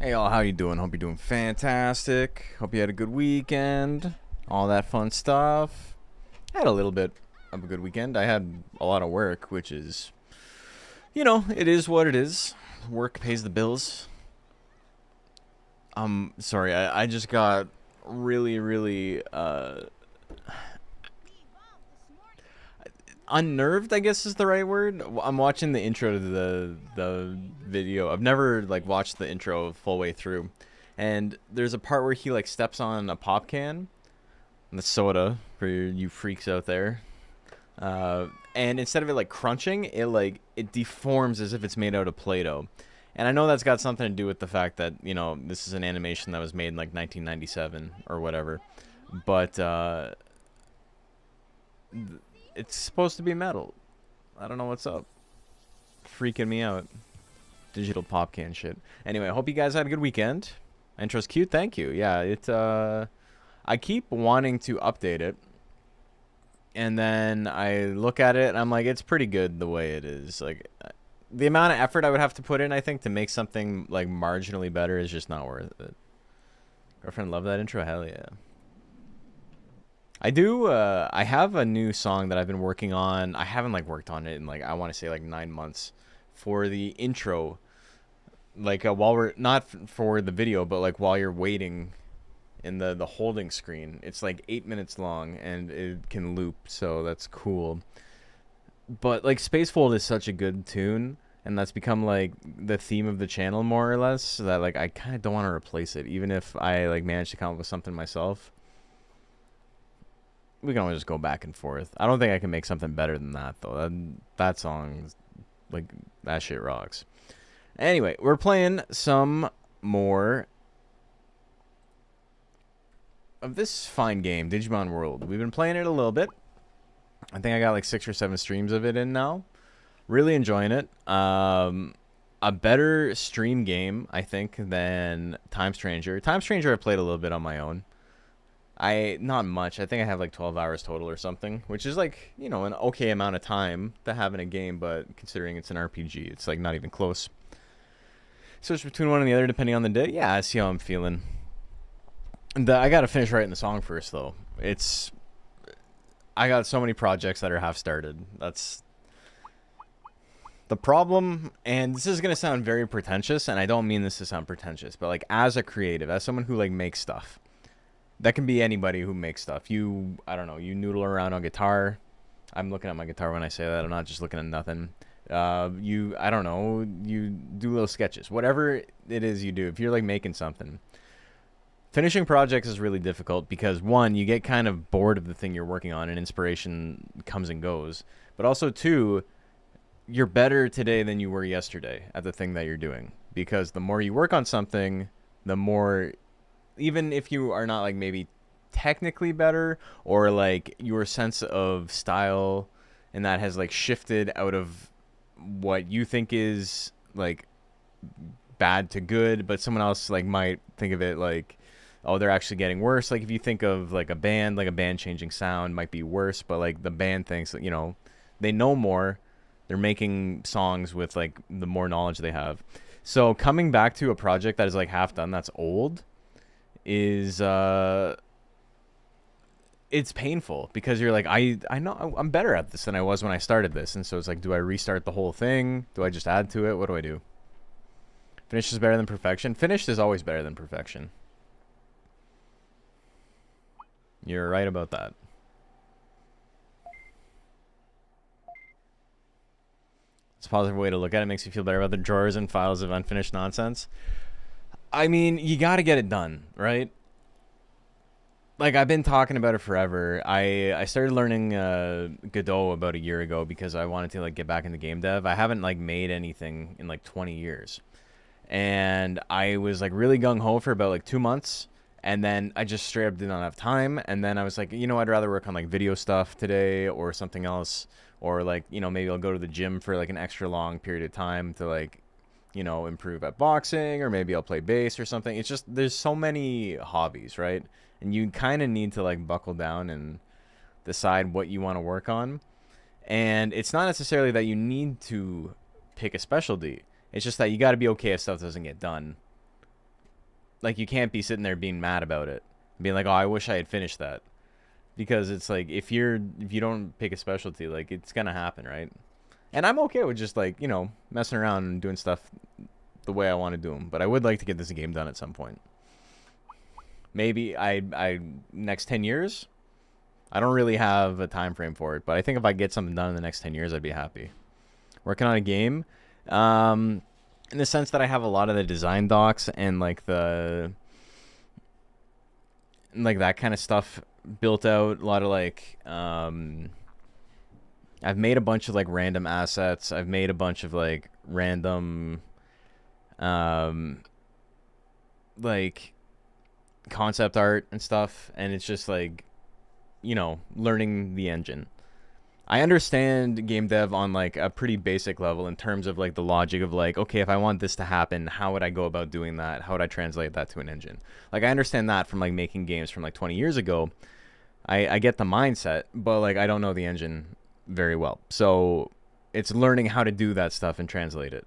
Hey all, how you doing? Hope you're doing fantastic. Hope you had a good weekend. All that fun stuff. I had a little bit of a good weekend. I had a lot of work, which is, it is what it is. Work pays the bills. Sorry, I just got really unnerved, I guess is the right word. I'm watching the intro to the video. I've never like watched the intro full way through. And there's a part where he like steps on a pop can, the soda for you freaks out there. And instead of it like crunching, it deforms as if it's made out of Play-Doh. And I know that's got something to do with the fact that, this is an animation that was made in like 1997 or whatever. But it's supposed to be metal. I don't know what's up. Freaking me out. Digital pop can shit. Anyway, I hope you guys had a good weekend. Intro's cute, thank you. Yeah, I keep wanting to update it. And then I look at it and I'm like, it's pretty good the way it is. Like, the amount of effort I would have to put in, I think, to make something like marginally better is just not worth it. Girlfriend, love that intro. Hell yeah. I have a new song that I've been working on. I haven't like worked on it in like, I want to say like 9 months for the intro. Like while we're not for the video, but like while you're waiting in the holding screen. It's like 8 minutes long and it can loop. So that's cool. But like Spacefold is such a good tune. And that's become like the theme of the channel more or less. So that like I kind of don't want to replace it. Even if I like manage to come up with something myself. We can always just go back and forth. I don't think I can make something better than that, though. That song, like, that shit rocks. Anyway, we're playing some more of this fine game, Digimon World. We've been playing it a little bit. I think I got like 6 or 7 streams of it in now. Really enjoying it. A better stream game, I think, than Time Stranger. Time Stranger I played a little bit on my own. Not much. I think I have like 12 hours total or something, which is like, an okay amount of time to have in a game, but considering it's an RPG, it's like not even close. Switch between one and the other depending on the day. Yeah, I see how I'm feeling. I gotta finish writing the song first, though. I got so many projects that are half started. That's the problem, and this is gonna sound very pretentious, and I don't mean this to sound pretentious, but like as a creative, as someone who like makes stuff. That can be anybody who makes stuff. I don't know, you noodle around on guitar. I'm looking at my guitar when I say that. I'm not just looking at nothing. I don't know, you do little sketches. Whatever it is you do, if you're like making something. Finishing projects is really difficult because, one, you get kind of bored of the thing you're working on and inspiration comes and goes. But also, two, you're better today than you were yesterday at the thing that you're doing. Because the more you work on something, the more... Even if you are not like maybe technically better or like your sense of style and that has like shifted out of what you think is like bad to good, but someone else like might think of it like, oh, they're actually getting worse. Like if you think of like a band changing sound might be worse, but like the band thinks that, they know more. They're making songs with like the more knowledge they have. So coming back to a project that is like half done, that's old, is it's painful because you're like, I know I'm better at this than I was when I started this, and so it's like, do I restart the whole thing? Do I just add to it? What do I do? Finished is better than perfection. Finished is always better than perfection. You're right about that. It's a positive way to look at it. Makes you feel better about the drawers and files of unfinished nonsense. I mean, you got to get it done, right? Like, I've been talking about it forever. I started learning Godot about a year ago because I wanted to, like, get back into game dev. I haven't, like, made anything in, like, 20 years. And I was, like, really gung-ho for about, like, 2 months. And then I just straight up did not have time. And then I was like, I'd rather work on, like, video stuff today or something else. Or, like, maybe I'll go to the gym for, like, an extra long period of time to, like, improve at boxing, or maybe I'll play bass or something. It's just, there's so many hobbies, right? And you kind of need to like buckle down and decide what you want to work on. And it's not necessarily that you need to pick a specialty. It's just that you got to be okay if stuff doesn't get done. like, you can't be sitting there being mad about it, being like, oh, I wish I had finished that, because it's like, if you don't pick a specialty, like, it's gonna happen, right? And I'm okay with just, like, you know, messing around and doing stuff the way I want to do them, but I would like to get this game done at some point. Maybe next 10 years. I don't really have a time frame for it, but I think if I get something done in the next 10 years, I'd be happy. Working on a game, in the sense that I have a lot of the design docs and like that kind of stuff built out. A lot of like, I've made a bunch of like random assets. I've made a bunch of like random, like concept art and stuff, and it's just like, you know, learning the engine. I understand game dev on like a pretty basic level in terms of like the logic of like, okay, if I want this to happen, how would I go about doing that? How would I translate that to an engine? Like, I understand that from like making games from like 20 years ago. I get the mindset, but like, I don't know the engine very well. So it's learning how to do that stuff and translate it.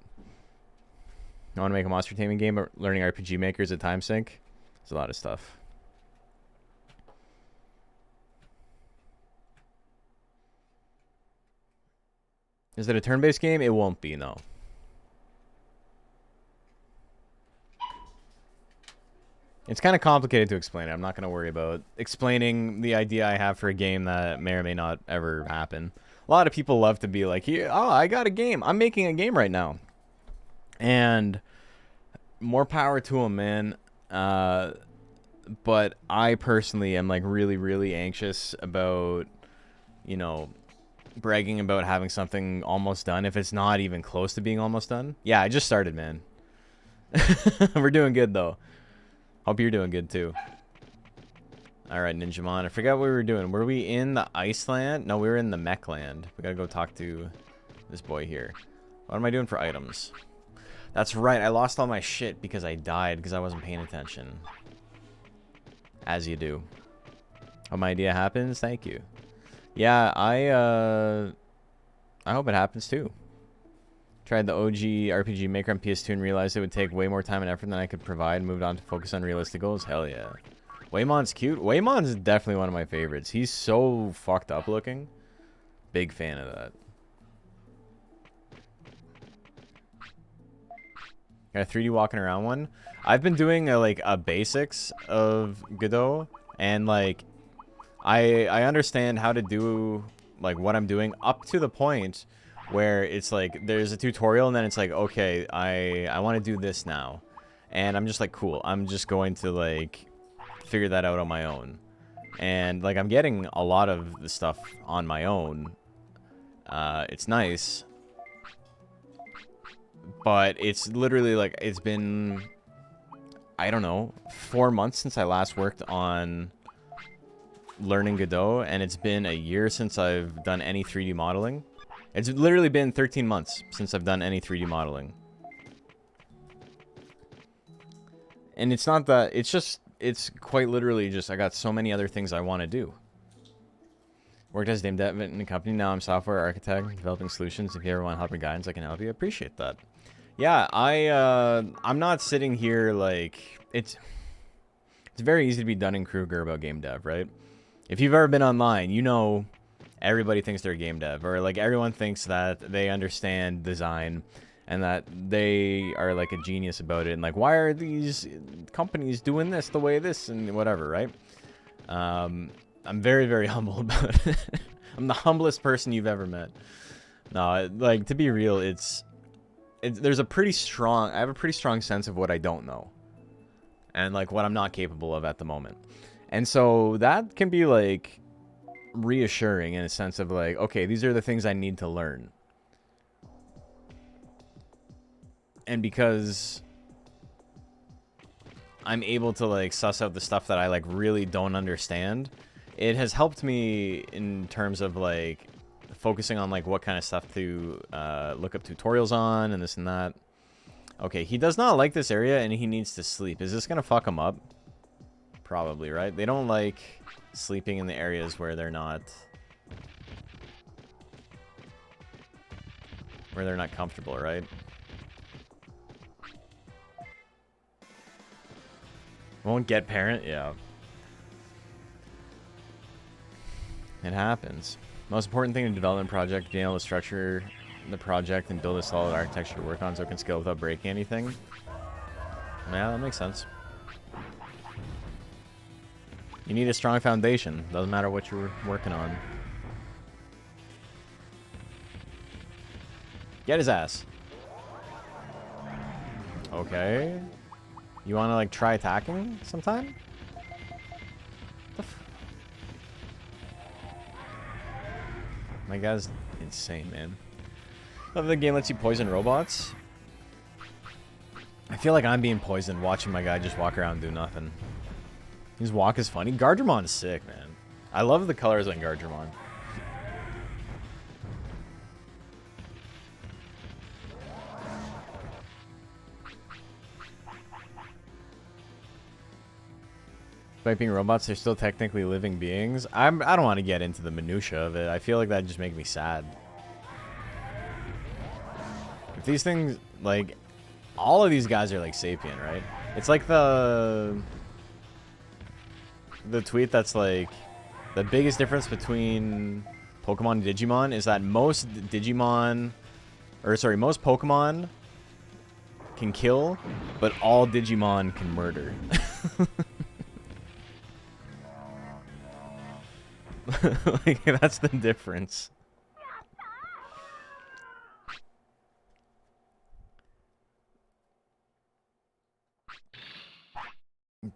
I want to make a monster taming game, but learning RPG Maker is a time sink. It's a lot of stuff. Is it a turn-based game? It won't be, no. It's kind of complicated to explain it. I'm not going to worry about explaining the idea I have for a game that may or may not ever happen. A lot of people love to be like, oh, I got a game. I'm making a game right now. And more power to them, man. But I personally am like really, really anxious about, you know, bragging about having something almost done if it's not even close to being almost done. Yeah, I just started, man. We're doing good, though. Hope you're doing good, too. Alright, Ninjamon. I forgot what we were doing. Were we in the Iceland? No, we were in the Mechland. We gotta go talk to this boy here. What am I doing for items? That's right, I lost all my shit because I died because I wasn't paying attention. As you do. Hope my idea happens. Thank you. Yeah, I hope it happens too. Tried the OG RPG Maker on PS2 and realized it would take way more time and effort than I could provide. Moved on to focus on realistic goals. Hell yeah. Waymon's cute. Waymon's definitely one of my favorites. He's so fucked up looking. Big fan of that. Got a 3D walking around one. I've been doing a basics of Godot, and like I understand how to do like what I'm doing up to the point where it's like there's a tutorial and then it's like, okay, I want to do this now, and I'm just like, cool, I'm just going to like figure that out on my own. And like, I'm getting a lot of the stuff on my own. It's nice, but it's literally like, it's been, I don't know, 4 months since I last worked on learning Godot, and it's been a year since I've done any 3D modeling. It's literally been 13 months since I've done any 3D modeling. And it's not that, it's just, it's quite literally just, I got so many other things I want to do. Worked as game dev in a company, now I'm software architect, developing solutions. If you ever want help or guidance, I can help you. I appreciate that. Yeah, I'm not sitting here like, it's very easy to be Dunning-Kruger about game dev, right? If you've ever been online, you know everybody thinks they're a game dev, or like everyone thinks that they understand design and that they are like a genius about it, and like, why are these companies doing this the way this and whatever, right? I'm very, very humble about it. I'm the humblest person you've ever met. No, like, to be real, there's a pretty strong, I have a pretty strong sense of what I don't know and like what I'm not capable of at the moment. And so that can be like reassuring in a sense of like, okay, these are the things I need to learn. And because I'm able to like suss out the stuff that I like really don't understand, it has helped me in terms of like focusing on like what kind of stuff to look up tutorials on and this and that. Okay, he does not like this area and he needs to sleep. Is this gonna fuck him up? Probably, right? They don't like sleeping in the areas where they're not comfortable, right? Won't get parent? Yeah. It happens. Most important thing in a development project, being able to structure the project and build a solid architecture to work on so it can scale without breaking anything. Yeah, that makes sense. You need a strong foundation. Doesn't matter what you're working on. Get his ass. Okay. You want to, like, try attacking sometime? My guy's insane, man. Love the game lets you poison robots. I feel like I'm being poisoned watching my guy just walk around and do nothing. His walk is funny. Gardromon is sick, man. I love the colors on Gardromon. Despite being robots, they're still technically living beings. I don't want to get into the minutia of it. I feel like that'd just make me sad. If these things, like, all of these guys are like sapient, right? It's like the tweet that's like, the biggest difference between Pokemon and Digimon is that most Digimon, or sorry, most Pokemon can kill, but all Digimon can murder. Like, that's the difference.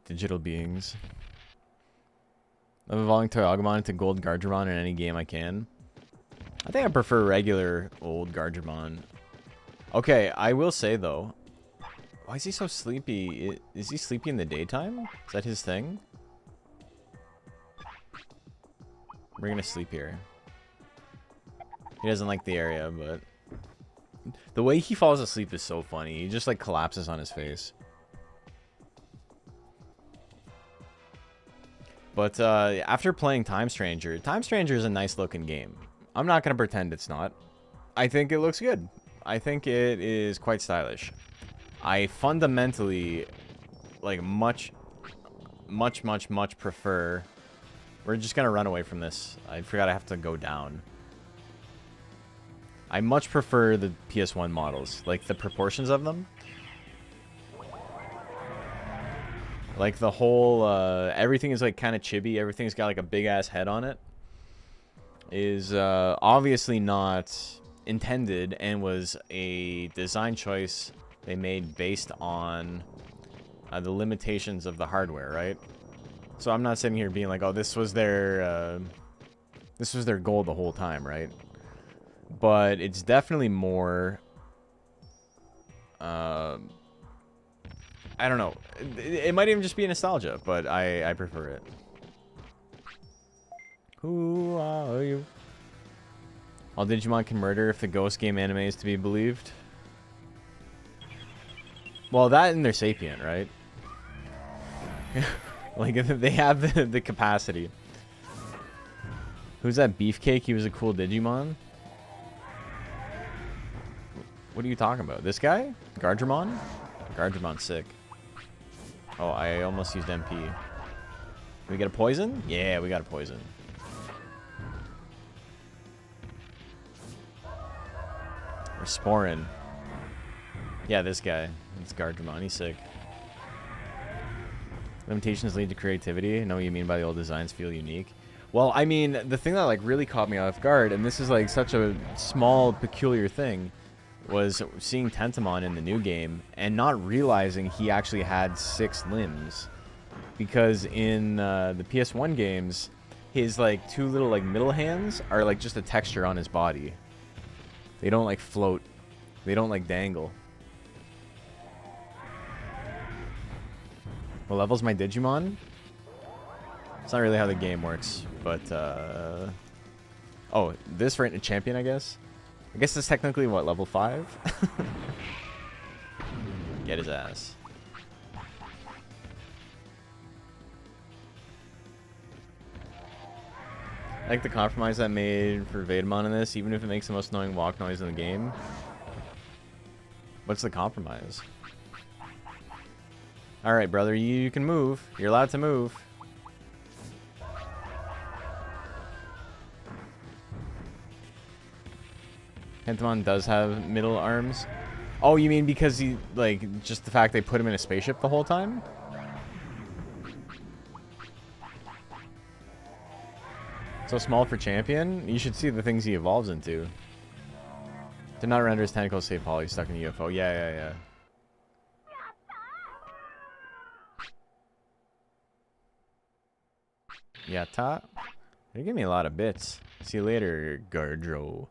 Digital beings. I'm evolving Toyagumon into Gold Gardromon in any game I can. I think I prefer regular old Gardromon. Okay, I will say though, why is he so sleepy? Is he sleepy in the daytime? Is that his thing? We're gonna sleep here. He doesn't like the area, but the way he falls asleep is so funny. He just like collapses on his face. But after playing Time Stranger is a nice looking game. I'm not gonna pretend it's not. I think it looks good. I think it is quite stylish. I fundamentally like much prefer. We're just gonna run away from this. I forgot I have to go down. I much prefer the PS1 models, like the proportions of them. Like the whole, everything is like kind of chibi. Everything's got like a big ass head on it. Is obviously not intended and was a design choice they made based on the limitations of the hardware, right? So I'm not sitting here being like, oh, this was their goal the whole time, right? But it's definitely more, I don't know. It might even just be nostalgia, but I prefer it. Who are you? All Digimon can murder if the Ghost Game anime is to be believed. Well, that and they're sapient, right? Like, they have the capacity. Who's that Beefcake? He was a cool Digimon? What are you talking about? This guy? Gardromon? Gardromon's sick. Oh, I almost used MP. Did we get a poison? Yeah, we got a poison. We're sporing. Yeah, this guy. It's Gardromon. He's sick. Limitations lead to creativity. I know what you mean by the old designs feel unique. Well, I mean, the thing that like really caught me off guard, and this is like such a small, peculiar thing, was seeing Tentamon in the new game and not realizing he actually had 6 limbs. Because in the PS1 games, his like 2 little like middle hands are like just a texture on his body. They don't like float. They don't like dangle. What level's my Digimon? It's not really how the game works, but oh, this right in champion, I guess. I guess it's technically what, level 5? Get his ass. I like the compromise that made for Vademon in this, even if it makes the most annoying walk noise in the game. What's the compromise? All right, brother, you can move. You're allowed to move. Pentamon does have middle arms. Oh, you mean because he, like, just the fact they put him in a spaceship the whole time? So small for champion? You should see the things he evolves into. Did not render his tentacles save Paul. He's stuck in a UFO. Yeah. Yeah, top. They give me a lot of bits. See you later, Gardro.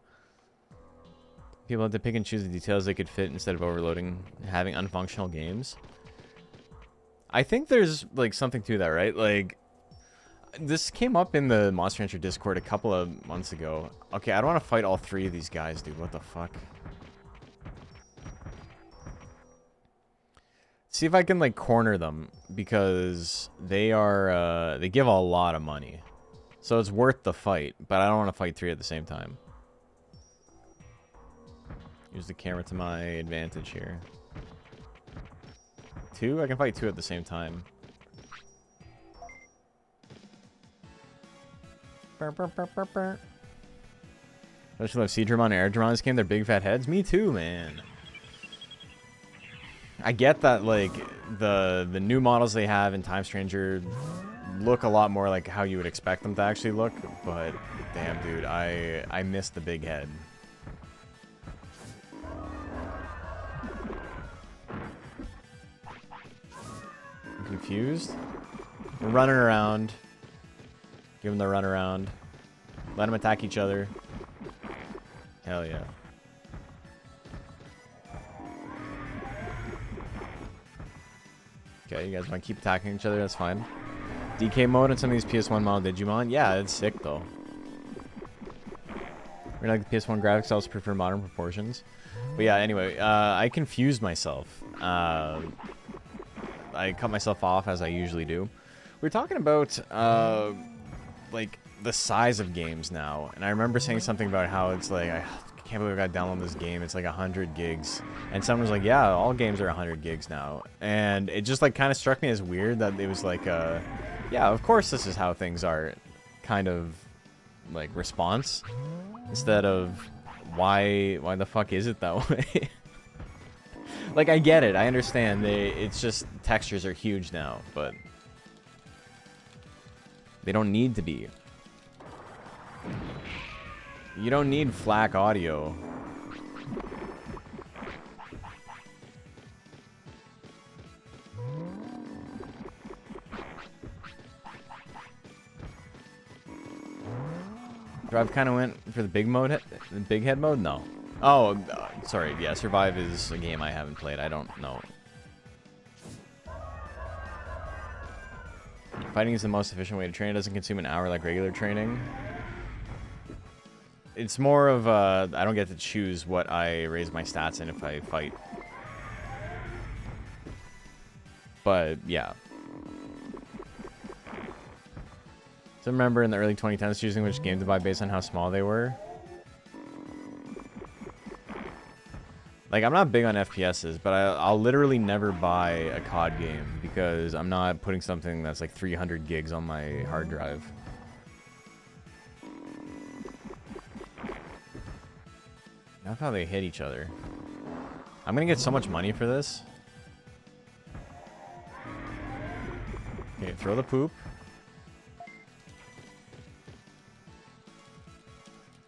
People have to pick and choose the details they could fit instead of overloading, having unfunctional games. I think there's, like, something to that, right? Like, this came up in the Monster Hunter Discord a couple of months ago. Okay, I don't want to fight all three of these guys, dude. What the fuck? See if I can, like, corner them, because they are, they give a lot of money. So it's worth the fight, but I don't want to fight three at the same time. Use the camera to my advantage here. Two? I can fight two at the same time. I just love Seadramon and Airdramon in this game. They're big fat heads. Me too, man. I get that, like, the new models they have in Time Stranger look a lot more like how you would expect them to actually look, but damn, dude, I miss the big head. I'm confused. We're running around. Give them the run around. Let them attack each other. Hell yeah. Okay, you guys want to keep attacking each other? That's fine. DK mode on some of these PS1 model Digimon? Yeah, it's sick though. We're like the PS1 graphics, I also prefer modern proportions. But yeah, anyway, I confused myself. I cut myself off as I usually do. We're talking about like the size of games now, and I remember saying something about how it's like I can't believe I got to download this game. It's like 100 gigs, and someone was like, "Yeah, all games are 100 gigs now," and it just like kind of struck me as weird that it was like, "Yeah, of course this is how things are," kind of like response instead of why the fuck is it that way? Like I get it, I understand. It's just textures are huge now, but they don't need to be. You don't need FLAC audio. Survive kind of went for the big mode, the big head mode? No. Oh, sorry. Yeah, Survive is a game I haven't played. I don't know. Fighting is the most efficient way to train. It doesn't consume an hour like regular training. It's more of I don't get to choose what I raise my stats in if I fight. But yeah. So remember in the early 2010s choosing which game to buy based on how small they were. Like, I'm not big on FPSs, but I'll literally never buy a COD game because I'm not putting something that's like 300 gigs on my hard drive. Not how they hit each other. I'm gonna get so much money for this. Okay, throw the poop.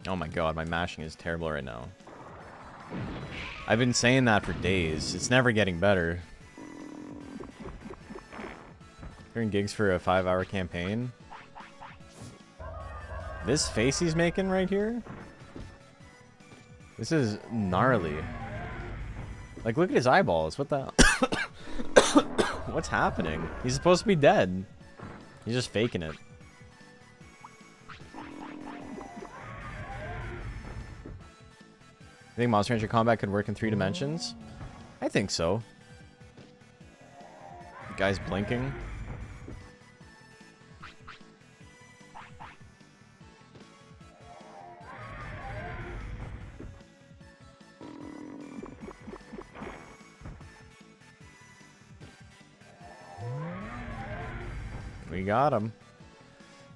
Oh my god, my mashing is terrible right now. I've been saying that for days. It's never getting better. 300 gigs for a 5-hour campaign. This face he's making right here? This is gnarly. Like, look at his eyeballs. What the... What's happening? He's supposed to be dead. He's just faking it. You think Monster Hunter combat could work in 3 dimensions? I think so. The guy's blinking. We got him.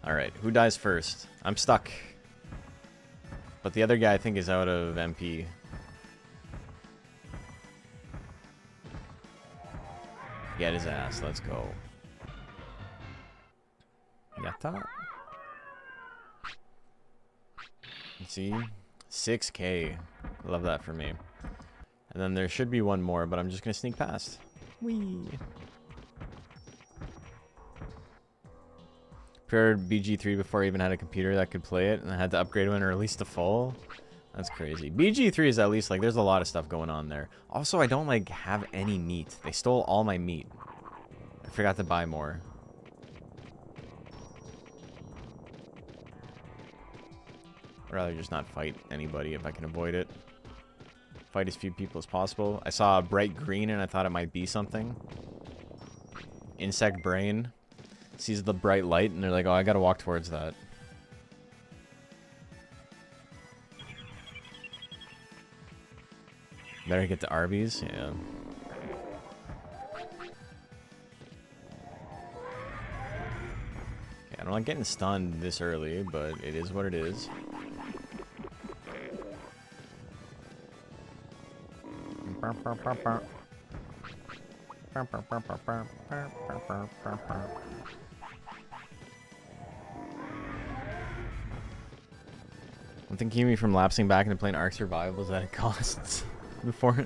Alright, who dies first? I'm stuck. But the other guy, I think, is out of MP. Get his ass. Let's go. Yatta. Let's see. 6K. Love that for me. And then there should be one more, but I'm just going to sneak past. Whee! Prepared BG3 before I even had a computer that could play it, and I had to upgrade when it released to full. That's crazy. BG3 is at least, like, there's a lot of stuff going on there. Also, I don't, like, have any meat. They stole all my meat. I forgot to buy more. I'd rather just not fight anybody if I can avoid it. Fight as few people as possible. I saw a bright green and I thought it might be something. Insect brain sees the bright light and they're like, oh, I gotta walk towards that. Better get to Arby's? Yeah. Okay, I don't like getting stunned this early, but it is what it is. One thing keeping me from lapsing back into playing Ark Survival is that it costs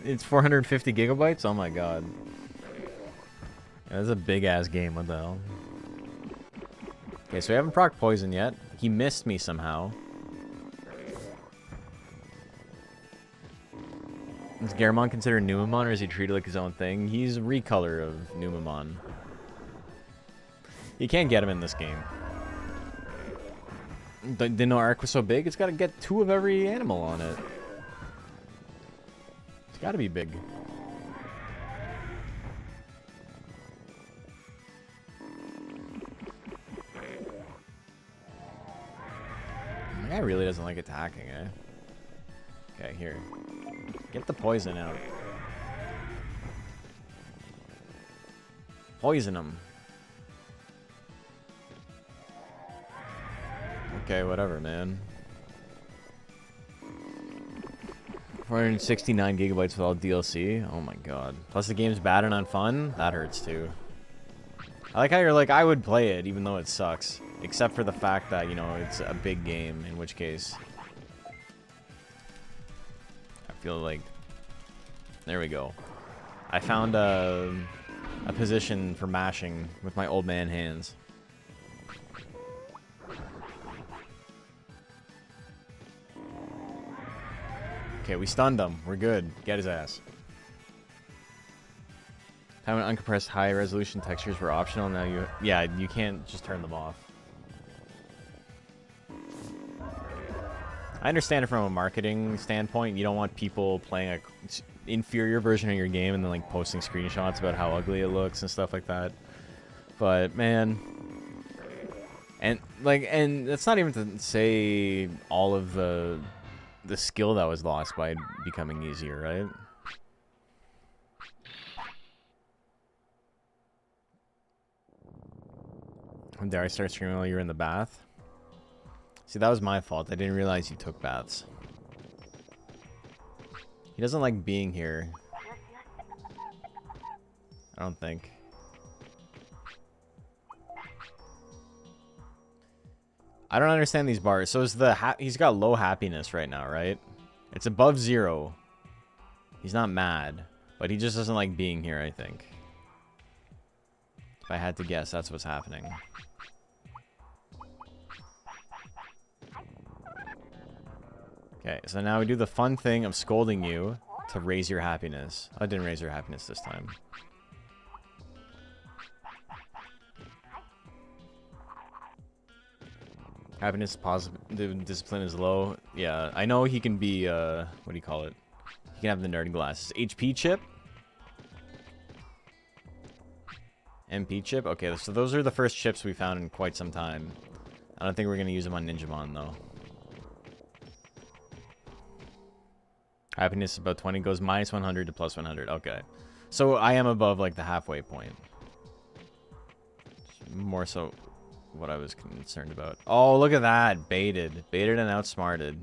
it's 450 gigabytes. Oh my god, that's a big ass game. What the hell? Okay, so we haven't procced poison yet. He missed me somehow. Is Garamon considered Numamon, or is he treated like his own thing? He's a recolor of Numamon. You can't get him in this game. Didn't know Ark was so big. It's got to get 2 of every animal on it. It's got to be big. The guy really doesn't like attacking, eh? Okay, here. Get the poison out. Poison him. Okay, whatever, man. 469 gigabytes with all DLC. Oh my god. Plus the game's bad and unfun. That hurts too. I like how you're like, I would play it even though it sucks. Except for the fact that, you know, it's a big game, in which case I feel like... There we go. I found a position for mashing with my old man hands. Okay, we stunned him. We're good. Get his ass. Time when uncompressed high resolution textures were optional. Now you... Yeah, you can't just turn them off. I understand it from a marketing standpoint. You don't want people playing a inferior version of your game and then like posting screenshots about how ugly it looks and stuff like that. But man, and that's not even to say all of the skill that was lost by it becoming easier, right? Dare I start screaming while you're in the bath? See, that was my fault. I didn't realize you took baths. He doesn't like being here. I don't think. I don't understand these bars. So is he's got low happiness right now, right? It's above 0. He's not mad, but he just doesn't like being here, I think. If I had to guess, that's what's happening. Okay, so now we do the fun thing of scolding you to raise your happiness. I didn't raise your happiness this time. Happiness positive, discipline is low. Yeah, I know he can be, what do you call it? He can have the nerd glasses. HP chip? MP chip? Okay, so those are the first chips we found in quite some time. I don't think we're going to use them on Digimon, though. Happiness is about 20, goes minus 100 to plus 100. Okay. So I am above, like, the halfway point. More so. what I was concerned about. Oh, look at that. Baited. Baited and outsmarted.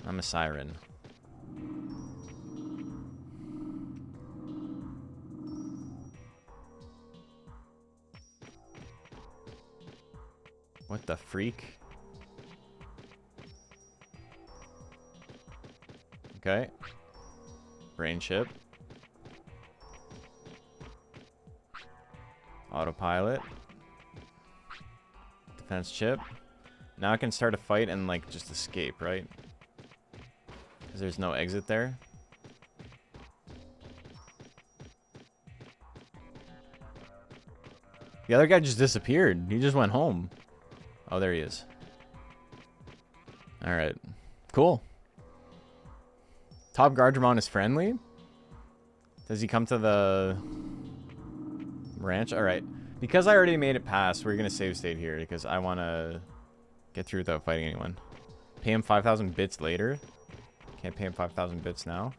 I'm a siren. What the freak? Okay. Brain chip. Autopilot. Defense chip. Now I can start a fight and like just escape, right? Because there's no exit there. The other guy just disappeared. He just went home. Oh, there he is. Alright. Cool. Top Guardramon is friendly? Does he come to the ranch? Alright. Because I already made it past, we're going to save state here because I want to get through without fighting anyone. Pay him 5,000 bits later. Can't pay him 5,000 bits now.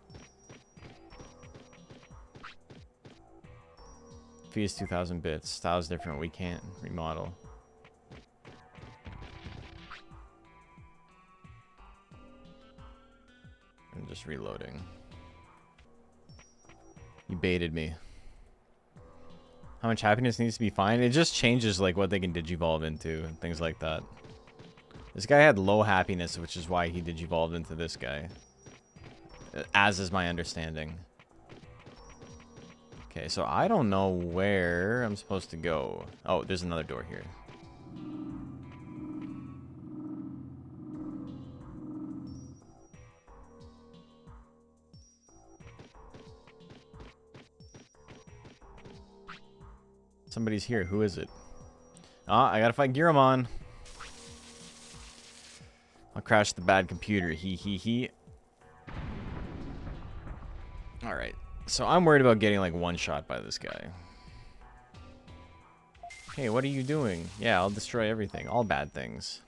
Fee is 2,000 bits. Style's different. We can't remodel. I'm just reloading. You baited me. How much happiness needs to be fine? It just changes like what they can digivolve into and things like that. This guy had low happiness, which is why he digivolved into this guy. As is my understanding. Okay, so I don't know where I'm supposed to go. Oh, there's another door here. Somebody's here. Who is it? Ah, I gotta fight Giramon. I'll crash the bad computer. He. Alright. So I'm worried about getting like one shot by this guy. Hey, what are you doing? Yeah, I'll destroy everything. All bad things.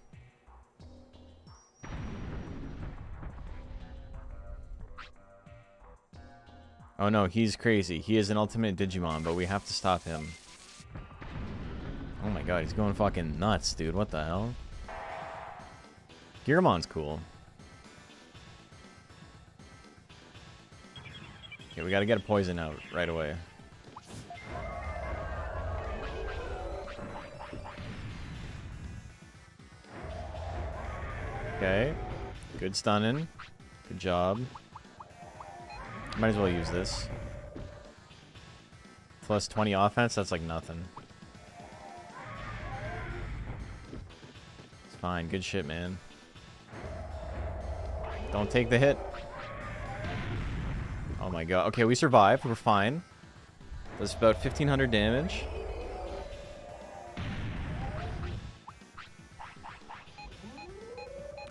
Oh no, he's crazy. He is an ultimate Digimon, but we have to stop him. Oh my god, he's going fucking nuts, dude. What the hell? Giramon's cool. Okay, we gotta get a poison out right away. Okay. Good stunning. Good job. Might as well use this. Plus 20 offense, that's like nothing. It's fine. Good shit, man. Don't take the hit. Oh my god. Okay, we survived. We're fine. That's about 1,500 damage.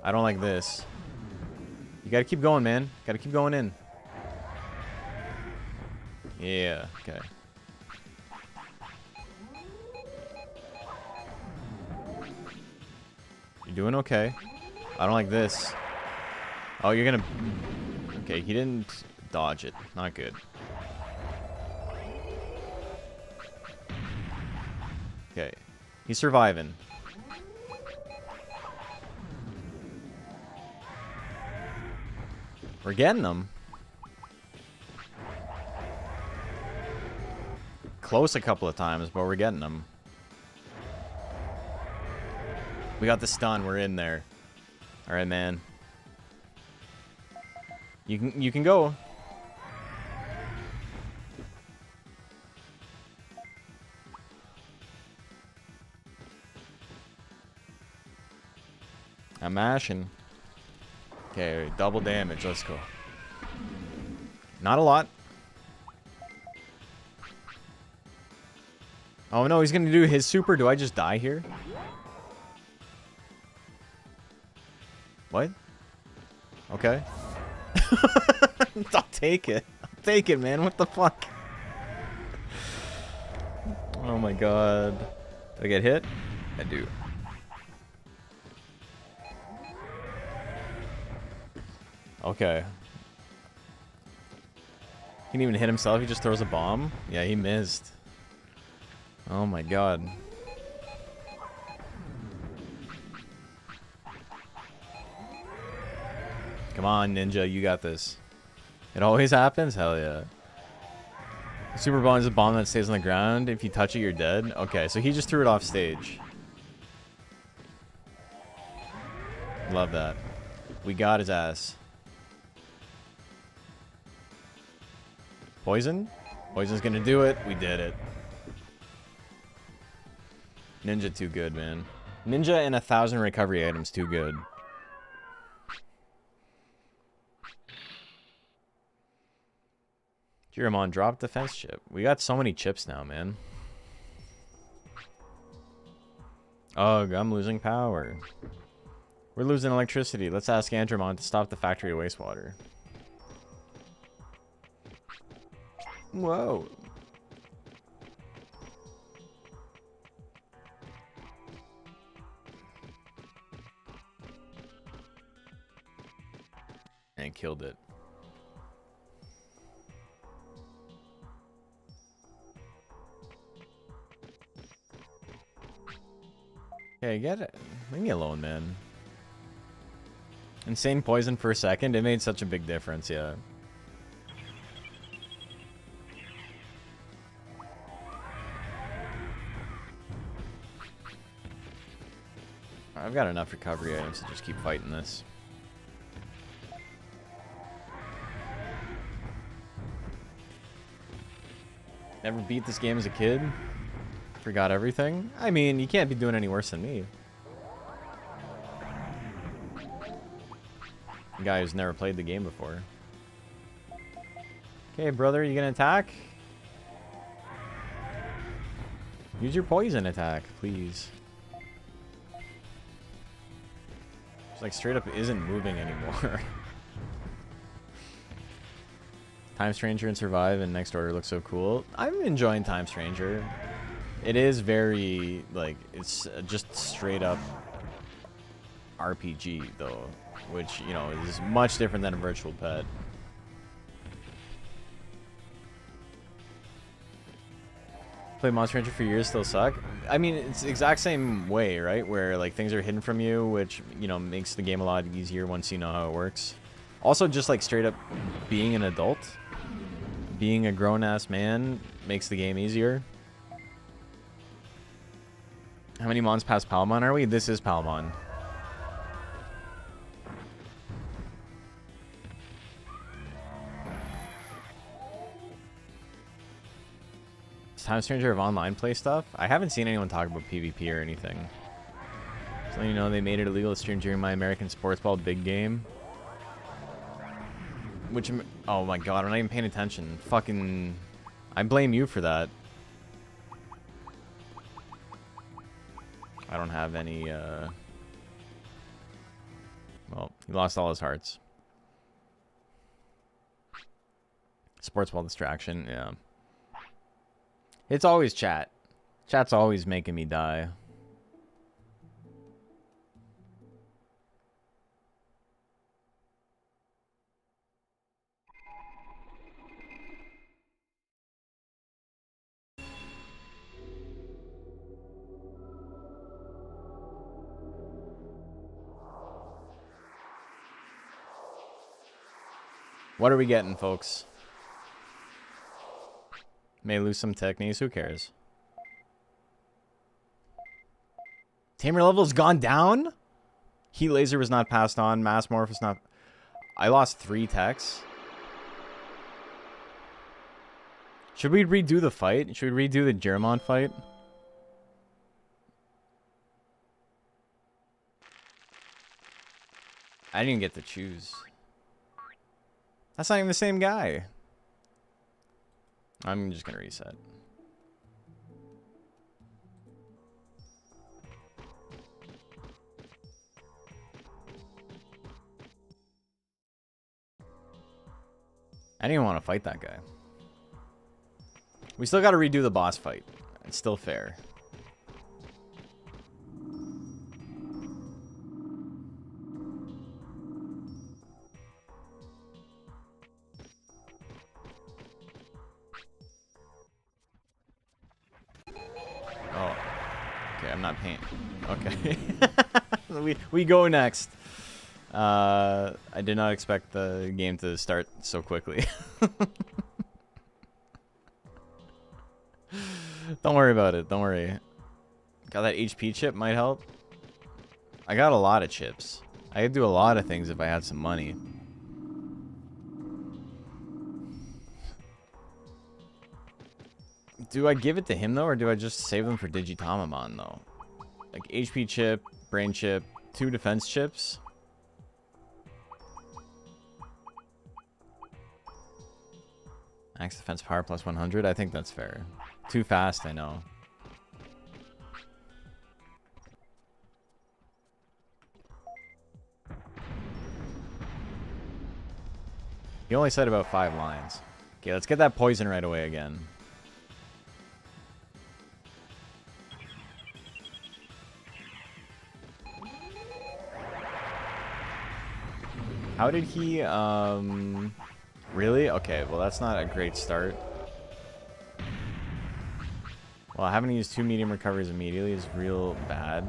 I don't like this. You gotta keep going, man. Gotta keep going in. Yeah, okay. You're doing okay. I don't like this. Oh, you're gonna... Okay, he didn't dodge it. Not good. Okay. He's surviving. We're getting them. Close a couple of times, but we're getting them. We got the stun. We're in there. All right, man. You can go. I'm mashing. Okay, double damage. Let's go. Not a lot. Oh no, he's gonna do his super. Do I just die here? What? Okay. I'll take it. I'll take it, man. What the fuck? Oh my god. Did I get hit? I do. Okay. He didn't even hit himself. He just throws a bomb. Yeah, he missed. Oh my god. Come on, Ninja, you got this. It always happens? Hell yeah. Super bomb is a bomb that stays on the ground. If you touch it, you're dead. Okay, so he just threw it off stage. Love that. We got his ass. Poison? Poison's gonna do it. We did it. Ninja too good, man. Ninja and 1,000 recovery items too good. Digimon, drop defense chip. We got so many chips now, man. Ugh, I'm losing power. We're losing electricity. Let's ask Andromon to stop the factory wastewater. Whoa. And killed it. Okay, get it. Leave me alone, man. Insane poison for a second. It made such a big difference, yeah. I've got enough recovery items to just keep fighting this. Never beat this game as a kid. Forgot everything. I mean, you can't be doing any worse than me. A guy who's never played the game before. Okay, brother, you gonna attack? Use your poison attack, please. It's like straight up isn't moving anymore. Time Stranger and Survive and Next Order look so cool. I'm enjoying Time Stranger. It is very, like, it's just straight up RPG, though. Which, you know, is much different than a virtual pet. Play Monster Hunter for years, still suck. I mean, it's the exact same way, right? Where, like, things are hidden from you, which, you know, makes the game a lot easier once you know how it works. Also, just, like, straight up being an adult. Being a grown-ass man makes the game easier. How many mons past Palmon are we? This is Palmon. Is Time Stranger of online play stuff? I haven't seen anyone talk about PvP or anything. So you know they made it illegal to stream during my American sports ball big game. Which, oh my god, I'm not even paying attention. Fucking, I blame you for that. I don't have any, well, he lost all his hearts. Sports ball distraction, yeah. It's always chat. Chat's always making me die. What are we getting, folks? May lose some techniques. Who cares? Tamer level's gone down? Heat laser was not passed on. Mass morph was not... I lost 3 techs. Should we redo the fight? Should we redo the Digimon fight? I didn't even get to choose. That's not even the same guy. I'm just gonna reset. I didn't even want to fight that guy. We still got to redo the boss fight. It's still fair. Oh. Okay, I'm not paying. Okay. we go next. I did not expect the game to start so quickly. Don't worry about it. Don't worry. Got that HP chip, might help. I got a lot of chips. I could do a lot of things if I had some money. Do I give it to him, though, or do I just save them for Digitamamon, though? Like, HP chip, brain chip, 2 defense chips. Max defense power plus 100. I think that's fair. Too fast, I know. He only said about 5 lines. Okay, let's get that poison right away again. How did he, really? Okay, well that's not a great start. Well, having to use 2 medium recoveries immediately is real bad.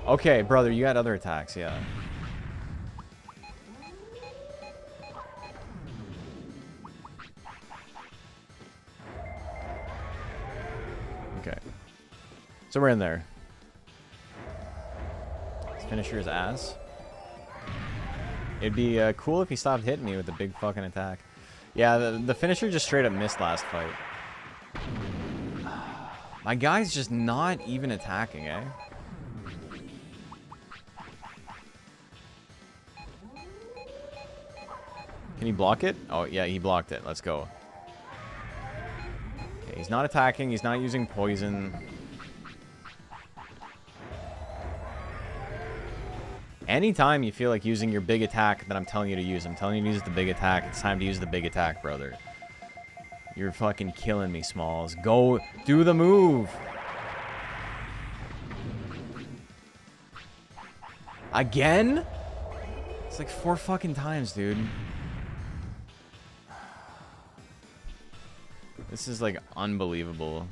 Okay, brother, you got other attacks, yeah. Okay. So we're in there. Let's finish his ass. It'd be cool if he stopped hitting me with a big fucking attack. Yeah, the finisher just straight up missed last fight. My guy's just not even attacking, eh? Can he block it? Oh, yeah, he blocked it. Let's go. Okay, he's not attacking. He's not using poison. Anytime you feel like using your big attack that I'm telling you to use, I'm telling you to use the big attack. It's time to use the big attack, brother. You're fucking killing me, Smalls. Go do the move. Again? It's like 4 fucking times, dude. This is like unbelievable.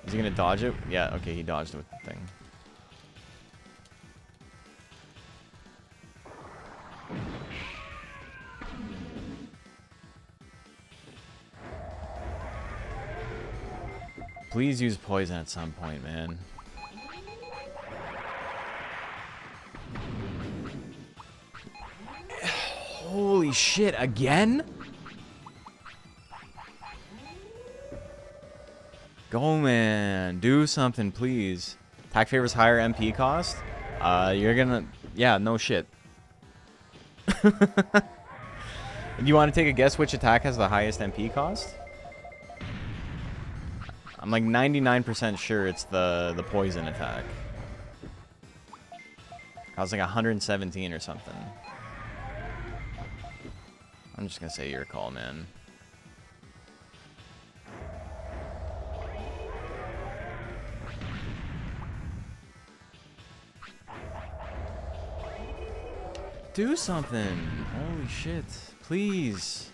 Is he gonna dodge it? Yeah, okay, he dodged it with the thing. Please use poison at some point, man. Holy shit, again? Go, man. Do something, please. Attack favors higher MP cost? You're gonna... Yeah, no shit. Do you want to take a guess which attack has the highest MP cost? I'm like 99% sure it's the poison attack. I was like 117 or something. I'm just gonna say your call, man. Do something. Holy shit. Please.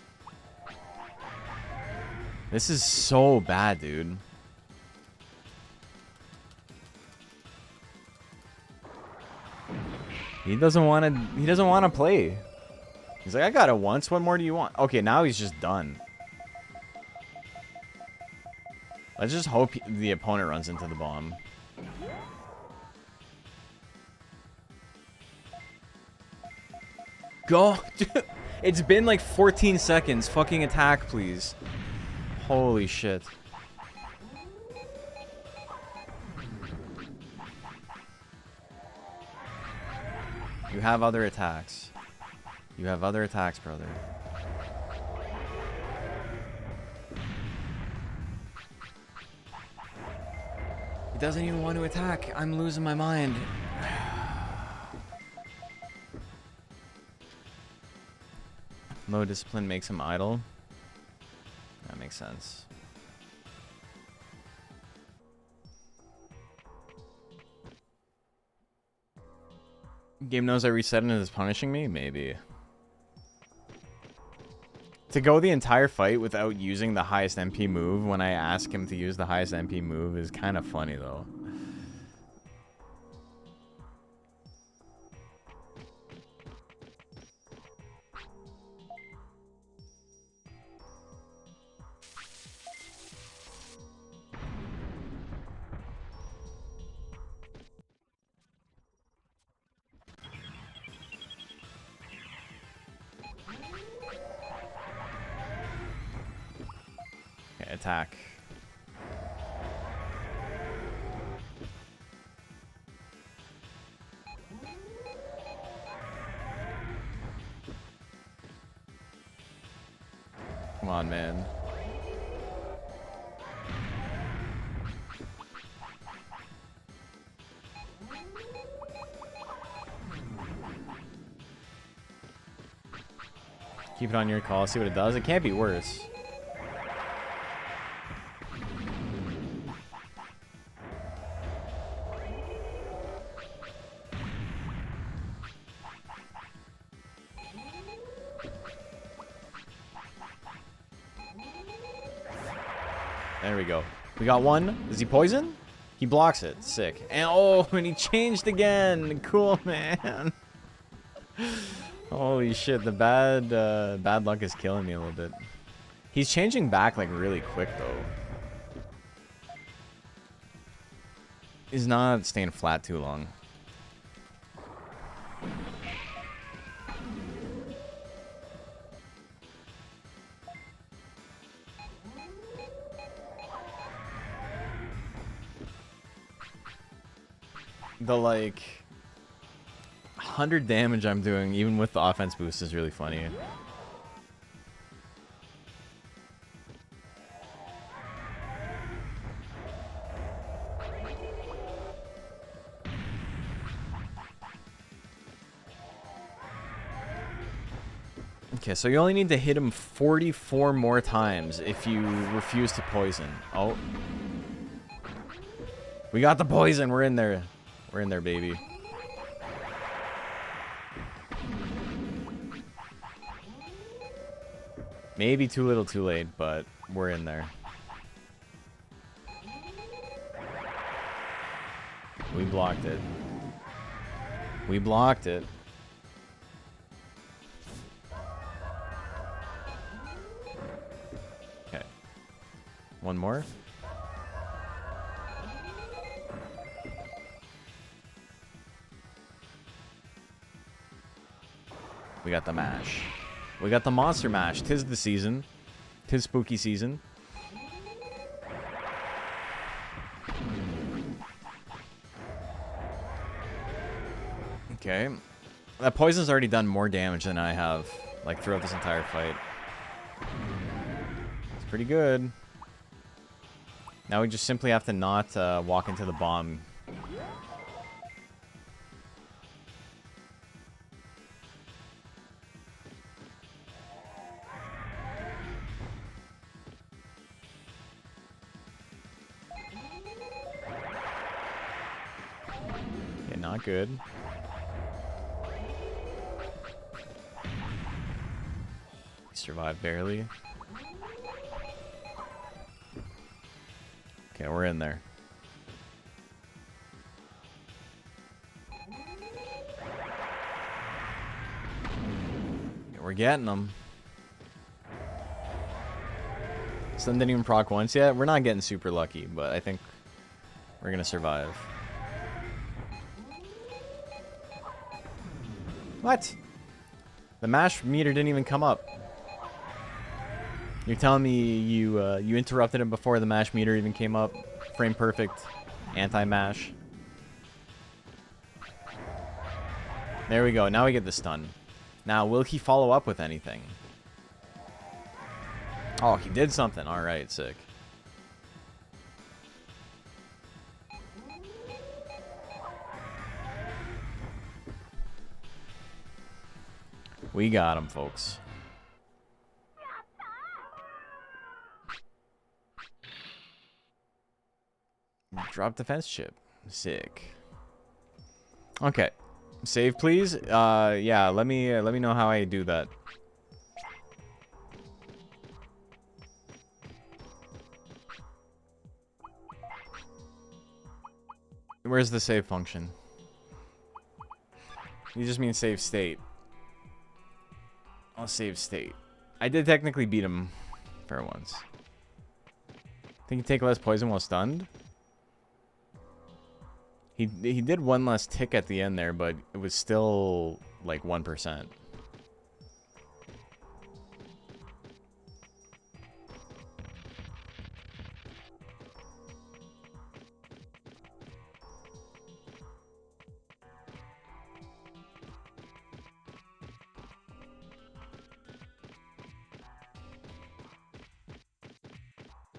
This is so bad, dude. He doesn't want to play. He's like, I got it once. What more do you want? Okay, now he's just done. Let's just hope the opponent runs into the bomb. Go. Dude, it's been like 14 seconds. Fucking attack, please. Holy shit. You have other attacks. You have other attacks, brother. He doesn't even want to attack. I'm losing my mind. Low discipline makes him idle. That makes sense. Game knows I reset and is punishing me? Maybe. To go the entire fight without using the highest MP move when I ask him to use the highest MP move is kind of funny, though. Attack. Come on, man. Keep it on your call, see what it does. It can't be worse. There we go. We got one. Is he poison? He blocks it. Sick. And oh, and he changed again. Cool, man. Holy shit, the bad luck is killing me a little bit. He's changing back like really quick though. He's not staying flat too long. The like 100 damage I'm doing even with the offense boost is really funny. Okay, so you only need to hit him 44 more times if you refuse to poison. Oh. We got the poison. We're in there. We're in there, baby. Maybe too little too late, but we're in there. We blocked it. We blocked it. Okay. One more. We got the mash. We got the monster mash. 'Tis the season. 'Tis spooky season. Okay. That poison's already done more damage than I have, like, throughout this entire fight. It's pretty good. Now we just simply have to not walk into the bomb. Okay, not good. Survived barely. Okay, we're in there. Okay, we're getting them. Some didn't even proc once yet. We're not getting super lucky, but I think we're gonna survive. What? The mash meter didn't even come up. You're telling me you interrupted him before the mash meter even came up? Frame perfect. Anti-mash. There we go. Now we get the stun. Now, will he follow up with anything? Oh, he did something. Alright, sick. We got him, folks. Drop defense chip. Sick. Okay. Save, please. Yeah, let me know how I do that. Where's the save function? You just mean save state. I'll save state. I did technically beat him for once. Think you take less poison while stunned? He did one less tick at the end there, but it was still like 1%.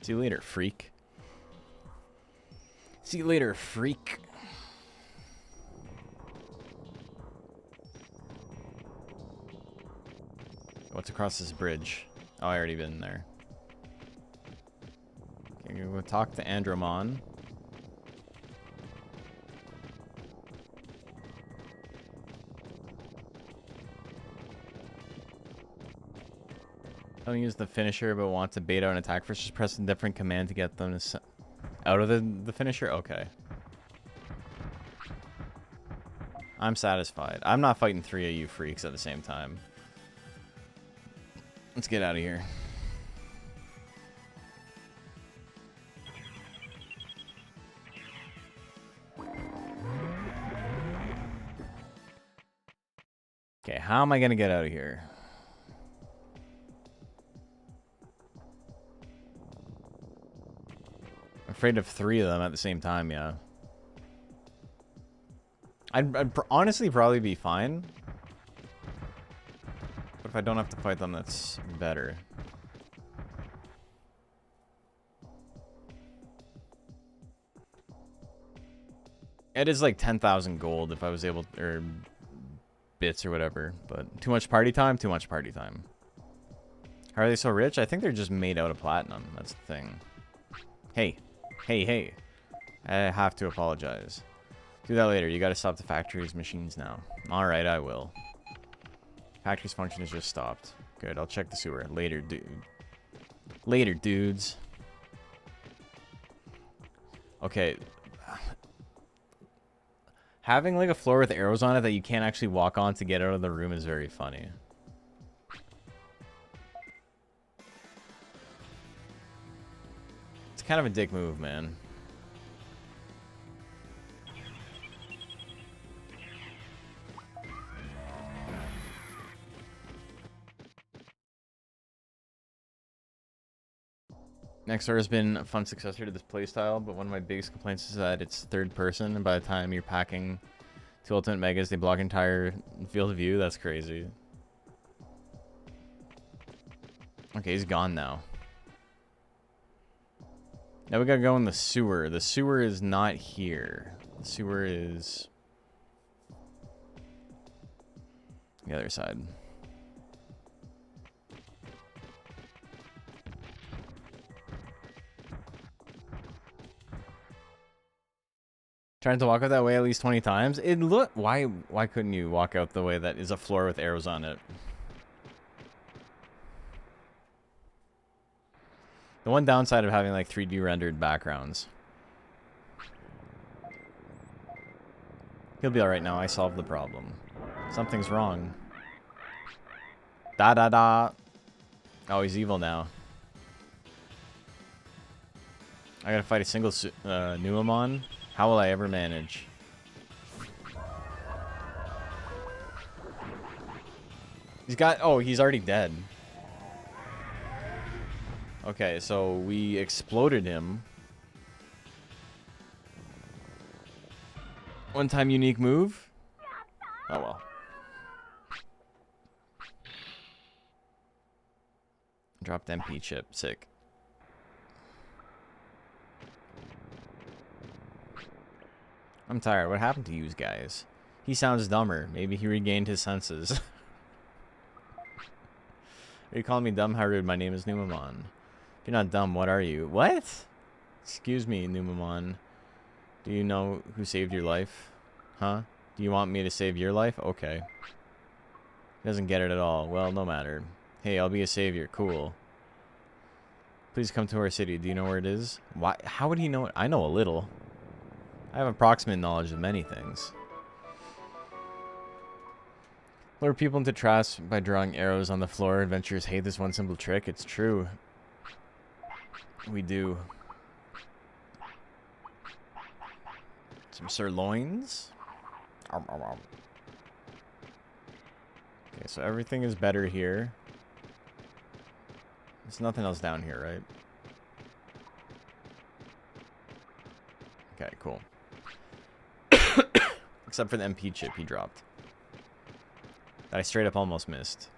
See you later, freak. See you later, freak. What's across this bridge? Oh, I already been there. Okay, we'll talk to Andromon. Don't use the finisher, but want to bait out an attack first. Just press a different command to get them to out of the finisher. Okay. I'm satisfied. I'm not fighting 3 of you freaks at the same time. Let's get out of here. Okay, how am I gonna get out of here? I'm afraid of 3 of them at the same time, yeah. I'd honestly probably be fine. But if I don't have to fight them, that's better. It is like 10,000 gold if I was able to, or bits or whatever. But too much party time, too much party time. How are they so rich? I think they're just made out of platinum. That's the thing. Hey. Hey, hey. I have to apologize. Do that later. You gotta stop the factory's machines now. Alright, I will. Factory's function has just stopped. Good, I'll check the sewer. Later, dude. Later, dudes. Okay. Having like a floor with arrows on it that you can't actually walk on to get out of the room is very funny. It's kind of a dick move, man. Nexar has been a fun successor to this playstyle, but one of my biggest complaints is that it's third person, and by the time you're packing 2 ultimate megas, they block entire field of view. That's crazy. Okay, he's gone now. Now we gotta go in the sewer. The sewer is not here. The sewer is the other side. Trying to walk out that way at least 20 times. It look why couldn't you walk out the way that is a floor with arrows on it? The one downside of having like 3D rendered backgrounds. He'll be alright now. I solved the problem. Something's wrong. Da da da. Oh, he's evil now. I gotta fight a single Nuamon. How will I ever manage? He's got... Oh, he's already dead. Okay, so we exploded him. One-time unique move. Oh, well. Dropped MP chip. Sick. I'm tired. What happened to you guys? He sounds dumber. Maybe he regained his senses. Are you calling me dumb? How rude. My name is Numamon. If you're not dumb, what are you? What? Excuse me, Numamon. Do you know who saved your life? Huh? Do you want me to save your life? Okay. He doesn't get it at all. Well, no matter. Hey, I'll be a savior. Cool. Please come to our city. Do you know where it is? Why? How would he know it? I know a little. I have approximate knowledge of many things. Lure people into traps by drawing arrows on the floor. Adventurers hate this one simple trick. It's true. We do. Some sirloins. Okay, so everything is better here. There's nothing else down here, right? Okay, cool. Except for the MP chip he dropped. That I straight up almost missed.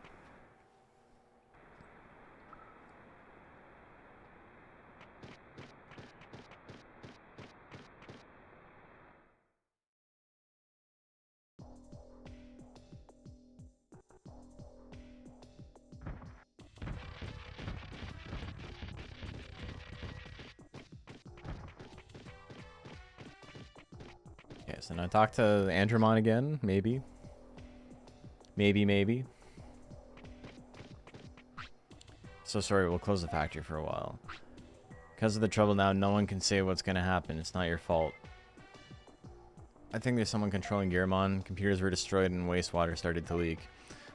Okay, so now talk to Andromon again. Maybe. Maybe. So sorry, we'll close the factory for a while. Because of the trouble now, no one can say what's going to happen. It's not your fault. I think there's someone controlling Gearmon. Computers were destroyed and wastewater started to leak.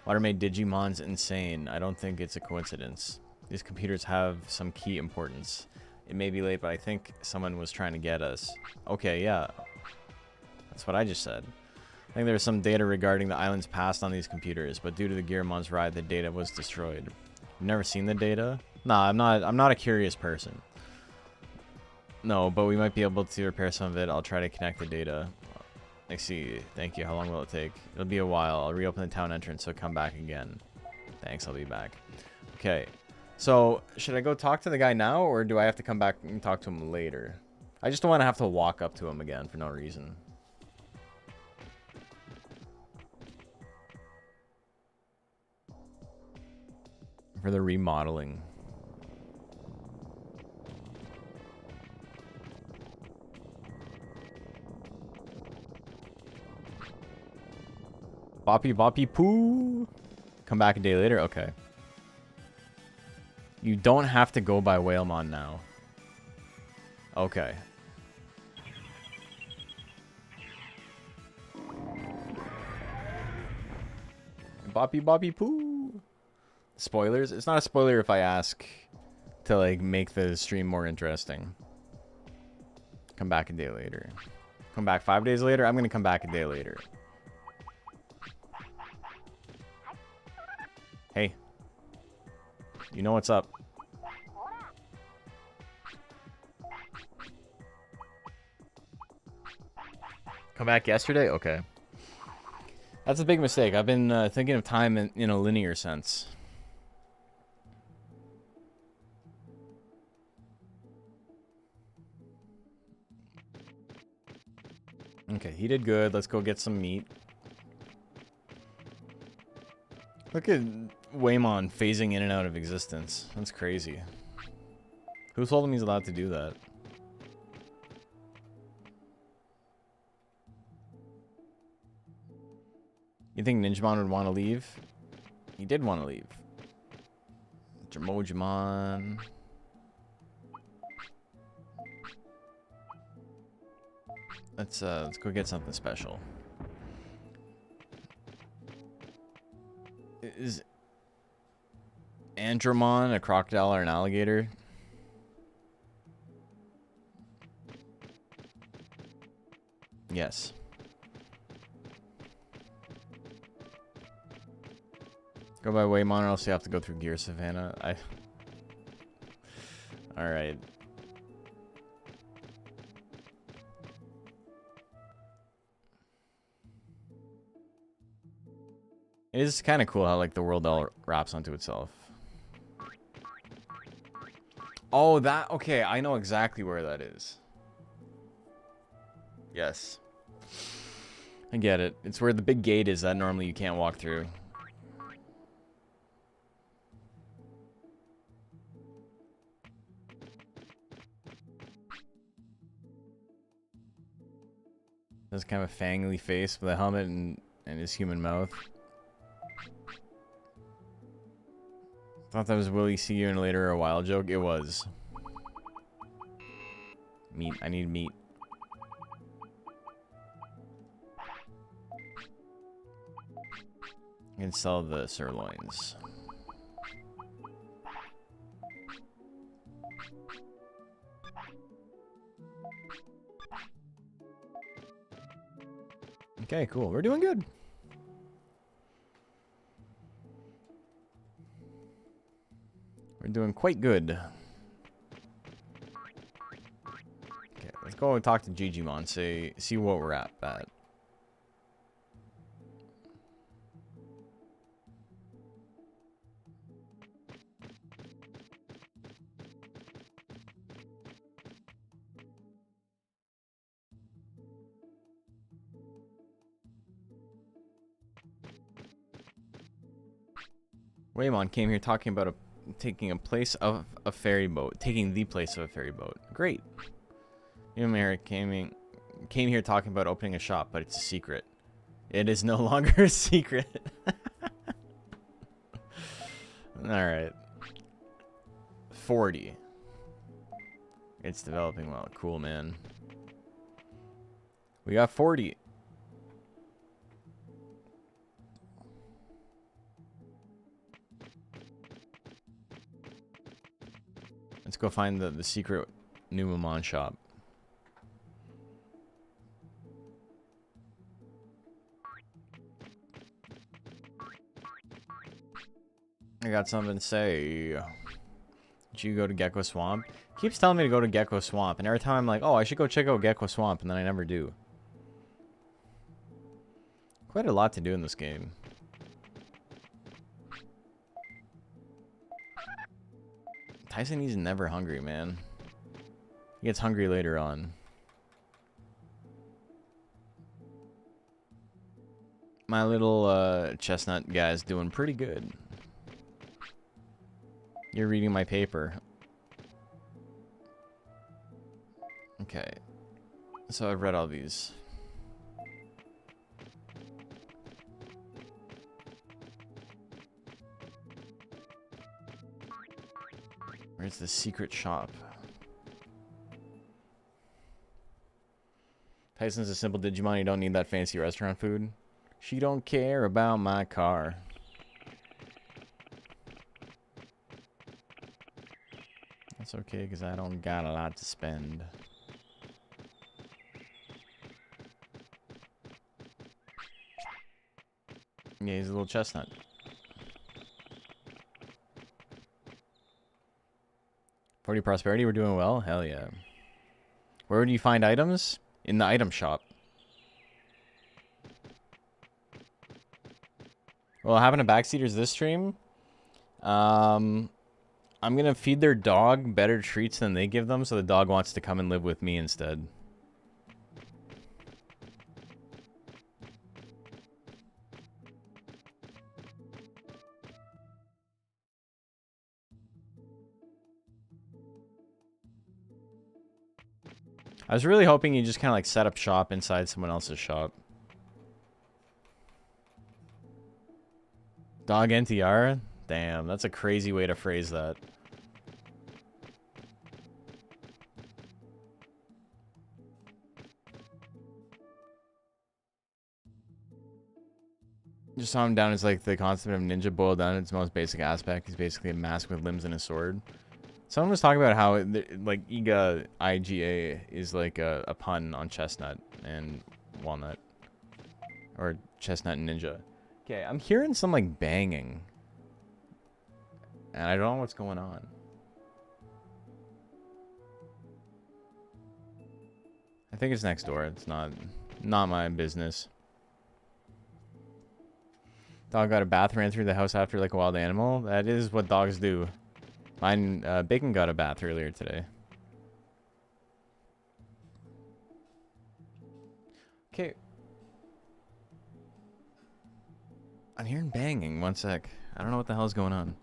Water made Digimons insane. I don't think it's a coincidence. These computers have some key importance. It may be late, but I think someone was trying to get us. Okay, yeah. That's what I just said. I think there was some data regarding the island's past on these computers, but due to the Gearmon's ride, the data was destroyed. You've never seen the data? Nah, I'm not a curious person. No, but we might be able to repair some of it. I'll try to connect the data. I see. Thank you. How long will it take? It'll be a while. I'll reopen the town entrance, so come back again. Thanks, I'll be back. Okay. So, should I go talk to the guy now, or do I have to come back and talk to him later? I just don't want to have to walk up to him again for no reason. For the remodeling. Boppy poo. Come back a day later? Okay. You don't have to go by Whalemon now. Okay. Boppy poo. Spoilers? It's not a spoiler if I ask to like make the stream more interesting. Come back a day later. Come back 5 days later? I'm gonna come back a day later. Hey. You know what's up. Come back yesterday? Okay. That's a big mistake. I've been thinking of time in a linear sense. Okay, he did good. Let's go get some meat. Look at Waymon phasing in and out of existence. That's crazy. Who told him he's allowed to do that? You think Ninjamon would want to leave? He did want to leave. Jamojimon. Let's go get something special. Is Andromon a crocodile or an alligator? Yes. Go by Waymon or else you have to go through Gear Savannah. Alright. It is kind of cool how like the world all wraps onto itself. Oh, that... Okay, I know exactly where that is. Yes. I get it. It's where the big gate is that normally you can't walk through. Has kind of a fangly face with a helmet and his human mouth. Thought that was will he see you in later or a while joke? It was. Meat. I need meat. I can sell the sirloins. Okay, cool. We're doing good. We're doing quite good. Okay, let's go and talk to Digimon. See what we're at. Waymon came here talking about taking the place of a ferry boat. Great. You and Mary came came here talking about opening a shop, but it's a secret. It is no longer a secret. Alright. 40. It's developing well. Cool, man. We got 40. Let's go find the secret Numamon shop. I got something to say. Did you go to Gecko Swamp? He keeps telling me to go to Gecko Swamp, and every time I'm like, oh, I should go check out Gecko Swamp, and then I never do. Quite a lot to do in this game. Tyson, he's never hungry, man. He gets hungry later on. My little chestnut guy's doing pretty good. You're reading my paper. Okay. So I've read all these. Where's the secret shop? Tyson's a simple Digimon. You don't need that fancy restaurant food. She don't care about my car. That's okay, because I don't got a lot to spend. Yeah, he's a little chestnut. Forty prosperity, we're doing well. Hell yeah. Where do you find items? In the item shop. Well, what happened to backseaters this stream? I'm gonna feed their dog better treats than they give them, so the dog wants to come and live with me instead. I was really hoping you just kind of like set up shop inside someone else's shop. Dog NTR? Damn, that's a crazy way to phrase that. Just saw him down as like the concept of ninja boiled down in its most basic aspect. He's basically a mask with limbs and a sword. Someone was talking about how like IGA is like a pun on chestnut and walnut. Or chestnut and ninja. Okay, I'm hearing some like banging. And I don't know what's going on. I think it's next door. It's not my business. Dog got a bath, ran through the house after like a wild animal. That is what dogs do. Mine, Bacon got a bath earlier today. Okay. I'm hearing banging. One sec. I don't know what the hell's going on.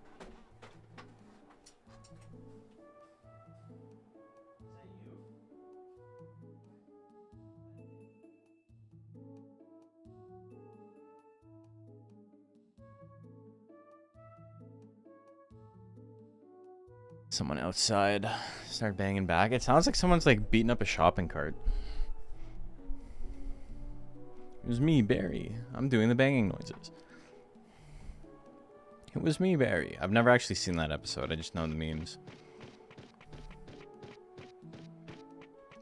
Someone outside start banging back. It sounds like someone's like beating up a shopping cart. It was me, Barry. I'm doing the banging noises. It was me, Barry. I've never actually seen that episode. I just know the memes.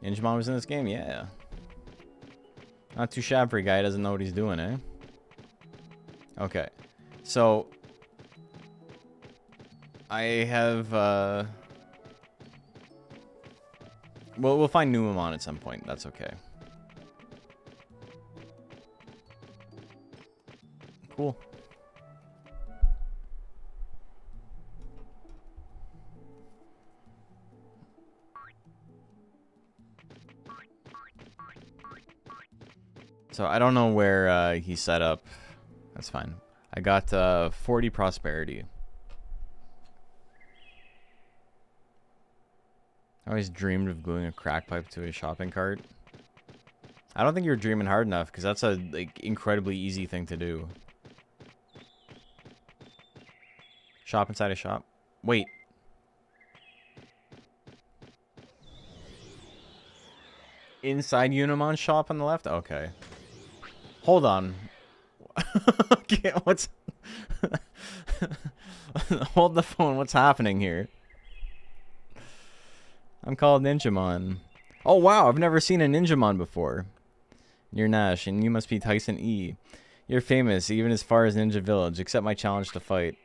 Digimon was in this game? Yeah. Not too shabby for a guy who doesn't know what he's doing, eh? Okay. So I have, well, we'll find Numamon at some point. That's okay. Cool. So I don't know where he set up. That's fine. I got 40 prosperity. I always dreamed of gluing a crack pipe to a shopping cart. I don't think you're dreaming hard enough, because that's a like incredibly easy thing to do. Shop inside a shop. Wait. Inside Unimon shop on the left? Okay. Hold on. Okay, what's... Hold the phone. What's happening here? I'm called Ninjamon. Oh, wow. I've never seen a Ninjamon before. You're Nash, and you must be Tyson E. You're famous, even as far as Ninja Village. Accept my challenge to fight.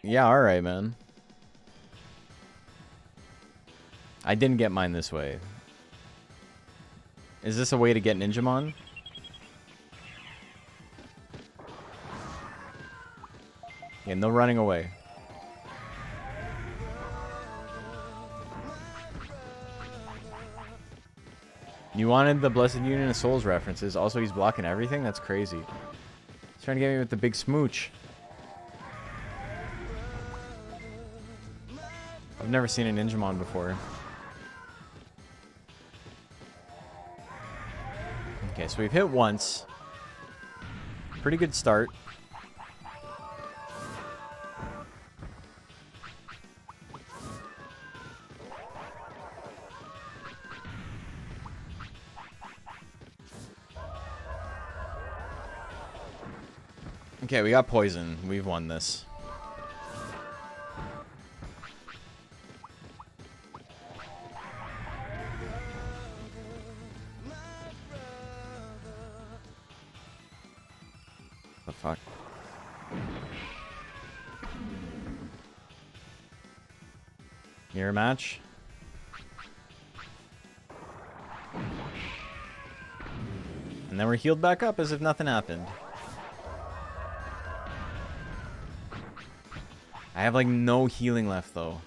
Yeah, alright, man. I didn't get mine this way. Is this a way to get Ninjamon? Yeah, no running away. You wanted the Blessed Union of Souls references. Also, he's blocking everything? That's crazy. He's trying to get me with the big smooch. I've never seen a Ninjamon before. Okay, so we've hit once. Pretty good start. Okay, we got poison. We've won this. The fuck? Mirror match? And then we're healed back up as if nothing happened. I have like no healing left though.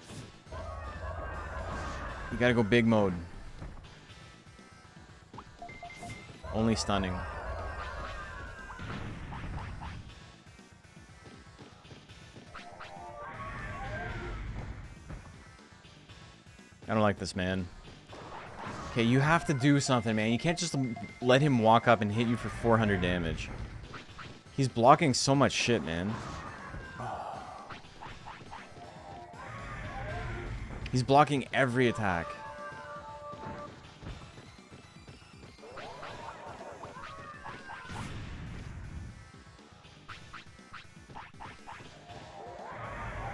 You gotta go big mode. Only stunning. I don't like this, man. Okay, you have to do something, man. You can't just let him walk up and hit you for 400 damage. He's blocking so much shit, man. He's blocking every attack.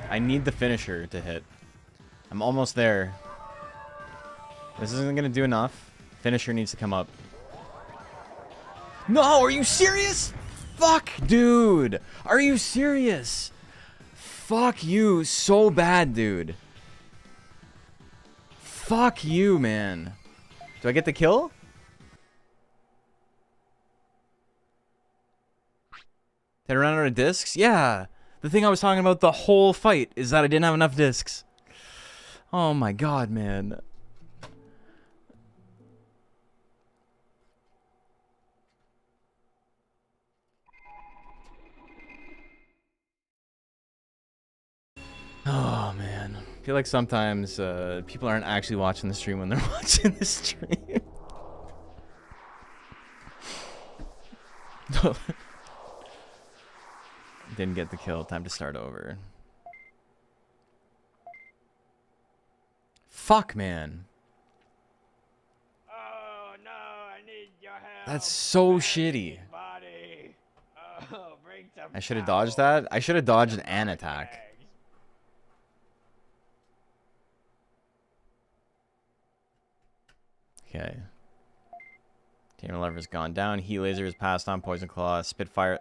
I need the finisher to hit. I'm almost there. This isn't gonna do enough. Finisher needs to come up. No, are you serious? Fuck, dude. Are you serious? Fuck you so bad, dude. Fuck you, man. Do I get the kill? Did I run out of discs? Yeah. The thing I was talking about the whole fight is that I didn't have enough discs. Oh my god, man. Oh, man. I feel like sometimes people aren't actually watching the stream when they're watching the stream. Didn't get the kill. Time to start over. Fuck, man. Oh no, I need your help. That's so shitty. Oh, I should have dodged that. I should have dodged an attack. Okay. Tamer lever's gone down. Heat laser is passed on. Poison claw. Spitfire.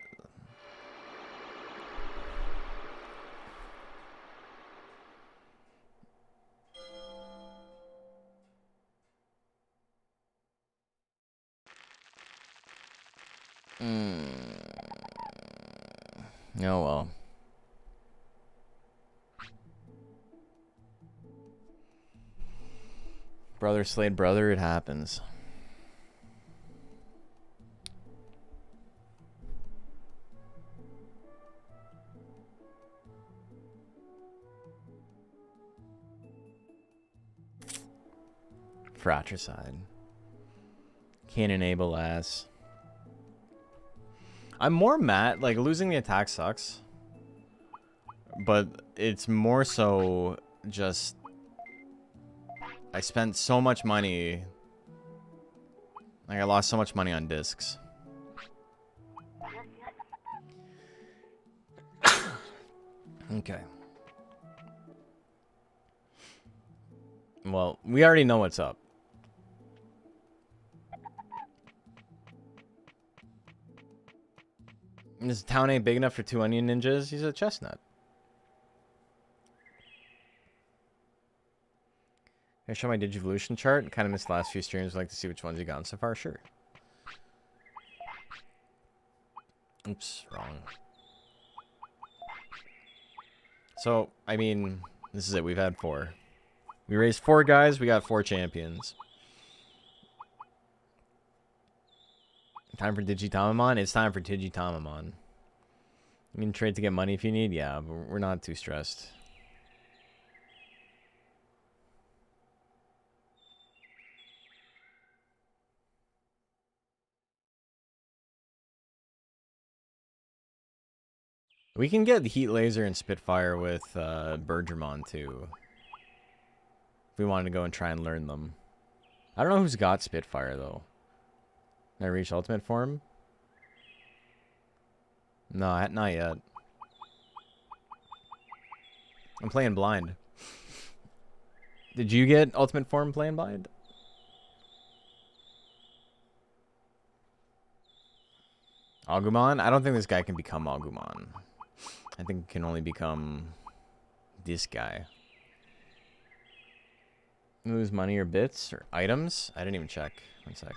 Oh well. Brother slayed brother, it happens. Fratricide. Can't enable ass. I'm more mad. Like, losing the attack sucks. But it's more so just... I spent so much money. Like, I lost so much money on discs. Okay. Well, we already know what's up. This town ain't big enough for 2 onion ninjas. He's a chestnut. Can I show my Digivolution chart? Kind of missed the last few streams. I'd like to see which ones you gotten so far. Sure. Oops, wrong. So, I mean, this is it. We've had 4. We raised 4 guys. We got 4 champions. Time for Digitamamon? It's time for Digitamamon. You can trade to get money if you need? Yeah, but we're not too stressed. We can get Heat Laser and Spitfire with Bergermon too. If we wanted to go and try and learn them. I don't know who's got Spitfire though. Can I reach ultimate form? No, not yet. I'm playing blind. Did you get ultimate form playing blind? Agumon? I don't think this guy can become Agumon. I think it can only become this guy. Lose money or bits or items? I didn't even check. One sec.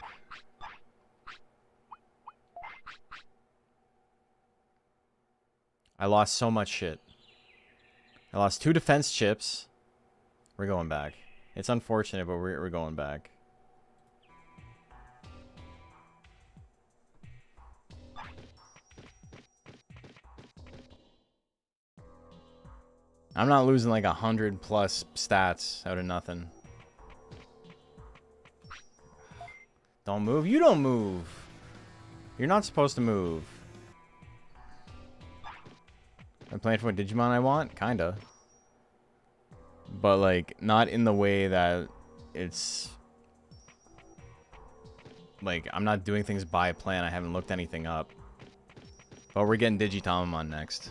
I lost so much shit. I lost 2 defense chips. We're going back. It's unfortunate, but we're going back. I'm not losing like 100 plus stats out of nothing. Don't move. You don't move. You're not supposed to move. I'm playing for what Digimon I want? Kinda. But, like, not in the way that it's... Like, I'm not doing things by plan. I haven't looked anything up. But we're getting Digitamamon next.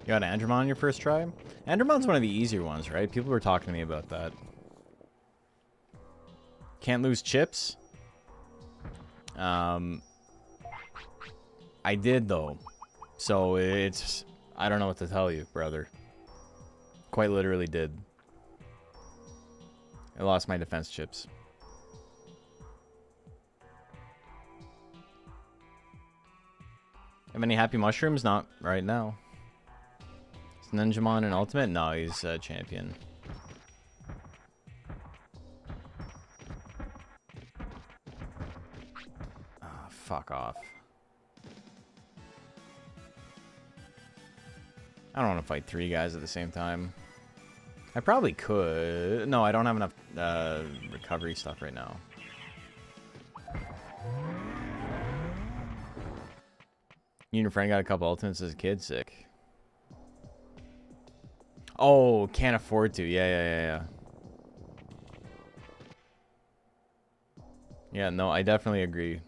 You got Andromon on your first try? Andromon's one of the easier ones, right? People were talking to me about that. Can't lose chips? I did, though. So, it's... I don't know what to tell you, brother. Quite literally did. I lost my defense chips. Have any happy mushrooms? Not right now. Ninjamon and Ultimate? No, he's a champion. Oh, fuck off. I don't want to fight 3 guys at the same time. I probably could. No, I don't have enough recovery stuff right now. You and your friend got a couple ultimates as a kid? Sick. Oh, can't afford to. Yeah. Yeah, no, I definitely agree.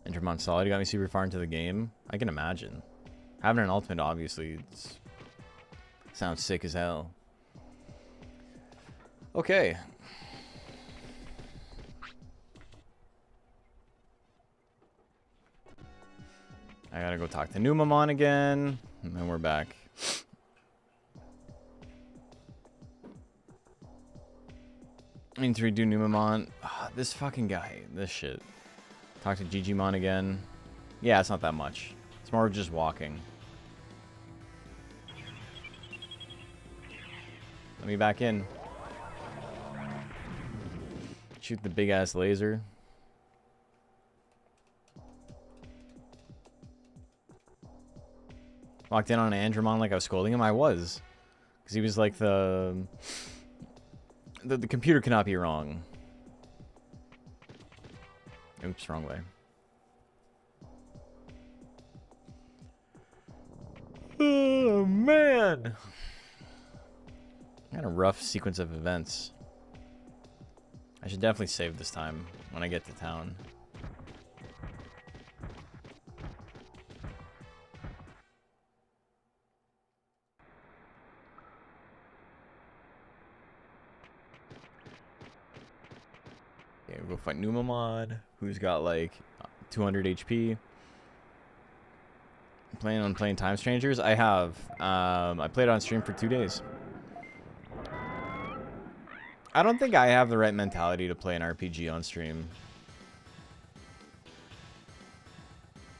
Endermon Solid got me super far into the game. I can imagine. Having an ultimate, obviously, sounds sick as hell. Okay. I gotta go talk to Numamon again, and then we're back. I need to redo Numamon. Oh, this fucking guy. This shit. Talk to Digimon again. Yeah, it's not that much. It's more of just walking. Let me back in. Shoot the big ass laser. Walked in on Andromon like I was scolding him. I was. Because he was like the computer cannot be wrong. Oops, wrong way. Oh, man. Got a rough sequence of events. I should definitely save this time when I get to town. Okay, we'll go fight Numamon, who's got like 200 HP. Planning on playing Time Strangers? I have. I played on stream for 2 days. I don't think I have the right mentality to play an RPG on stream.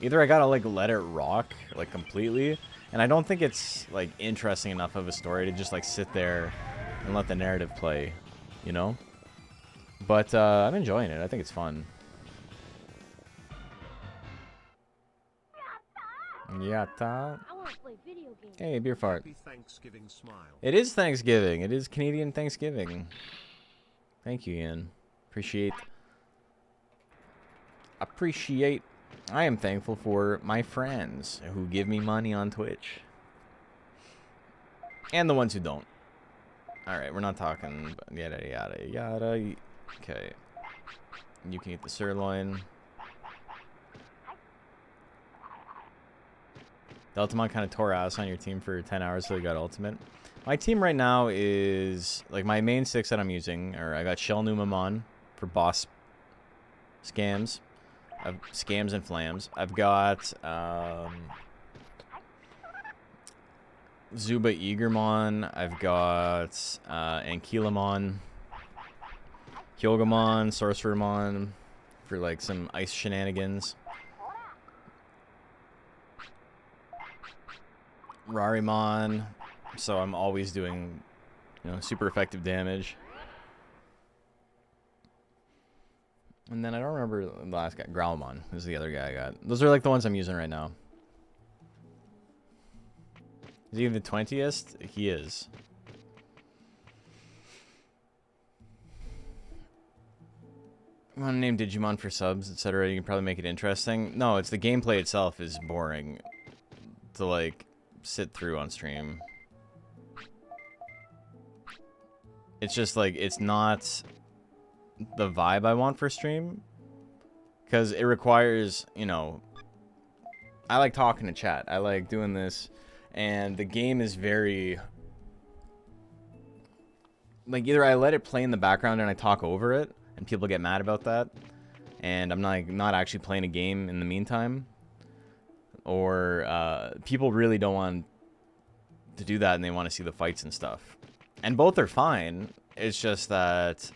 Either I gotta like let it rock like completely, and I don't think it's like interesting enough of a story to just like sit there and let the narrative play, you know? But I'm enjoying it. I think it's fun. Yatta. Hey, beer fart. Thanksgiving smile. It is Thanksgiving. It is Canadian Thanksgiving. Thank you, Ian. Appreciate. I am thankful for my friends who give me money on Twitch. And the ones who don't. Alright, we're not talking yada yada yada. Okay. You can eat the sirloin. The Ultimate kind of tore ass on your team for 10 hours so you got Ultimate. My team right now is, like, my main 6 that I'm using, or I got Shell Numamon for boss scams. Scams and flams. I've got Zuba Eagermon. I've got Ankylamon, Hyogamon, Sorcerermon for like some ice shenanigans. Rarimon, so I'm always doing, you know, super effective damage. And then I don't remember the last guy. Growlmon is the other guy I got. Those are like the ones I'm using right now. Is he the 20th? He is. You want to name Digimon for subs, etc. You can probably make it interesting. No, it's the gameplay itself is boring to like sit through on stream. It's just like, it's not the vibe I want for stream, because it requires, you know, I like talking to chat, I like doing this, and the game is very like, either I let it play in the background and I talk over it and people get mad about that and I'm not actually playing a game in the meantime, or people really don't want to do that and they want to see the fights and stuff, and both are fine. It's just that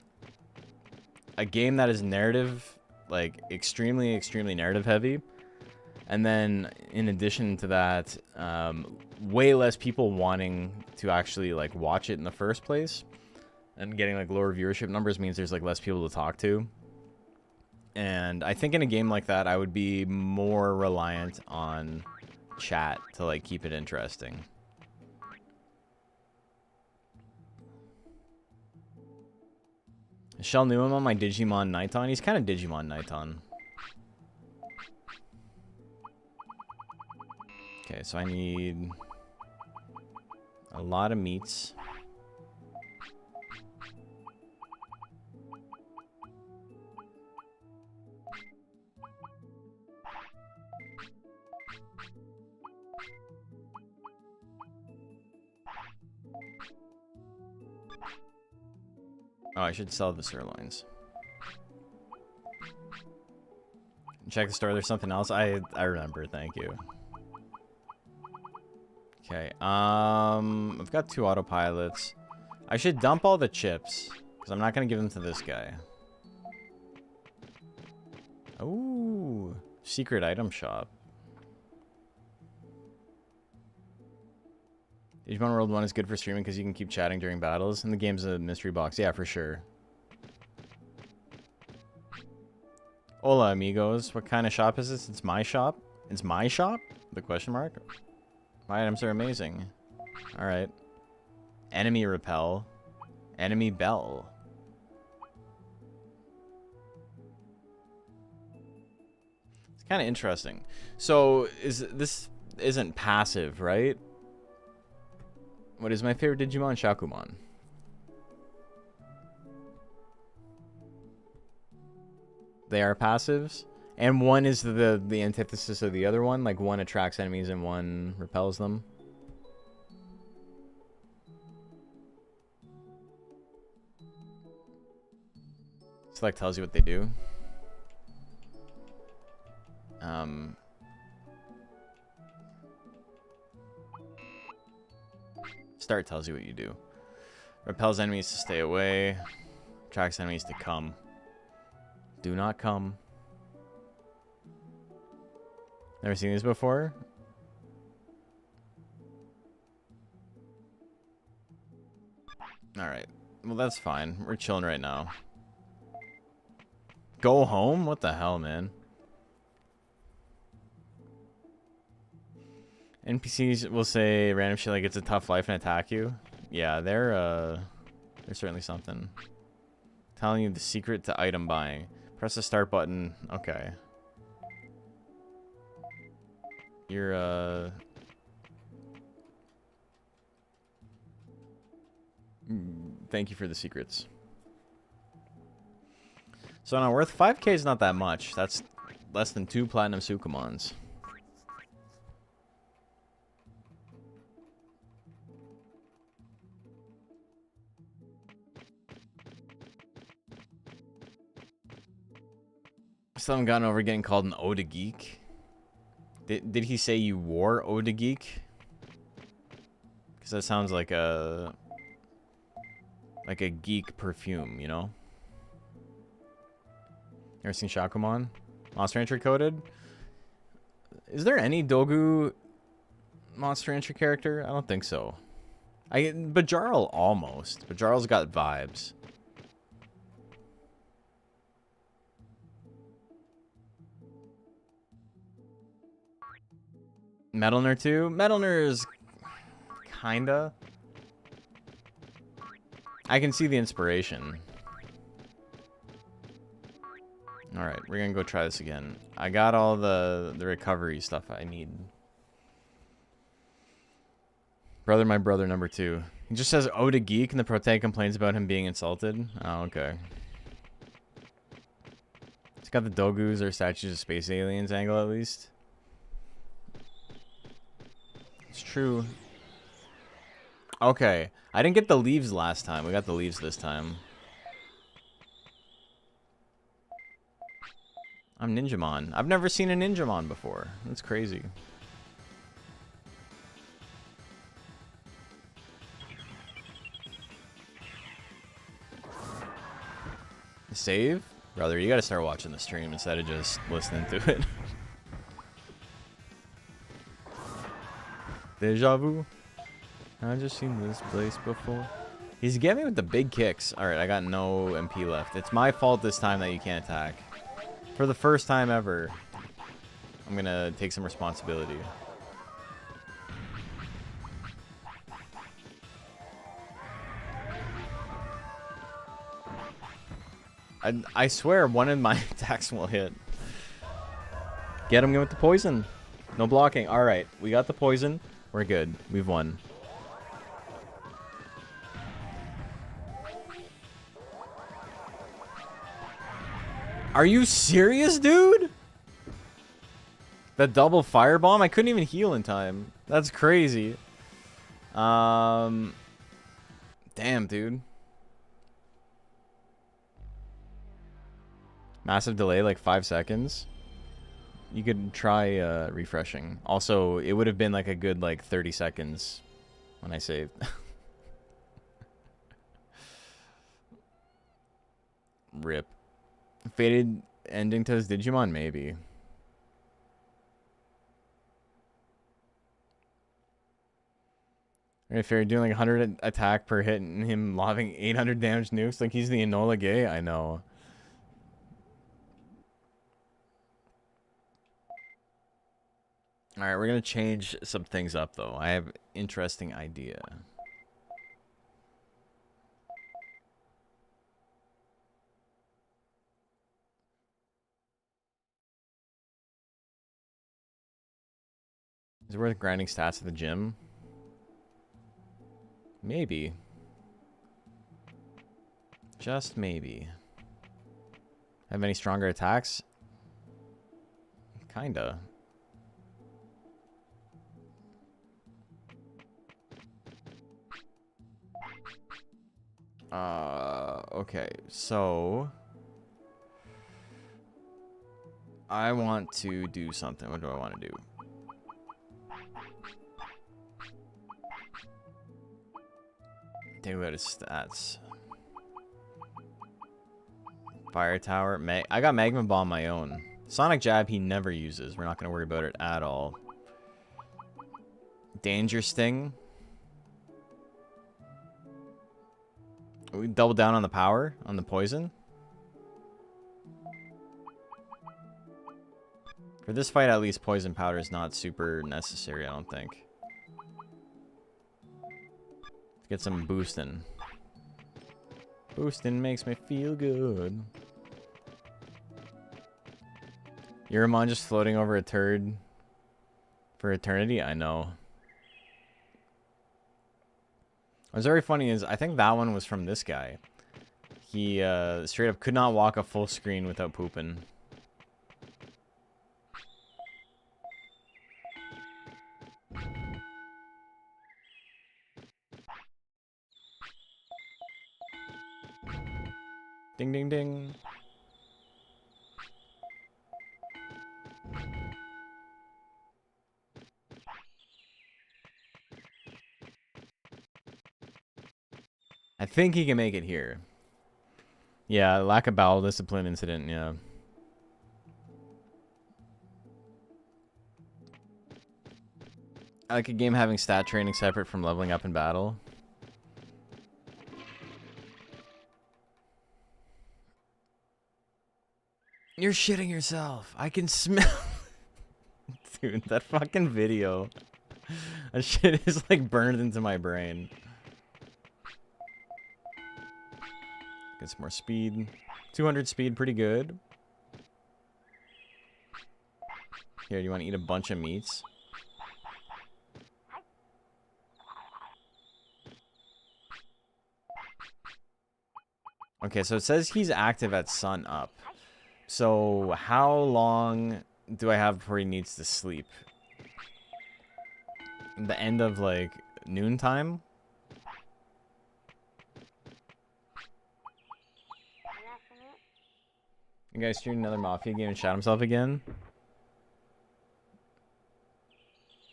a game that is narrative, like extremely narrative heavy, and then in addition to that, way less people wanting to actually like watch it in the first place, and getting like lower viewership numbers means there's like less people to talk to. And I think in a game like that I would be more reliant on chat to like keep it interesting. Shell Newham on my Digimon Nighton. He's kind of Digimon Nighton. Okay, so I need a lot of meats. Oh, I should sell the sirloins. Check the store. There's something else. I remember. Thank you. Okay. I've got 2 autopilots. I should dump all the chips because I'm not gonna give them to this guy. Ooh, secret item shop. Digimon World 1 is good for streaming because you can keep chatting during battles, and the game's a mystery box. Yeah, for sure. Hola, amigos. What kind of shop is this? It's my shop? It's my shop? The question mark? My items are amazing. Alright. Enemy repel. Enemy bell. It's kind of interesting. So, this isn't passive, right? What is my favorite Digimon? Shakumon. They are passives. And one is the antithesis of the other one. Like one attracts enemies and one repels them. Select tells you what they do. Start tells you what you do. Repels enemies to stay away. Attracts enemies to come. Do not come. Never seen these before? Alright. Well, that's fine. We're chilling right now. Go home? What the hell, man? NPCs will say random shit like it's a tough life and attack you. Yeah, they're certainly something. Telling you the secret to item buying. Press the start button. Okay. You're, thank you for the secrets. So now worth 5k is not that much. That's less than 2 platinum Sukumons. Still haven't gotten over getting called an Oda geek. Did he say you wore Oda geek? Because that sounds like a geek perfume, you know? Ever seen Shakumon? Monster Entry coded? Is there any Dogu Monster Entry character? I don't think so. Bajarl almost. Bajarl's got vibes. Metalner too? Metalner is kinda. I can see the inspiration. Alright, we're gonna go try this again. I got all the recovery stuff I need. Brother, my brother, number 2. He just says Oda geek and the protag complains about him being insulted. Oh, okay. It's got the Dogus or statues of space aliens angle at least. It's true. Okay. I didn't get the leaves last time. We got the leaves this time. I'm Ninjamon. I've never seen a Ninjamon before. That's crazy. Save? Brother, you gotta start watching the stream instead of just listening to it. Deja vu. I've just seen this place before. He's getting me with the big kicks. Alright, I got no MP left. It's my fault this time that you can't attack. For the first time ever, I'm gonna take some responsibility. I swear one of my attacks will hit. Get him with the poison. No blocking. Alright, we got the poison. We're good. We've won. Are you serious, dude? The double firebomb? I couldn't even heal in time. That's crazy. Damn, dude. Massive delay, like 5 seconds. You could try refreshing. Also, it would have been like a good like 30 seconds when I saved. Rip. Faded ending to his Digimon, maybe. If you're doing like 100 attack per hit and him lobbing 800 damage nukes, like he's the Enola Gay, I know. Alright, we're gonna change some things up though. I have an interesting idea. Is it worth grinding stats at the gym? Maybe. Just maybe. Have any stronger attacks? Kinda. Okay, so I want to do something. What do I want to do? Take a look at his stats. Fire Tower. I got Magma Bomb my own. Sonic Jab he never uses. We're not going to worry about it at all. Danger Sting. We double down on the power, on the poison. For this fight, at least, poison powder is not super necessary, I don't think. Let's get some boosting. Boosting makes me feel good. Yuramon just floating over a turd for eternity? I know. What's very funny is I think that one was from this guy. He straight up could not walk a full screen without pooping. Ding ding ding. I think he can make it here. Yeah, lack of bowel discipline incident, yeah. I like a game having stat training separate from leveling up in battle. You're shitting yourself. I can smell. Dude, that fucking video. That shit is like burned into my brain. Get some more speed. 200 speed, pretty good. Here, do you want to eat a bunch of meats? Okay, so it says he's active at sun up. So how long do I have before he needs to sleep? The end of like noontime? You guys streamed another Mafia game and shot himself again?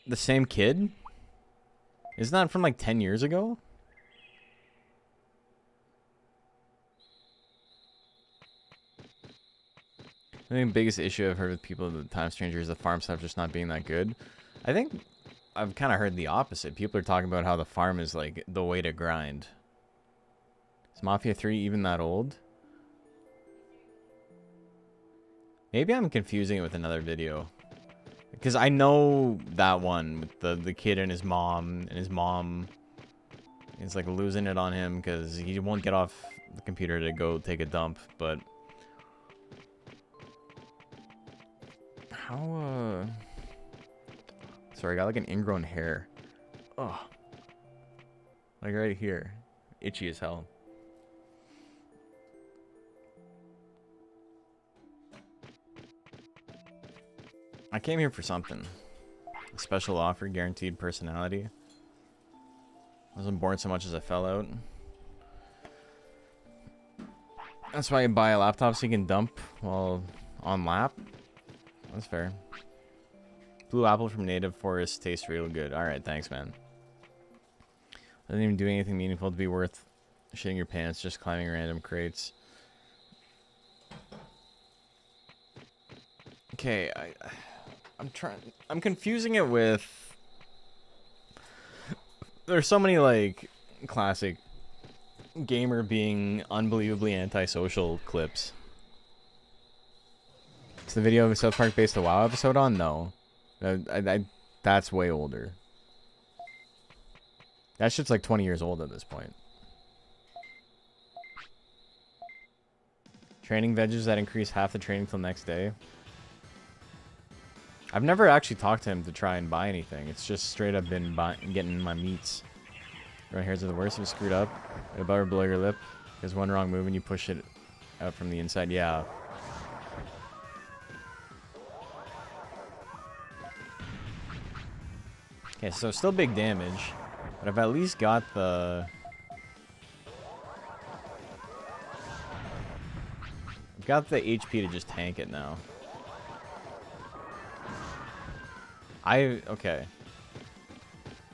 The same kid? Isn't that from like 10 years ago? I think the biggest issue I've heard with people at the Time Stranger is the farm stuff just not being that good. I think I've kind of heard the opposite. People are talking about how the farm is like the way to grind. Is Mafia 3 even that old? Maybe I'm confusing it with another video. Because I know that one with the kid and his mom is like losing it on him because he won't get off the computer to go take a dump, but how sorry, I got like an ingrown hair. Oh. Like right here. Itchy as hell. I came here for something. A special offer, guaranteed personality. I wasn't bored so much as I fell out. That's why you buy a laptop so you can dump while on lap. That's fair. Blue apple from native forest tastes real good. Alright, thanks, man. Doesn't even do anything meaningful to be worth shitting your pants, just climbing random crates. Okay, I'm confusing it with There's so many like classic gamer being unbelievably antisocial clips. Is the video of a South Park based a WoW episode on? No. That's way older. That shit's like 20 years old at this point. Training veggies that increase half the training till next day. I've never actually talked to him to try and buy anything. It's just straight up been getting my meats. Right hairs are the worst if it's screwed up. Above or below your lip. There's one wrong move and you push it out from the inside. Yeah. Okay, so still big damage. But I've at least got the... I've got the HP to just tank it now. Okay.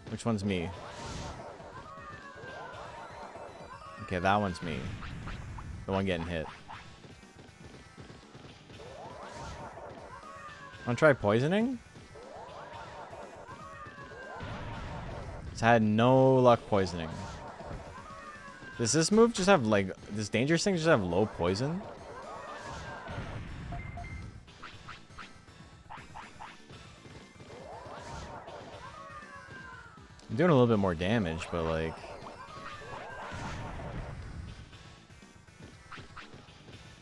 Which one's me? Okay, that one's me. The one getting hit. Wanna try poisoning? I had no luck poisoning. Does this move just have like... This dangerous thing just have low poison? I'm doing a little bit more damage, but like...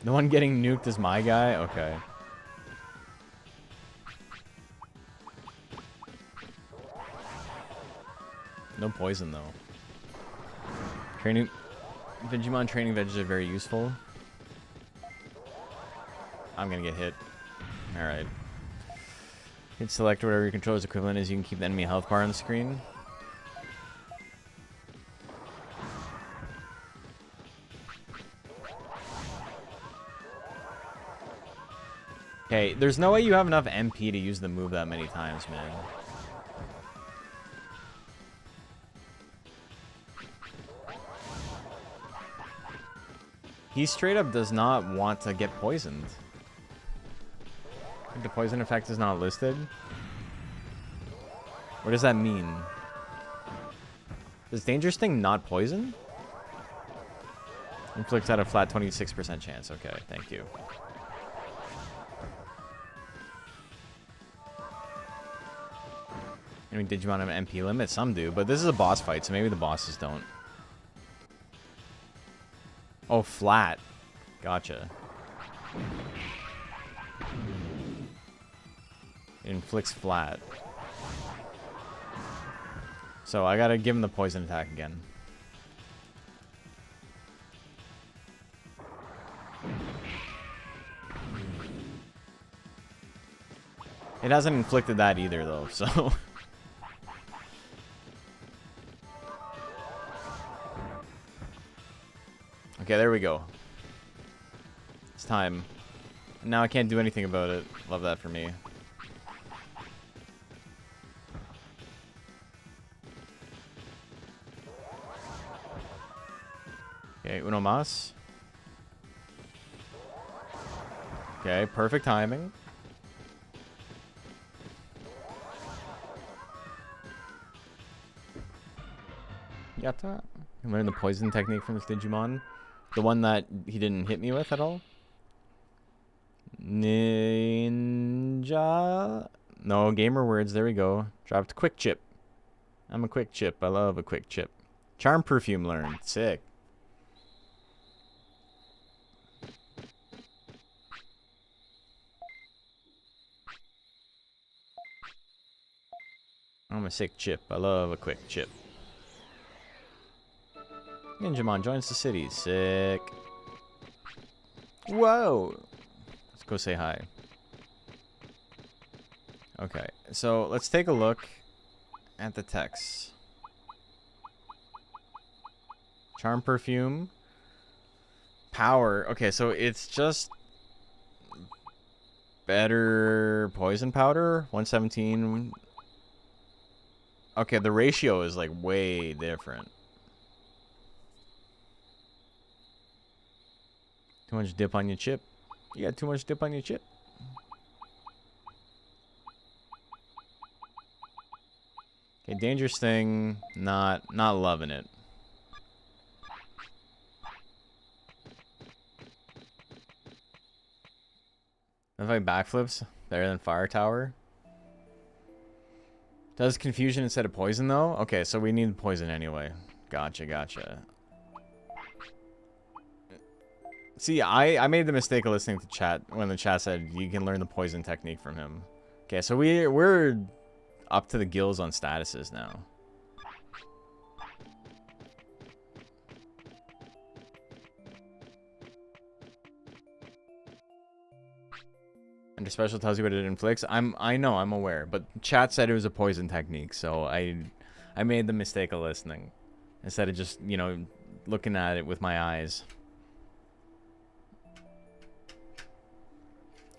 The one getting nuked is my guy? Okay. No poison, though. Digimon training veggies are very useful. I'm gonna get hit. Alright. Hit select whatever your controller's equivalent is. You can keep the enemy health bar on the screen. Okay, there's no way you have enough MP to use the move that many times, man. He straight up does not want to get poisoned. The poison effect is not listed. What does that mean? Does dangerous thing not poison? Inflicts at a flat 26% chance. Okay, thank you. I mean, Digimon have an MP limit? Some do, but this is a boss fight, so maybe the bosses don't. Oh, flat. Gotcha. It inflicts flat. So I gotta give him the poison attack again. It hasn't inflicted that either, though, so... Okay, there we go. It's time. Now I can't do anything about it. Love that for me. Okay, uno mas. Okay, perfect timing. Yatta. I learned the poison technique from this Digimon. The one that he didn't hit me with at all? Ninja? No, gamer words. There we go. Dropped quick chip. I'm a quick chip. I love a quick chip. Charm perfume learned. Sick. I'm a sick chip. I love a quick chip. Ninjamon joins the city. Sick. Whoa. Let's go say hi. Okay, so let's take a look at the text. Charm perfume. Power. Okay, so it's just better poison powder. 117. Okay, the ratio is like way different. Too much dip on your chip. You got too much dip on your chip. Okay, dangerous thing. Not loving it. If I backflips better than fire tower. Does confusion instead of poison though? Okay, so we need poison anyway. Gotcha. See, I made the mistake of listening to chat when the chat said you can learn the poison technique from him. Okay, so we're up to the gills on statuses now. Under special tells you what it inflicts. I know, I'm aware, but chat said it was a poison technique, so I made the mistake of listening instead of just, you know, looking at it with my eyes.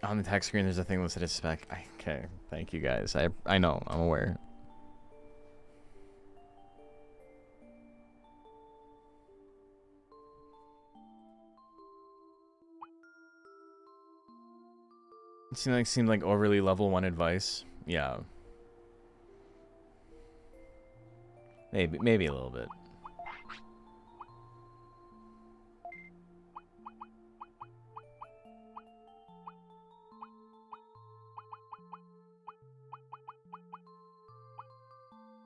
On the text screen, there's a thing listed as spec. Okay, thank you guys. I know, I'm aware. It seemed like overly level 1 advice. Yeah. Maybe a little bit.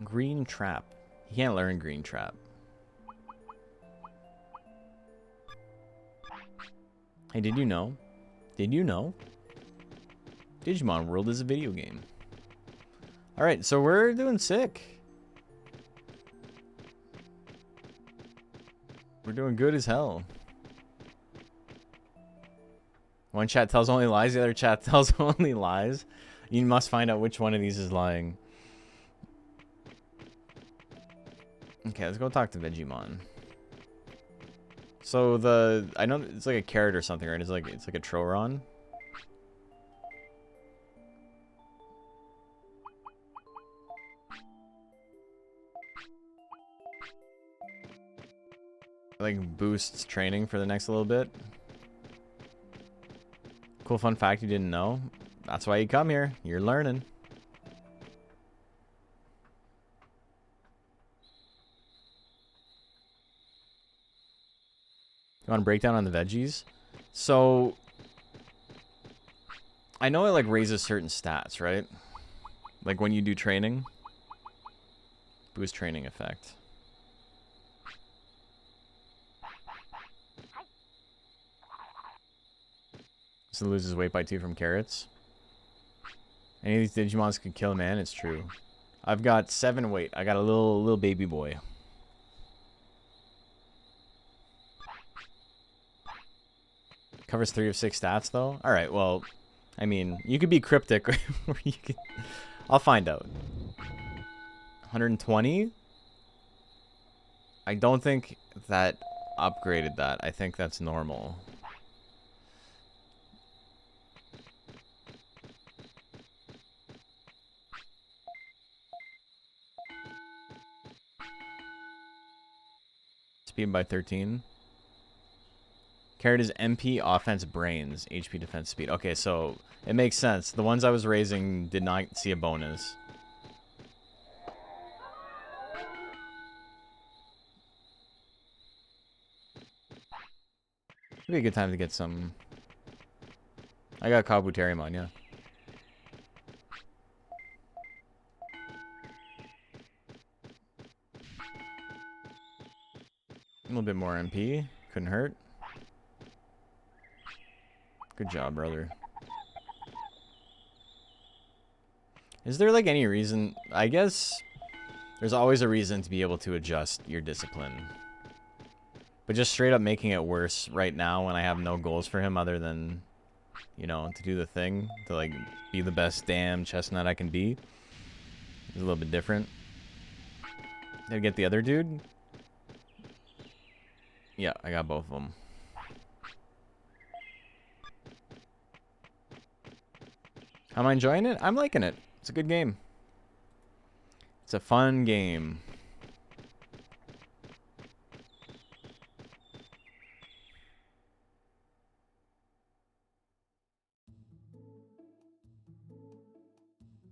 Green trap. He can't learn green trap. Hey, did you know? Did you know? Digimon World is a video game. Alright, so we're doing sick. We're doing good as hell. One chat tells only lies, the other chat tells only lies. You must find out which one of these is lying. Okay, let's go talk to Digimon. So I know it's like a carrot or something, right? It's like a Troron. Like boosts training for the next little bit. Cool fun fact you didn't know. That's why you come here. You're learning. You want a breakdown on the veggies? So I know it like raises certain stats, right? Like when you do training. Boost training effect. So loses weight by 2 from carrots. Any of these Digimons could kill a man, it's true. I've got 7 weight. I got a little baby boy. Covers 3 of 6 stats though. Alright, well, I mean, you could be cryptic or you could I'll find out. 120? I don't think that upgraded that. I think that's normal. Speed by 13. Carrot is MP, offense, brains, HP, defense, speed. Okay, so it makes sense. The ones I was raising did not see a bonus. It'd be a good time to get some. I got Kabuterimon, yeah. A little bit more MP. Couldn't hurt. Good job, brother. Is there like any reason? I guess there's always a reason to be able to adjust your discipline. But just straight up making it worse right now when I have no goals for him other than, you know, to do the thing. To like be the best damn chestnut I can be. Is a little bit different. Did I get the other dude? Yeah, I got both of them. How am I enjoying it? I'm liking it. It's a good game. It's a fun game.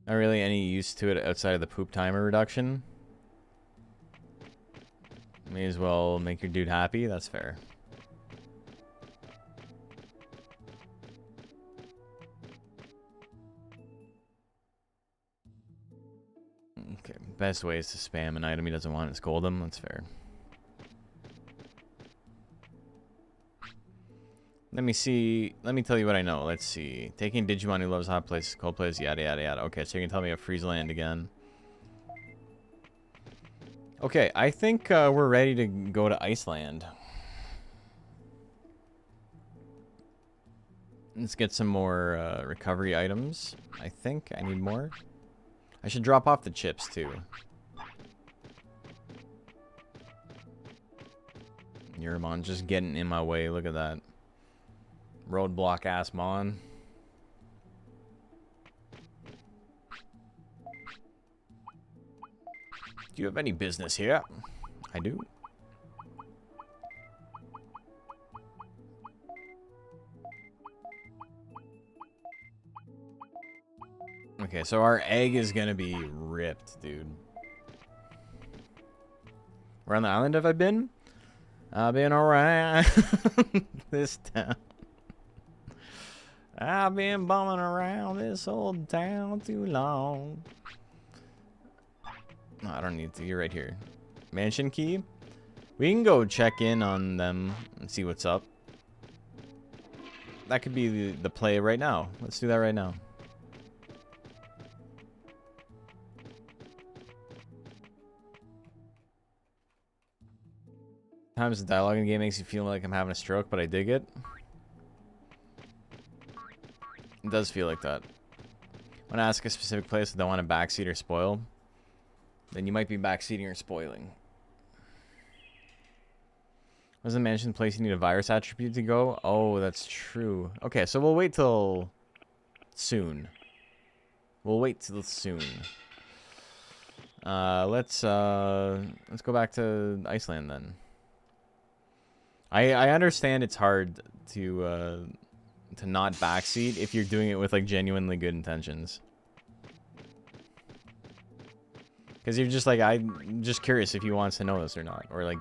Not really any use to it outside of the poop timer reduction. May as well make your dude happy. That's fair. Okay, best way is to spam an item he doesn't want and scold him. That's fair. Let me see. Let me tell you what I know. Let's see. Taking Digimon who loves hot places, cold places, yada, yada, yada. Okay, so you can tell me of Freeze Land again. Okay, I think we're ready to go to Iceland. Let's get some more recovery items. I think I need more. I should drop off the chips, too. Yurimon just getting in my way. Look at that. Roadblock ass Mon. Do you have any business here? I do. Okay, so our egg is gonna be ripped, dude. Where on the island have I been? I've been around this town. I've been bumming around this old town too long. No, I don't need to. You're right here. Mansion key? We can go check in on them and see what's up. That could be the play right now. Let's do that right now. Sometimes the dialogue in the game makes you feel like I'm having a stroke, but I dig it. It does feel like that. When I ask a specific place I don't want to backseat or spoil, then you might be backseating or spoiling. Was the mansion place you need a virus attribute to go? Oh, that's true. Okay, so we'll wait till soon. We'll wait till soon. Let's go back to Iceland then. I understand it's hard to not backseat if you're doing it with like genuinely good intentions. Because you're just like, I'm just curious if he wants to know this or not, or like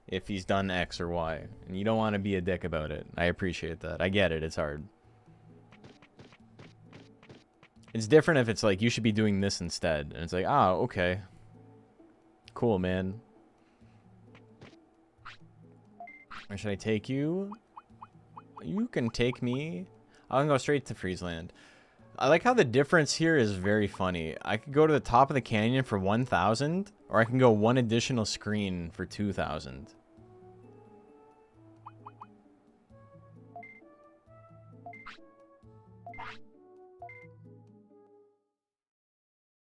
if he's done X or Y, and you don't want to be a dick about it. I appreciate that. I get it. It's hard. It's different if it's like, you should be doing this instead, and it's like, ah, okay, cool, man. Where should I take you? You can take me. I can go straight to Friesland. I like how the difference here is very funny. I could go to the top of the canyon for 1,000, or I can go one additional screen for 2,000.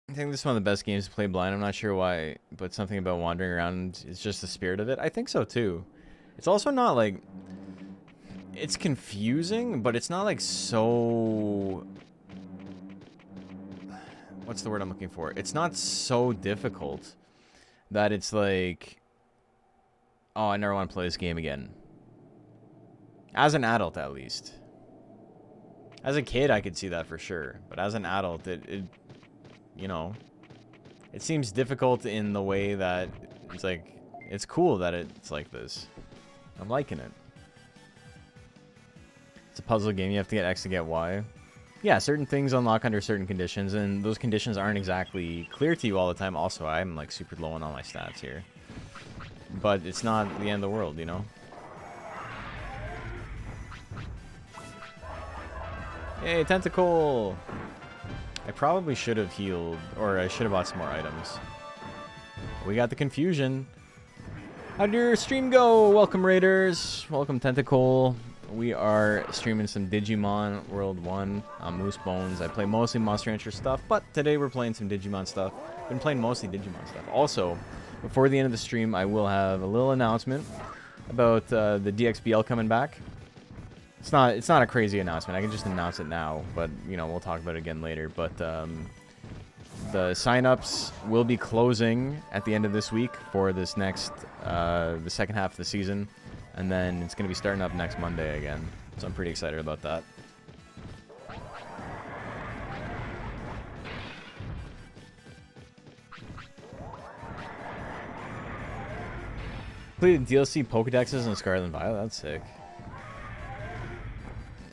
I think this is one of the best games to play blind. I'm not sure why, but something about wandering around is just the spirit of it. I think so too. It's also not like... It's confusing, but it's not like so... What's the word I'm looking for? It's not so difficult that it's like... Oh, I never want to play this game again. As an adult, at least. As a kid, I could see that for sure. But as an adult, it you know... It seems difficult in the way that it's like... It's cool that it's like this. I'm liking it. It's a puzzle game. You have to get X to get Y. Yeah, certain things unlock under certain conditions, and those conditions aren't exactly clear to you all the time. Also, I'm like super low on all my stats here. But it's not the end of the world, you know? Hey, Tentacle! I probably should have healed, or I should have bought some more items. We got the confusion. How'd your stream go? Welcome, Raiders. Welcome, Tentacle. We are streaming some Digimon World 1 on Moose Bones. I play mostly Monster Rancher stuff, but today we're playing some Digimon stuff. Been playing mostly Digimon stuff. Also, before the end of the stream, I will have a little announcement about the DXBL coming back. It's not a crazy announcement. I can just announce it now, but you know, we'll talk about it again later. But the sign-ups will be closing at the end of this week for this next the second half of the season. And then it's going to be starting up next Monday again. So I'm pretty excited about that. completed DLC Pokedexes in Scarlet and Violet. That's sick.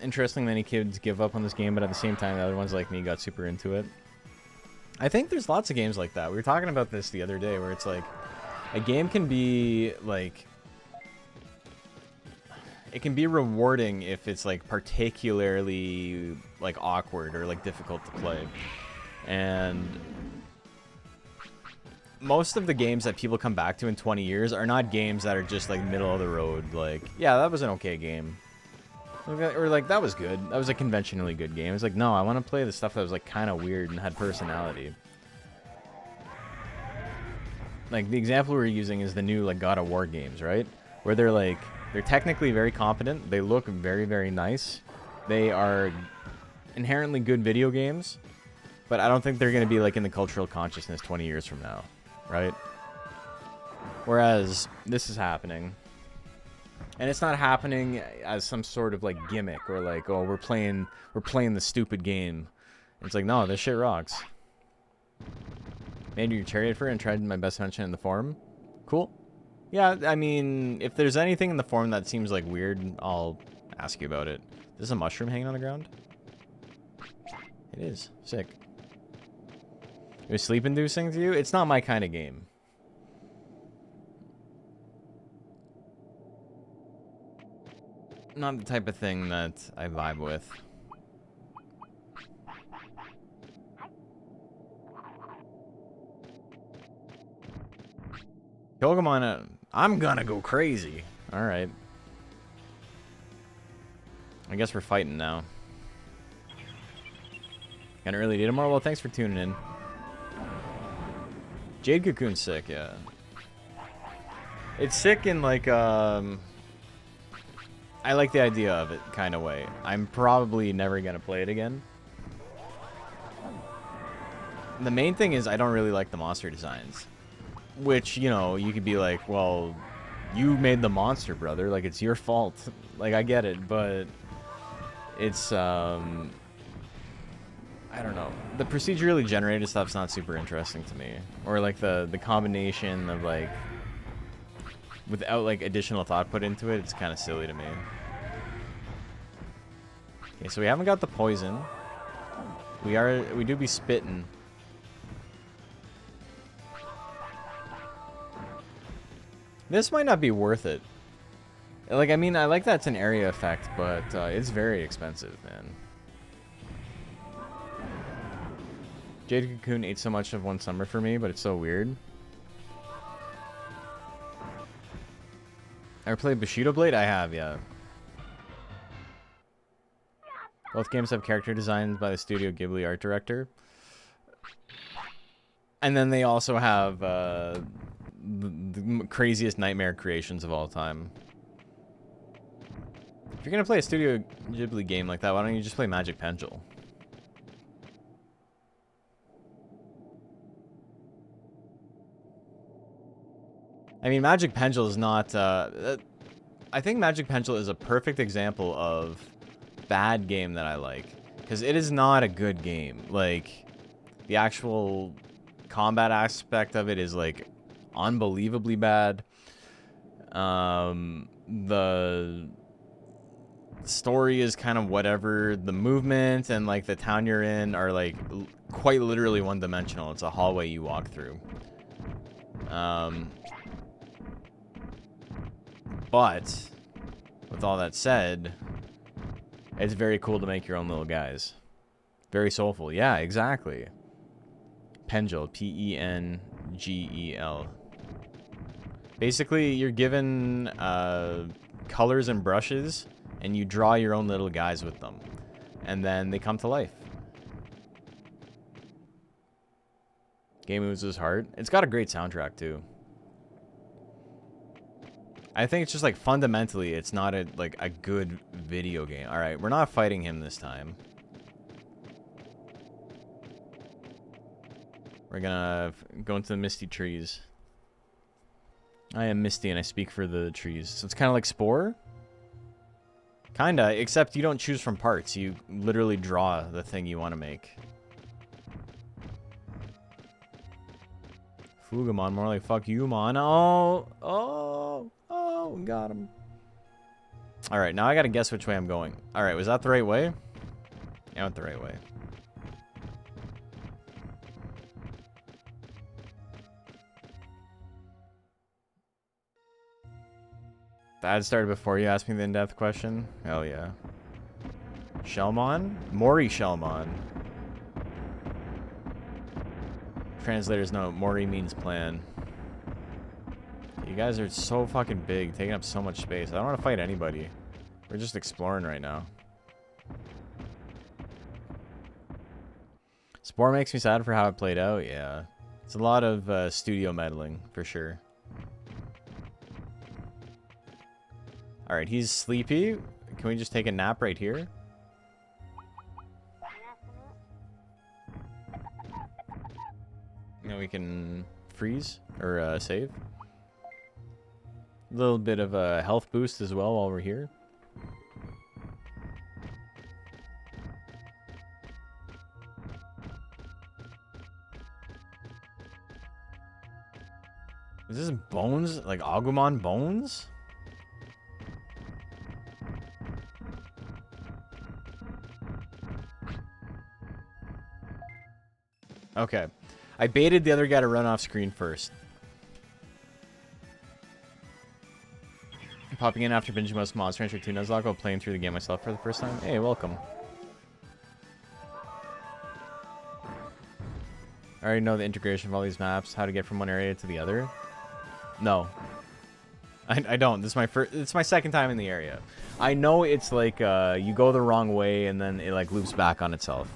Interesting many kids give up on this game, but at the same time, the other ones like me got super into it. I think there's lots of games like that. We were talking about this the other day, where it's like a game can be like, it can be rewarding if it's like particularly like awkward or like difficult to play. And most of the games that people come back to in 20 years are not games that are just like middle of the road. Like, yeah, that was an okay game. Or like, that was good. That was a conventionally good game. It's like, no, I want to play the stuff that was like kind of weird and had personality. Like, the example we're using is the new like God of War games, right? Where they're like, they're technically very competent. They look very, very nice. They are inherently good video games. But I don't think they're going to be like in the cultural consciousness 20 years from now, right? Whereas this is happening. And it's not happening as some sort of like gimmick or like, oh, we're playing the stupid game. It's like, no, this shit rocks. Made your chariot for it and tried my best mention in the forum. Cool. Yeah, I mean, if there's anything in the forum that seems like weird, I'll ask you about it. Is a mushroom hanging on the ground? It is. Sick. It was sleep-inducing to you? It's not my kind of game. Not the type of thing that I vibe with. Pokemon, I'm gonna go crazy. Alright. I guess we're fighting now. Got an early day tomorrow? Well, thanks for tuning in. Jade Cocoon's sick, yeah. It's sick in like, I like the idea of it, kind of way. I'm probably never going to play it again. The main thing is I don't really like the monster designs. Which, you know, you could be like, well, you made the monster, brother. Like, it's your fault. Like, I get it, but it's, I don't know. The procedurally generated stuff's not super interesting to me. Or, like, the combination of, like, without, like, additional thought put into it, it's kind of silly to me. Okay, so we haven't got the poison. We do be spitting. This might not be worth it. Like, I mean, I like that it's an area effect, but it's very expensive, man. Jade Cocoon ate so much of one summer for me, but it's so weird. Ever played Bushido Blade? I have, yeah. Both games have character designs by the Studio Ghibli art director. And then they also have the craziest nightmare creations of all time. If you're going to play a Studio Ghibli game like that, why don't you just play Magic Pendule? I mean, Magic Pendule is not... I think Magic Pendule is a perfect example of bad game that I like. Because it is not a good game. Like, the actual combat aspect of it is, like, unbelievably bad. The story is kind of whatever. The movement and, like, the town you're in are, like, quite literally one-dimensional. It's a hallway you walk through. But, with all that said, it's very cool to make your own little guys. Very soulful. Yeah, exactly. Pengel. P-E-N-G-E-L. Basically, you're given colors and brushes, and you draw your own little guys with them. And then they come to life. Game moves his heart. It's got a great soundtrack, too. I think it's just, like, fundamentally, it's not a good video game. Alright, we're not fighting him this time. We're gonna go into the misty trees. I am misty and I speak for the trees. So it's kind of like Spore? Kinda, except you don't choose from parts. You literally draw the thing you want to make. Fugamon, more like fuck you, mon. Oh, oh, No, got him. Alright, now I gotta guess which way I'm going. Alright, was that the right way? Yeah, I went the right way. The ad started before you asked me the in-depth question? Hell yeah. Shellmon? Mori Shellmon. Translator's note, Mori means plan. You guys are so fucking big, taking up so much space. I don't want to fight anybody. We're just exploring right now. Spore makes me sad for how it played out, yeah. It's a lot of studio meddling, for sure. Alright, he's sleepy. Can we just take a nap right here? We can freeze or save. A little bit of a health boost as well while we're here. Is this bones? Like Agumon bones? Okay. I baited the other guy to run off screen first. Popping in after binging most Monster Rancher 2 Nuzlocke while playing through the game myself for the first time. Hey, welcome. I already know the integration of all these maps, how to get from one area to the other. No. I don't. This is my first. It's my second time in the area. I know it's like you go the wrong way and then it like loops back on itself.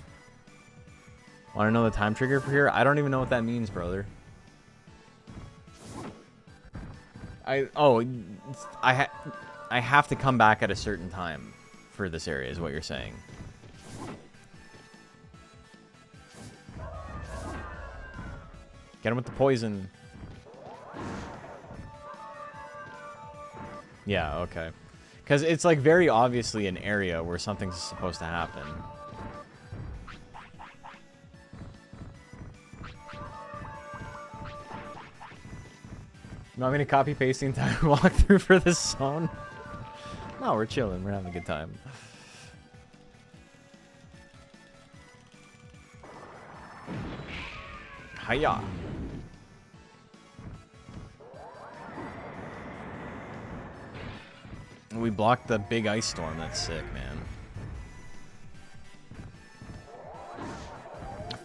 Want to know the time trigger for here? I don't even know what that means, brother. I have to come back at a certain time for this area, is what you're saying. Get him with the poison. Yeah, okay. Because it's like very obviously an area where something's supposed to happen. You want me to copy paste the entire walkthrough for this zone? No, we're chilling. We're having a good time. Hiya. We blocked the big ice storm. That's sick, man.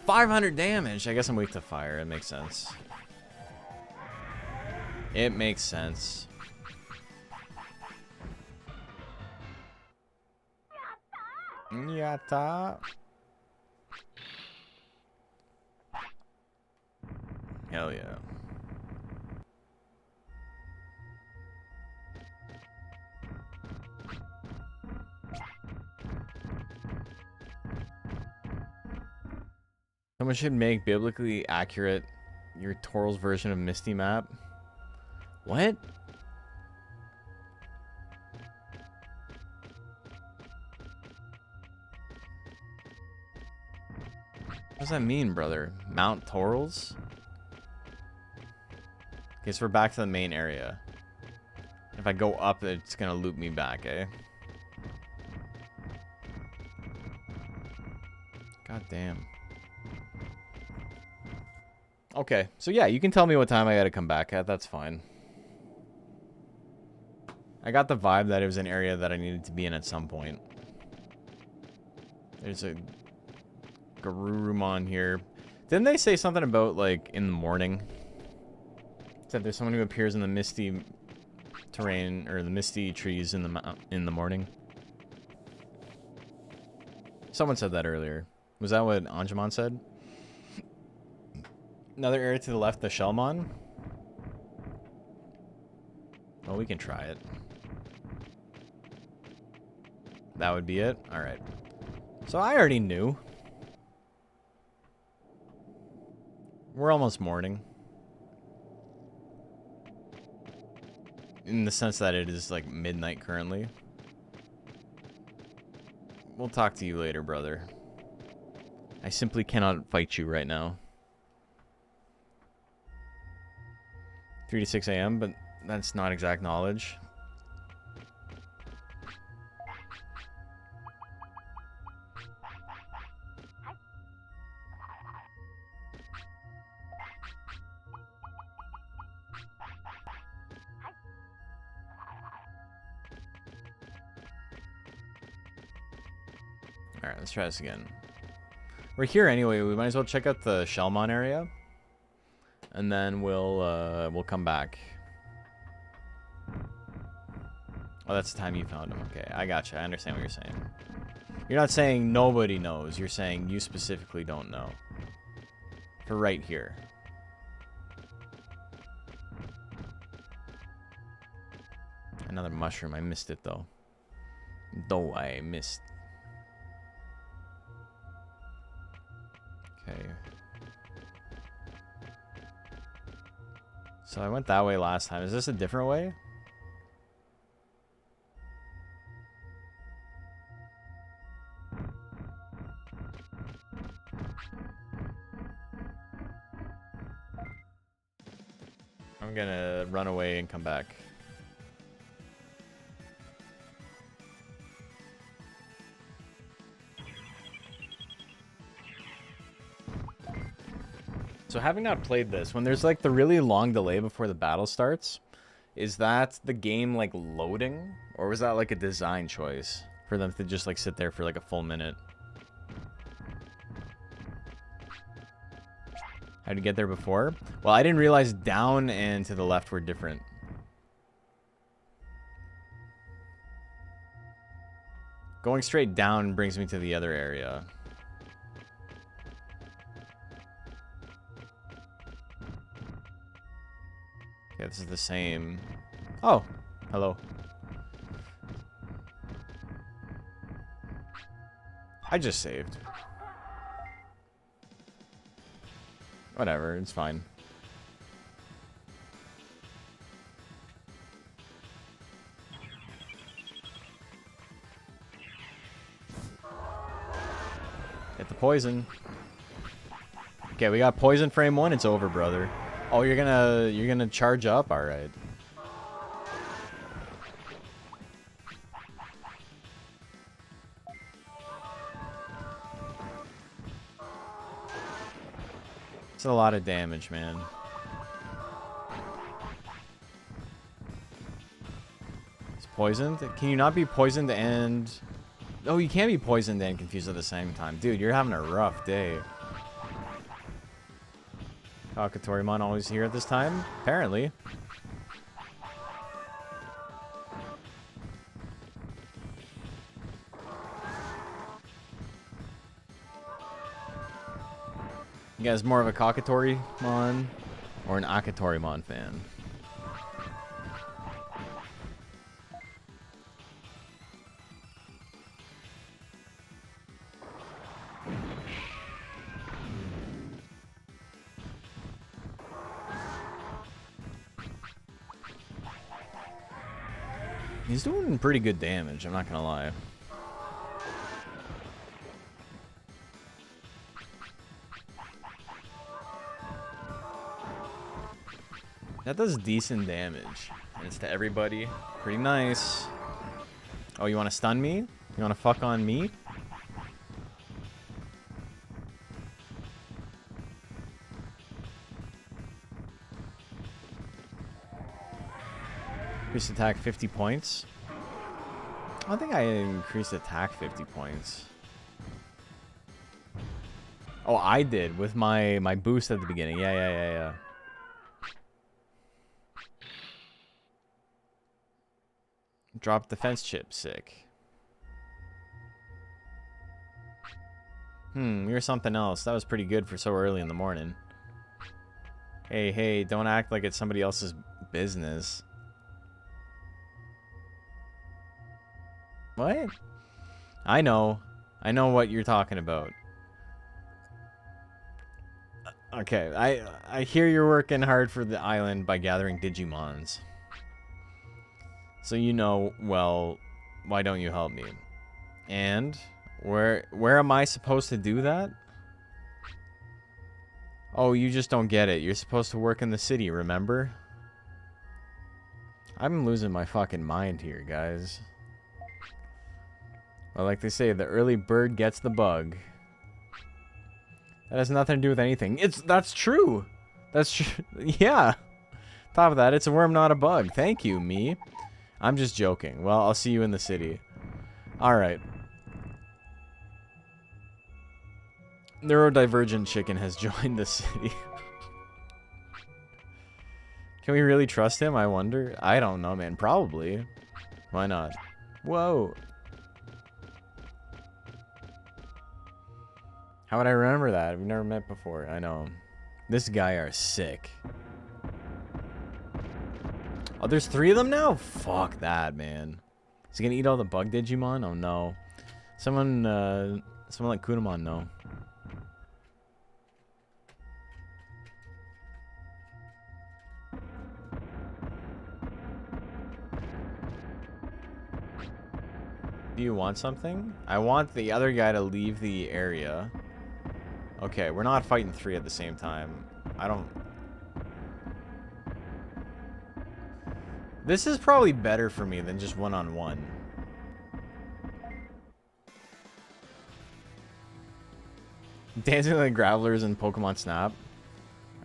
500 damage. I guess I'm weak to fire. It makes sense. It makes sense. Yatta. Hell yeah. Someone should make biblically accurate your Toral's version of Misty map. What? What does that mean, brother? Mount Torals? Okay, so we're back to the main area. If I go up, it's gonna loop me back, eh? God damn. Okay, so yeah, you can tell me what time I gotta come back at. That's fine. I got the vibe that it was an area that I needed to be in at some point. There's a Garurumon here. Didn't they say something about, like, in the morning? Said there's someone who appears in the misty terrain, or the misty trees in the morning. Someone said that earlier. Was that what Anjumon said? Another area to the left, the Shellmon. Well, we can try it. That would be it? Alright. So I already knew. We're almost morning. In the sense that it is like midnight currently. We'll talk to you later, brother. I simply cannot fight you right now. 3 to 6 a.m., but that's not exact knowledge. Alright, let's try this again. We're here anyway. We might as well check out the Shellmon area. And then we'll come back. Oh, that's the time you found him. Okay, I gotcha. I understand what you're saying. You're not saying nobody knows. You're saying you specifically don't know. For right here. Another mushroom. I missed it, though. Though I missed. Okay. So I went that way last time. Is this a different way? I'm gonna run away and come back. So having not played this, when there's like the really long delay before the battle starts, is that the game like loading? Or was that like a design choice for them to just like sit there for like a full minute? How'd you get there before? Well, I didn't realize down and to the left were different. Going straight down brings me to the other area. Okay, this is the same. Oh, hello. I just saved. Whatever, it's fine. Get the poison. Okay, we got poison frame 1, it's over, brother. Oh, you're gonna charge up? Alright. It's a lot of damage, man. It's poisoned? Can you not be poisoned and... Oh, you can't be poisoned and confused at the same time. Dude, you're having a rough day. Kakatorimon always here at this time? Apparently. You guys more of a Kakatorimon or an Akatorimon fan? He's doing pretty good damage, I'm not gonna lie. That does decent damage. And it's to everybody. Pretty nice. Oh, you want to stun me? You want to fuck on me? Increase attack 50 points. I don't think I increased attack 50 points. Oh, I did with my boost at the beginning. Yeah. Drop defense chip. Sick. You're something else. That was pretty good for so early in the morning. Hey, don't act like it's somebody else's business. What? I know what you're talking about. Okay, I hear you're working hard for the island by gathering Digimons. So you know, well, why don't you help me? And where am I supposed to do that? Oh, you just don't get it. You're supposed to work in the city, remember? I'm losing my fucking mind here, guys. Well, like they say, the early bird gets the bug. That has nothing to do with anything. That's true. That's true. Yeah. Top of that, it's a worm, not a bug. Thank you, me. I'm just joking. Well, I'll see you in the city. Alright. Neurodivergent chicken has joined the city. Can we really trust him? I wonder. I don't know, man. Probably. Why not? Whoa. How would I remember that? We've never met before. I know. This guy are sick. Oh, there's 3 of them now? Fuck that, man. Is he gonna eat all the bug Digimon? Oh no. Someone like Kunamon, no. Do you want something? I want the other guy to leave the area. Okay, we're not fighting 3 at the same time. I don't... This is probably better for me than just one-on-one. Dancing like Gravelers in Pokemon Snap.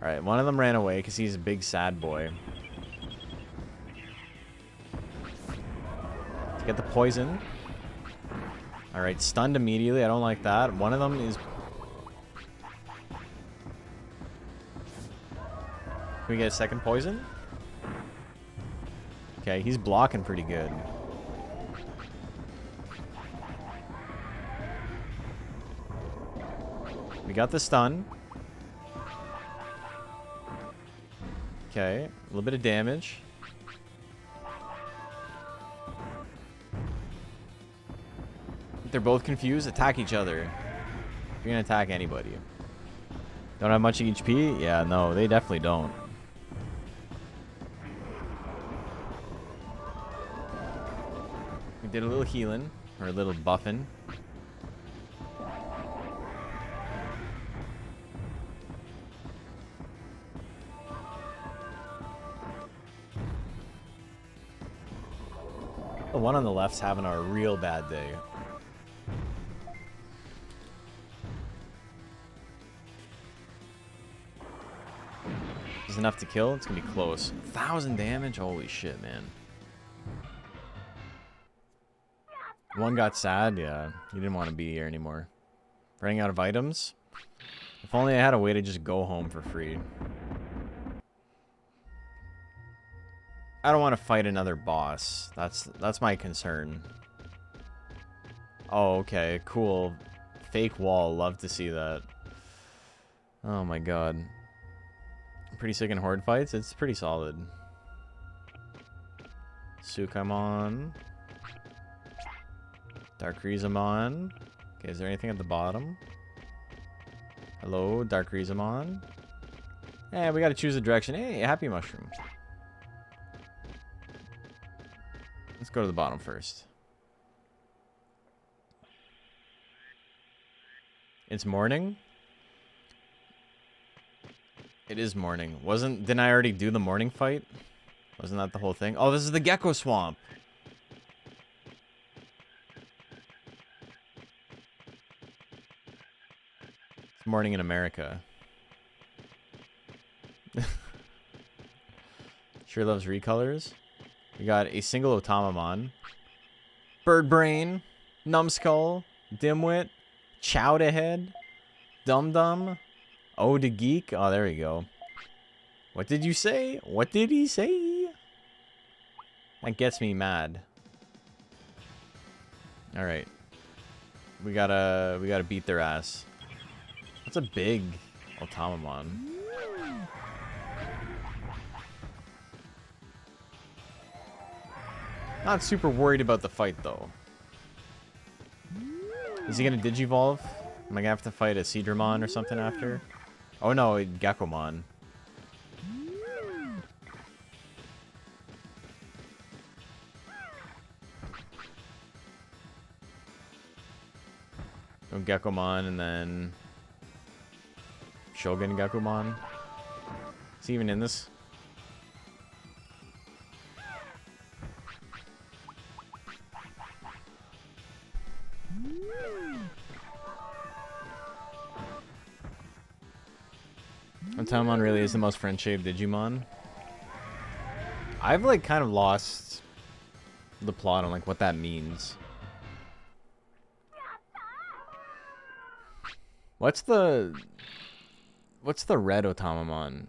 Alright, one of them ran away because he's a big sad boy. Get the poison. Alright, stunned immediately. I don't like that. One of them is... Can we get a second poison? Okay, he's blocking pretty good. We got the stun. Okay, a little bit of damage. They're both confused. Attack each other. If you're gonna attack anybody. Don't have much HP? Yeah, no, they definitely don't. We did a little healing, or a little buffing. The one on the left's having a real bad day. Is enough to kill? It's gonna be close. 1,000 damage? Holy shit, man. One got sad, yeah. He didn't want to be here anymore. Running out of items? If only I had a way to just go home for free. I don't want to fight another boss. That's my concern. Oh, okay, cool. Fake wall, love to see that. Oh my god. Pretty sick in horde fights. It's pretty solid. Sukamon. Darkrizamon. Okay, is there anything at the bottom? Hello, Darkrizamon. Hey, we gotta choose a direction. Hey, Happy Mushroom. Let's go to the bottom first. It's morning? It is morning. Didn't I already do the morning fight? Wasn't that the whole thing? Oh, this is the Gecko Swamp. It's morning in America. Sure loves recolors. We got a single Otamamon. Bird Brain. Numbskull. Dimwit. Chowdahead. Dum Dum. Oh, to Geek. Oh, there we go. What did you say? What did he say? That gets me mad. All right. We gotta beat their ass. That's a big Otamamon. Not super worried about the fight though. Is he gonna Digivolve? Am I gonna have to fight a Seadramon or something after? Oh no, Geckomon. Go Geckomon and then Shogun Geckomon. Is he even in this? Otamamon really is the most friend-shaped Digimon. I've like kind of lost the plot on like what that means. What's the red Otamamon?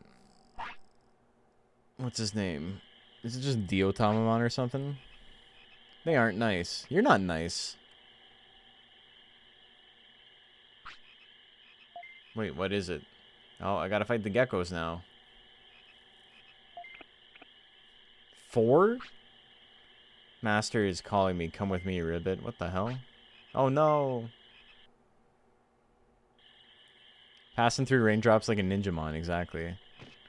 What's his name? Is it just D Otamamon or something? They aren't nice. You're not nice. Wait, what is it? Oh, I gotta fight the geckos now. 4? Master is calling me. Come with me, Ribbit. What the hell? Oh no. Passing through raindrops like a Ninjamon, exactly.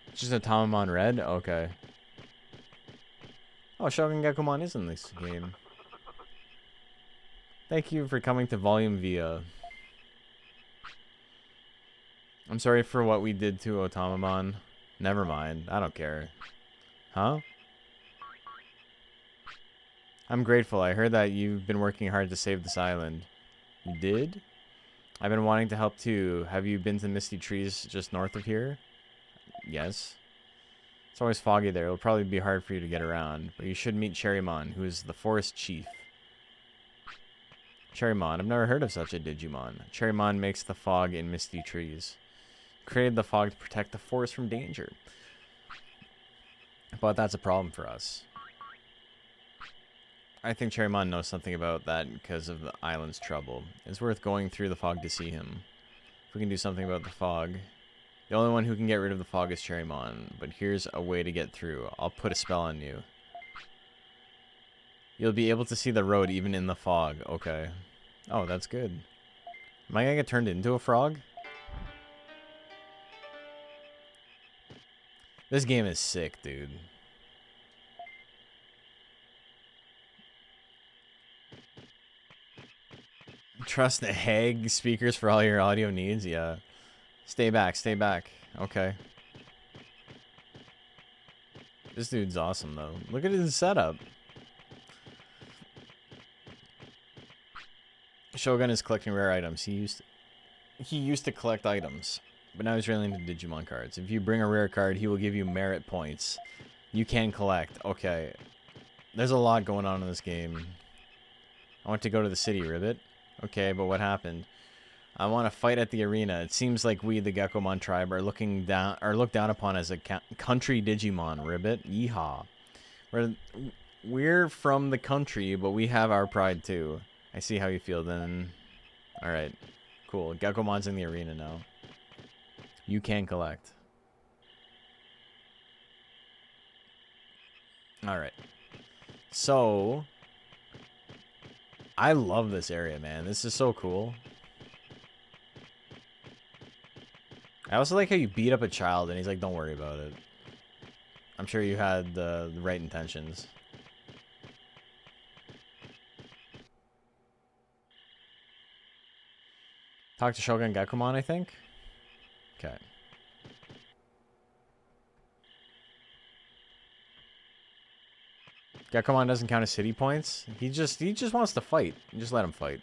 It's just a Tamamon red? Okay. Oh, Shogun Gekkomon is in this game. Thank you for coming to Volume Via. I'm sorry for what we did to Otamamon. Never mind. I don't care. Huh? I'm grateful. I heard that you've been working hard to save this island. You did? I've been wanting to help too. Have you been to Misty Trees just north of here? Yes. It's always foggy there. It'll probably be hard for you to get around. But you should meet Cherrymon, who is the forest chief. Cherrymon. I've never heard of such a Digimon. Cherrymon makes the fog in Misty Trees. Created the fog to protect the forest from danger. But that's a problem for us. I think Cherrymon knows something about that because of the island's trouble. It's worth going through the fog to see him. If we can do something about the fog. The only one who can get rid of the fog is Cherrymon, but here's a way to get through. I'll put a spell on you. You'll be able to see the road even in the fog. Okay. Oh, that's good. Am I gonna get turned into a frog? This game is sick, dude. Trust the Hag speakers for all your audio needs? Yeah. Stay back, stay back. Okay. This dude's awesome, though. Look at his setup. Shogun is collecting rare items. He used to collect items, but now he's really into Digimon cards. If you bring a rare card, he will give you merit points. You can collect. Okay. There's a lot going on in this game. I want to go to the city, Ribbit. Okay, but what happened? I want to fight at the arena. It seems like we, the Gekkomon tribe, are looked down upon as a country Digimon, Ribbit. Yeehaw. We're from the country, but we have our pride too. I see how you feel then. Alright. Cool. Gekkomon's in the arena now. You can collect. Alright. So, I love this area, man. This is so cool. I also like how you beat up a child and he's like, don't worry about it. I'm sure you had the right intentions. Talk to Shogun Gekkomon, I think? Okay. Gekkomon doesn't count as city points. He just wants to fight. You just let him fight.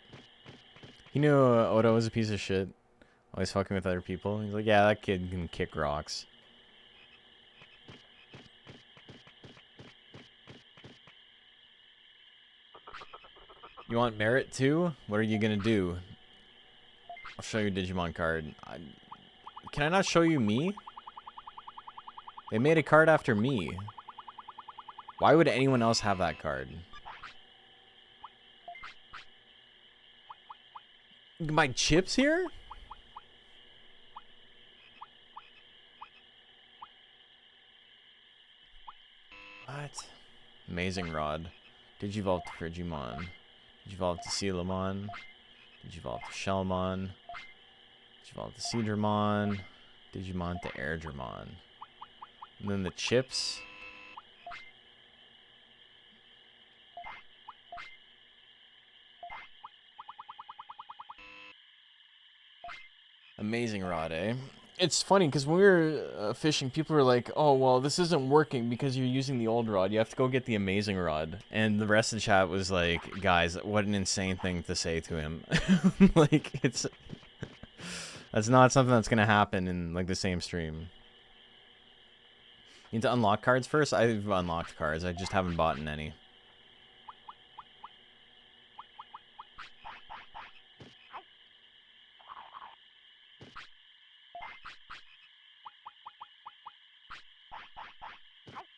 He knew Odo was a piece of shit. Always fucking with other people. He's like, yeah, that kid can kick rocks. You want merit too? What are you gonna do? I'll show you a Digimon card. Can I not show you me? They made a card after me. Why would anyone else have that card? My chips here? What? Amazing Rod. Digivolve to Frigimon. Digivolve to Sealamon. Digivolve to Shellmon. Digivolve to Seedramon. Digimon to Airdramon. And then the chips. Amazing Rod, eh? It's funny because when we were fishing, people were like, oh, well, this isn't working because you're using the old rod. You have to go get the amazing rod. And the rest of the chat was like, guys, what an insane thing to say to him. Like, that's not something that's going to happen in, like, the same stream. You need to unlock cards first? I've unlocked cards. I just haven't bought any.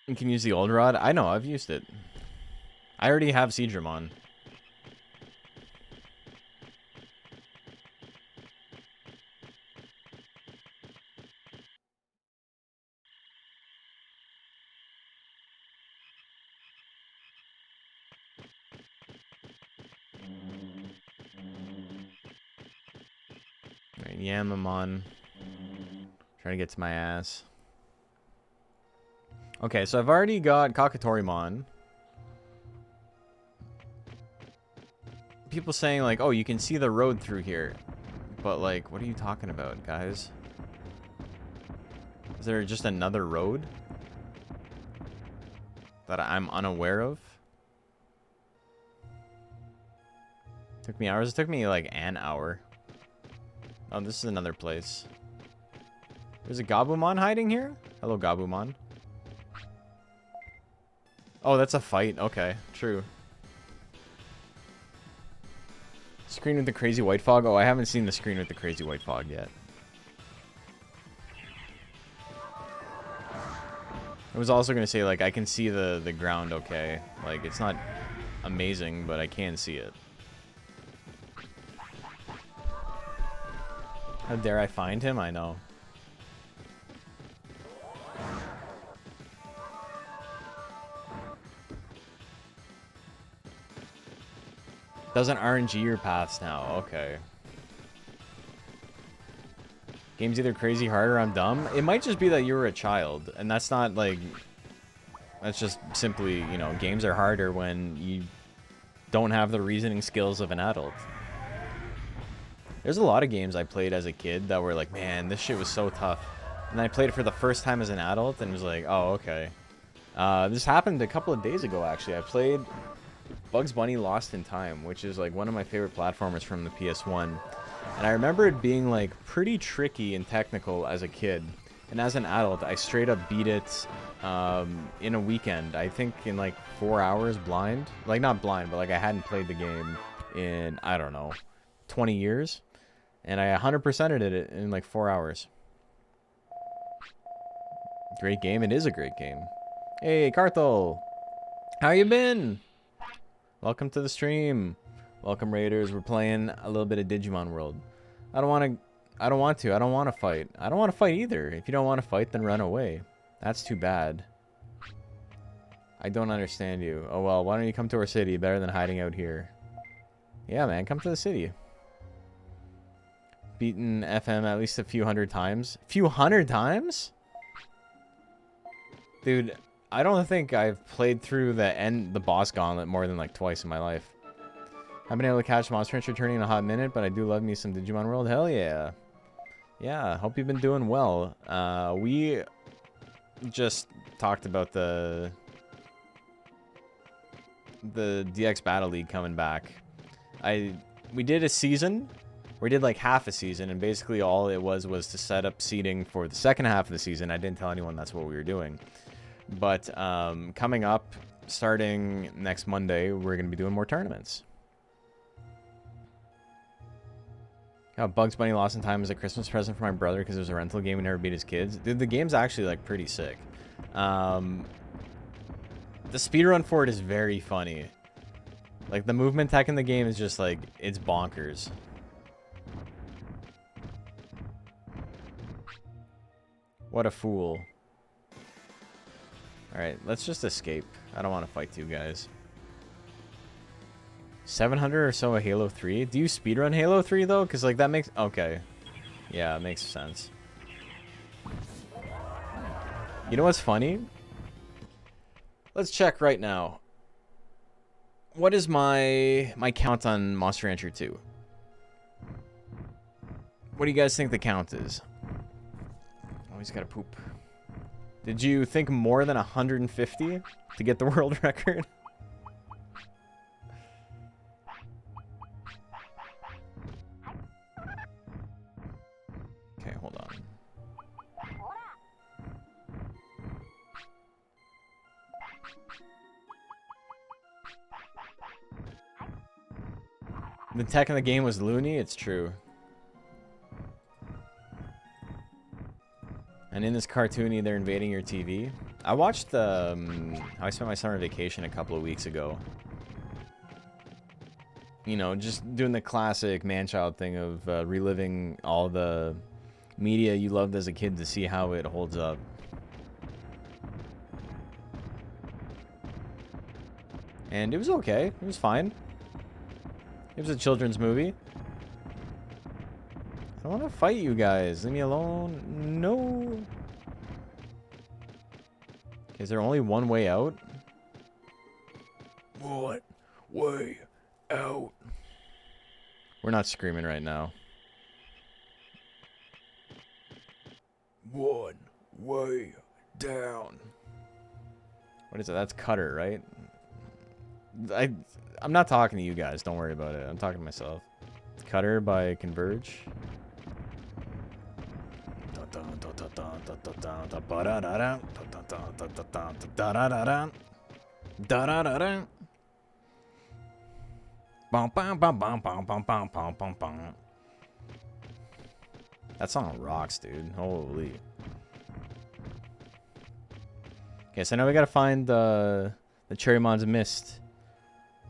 You can use the old rod. I know, I've used it. I already have Digimon. Right, Yamamon. Trying to get to my ass. Okay, so I've already got Kakatorimon. People saying like, oh, you can see the road through here. But like, what are you talking about, guys? Is there just another road that I'm unaware of? Took me hours. It took me like an hour. Oh, this is another place. There's a Gabumon hiding here? Hello, Gabumon. Oh, that's a fight. Okay, true. Screen with the crazy white fog? Oh, I haven't seen the screen with the crazy white fog yet. I was also going to say, like, I can see the ground okay. Like, it's not amazing, but I can see it. How dare I find him? I know. Doesn't RNG your paths now. Okay. Game's either crazy hard or I'm dumb. It might just be that you were a child. And that's not like... That's just simply, you know, games are harder when you don't have the reasoning skills of an adult. There's a lot of games I played as a kid that were like, man, this shit was so tough. And then I played it for the first time as an adult and was like, oh, okay. This happened a couple of days ago, actually. I played Bugs Bunny Lost in Time, which is like one of my favorite platformers from the PS1. And I remember it being like pretty tricky and technical as a kid. And as an adult, I straight up beat it in a weekend. I think in like 4 hours blind. Like not blind, but like I hadn't played the game in, I don't know, 20 years. And I 100%ed it in like 4 hours. Great game. It is a great game. Hey, Carthol. How you been? Welcome to the stream. Welcome, Raiders. We're playing a little bit of Digimon World. I don't want to fight. I don't want to fight either. If you don't want to fight, then run away. That's too bad. I don't understand you. Oh, well, why don't you come to our city? Better than hiding out here. Yeah, man, come to the city. Beaten FM at least a few hundred times. Few hundred times? Dude, I don't think I've played through the boss gauntlet more than like twice in my life. I've been able to catch Monster Hunter returning in a hot minute, but I do love me some Digimon World. Hell yeah. Yeah, hope you've been doing well. We just talked about the DX Battle League coming back. We did a season. We did like half a season, and basically all it was to set up seeding for the second half of the season. I didn't tell anyone that's what we were doing. But coming up, starting next Monday, we're going to be doing more tournaments. Bugs Bunny Lost in Time is a Christmas present for my brother because it was a rental game and never beat his kids. Dude, the game's actually like pretty sick. The speedrun for it is very funny. Like the movement tech in the game is just like, it's bonkers. What a fool. Alright, let's just escape. I don't want to fight you guys. 700 or so of Halo 3. Do you speedrun Halo 3 though? Because like that makes... Okay. Yeah, it makes sense. You know what's funny? Let's check right now. What is my count on Monster Rancher 2? What do you guys think the count is? Oh, he's got to poop. Did you think more than 150 to get the world record? Okay, hold on. The tech in the game was loony, it's true. And in this cartoony, they're invading your TV. I watched How I Spent My Summer Vacation a couple of weeks ago. You know, just doing the classic man-child thing of reliving all the media you loved as a kid to see how it holds up. And it was okay. It was fine. It was a children's movie. I don't want to fight you guys. Leave me alone. No. Okay, is there only one way out? What way out? We're not screaming right now. One way down. What is it? That's Cutter, right? I'm not talking to you guys. Don't worry about it. I'm talking to myself. Cutter by Converge. That song rocks, dude. Holy. Okay, so now we gotta find the Cherrymon's Mist.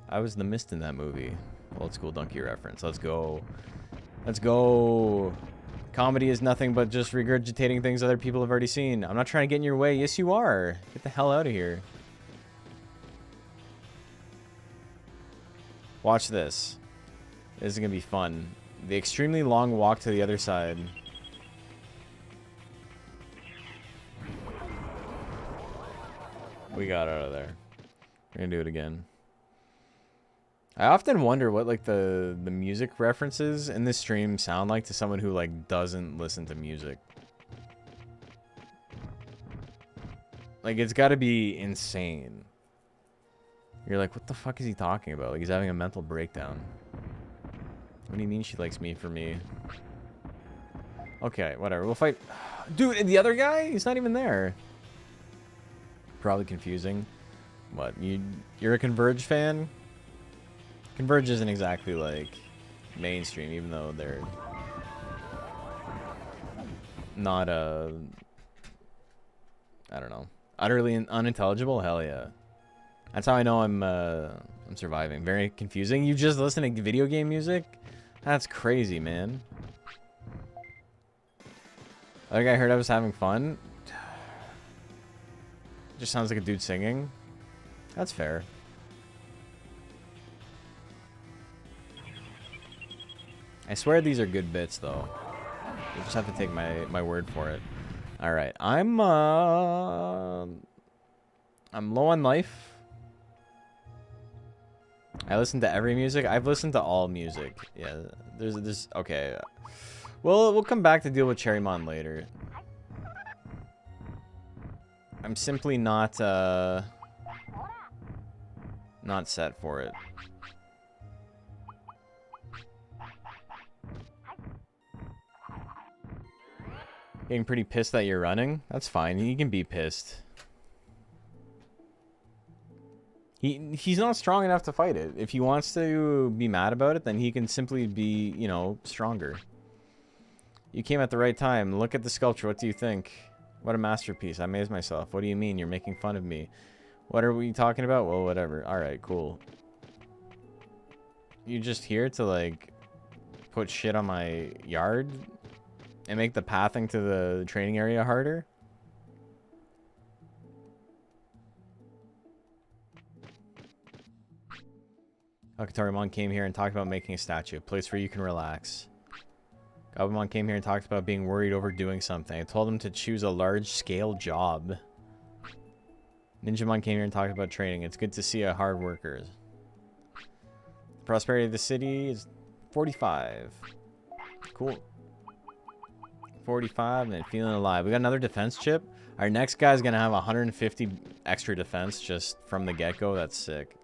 I was the Mist in that movie. Old school donkey reference. Let's go. Let's go. Comedy is nothing but just regurgitating things other people have already seen. I'm not trying to get in your way. Yes, you are. Get the hell out of here. Watch this. This is going to be fun. The extremely long walk to the other side. We got out of there. We're going to do it again. I often wonder what like the music references in this stream sound like to someone who like doesn't listen to music. Like it's got to be insane. You're like, what the fuck is he talking about? Like he's having a mental breakdown. What do you mean she likes me for me? Okay, whatever. We'll fight. Dude, and the other guy? He's not even there. Probably confusing. What? You're a Converge fan? Converge isn't exactly like mainstream, even though they're not I don't know, utterly unintelligible. Hell yeah, that's how I know I'm surviving. Very confusing. You just listen to video game music? That's crazy, man. Other guy heard I was having fun. Just sounds like a dude singing. That's fair. I swear these are good bits, though. You just have to take my word for it. All right, I'm low on life. I listen to every music. I've listened to all music. Yeah, there's okay. Well, we'll come back to deal with Cherrymon later. I'm simply not set for it. Getting pretty pissed that you're running? That's fine. He can be pissed. He's not strong enough to fight it. If he wants to be mad about it, then he can simply be, you know, stronger. You came at the right time. Look at the sculpture. What do you think? What a masterpiece. I amazed myself. What do you mean? You're making fun of me. What are we talking about? Well, whatever. Alright, cool. You just here to, like, put shit on my yard? And make the pathing to the training area harder? Okatorymon came here and talked about making a statue. A place where you can relax. Gabumon came here and talked about being worried over doing something. I told him to choose a large-scale job. Ninjamon came here and talked about training. It's good to see a hard worker. The prosperity of the city is 45. Cool. 45 and feeling alive. We got another defense chip. Our next guy's gonna have 150 extra defense just from the get-go. That's sick.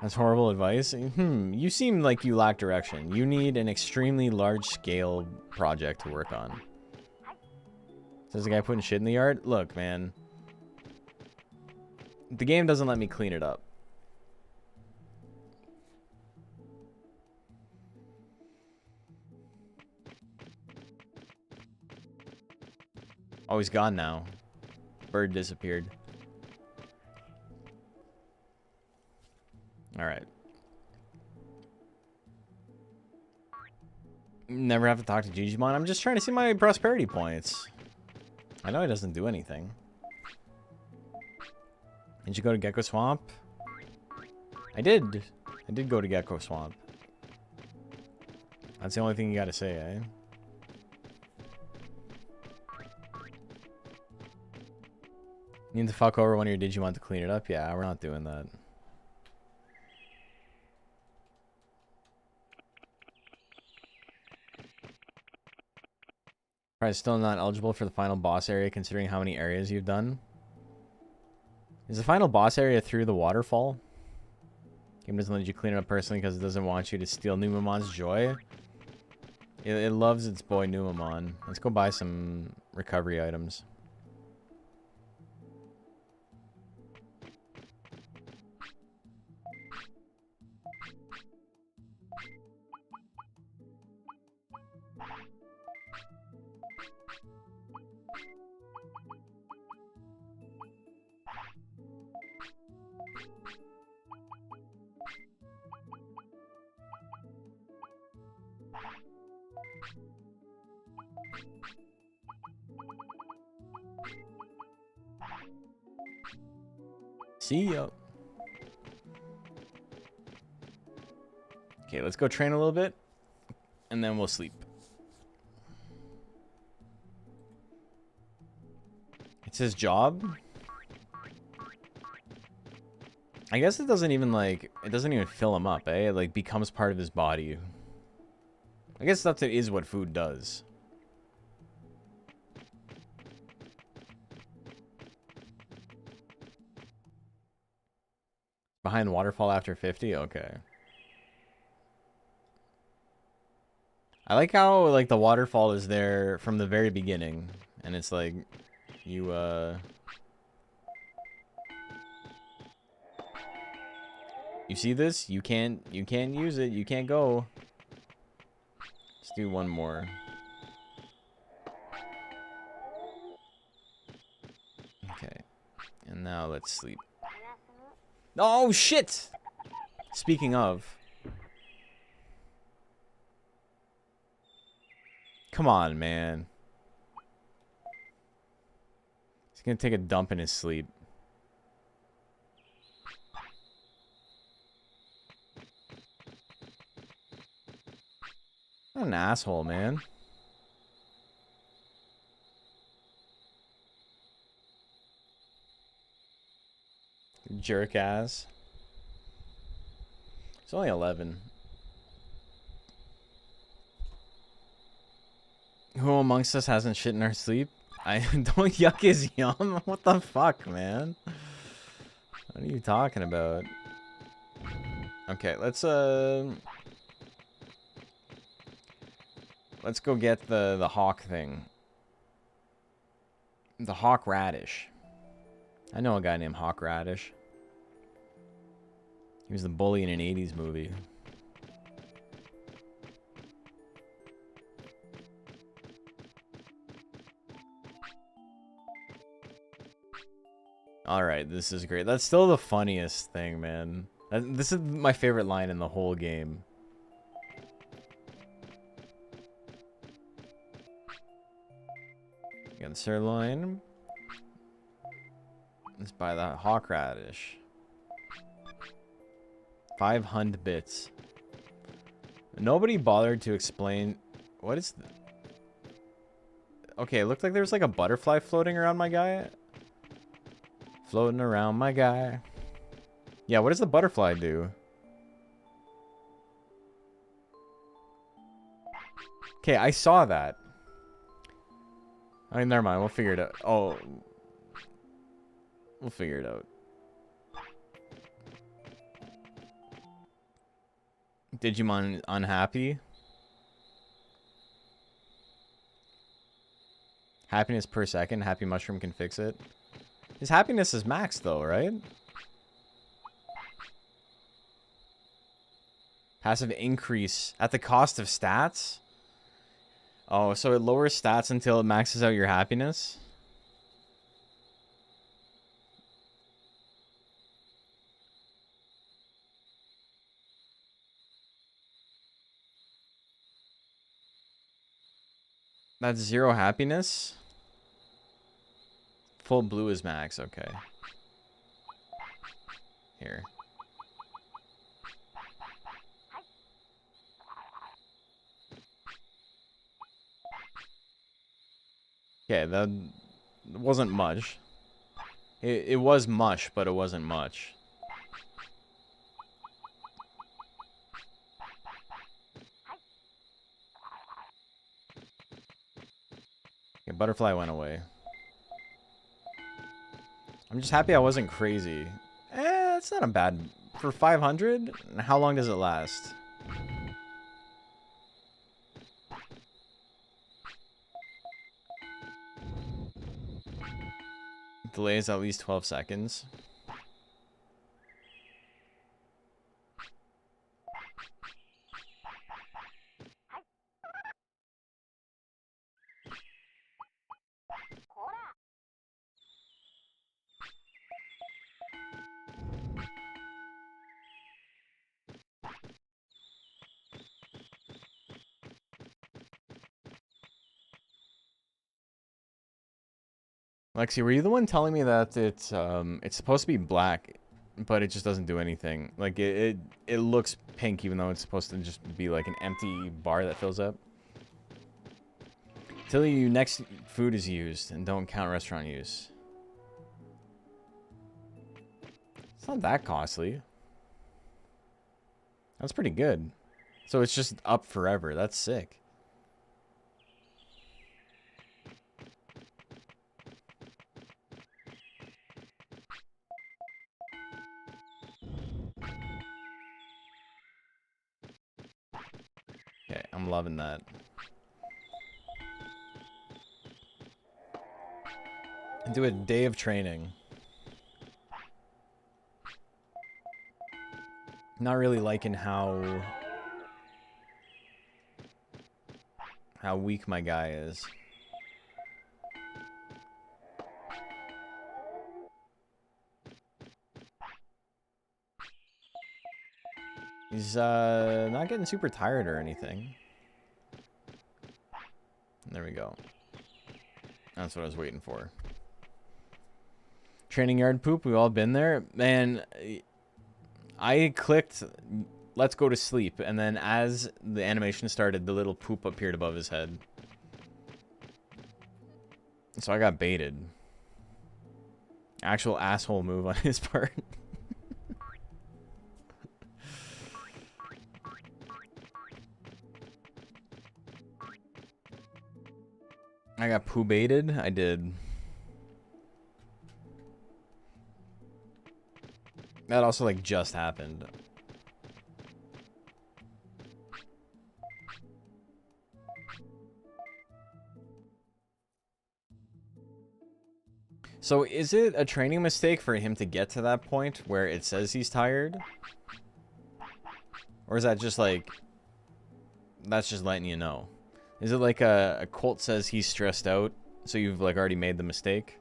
That's horrible advice. You seem like you lack direction. You need an extremely large-scale project to work on. Says the guy putting shit in the yard. Look, man. The game doesn't let me clean it up. Oh, he's gone now. Bird disappeared. Alright. Never have to talk to Digimon. I'm just trying to see my prosperity points. I know he doesn't do anything. Did you go to Gecko Swamp? I did. I did go to Gecko Swamp. That's the only thing you gotta say, eh? You need to fuck over one of your Digimon to clean it up? Yeah, we're not doing that. Probably still not eligible for the final boss area considering how many areas you've done. Is the final boss area through the waterfall? Game doesn't let you clean it up personally because it doesn't want you to steal Numamon's joy. It loves its boy Numamon. Let's go buy some recovery items. See ya. Okay, let's go train a little bit, and then we'll sleep. It's his job? I guess it doesn't even, like, it doesn't even fill him up, eh? It, like, becomes part of his body. I guess that is what food does. Behind waterfall after 50? Okay. I like how, like, the waterfall is there from the very beginning. And it's like, you, you see this? You can't use it. You can't go. Let's do one more. Okay. And now let's sleep. Oh, shit! Speaking of. Come on, man. He's gonna take a dump in his sleep. What an asshole, man. Jerk ass. It's only 11. Who amongst us hasn't shit in our sleep? I don't yuck his yum. What the fuck, man? What are you talking about? Okay, let's go get the hawk thing. The hawk radish. I know a guy named Hawk Radish. He was the bully in an 80s movie. Alright, this is great. That's still the funniest thing, man. This is my favorite line in the whole game. Got the sirloin. Let's buy the hawk radish. 500 bits. Nobody bothered to explain what is okay, it looked like there was like a butterfly floating around my guy. Floating around my guy. Yeah, what does the butterfly do? Okay, I saw that. I mean, never mind. We'll figure it out. Oh. We'll figure it out. Digimon unhappy. Happiness per second. Happy Mushroom can fix it. His happiness is max though, right? Passive increase at the cost of stats? Oh, so it lowers stats until it maxes out your happiness? That's 0 happiness. Full blue is max. Okay. Here. Okay, that wasn't much. It was mush, but it wasn't much. Okay, butterfly went away. I'm just happy I wasn't crazy. It's not a bad... For 500? How long does it last? Delays at least 12 seconds. Lexi, were you the one telling me that it's supposed to be black, but it just doesn't do anything? Like it looks pink even though it's supposed to just be like an empty bar that fills up. Till you next food is used and don't count restaurant use. It's not that costly. That's pretty good. So it's just up forever. That's sick. Okay, I'm loving that. Do a day of training. Not really liking how weak my guy is. He's not getting super tired or anything. There we go. That's what I was waiting for. Training yard poop, we've all been there. Man, I clicked let's go to sleep, and then as the animation started, the little poop appeared above his head. So I got baited. Actual asshole move on his part. I got poo baited. I did. That also like just happened. So is it a training mistake for him to get to that point where it says he's tired? Or is that just like, that's just letting you know? Is it like a Colt says he's stressed out, so you've like already made the mistake?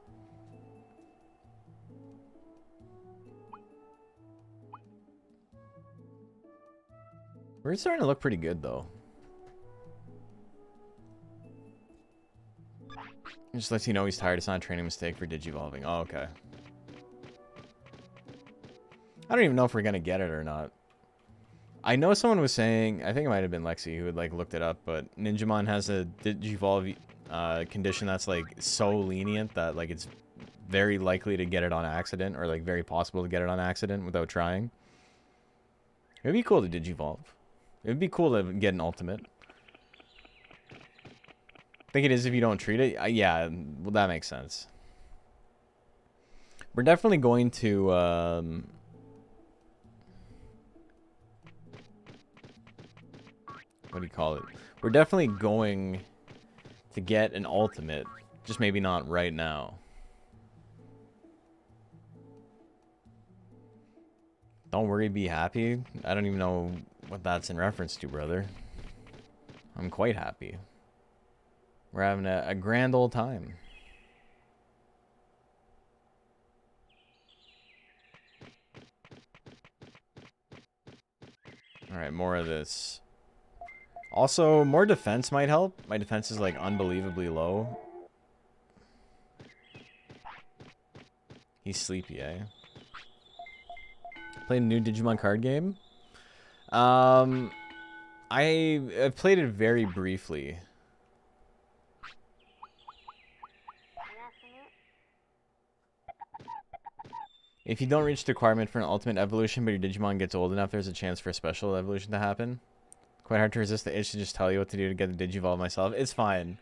We're starting to look pretty good though. It just lets you know he's tired. It's not a training mistake for Digivolving. Oh, okay. I don't even know if we're gonna get it or not. I know someone was saying, I think it might have been Lexi who had like looked it up, but Ninjamon has a Digivolve condition that's like so lenient that like it's very likely to get it on accident, or like very possible to get it on accident without trying. It'd be cool to Digivolve. It'd be cool to get an ultimate. I think it is if you don't treat it. Yeah, well, that makes sense. We're definitely going to... what do you call it? We're definitely going to get an ultimate. Just maybe not right now. Don't worry, be happy. I don't even know what that's in reference to, brother. I'm quite happy. We're having a grand old time. Alright, more of this. Also, more defense might help. My defense is like unbelievably low. He's sleepy, eh? Played a new Digimon card game. I've played it very briefly. If you don't reach the requirement for an ultimate evolution, but your Digimon gets old enough, there's a chance for a special evolution to happen. Quite hard to resist the itch to just tell you what to do to get the Digivolve myself. It's fine.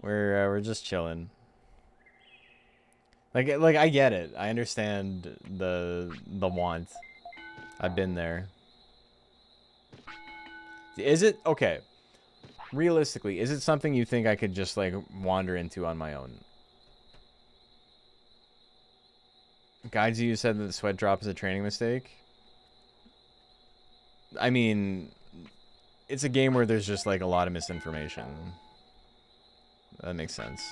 We're just chilling. Like I get it. I understand the want. I've been there. Is it okay? Realistically, is it something you think I could just like wander into on my own? Guides, you said that the sweat drop is a training mistake. I mean, it's a game where there's just like a lot of misinformation. That makes sense.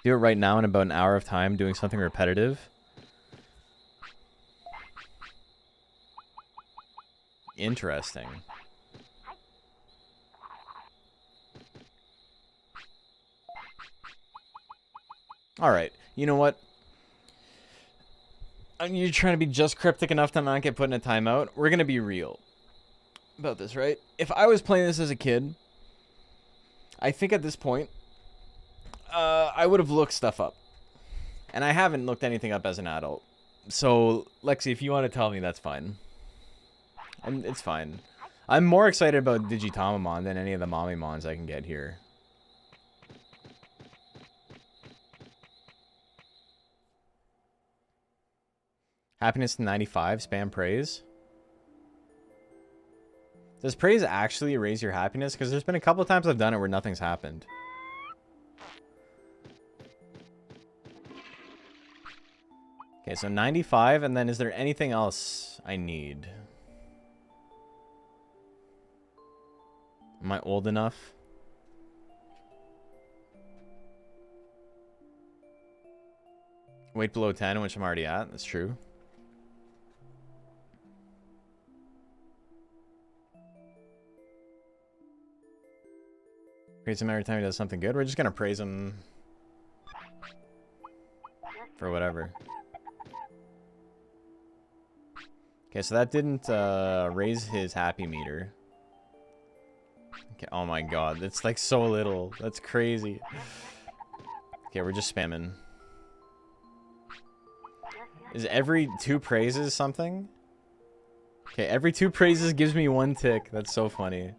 Do it right now in about an hour of time doing something repetitive. Interesting. Alright, you know what? You're trying to be just cryptic enough to not get put in a timeout. We're gonna be real about this, right? If I was playing this as a kid, I think at this point, I would have looked stuff up. And I haven't looked anything up as an adult. So, Lexi, if you want to tell me, that's fine. And it's fine. I'm more excited about Digitamamon than any of the Mamimons I can get here. Happiness to 95, spam praise. Does praise actually raise your happiness? Because there's been a couple of times I've done it where nothing's happened. Okay, so 95, and then is there anything else I need? Am I old enough? Weight below 10, which I'm already at. That's true. Praise him every time he does something good. We're just gonna praise him for whatever. Okay, so that didn't raise his happy meter. Okay, oh my god, that's like so little. That's crazy. Okay, we're just spamming. Is every 2 praises something? Okay, every 2 praises gives me 1 tick. That's so funny.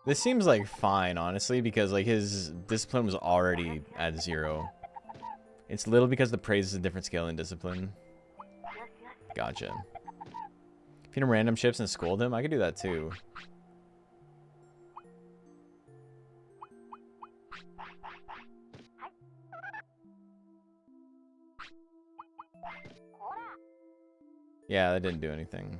This seems like fine, honestly, because like his discipline was already at 0. It's little because the praise is a different scale in discipline. Gotcha. Feed him random chips and scold him? I could do that too. Yeah, that didn't do anything.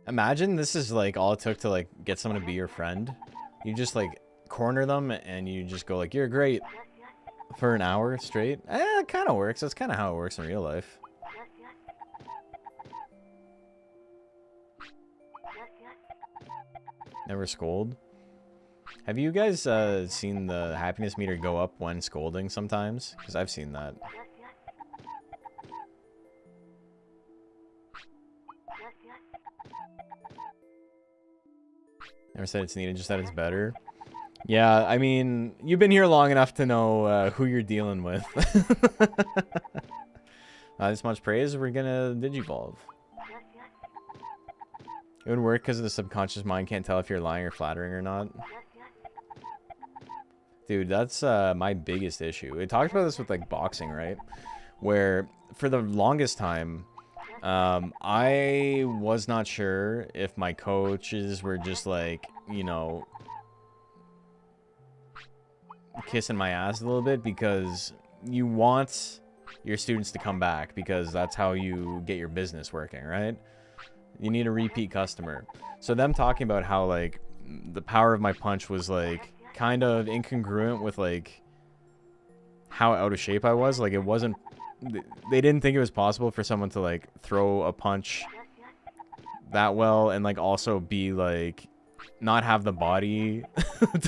Imagine this is like all it took to like get someone to be your friend. You just like corner them and you just go like, you're great for an hour straight. It kind of works. That's kind of how it works in real life. Never scold. Have you guys seen the happiness meter go up when scolding sometimes? Because I've seen that. Never said it's needed, just that it's better. Yeah, I mean, you've been here long enough to know who you're dealing with. This much praise, we're gonna Digivolve. It would work because the subconscious mind can't tell if you're lying or flattering or not. Dude, that's my biggest issue. We talked about this with like boxing, right? Where for the longest time, I was not sure if my coaches were just like, you know, kissing my ass a little bit because you want your students to come back because that's how you get your business working, right? You need a repeat customer. So them talking about how like the power of my punch was like kind of incongruent with like how out of shape I was. Like it wasn't, they didn't think it was possible for someone to like throw a punch that well and like also be like not have the body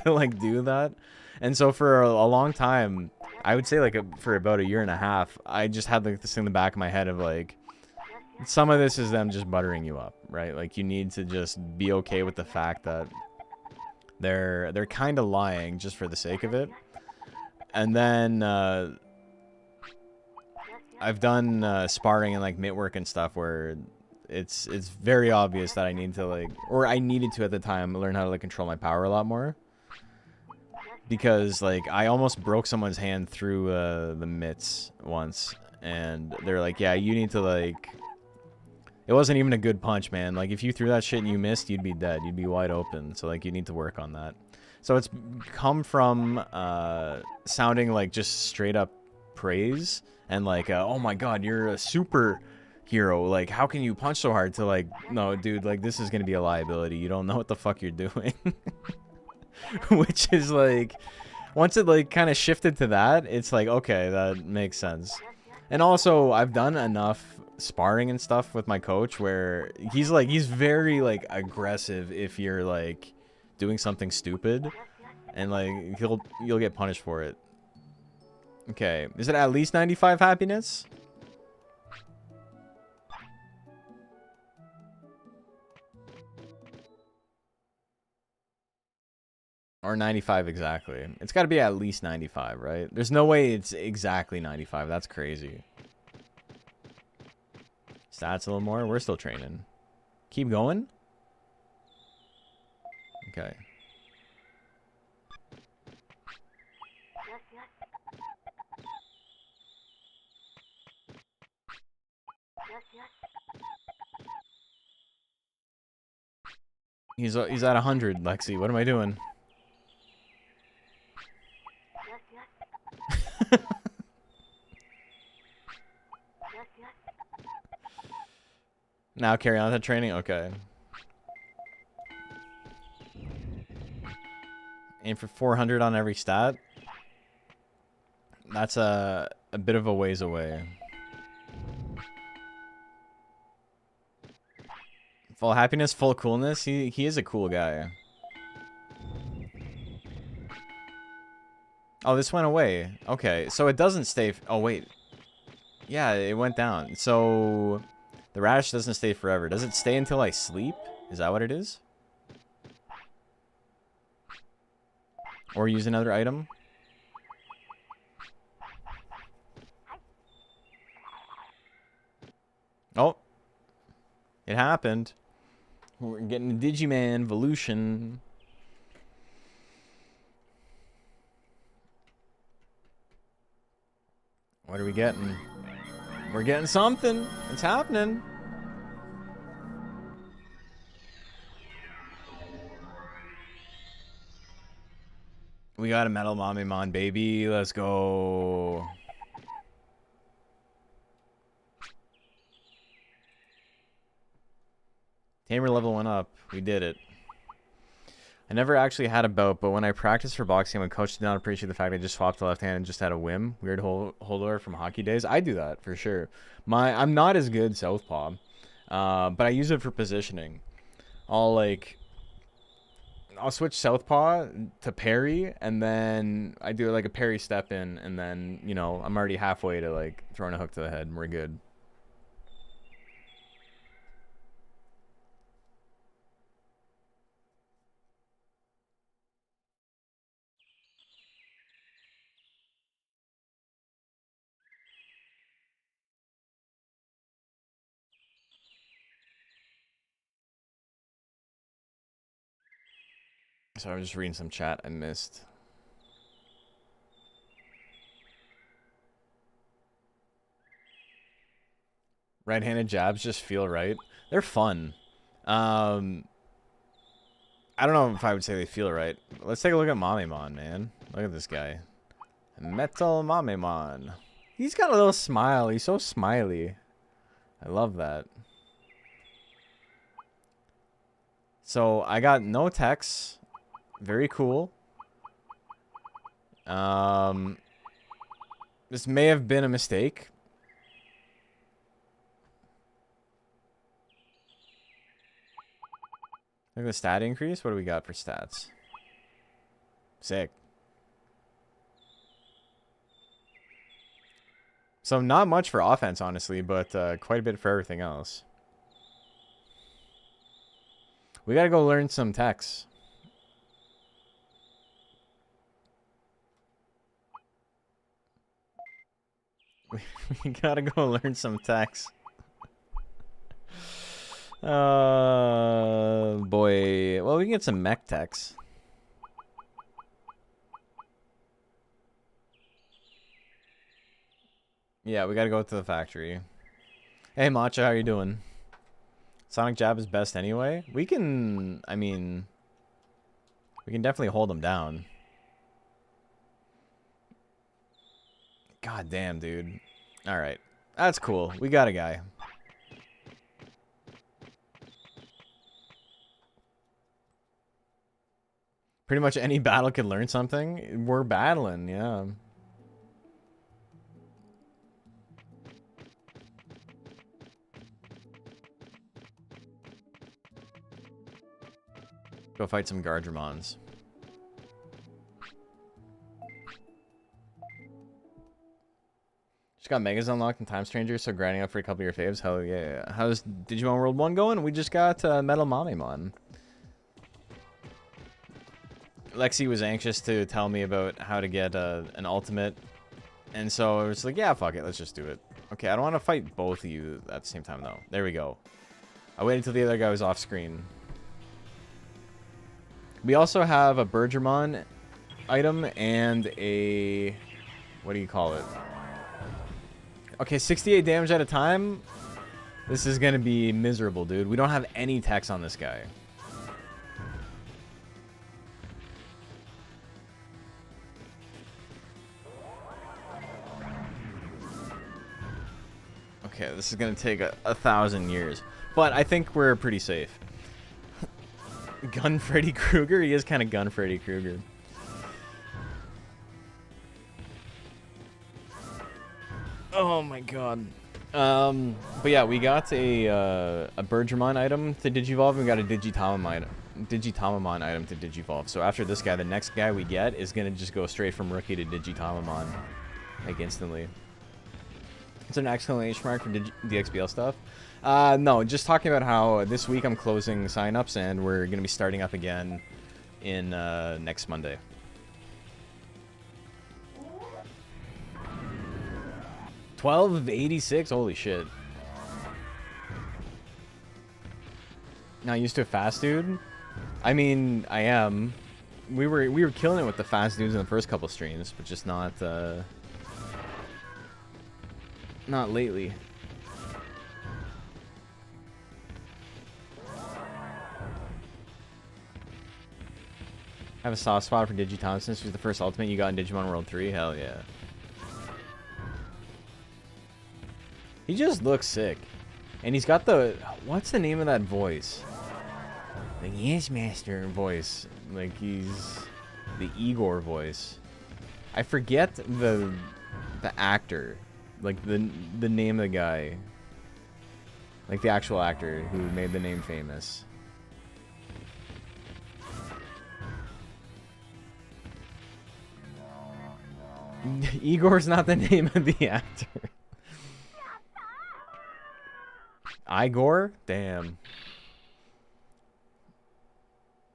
to like do that. And so for a long time, I would say like for about a year and a half, I just had like this thing in the back of my head of like, some of this is them just buttering you up, right? Like you need to just be okay with the fact that they're kind of lying just for the sake of it. And then I've done sparring and like mitt work and stuff where it's very obvious that I need to like, or I needed to at the time, learn how to like control my power a lot more. Because like I almost broke someone's hand through the mitts once, and they're like, yeah, you need to like, it wasn't even a good punch, man. Like if you threw that shit and you missed, you'd be dead, you'd be wide open. So like you need to work on that. So it's come from sounding like just straight up praise and like oh my god, you're a super hero, like how can you punch so hard, to like, no dude, like this is gonna be a liability, you don't know what the fuck you're doing. Which is like, once it like kind of shifted to that, it's like, okay, that makes sense. And also I've done enough sparring and stuff with my coach where he's very like aggressive if you're like doing something stupid, and like you'll get punished for it. Okay, is it at least 95 happiness? Or 95 exactly. It's got to be at least 95, right? There's no way it's exactly 95. That's crazy. Stats a little more. We're still training. Keep going. Okay. He's at 100, Lexi. What am I doing? Now carry on that training? Okay. Aim for 400 on every stat. That's a bit of a ways away. Full happiness, full coolness. He is a cool guy. Oh, this went away. Okay, so it doesn't stay. Oh, wait. Yeah, it went down. So the rash doesn't stay forever. Does it stay until I sleep? Is that what it is? Or use another item? Oh. It happened. We're getting a Digimon evolution. What are we getting? We're getting something. It's happening. We got a Metal Mamimon, baby. Let's go. Tamer level went up. We did it. I never actually had a bout, but when I practiced for boxing, my coach did not appreciate the fact I just swapped to left hand and just had a whim. Weird holder from hockey days. I do that for sure. I'm not as good southpaw, but I use it for positioning. I'll switch southpaw to parry, and then I do like a parry step in, and then you know I'm already halfway to like throwing a hook to the head, and we're good. So I was just reading some chat I missed. Right-handed jabs just feel right. They're fun. I don't know if I would say they feel right. Let's take a look at Mamimon, man. Look at this guy. Metal Mamemon. He's got a little smile. He's so smiley. I love that. So I got no text. Very cool. This may have been a mistake. Look at the stat increase. What do we got for stats? Sick. So not much for offense, honestly, but quite a bit for everything else. We gotta go learn some techs. We gotta go learn some techs. Boy. Well, we can get some mech techs. Yeah, we gotta go to the factory. Hey, Matcha, how you doing? Sonic Jab is best anyway. We can, I mean, we can definitely hold him down. God damn, dude. All right. That's cool. We got a guy. Pretty much any battle could learn something. We're battling, yeah. Go fight some Gardramons. Just got Megas unlocked in Time Stranger, so grinding up for a couple of your faves. Hell yeah. How's Digimon World 1 going? We just got Metal Mamemon. Lexi was anxious to tell me about how to get an ultimate. And so I was like, yeah, fuck it. Let's just do it. Okay, I don't want to fight both of you at the same time, though. There we go. I waited until the other guy was off screen. We also have a Bergermon item and a... What do you call it? Okay, 68 damage at a time. This is going to be miserable, dude. We don't have any techs on this guy. Okay, this is going to take a 1,000 years. But I think we're pretty safe. Gun Freddy Krueger? He is kind of Gun Freddy Krueger. Oh my god. But yeah, we got a Bergermon item to Digivolve, and we got a Digitamamon item to Digivolve. So after this guy, the next guy we get is gonna just go straight from rookie to Digitamamon, like instantly. It's an exclamation mark for DXBL stuff. No, just talking about how this week I'm closing signups and we're gonna be starting up again in next Monday. $12.86. Holy shit. Not used to a fast dude? I mean, I am. We were killing it with the fast dudes in the first couple streams, but just not lately. I have a soft spot for Digitom since it was the first ultimate you got in Digimon World 3. Hell yeah. He just looks sick. And he's got the... What's the name of that voice? The Yes Master voice. Like, he's... The Igor voice. I forget the actor. Like, the name of the guy. Like, the actual actor who made the name famous. Igor's not the name of the actor. Igor? Damn.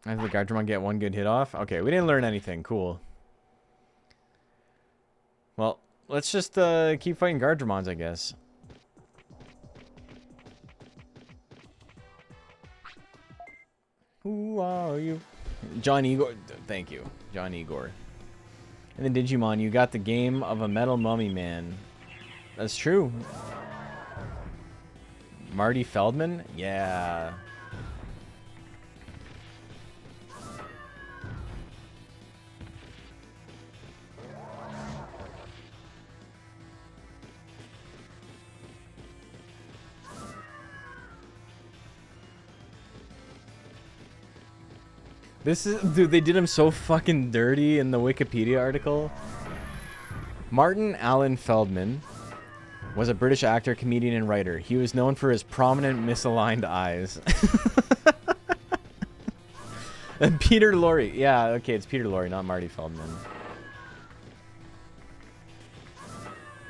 I think Gardramon get one good hit off. Okay, we didn't learn anything. Cool. Well, let's just keep fighting Gardramons, I guess. Who are you? John Igor. Thank you. John Igor. And then Digimon, you got the game of a metal mummy man. That's true. Marty Feldman? Yeah. This is, dude, they did him so fucking dirty in the Wikipedia article. Martin Allen Feldman was a British actor, comedian, and writer. He was known for his prominent misaligned eyes. And Peter Lorre. Yeah, okay, it's Peter Lorre, not Marty Feldman.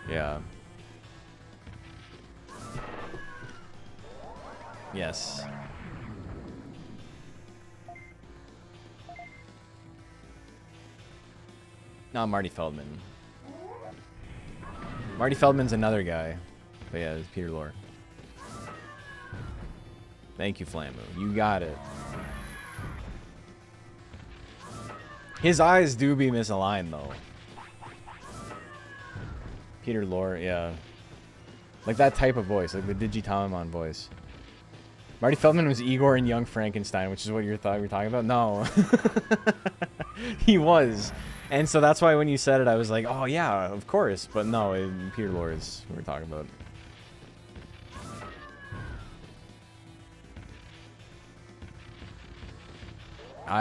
Yeah. Yes. Not Marty Feldman. Marty Feldman's another guy. But yeah, it's Peter Lorre. Thank you, Flamu. You got it. His eyes do be misaligned, though. Peter Lorre, yeah. Like that type of voice, like the Digimon voice. Marty Feldman was Igor in Young Frankenstein, which is what you thought we were talking about? No. He was. And so that's why when you said it, I was like, oh yeah, of course. But no, Peter Lorre is what we're talking about.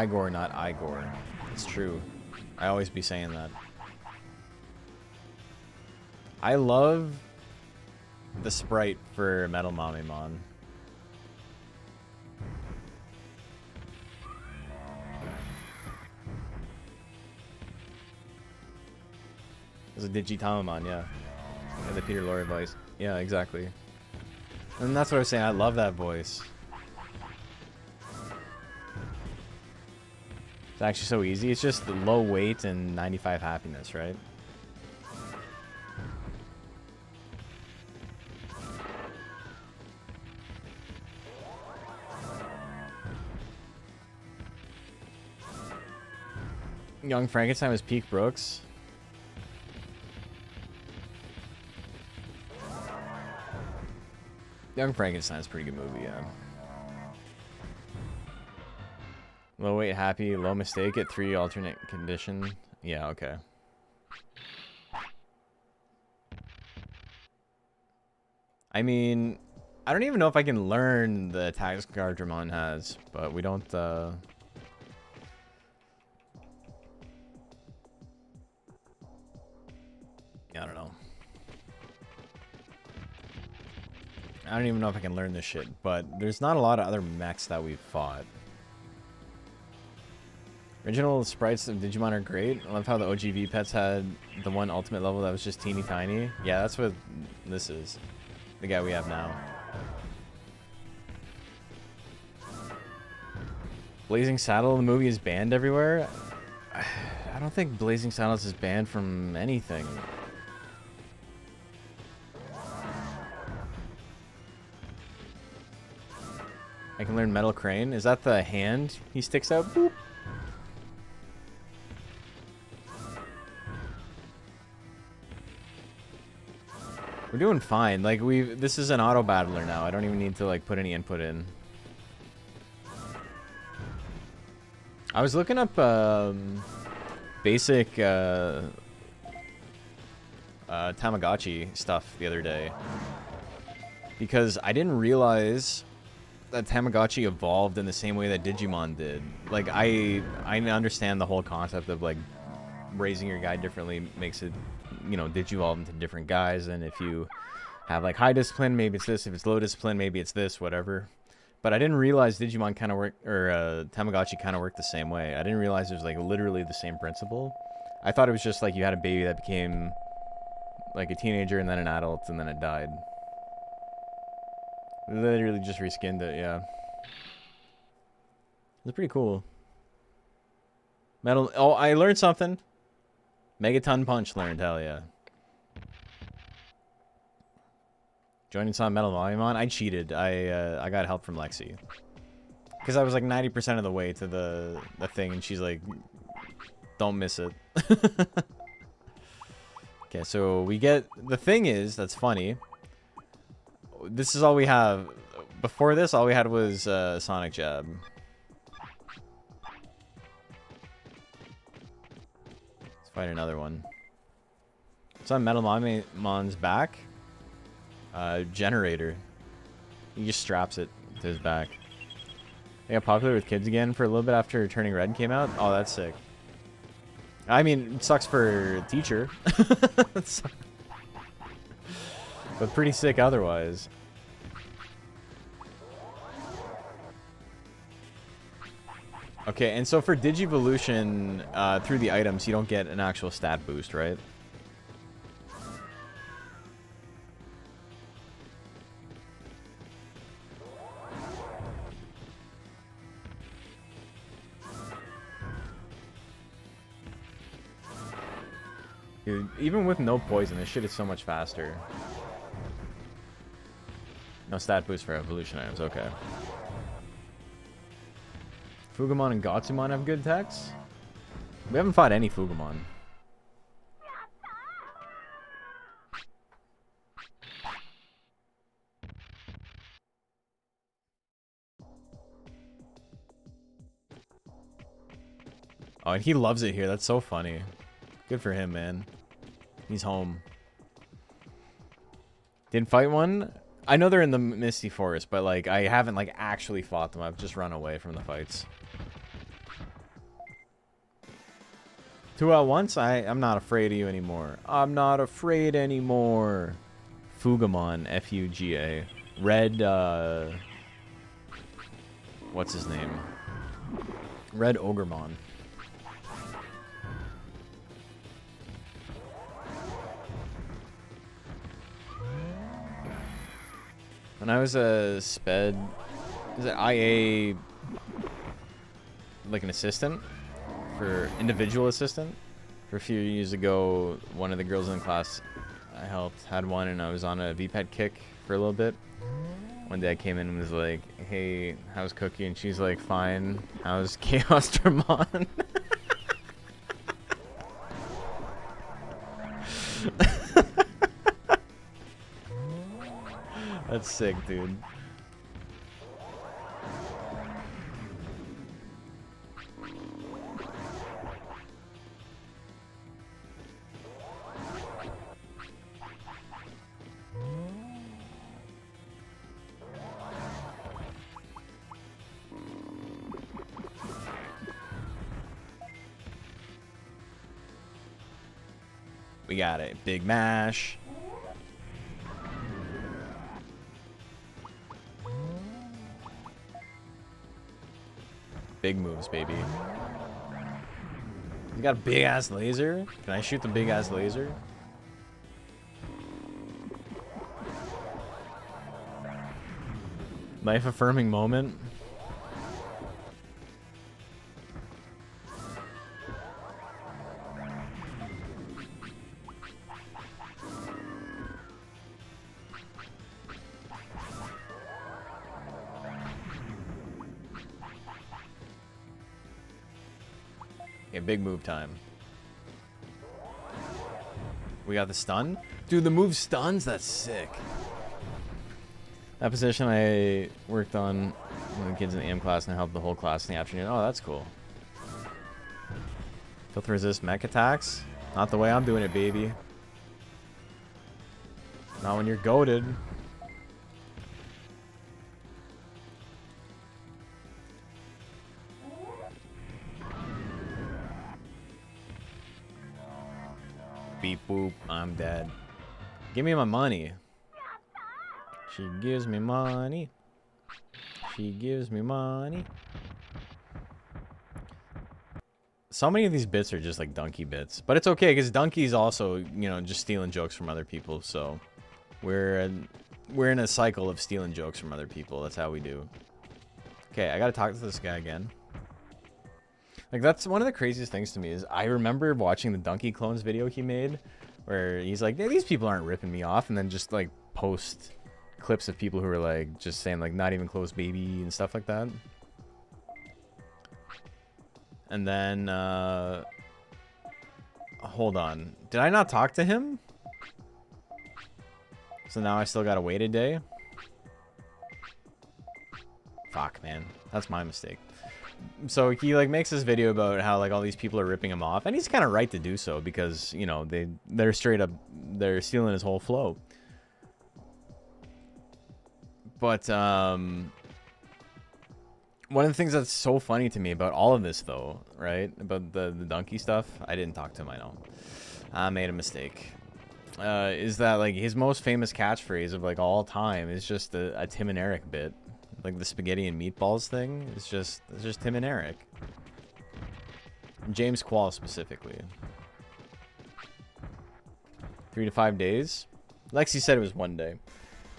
Igor, not Igor. It's true. I always be saying that. I love the sprite for Metal Mamemon. It's a Digitamamon, yeah. And the Peter Lorre voice. Yeah, exactly. And that's what I was saying. I love that voice. It's actually so easy. It's just low weight and 95 happiness, right? Young Frankenstein was Peak Brooks. Young Frankenstein's a pretty good movie, yeah. Low weight, happy, low mistake at 3 alternate condition. Yeah, okay. I mean, I don't even know if I can learn the attacks Gardramon has, but we don't, I don't know. I don't even know if I can learn this shit, but there's not a lot of other mechs that we've fought. Original sprites of Digimon are great. I love how the OGV pets had the one ultimate level that was just teeny tiny. Yeah, that's what this is. The guy we have now. Blazing Saddle, the movie is banned everywhere. I don't think Blazing Saddles is banned from anything. I can learn Metal Crane. Is that the hand he sticks out? Boop. We're doing fine. Like this is an auto battler now. I don't even need to like put any input in. I was looking up basic Tamagotchi stuff the other day because I didn't realize that Tamagotchi evolved in the same way that Digimon did. Like I understand the whole concept of like raising your guy differently makes it, you know, Digivolve into different guys, and if you have like high discipline, maybe it's this. If it's low discipline, maybe it's this. Whatever. But I didn't realize Digimon kind of work, or Tamagotchi kind of worked the same way. I didn't realize it was like literally the same principle. I thought it was just like you had a baby that became like a teenager and then an adult and then it died. Literally just reskinned it, yeah. It's pretty cool. Metal. Oh, I learned something. Megaton Punch learned, hell yeah. Joining some Metal Volumon. I cheated. I got help from Lexi. Because I was like 90% of the way to the thing, and she's like, don't miss it. Okay, so we get... The thing is, that's funny. This is all we have. Before this, all we had was Sonic Jab. Let's fight another one. It's on Metal Mamemon's back. Generator. He just straps it to his back. They got popular with kids again for a little bit after Turning Red came out. Oh, that's sick. I mean, it sucks for teacher. But pretty sick otherwise. Okay, and so for Digivolution, through the items, you don't get an actual stat boost, right? Dude, even with no poison, this shit is so much faster. No stat boost for evolution items, okay. Fugamon and Gotsumon have good attacks? We haven't fought any Fugamon. Oh, and he loves it here. That's so funny. Good for him, man. He's home. Didn't fight one? I know they're in the Misty Forest, but like I haven't like actually fought them. I've just run away from the fights. 2 at once? I'm not afraid of you anymore. I'm not afraid anymore. Fugamon, F-U-G-A. Red, what's his name? Red Ogremon. When I was a sped, was it IA, like an assistant for individual assistant for a few years ago, one of the girls in the class I helped had one, and I was on a VPET kick for a little bit. One day I came in and was like, "Hey, how's Cookie?" And she's like, "Fine. How's Chaos Dramon?" That's sick, dude. We got it. Big Mash. Big moves, baby. You got a big ass laser? Can I shoot the big ass laser? Life affirming moment. Okay, big move time. We got the stun? Dude, the move stuns? That's sick. That position I worked on one of the kids in the AM class and I helped the whole class in the afternoon. Oh, that's cool. Filter resist mech attacks? Not the way I'm doing it, baby. Not when you're goated. Beep boop, I'm dead. Give me my money. She gives me money. She gives me money. So many of these bits are just like donkey bits. But it's okay, because donkey's also, you know, just stealing jokes from other people. So we're in a cycle of stealing jokes from other people. That's how we do. Okay, I gotta talk to this guy again. Like, that's one of the craziest things to me is I remember watching the Donkey Clones video he made where he's like, hey, these people aren't ripping me off, and then just like post clips of people who are like just saying like not even close baby and stuff like that. And then hold on, did I not talk to him? So now I still gotta wait a day. Fuck, man, that's my mistake. So he like makes this video about how like all these people are ripping him off, and he's kind of right to do so because, you know, they're straight up, they're stealing his whole flow. But One of the things that's so funny to me about all of this, though, right? About the donkey stuff. I didn't talk to him, I know. I made a mistake. Is that, like, his most famous catchphrase of, like, all time is just a Tim and Eric bit. Like, the spaghetti and meatballs thing is just Tim and Eric. James Quall, specifically. 3 to 5 days? Lexi said it was 1 day.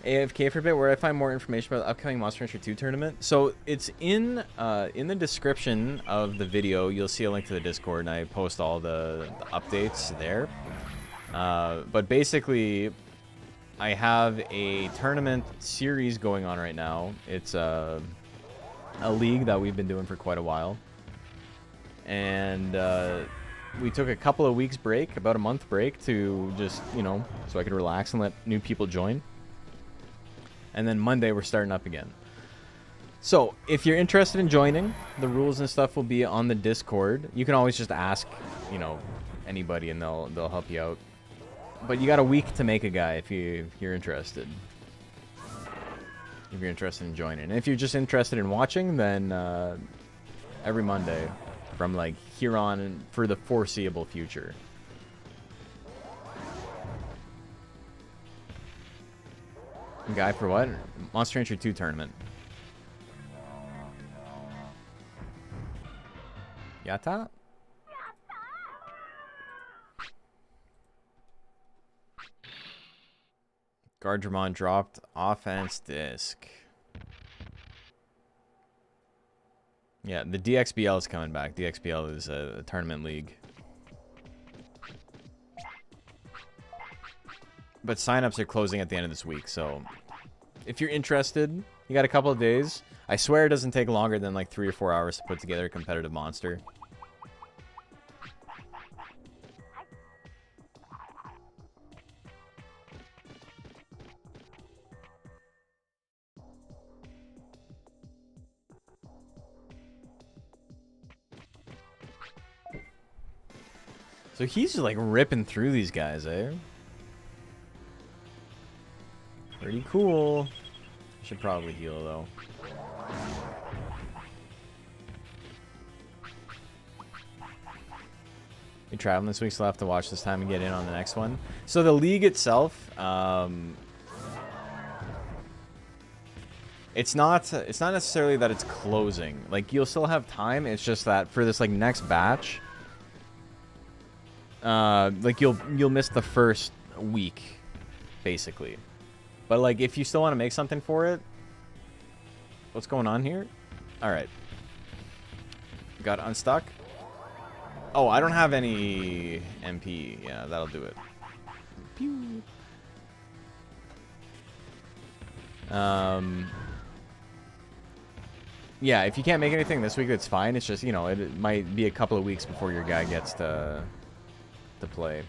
AFK for a bit, where I find more information about the upcoming Monster Hunter 2 tournament. So it's in the description of the video. You'll see a link to the Discord, and I post all the updates there. But basically, I have a tournament series going on right now. It's a league that we've been doing for quite a while, and we took a couple of weeks break, about a month break, to just, you know, so I could relax and let new people join. And then Monday, we're starting up again. So, if you're interested in joining, the rules and stuff will be on the Discord. You can always just ask, you know, anybody, and they'll help you out. But you got a week to make a guy if you're interested. If you're interested in joining. And if you're just interested in watching, then every Monday from, like, here on for the foreseeable future. Guy for what? Monster Hunter 2 tournament. Yata? Gardramon dropped offense disc. Yeah, the DXBL is coming back. DXBL is a tournament league. But signups are closing at the end of this week, so if you're interested, you got a couple of days. I swear it doesn't take longer than like 3 or 4 hours to put together a competitive monster. So he's just like ripping through these guys, eh? Pretty cool. Should probably heal, though. You traveling this week, so I'll have to watch this time and get in on the next one. So the league itself, it's not necessarily that it's closing. Like, you'll still have time. It's just that for this, like, next batch, like, you'll miss the first week, basically. But, like, if you still want to make something for it... What's going on here? Alright. Got unstuck. Oh, I don't have any MP. Yeah, that'll do it. Pew. Yeah, if you can't make anything this week, that's fine. It's just, you know, it might be a couple of weeks before your guy gets to play.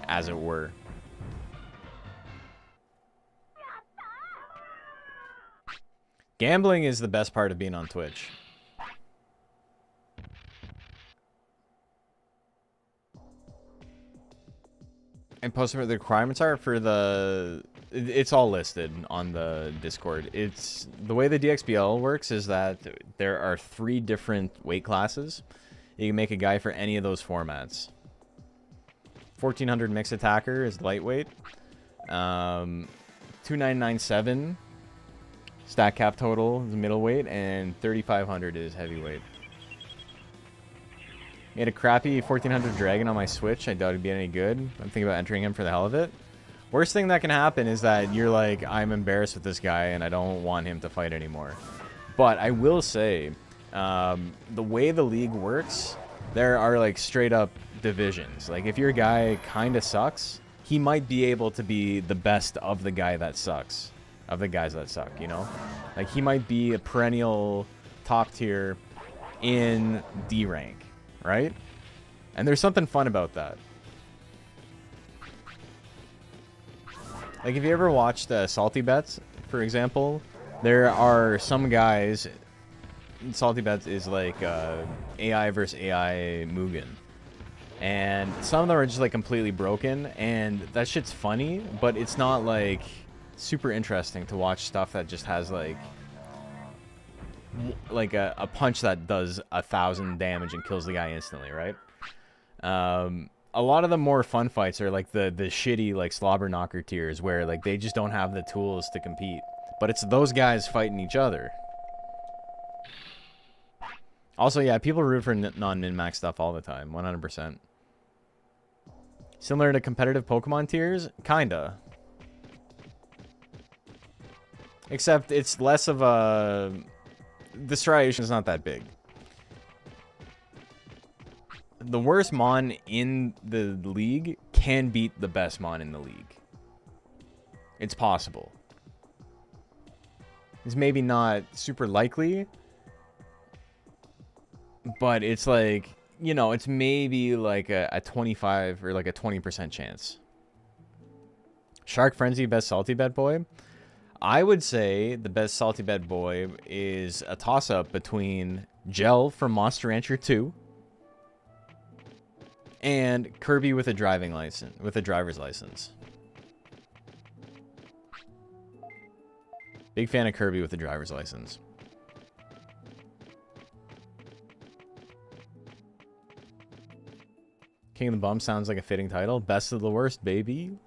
As it were. Gambling is the best part of being on Twitch. And post what the requirements are for the... It's all listed on the Discord. It's the way the DXBL works is that there are 3 different weight classes. You can make a guy for any of those formats. 1400 mixed attacker is lightweight. 2997 stack cap total is middleweight, and 3500 is heavyweight. Made a crappy 1400 dragon on my Switch. I doubt it'd be any good. I'm thinking about entering him for the hell of it. Worst thing that can happen is that you're like, I'm embarrassed with this guy and I don't want him to fight anymore. But I will say, the way the league works, there are like straight up divisions. Like, if your guy kind of sucks, he might be able to be the best of the guy that sucks. Of the guys that suck, you know? Like, he might be a perennial top tier in D rank, right? And there's something fun about that. Like, if you ever watched Salty Bets, for example, there are some guys... Salty Bets is like AI versus AI Mugen. And some of them are just like completely broken, and that shit's funny, but it's not like super interesting to watch stuff that just has like like a punch that does 1,000 damage and kills the guy instantly, right? A lot of the more fun fights are like the shitty like slobber knocker tiers where like they just don't have the tools to compete. But it's those guys fighting each other. Also, yeah, people root for non-min-max stuff all the time, 100%. Similar to competitive Pokemon tiers? Kinda. Except it's less of a... The striation is not that big. The worst Mon in the league can beat the best Mon in the league. It's possible. It's maybe not super likely, but it's like, you know, it's maybe like a 25 or like a 20% chance. Shark Frenzy, best salty bad boy? I would say the best salty bad boy is a toss-up between Gel from Monster Rancher 2 and Kirby with a driving license, with a driver's license. Big fan of Kirby with a driver's license. King of the Bum sounds like a fitting title. Best of the worst, baby.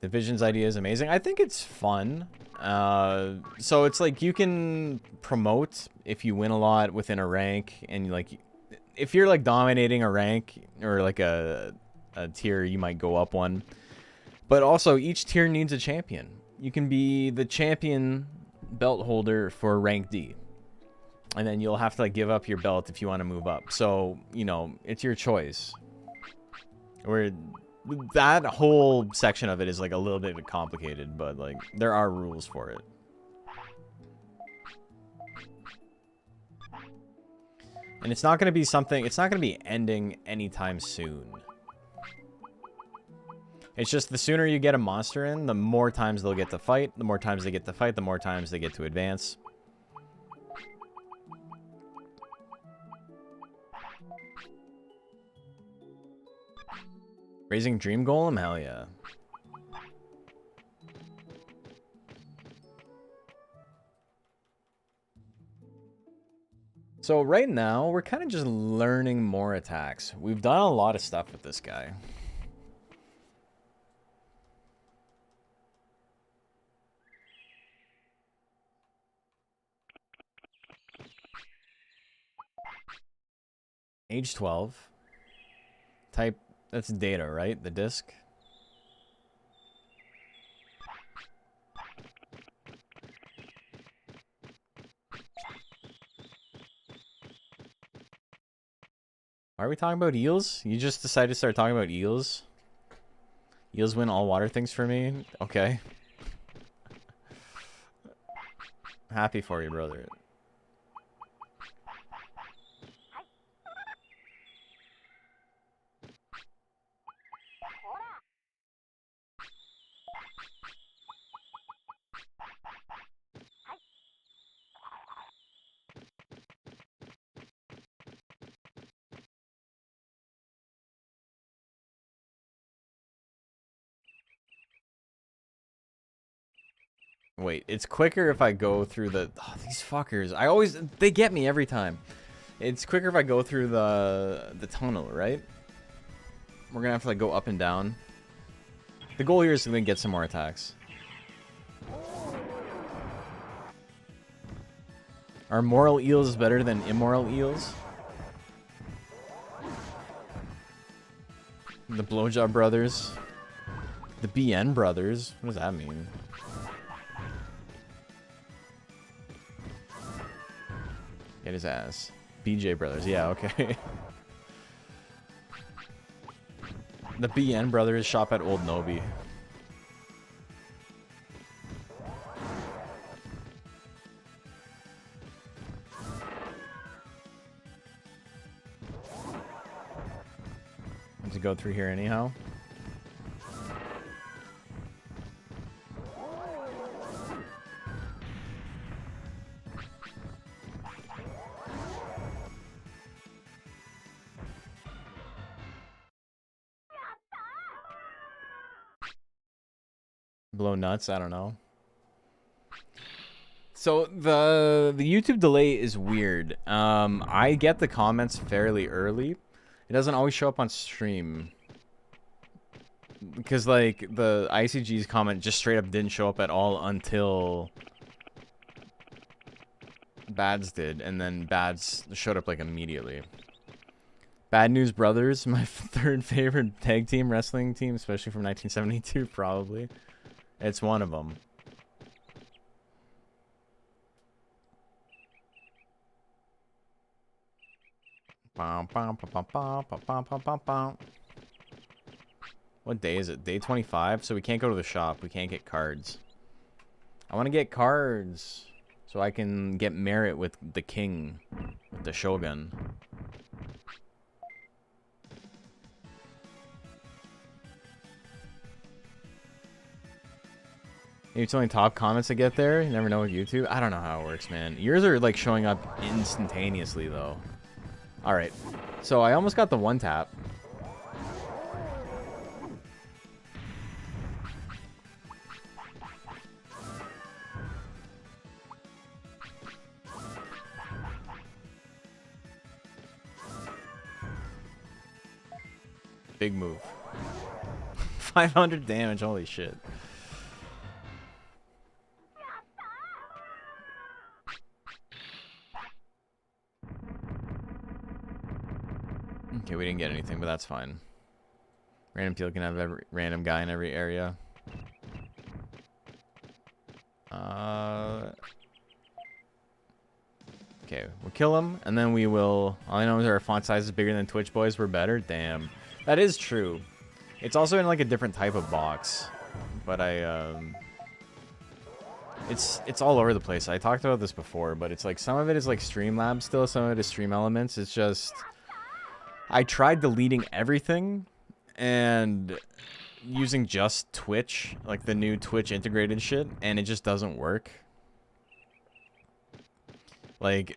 Division's idea is amazing. I think it's fun. So it's like you can promote if you win a lot within a rank, and like if you're like dominating a rank or like a tier, you might go up one. But also each tier needs a champion. You can be the champion belt holder for rank D. And then you'll have to like give up your belt if you want to move up. So, you know, it's your choice. Where that whole section of it is like a little bit complicated, but like there are rules for it. And it's not going to be something, it's not going to be ending anytime soon. It's just the sooner you get a monster in, the more times they'll get to fight. The more times they get to fight, the more times they get to advance. Raising Dream Golem? Hell yeah. So right now, we're kind of just learning more attacks. We've done a lot of stuff with this guy. Age 12. Type, that's data, right? The disc. Why are we talking about eels? You just decided to start talking about eels? Eels win all water things for me? Okay. Happy for you, brother. Wait, it's quicker if I go through the... Oh, these fuckers. They get me every time. It's quicker if I go through the tunnel, right? We're gonna have to like go up and down. The goal here is to get some more attacks. Are moral eels better than immoral eels? The Blowjob Brothers. The BN Brothers. What does that mean? Get his ass. BJ Brothers. Yeah, okay. The BN Brothers shop at Old Nobi. To go through here anyhow. Blow nuts? I don't know. So the YouTube delay is weird. I get the comments fairly early. It doesn't always show up on stream. Because like the ICG's comment just straight up didn't show up at all until Bad's did, and then Bad's showed up like immediately. Bad News Brothers, my third favorite tag team wrestling team, especially from 1972, probably. It's one of them. What day is it? Day 25? So we can't go to the shop. We can't get cards. I want to get cards so I can get merit with the king, with the shogun. Maybe it's only top comments that get there. You never know with YouTube. I don't know how it works, man. Yours are like showing up instantaneously though. Alright. So I almost got the one tap. Big move. 500 damage, holy shit. Okay, we didn't get anything, but that's fine. Random people can have every random guy in every area. Okay, we'll kill him, and then we will... All I know is our font size is bigger than Twitch Boys. We're better? Damn. That is true. It's also in, like, a different type of box. But It's all over the place. I talked about this before, but it's like some of it is, like, Streamlabs still. Some of it is Stream Elements. It's just... I tried deleting everything and using just Twitch, like the new Twitch integrated shit, and it just doesn't work. Like,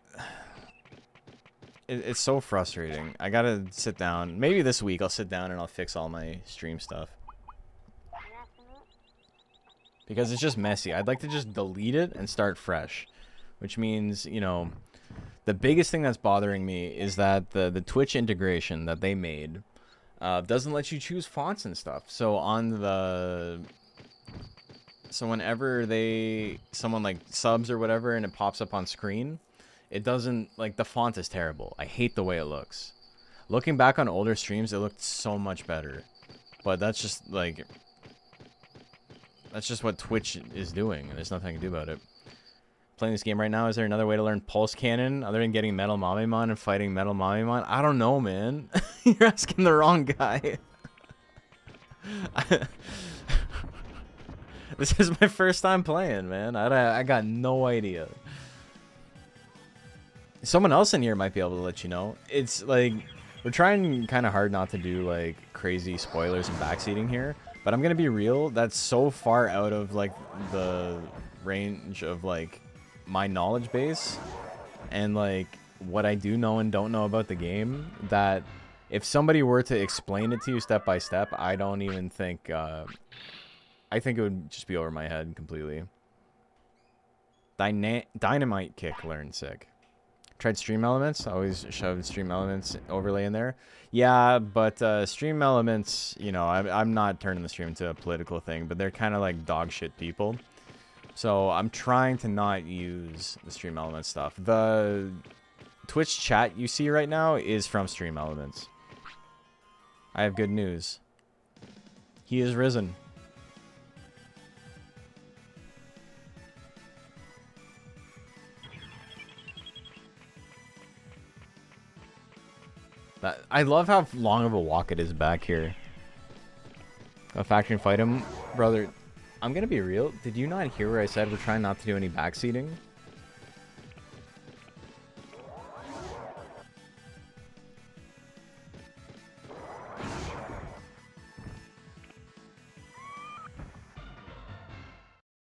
it's so frustrating. I gotta sit down. Maybe this week I'll sit down and I'll fix all my stream stuff. Because it's just messy. I'd like to just delete it and start fresh. Which means, you know, the biggest thing that's bothering me is that the Twitch integration that they made doesn't let you choose fonts and stuff. So on the... So whenever someone like subs or whatever and it pops up on screen, it doesn't, like, the font is terrible. I hate the way it looks. Looking back on older streams, it looked so much better. But that's just, like... That's just what Twitch is doing, and there's nothing I can do about it. Playing this game right now, is there another way to learn Pulse Cannon other than getting Metal Mamemon and fighting Metal Mamemon? I don't know, man. You're asking the wrong guy. This is my first time playing, man. I got no idea. Someone else in here might be able to let you know. It's like, we're trying kind of hard not to do like crazy spoilers and backseating here. But I'm gonna be real, that's so far out of like the range of like my knowledge base and like what I do know and don't know about the game, that if somebody were to explain it to you step by step, I don't even think I think it would just be over my head completely. Dynamite kick learned sick. Tried Stream Elements. Always shoved Stream Elements overlay in there. Yeah, but Stream Elements, you know, I'm not turning the stream into a political thing, but they're kind of like dog shit people. So I'm trying to not use the Stream Elements stuff. The Twitch chat you see right now is from Stream Elements. I have good news. He is risen. I love how long of a walk it is back here. A factory and fight him. Brother, I'm gonna be real. Did you not hear where I said we're trying not to do any backseating?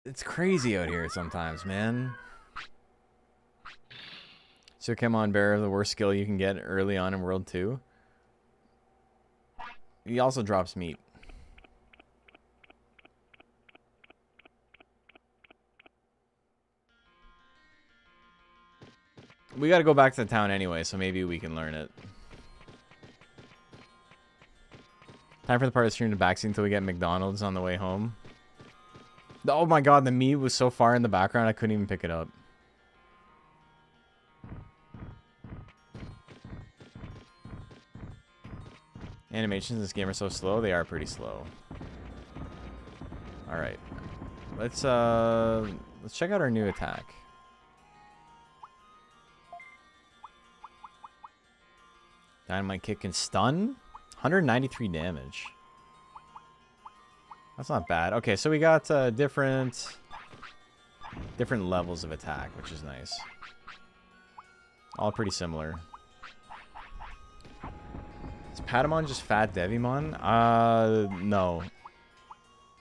It's crazy out here sometimes, man. So come on, Bear, the worst skill you can get early on in World 2. He also drops meat. We gotta go back to the town anyway, so maybe we can learn it. Time for the part of the stream to backseat until we get McDonald's on the way home. Oh my god, the meat was so far in the background I couldn't even pick it up. Animations in this game are so slow. They are pretty slow. Alright. Let's check out our new attack. Dynamite kick and stun. 193 damage. That's not bad. Okay, so we got different levels of attack, which is nice. All pretty similar. Is Patamon just Fat Devimon? No.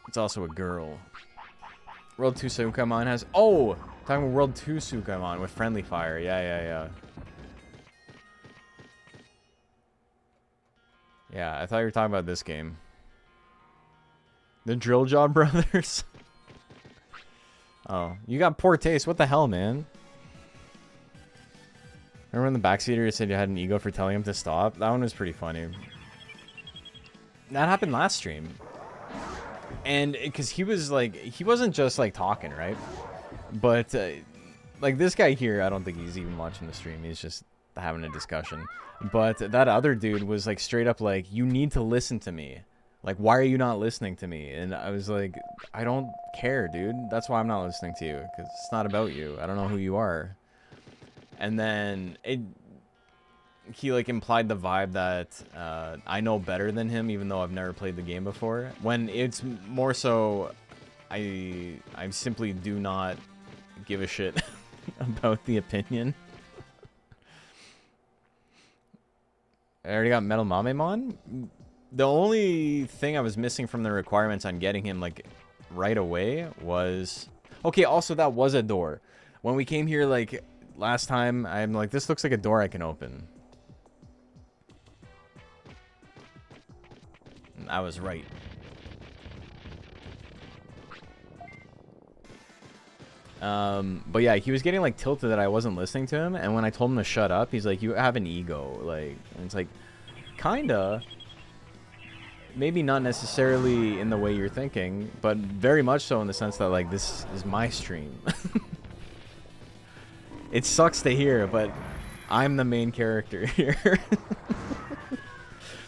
It's also a girl. World 2 Sukamon has... Oh! Talking about World 2 Sukamon with Friendly Fire. Yeah. Yeah, I thought you were talking about this game. The Drill Job Brothers? Oh, you got poor taste. What the hell, man? Remember when the backseater said you had an ego for telling him to stop? That one was pretty funny. That happened last stream. And because he was like, he wasn't just like talking, right? But like this guy here, I don't think he's even watching the stream. He's just having a discussion. But that other dude was like straight up like, you need to listen to me. Like, why are you not listening to me? And I was like, I don't care, dude. That's why I'm not listening to you. Because it's not about you. I don't know who you are. And then he like implied the vibe that I know better than him, even though I've never played the game before. When it's more so, I simply do not give a shit about the opinion. I already got Metal Mamemon. The only thing I was missing from the requirements on getting him like right away was... Okay, also that was a door. When we came here like last time, I'm like, this looks like a door I can open. And I was right. But yeah, he was getting like tilted that I wasn't listening to him, and when I told him to shut up, he's like, you have an ego, like, and it's like, kinda, maybe not necessarily in the way you're thinking, but very much so in the sense that like, this is my stream. It sucks to hear, but I'm the main character here.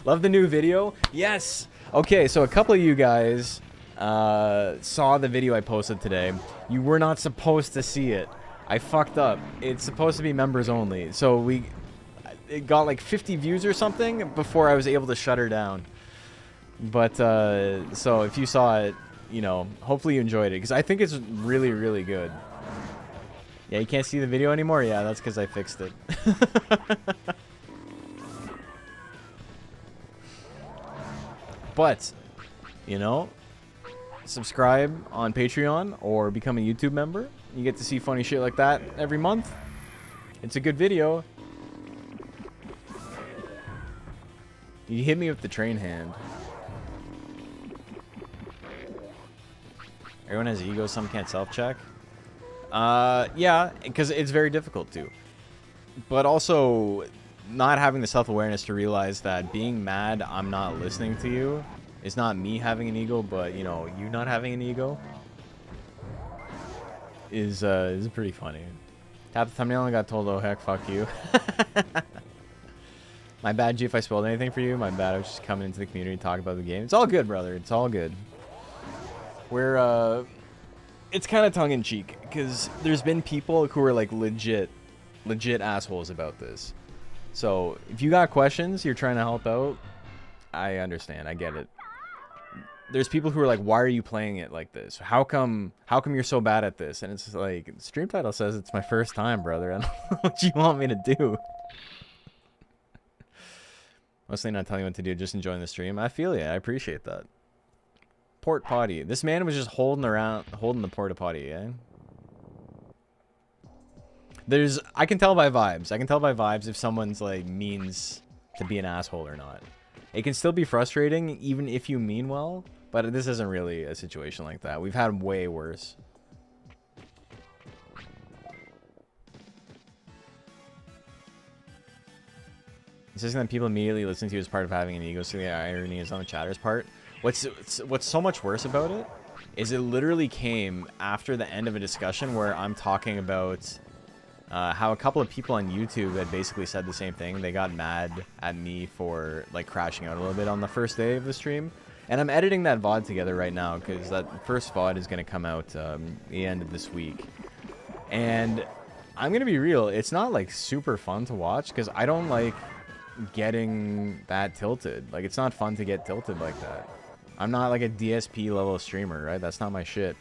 Love the new video. Yes. Okay, so a couple of you guys saw the video I posted today. You were not supposed to see it. I fucked up. It's supposed to be members only. So it got like 50 views or something before I was able to shut her down. But so if you saw it, you know, hopefully you enjoyed it, because I think it's really, really good. Yeah, you can't see the video anymore? Yeah, that's because I fixed it. But, you know, subscribe on Patreon or become a YouTube member. You get to see funny shit like that every month. It's a good video. You hit me with the train hand. Everyone has ego, some can't self-check. Yeah, because it's very difficult to. But also, not having the self-awareness to realize that being mad I'm not listening to you is not me having an ego, but, you know, you not having an ego is pretty funny. Tap the thumbnail and got told, oh heck, fuck you. My bad, G, if I spoiled anything for you. My bad, I was just coming into the community to talk about the game. It's all good, brother. It's all good. We're, it's kind of tongue-in-cheek, because there's been people who are, like, legit assholes about this. So, if you got questions, you're trying to help out, I understand. I get it. There's people who are like, why are you playing it like this? How come you're so bad at this? And it's like, stream title says it's my first time, brother. I don't know what you want me to do. Mostly not telling you what to do, just enjoying the stream. I feel you. I appreciate that. Port potty. This man was just holding the porta potty, eh? I can tell by vibes. I can tell by vibes if someone's like means to be an asshole or not. It can still be frustrating even if you mean well, but this isn't really a situation like that. We've had way worse. Insisting that people immediately listen to you as part of having an ego, so the irony is on the chatter's part. What's so much worse about it is it literally came after the end of a discussion where I'm talking about how a couple of people on YouTube had basically said the same thing. They got mad at me for like crashing out a little bit on the first day of the stream. And I'm editing that VOD together right now because that first VOD is going to come out the end of this week. And I'm going to be real, it's not like super fun to watch because I don't like getting that tilted. Like, it's not fun to get tilted like that. I'm not like a DSP level streamer, right? That's not my shit.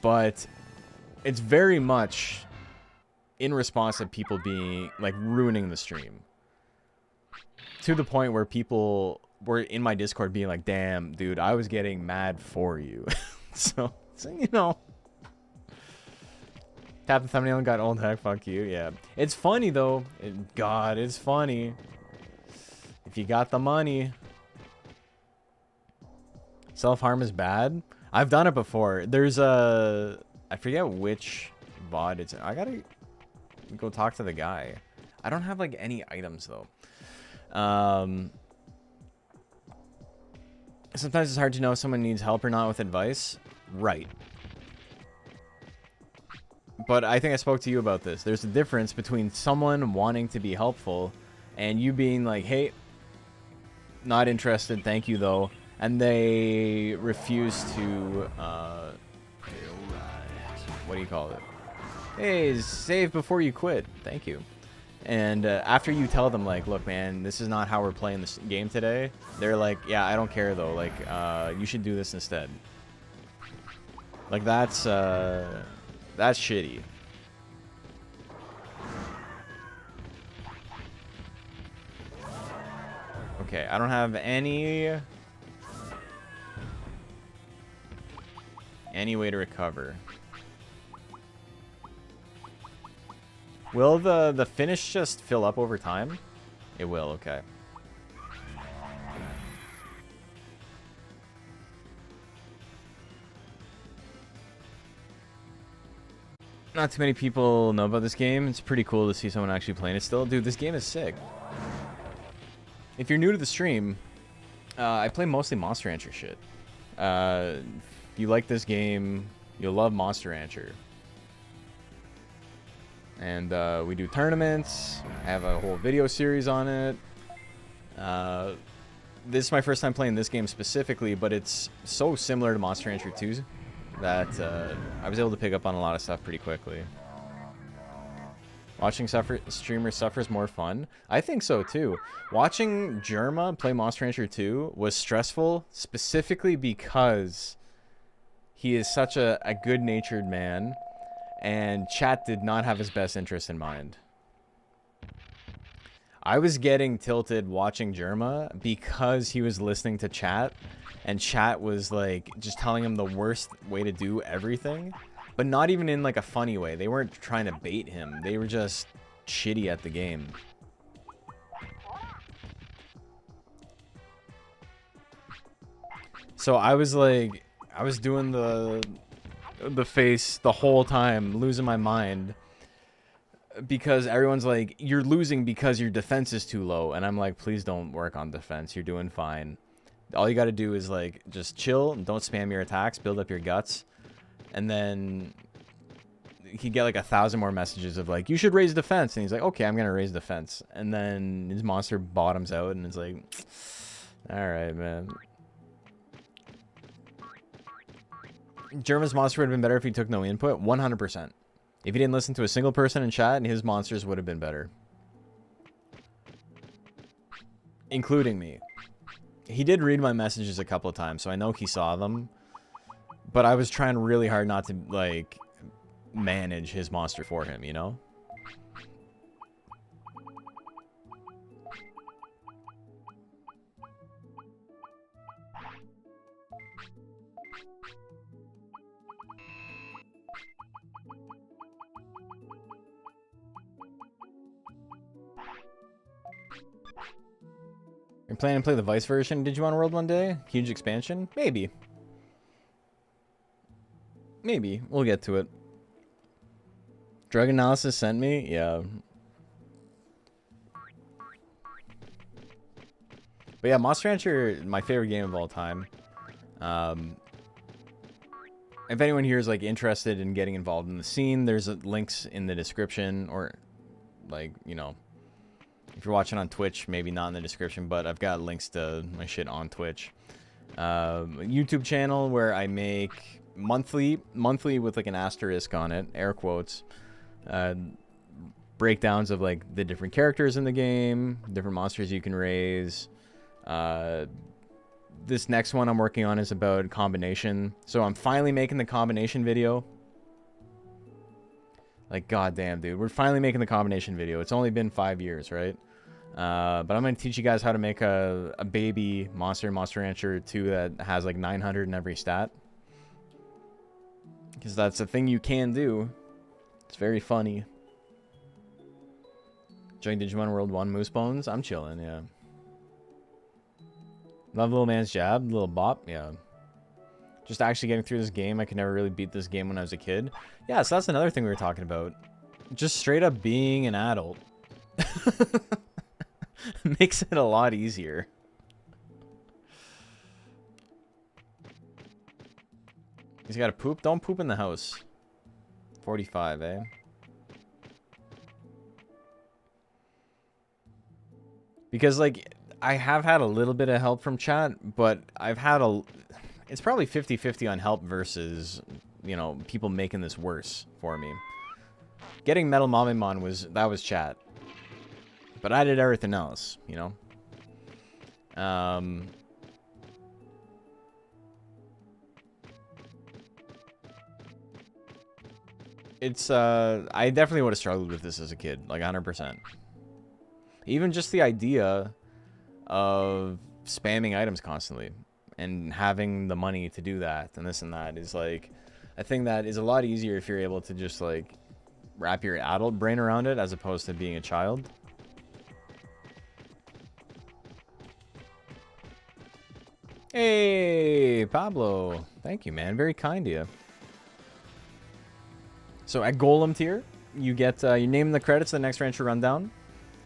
But it's very much in response to people being like ruining the stream. To the point where people were in my Discord being like, damn, dude, I was getting mad for you. so, you know. Tap the thumbnail and got old heck, fuck you. Yeah. It's funny, though. God, it's funny. If you got the money. Self-harm is bad? I've done it before. There's a... I forget which VOD it's... I gotta go talk to the guy. I don't have, like, any items, though. Sometimes it's hard to know if someone needs help or not with advice. Right. But I think I spoke to you about this. There's a difference between someone wanting to be helpful and you being like, hey, not interested, thank you, though. And they refuse to, what do you call it? Hey, save before you quit. Thank you. And after you tell them, like, look, man, this is not how we're playing this game today, they're like, yeah, I don't care, though. Like, you should do this instead. Like, that's shitty. Okay, I don't have any way to recover. Will the finish just fill up over time? It will, okay. Not too many people know about this game. It's pretty cool to see someone actually playing it still. Dude, this game is sick. If you're new to the stream, I play mostly Monster Rancher shit. If you like this game, you'll love Monster Rancher. And we do tournaments. I have a whole video series on it. This is my first time playing this game specifically, but it's so similar to Monster Rancher 2 that I was able to pick up on a lot of stuff pretty quickly. Watching streamers suffer is more fun. I think so too. Watching Jerma play Monster Rancher 2 was stressful specifically because he is such a good-natured man and chat did not have his best interest in mind. I was getting tilted watching Jerma because he was listening to chat and chat was like just telling him the worst way to do everything, but not even in like a funny way. They weren't trying to bait him. They were just shitty at the game. So I was like, I was doing the face the whole time, losing my mind. Because everyone's like, you're losing because your defense is too low. And I'm like, please don't work on defense. You're doing fine. All you got to do is like, just chill and don't spam your attacks. Build up your guts. And then he'd get like 1,000 more messages of like, you should raise defense. And he's like, okay, I'm going to raise defense. And then his monster bottoms out and it's like, all right, man. German's monster would have been better if he took no input. 100%. If he didn't listen to a single person in chat, his monsters would have been better. Including me. He did read my messages a couple of times, so I know he saw them. But I was trying really hard not to, like, manage his monster for him, you know? You're planning to play the Vice version? Did you want a world one day? Huge expansion? Maybe. Maybe. We'll get to it. Drug analysis sent me? Yeah. But yeah, Monster Rancher, my favorite game of all time. If anyone here is like interested in getting involved in the scene, there's links in the description, or like, you know, if you're watching on Twitch, maybe not in the description, but I've got links to my shit on Twitch. YouTube channel where I make monthly with like an asterisk on it, air quotes, breakdowns of like the different characters in the game, different monsters you can raise. This next one I'm working on is about combination. So I'm finally making the combination video. Like, goddamn, dude. We're finally making the combination video. It's only been 5 years, right? But I'm going to teach you guys how to make a baby Monster Rancher 2 that has like 900 in every stat. Because that's a thing you can do. It's very funny. Enjoying Digimon World 1 Moose Bones? I'm chilling, yeah. Love Little Man's Jab, Little Bop, yeah. Just actually getting through this game. I could never really beat this game when I was a kid. Yeah, so that's another thing we were talking about. Just straight up being an adult. Makes it a lot easier. He's got to poop? Don't poop in the house. 45, eh? Because, like, I have had a little bit of help from chat, but I've had it's probably 50-50 on help versus, you know, people making this worse for me. Getting Metal Mamimon was chat. But I did everything else, you know? I definitely would have struggled with this as a kid, like 100%. Even just the idea of spamming items constantly and having the money to do that and this and that is like a thing that is a lot easier if you're able to just like wrap your adult brain around it as opposed to being a child. Hey, Pablo. Thank you, man. Very kind of you. So at Golem tier, you get you name the credits of the next Rancher Rundown.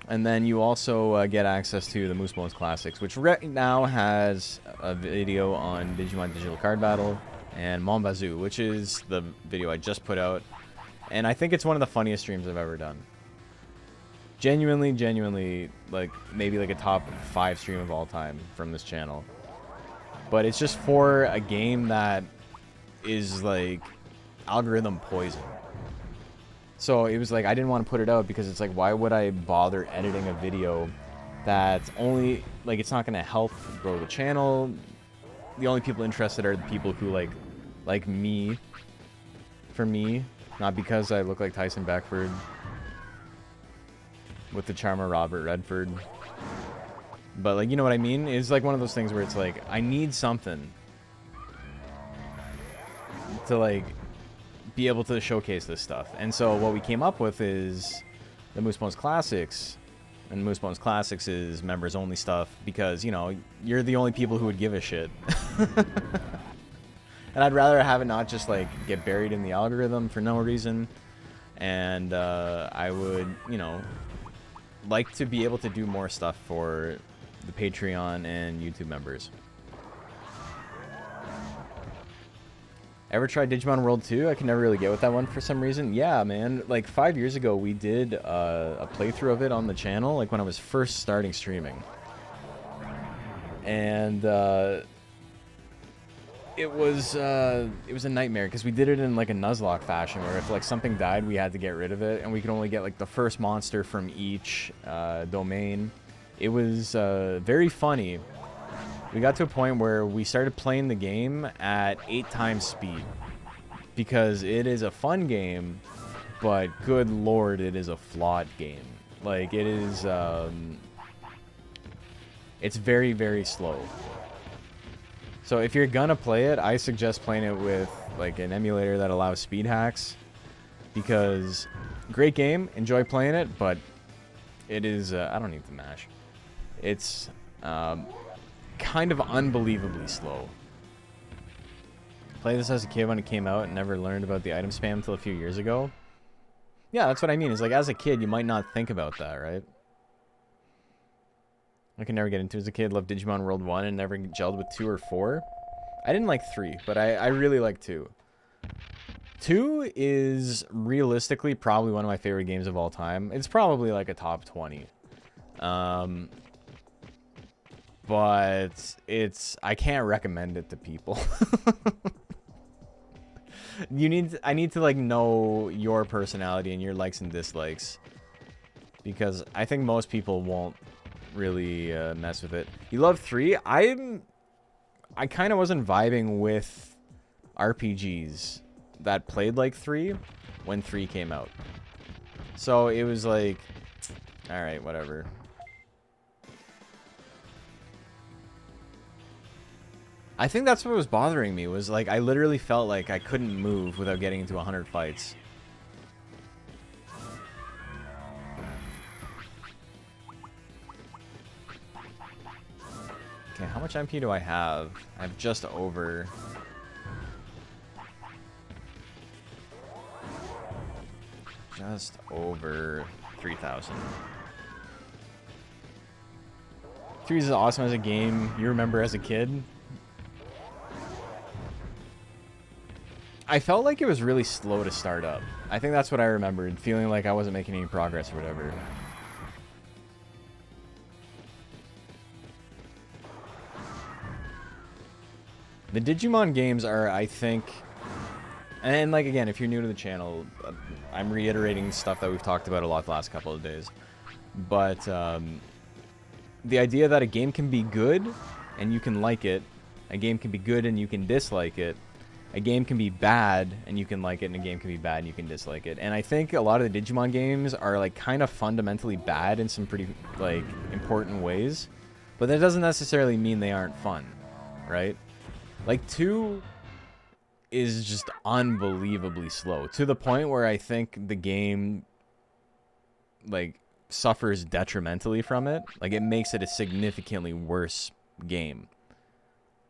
And then you also get access to the Moose Bones Classics, which right now has a video on Digimon Digital Card Battle and Mon Bazoo, which is the video I just put out. And I think it's one of the funniest streams I've ever done. Genuinely, like, maybe like a top 5 stream of all time from this channel. But it's just for a game that is, like, algorithm poison. So it was like, I didn't want to put it out because it's like, why would I bother editing a video that's only, like, it's not going to help grow the channel. The only people interested are the people who, like me, for me, not because I look like Tyson Beckford with the charmer Robert Redford. But, like, you know what I mean? It's like one of those things where it's like, I need something to, like, be able to showcase this stuff. And so what we came up with is the Moose Bones Classics. And Moose Bones Classics is members only stuff because, you know, you're the only people who would give a shit. And I'd rather have it not just, like, get buried in the algorithm for no reason. And I would, you know, like to be able to do more stuff for the Patreon and YouTube members. Ever tried Digimon World 2? I can never really get with that one for some reason. Yeah, man. Like, 5 years ago, we did a playthrough of it on the channel, like, when I was first starting streaming. And it was a nightmare, because we did it in, like, a Nuzlocke fashion, where if, like, something died, we had to get rid of it, and we could only get, like, the first monster from each domain. It was very funny. We got to a point where we started playing the game at 8 times speed. Because it is a fun game, but good lord, it is a flawed game. Like, it is, it's very, very slow. So if you're gonna play it, I suggest playing it with, like, an emulator that allows speed hacks. Because, great game, enjoy playing it, but it is, I don't need to mash. It's, kind of unbelievably slow. Played this as a kid when it came out and never learned about the item spam until a few years ago. Yeah, that's what I mean. It's like, as a kid, you might not think about that, right? I can never get into it as a kid. Loved Digimon World 1 and never gelled with 2 or 4. I didn't like 3, but I really like 2. 2 is realistically probably one of my favorite games of all time. It's probably like a top 20. But I can't recommend it to people. I need to like know your personality and your likes and dislikes, because I think most people won't really mess with it. You love 3? I kind of wasn't vibing with RPGs that played like 3 when 3 came out. So it was like, all right, whatever. I think that's what was bothering me, was like I literally felt like I couldn't move without getting into 100 fights. Okay, how much MP do I have? I have just over. Just over 3,000. 3 is awesome as a game you remember as a kid. I felt like it was really slow to start up. I think that's what I remembered, feeling like I wasn't making any progress or whatever. The Digimon games are, I think, and like again, if you're new to the channel, I'm reiterating stuff that we've talked about a lot the last couple of days. But the idea that a game can be good and you can like it, a game can be good and you can dislike it, a game can be bad and you can like it, and a game can be bad and you can dislike it. And I think a lot of the Digimon games are like kind of fundamentally bad in some pretty like important ways, but that doesn't necessarily mean they aren't fun, right? Like 2 is just unbelievably slow, to the point where I think the game like suffers detrimentally from it. Like it makes it a significantly worse game.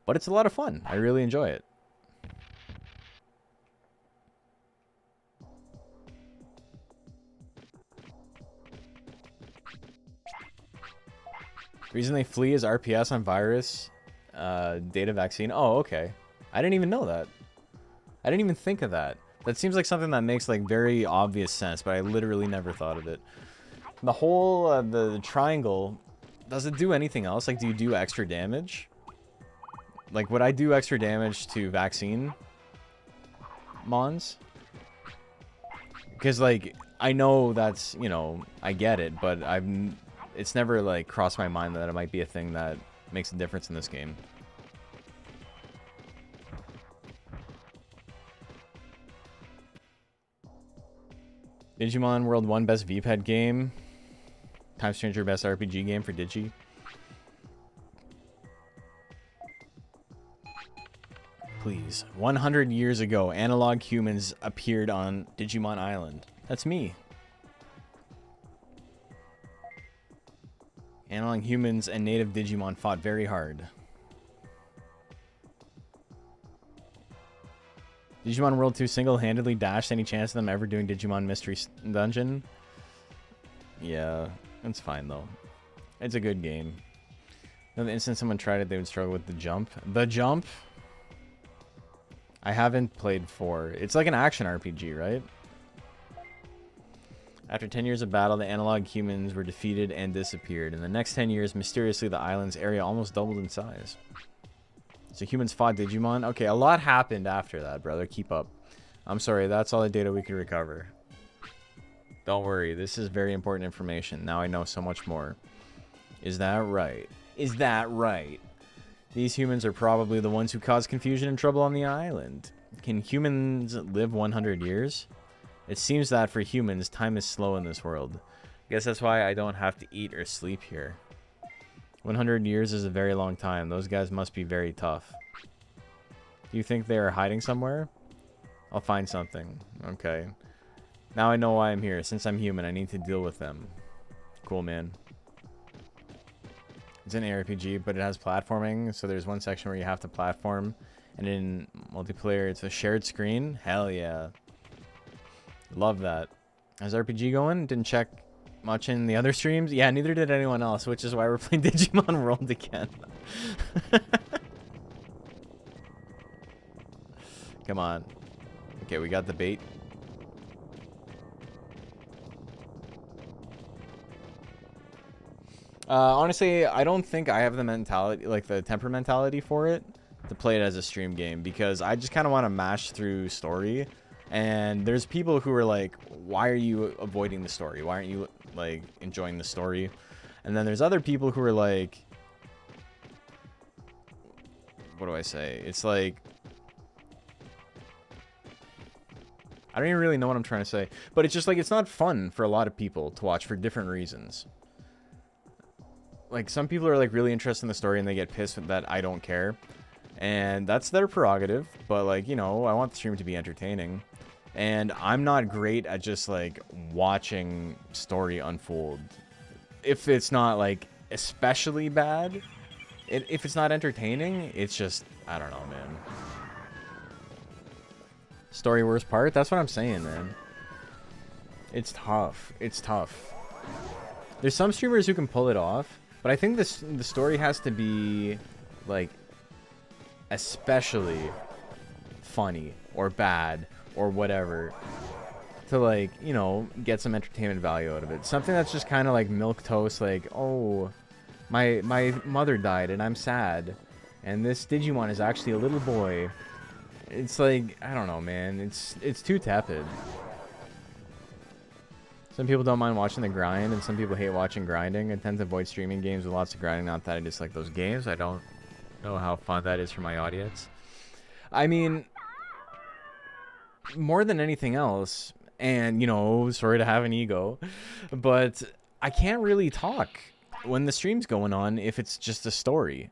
But it's a lot of fun. I really enjoy it. The reason they flee is RPS on virus, data vaccine. Oh, okay. I didn't even know that. I didn't even think of that. That seems like something that makes like very obvious sense, but I literally never thought of it. The whole, the triangle, does it do anything else? Like, do you do extra damage? Like, would I do extra damage to vaccine mons? Because, like, I know that's, you know, I get it, but it's never, like, crossed my mind that it might be a thing that makes a difference in this game. Digimon World 1 best VPED game. Time Stranger best RPG game for Digi. Please. 100 years ago, analog humans appeared on Digimon Island. That's me. Analog humans and native Digimon fought very hard. Digimon World 2 single-handedly dashed any chance of them ever doing Digimon Mystery Dungeon? Yeah, it's fine though. It's a good game. The instant someone tried it, they would struggle with the jump. The jump? I haven't played 4. It's like an action RPG, right? After 10 years of battle, the analog humans were defeated and disappeared. In the next 10 years, mysteriously, the island's area almost doubled in size. So humans fought Digimon? Okay, a lot happened after that, brother. Keep up. I'm sorry, that's all the data we can recover. Don't worry, this is very important information. Now I know so much more. Is that right? Is that right? These humans are probably the ones who caused confusion and trouble on the island. Can humans live 100 years? It seems that for humans, time is slow in this world. I guess that's why I don't have to eat or sleep here. 100 years is a very long time. Those guys must be very tough. Do you think they are hiding somewhere? I'll find something. Okay. Now I know why I'm here. Since I'm human, I need to deal with them. Cool, man. It's an ARPG, but it has platforming. So there's one section where you have to platform. And in multiplayer, it's a shared screen. Hell yeah. Love that. How's RPG going? Didn't check Watching the other streams? Yeah, neither did anyone else, which is why we're playing Digimon World again. Come on. Okay, we got the bait. Honestly, I don't think I have the mentality, like the temperamentality for it to play it as a stream game, because I just kind of want to mash through story. And there's people who are like, why are you avoiding the story? Why aren't you like enjoying the story? And then there's other people who are like, what do I say? It's like, I don't even really know what I'm trying to say, but it's just like, it's not fun for a lot of people to watch for different reasons. Like, some people are like really interested in the story and they get pissed that I don't care, and that's their prerogative. But like, you know, I want the stream to be entertaining, and I'm not great at just like watching story unfold. If it's not like especially bad, if it's not entertaining, it's just, I don't know, man. Story worst part? That's what I'm saying, man. It's tough. It's tough. There's some streamers who can pull it off, but I think the story has to be like especially funny or bad or whatever to, like, you know, get some entertainment value out of it. Something that's just kind of like milquetoast, like, oh, my mother died and I'm sad, and this Digimon is actually a little boy. It's like, I don't know, man. It's too tepid. Some people don't mind watching the grind, and some people hate watching grinding. I tend to avoid streaming games with lots of grinding. Not that I dislike those games. I don't know how fun that is for my audience. I mean, more than anything else, and, you know, sorry to have an ego, but I can't really talk when the stream's going on if it's just a story.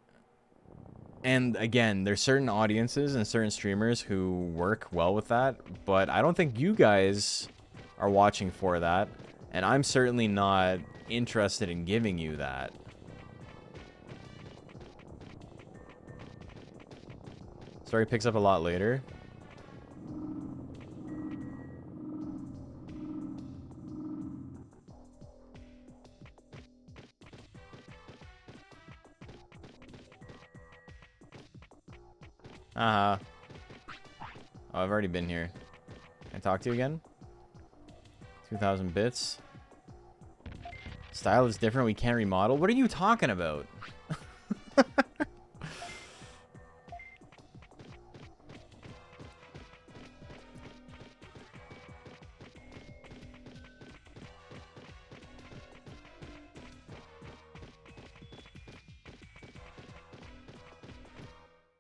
And again, there's certain audiences and certain streamers who work well with that, but I don't think you guys are watching for that, and I'm certainly not interested in giving you that. Story picks up a lot later. Oh, I've already been here. Can I talk to you again? 2,000 bits. Style is different. We can't remodel. What are you talking about?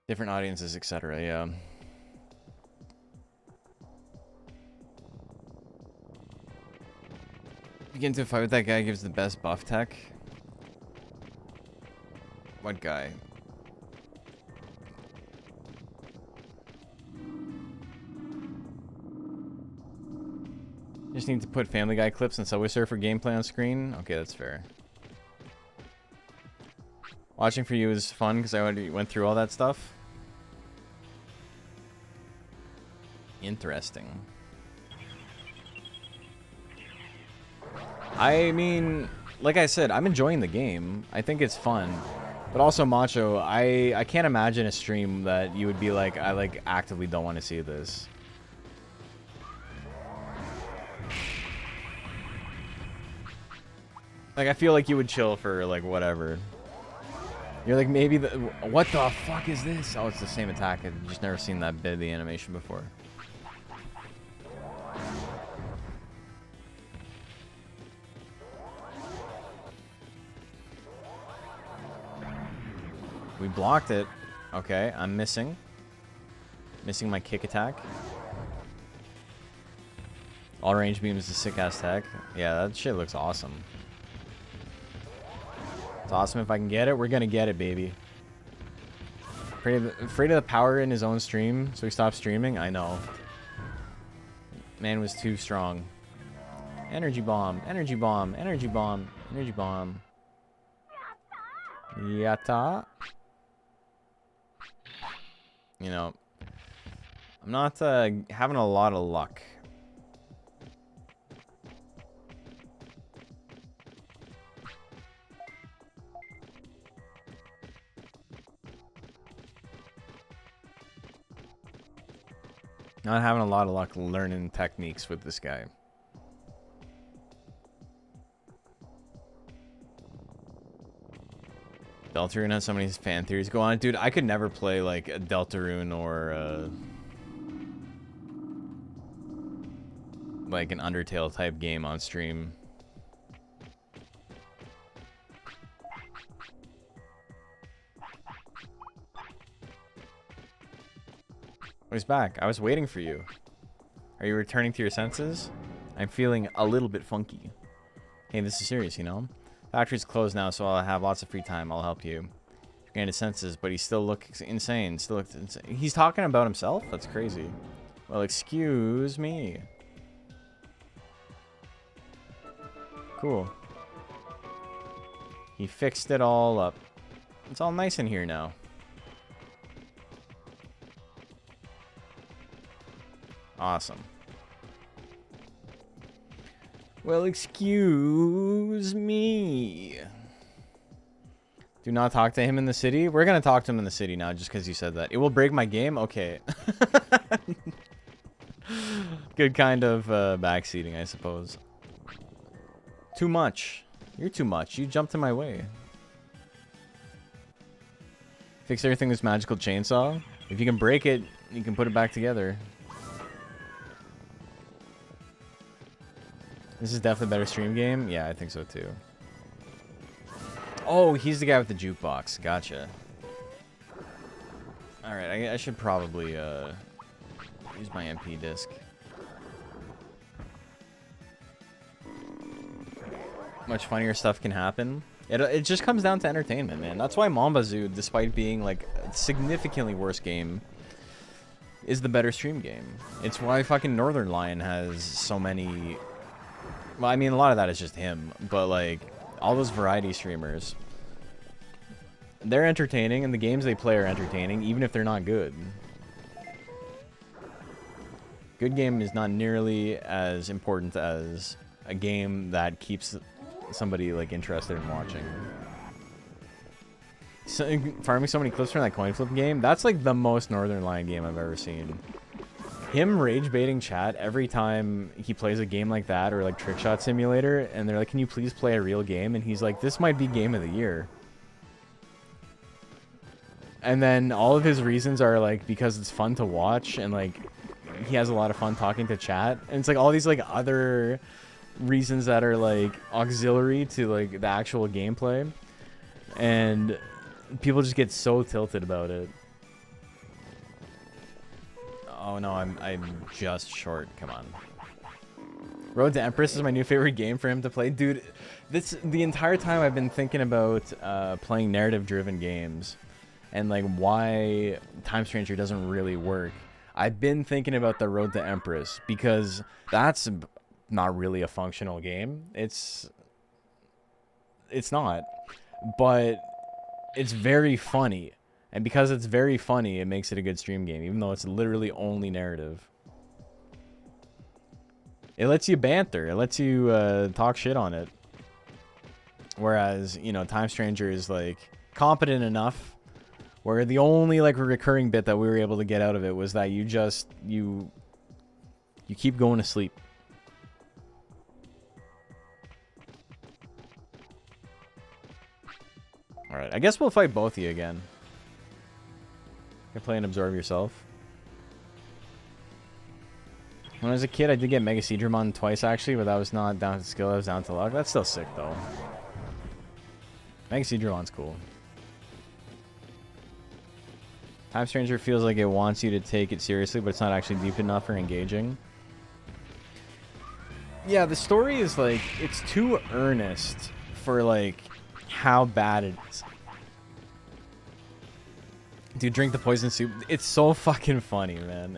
Different audiences, etc. Yeah. Begin to fight with that guy gives the best buff tech. What guy? Just need to put Family Guy clips and Subway Surfer gameplay on screen. Okay, that's fair. Watching for you is fun because I already went through all that stuff. Interesting. I mean, like I said, I'm enjoying the game. I think it's fun. But also, Macho, I can't imagine a stream that you would be like, I like actively don't want to see this. Like, I feel like you would chill for like whatever. You're like, maybe the, what the fuck is this? Oh, it's the same attack. I've just never seen that bit of the animation before. We blocked it. Okay, I'm missing. Missing my kick attack. All range beam is a sick-ass tech. Yeah, that shit looks awesome. It's awesome if I can get it. We're gonna get it, baby. Afraid of the power in his own stream, so he stopped streaming? I know. Man was too strong. Energy bomb, energy bomb, energy bomb, energy bomb. Yatta. You know, I'm not having a lot of luck. Not having a lot of luck learning techniques with this guy. Deltarune has so many fan theories go on. Dude, I could never play like a Deltarune or like an Undertale type game on stream. Oh, he's back. I was waiting for you. Are you returning to your senses? I'm feeling a little bit funky. Hey, this is serious, you know? Factory's closed now, so I'll have lots of free time. I'll help you. You're getting his senses, but he still looks insane. Still looks insane. He's talking about himself? That's crazy. Well, excuse me. Cool. He fixed it all up. It's all nice in here now. Awesome. Well, excuse me. Do not talk to him in the city. We're going to talk to him in the city now just because you said that. It will break my game? Okay. Good kind of backseating, I suppose. Too much. You're too much. You jumped in my way. Fix everything with this magical chainsaw. If you can break it, you can put it back together. This is definitely a better stream game? Yeah, I think so too. Oh, he's the guy with the jukebox. Gotcha. Alright, I should probably use my MP disc. Much funnier stuff can happen. It just comes down to entertainment, man. That's why Mamba Zoo, despite being like a significantly worse game, is the better stream game. It's why fucking Northern Lion has so many... Well, I mean, a lot of that is just him, but like all those variety streamers, they're entertaining, and the games they play are entertaining, even if they're not good. Good game is not nearly as important as a game that keeps somebody like interested in watching. So, farming so many clips from that coin flip game, that's like the most Northern Lion game I've ever seen. Him rage baiting chat every time he plays a game like that, or like Trick Shot Simulator, and they're like, can you please play a real game? And he's like, this might be game of the year. And then all of his reasons are like, because it's fun to watch, and like he has a lot of fun talking to chat, and it's like all these like other reasons that are like auxiliary to like the actual gameplay, and people just get so tilted about it. Oh no, I'm just short. Come on. Road to Empress is my new favorite game for him to play. Dude, the entire time I've been thinking about playing narrative-driven games and like why Time Stranger doesn't really work. I've been thinking about the Road to Empress because that's not really a functional game. It's not. But it's very funny. And because it's very funny, it makes it a good stream game, even though it's literally only narrative. It lets you banter. It lets you talk shit on it. Whereas, you know, Time Stranger is, like, competent enough where the only, like, recurring bit that we were able to get out of it was that you just, you keep going to sleep. Alright, I guess we'll fight both of you again. You can play and absorb yourself. When I was a kid, I did get Mega Seadramon twice, actually, but that was not down to skill, that was down to luck. That's still sick, though. Mega Seadramon's cool. Time Stranger feels like it wants you to take it seriously, but it's not actually deep enough or engaging. Yeah, the story is, like, it's too earnest for, like, how bad it is. Dude, drink the poison soup. It's so fucking funny, man.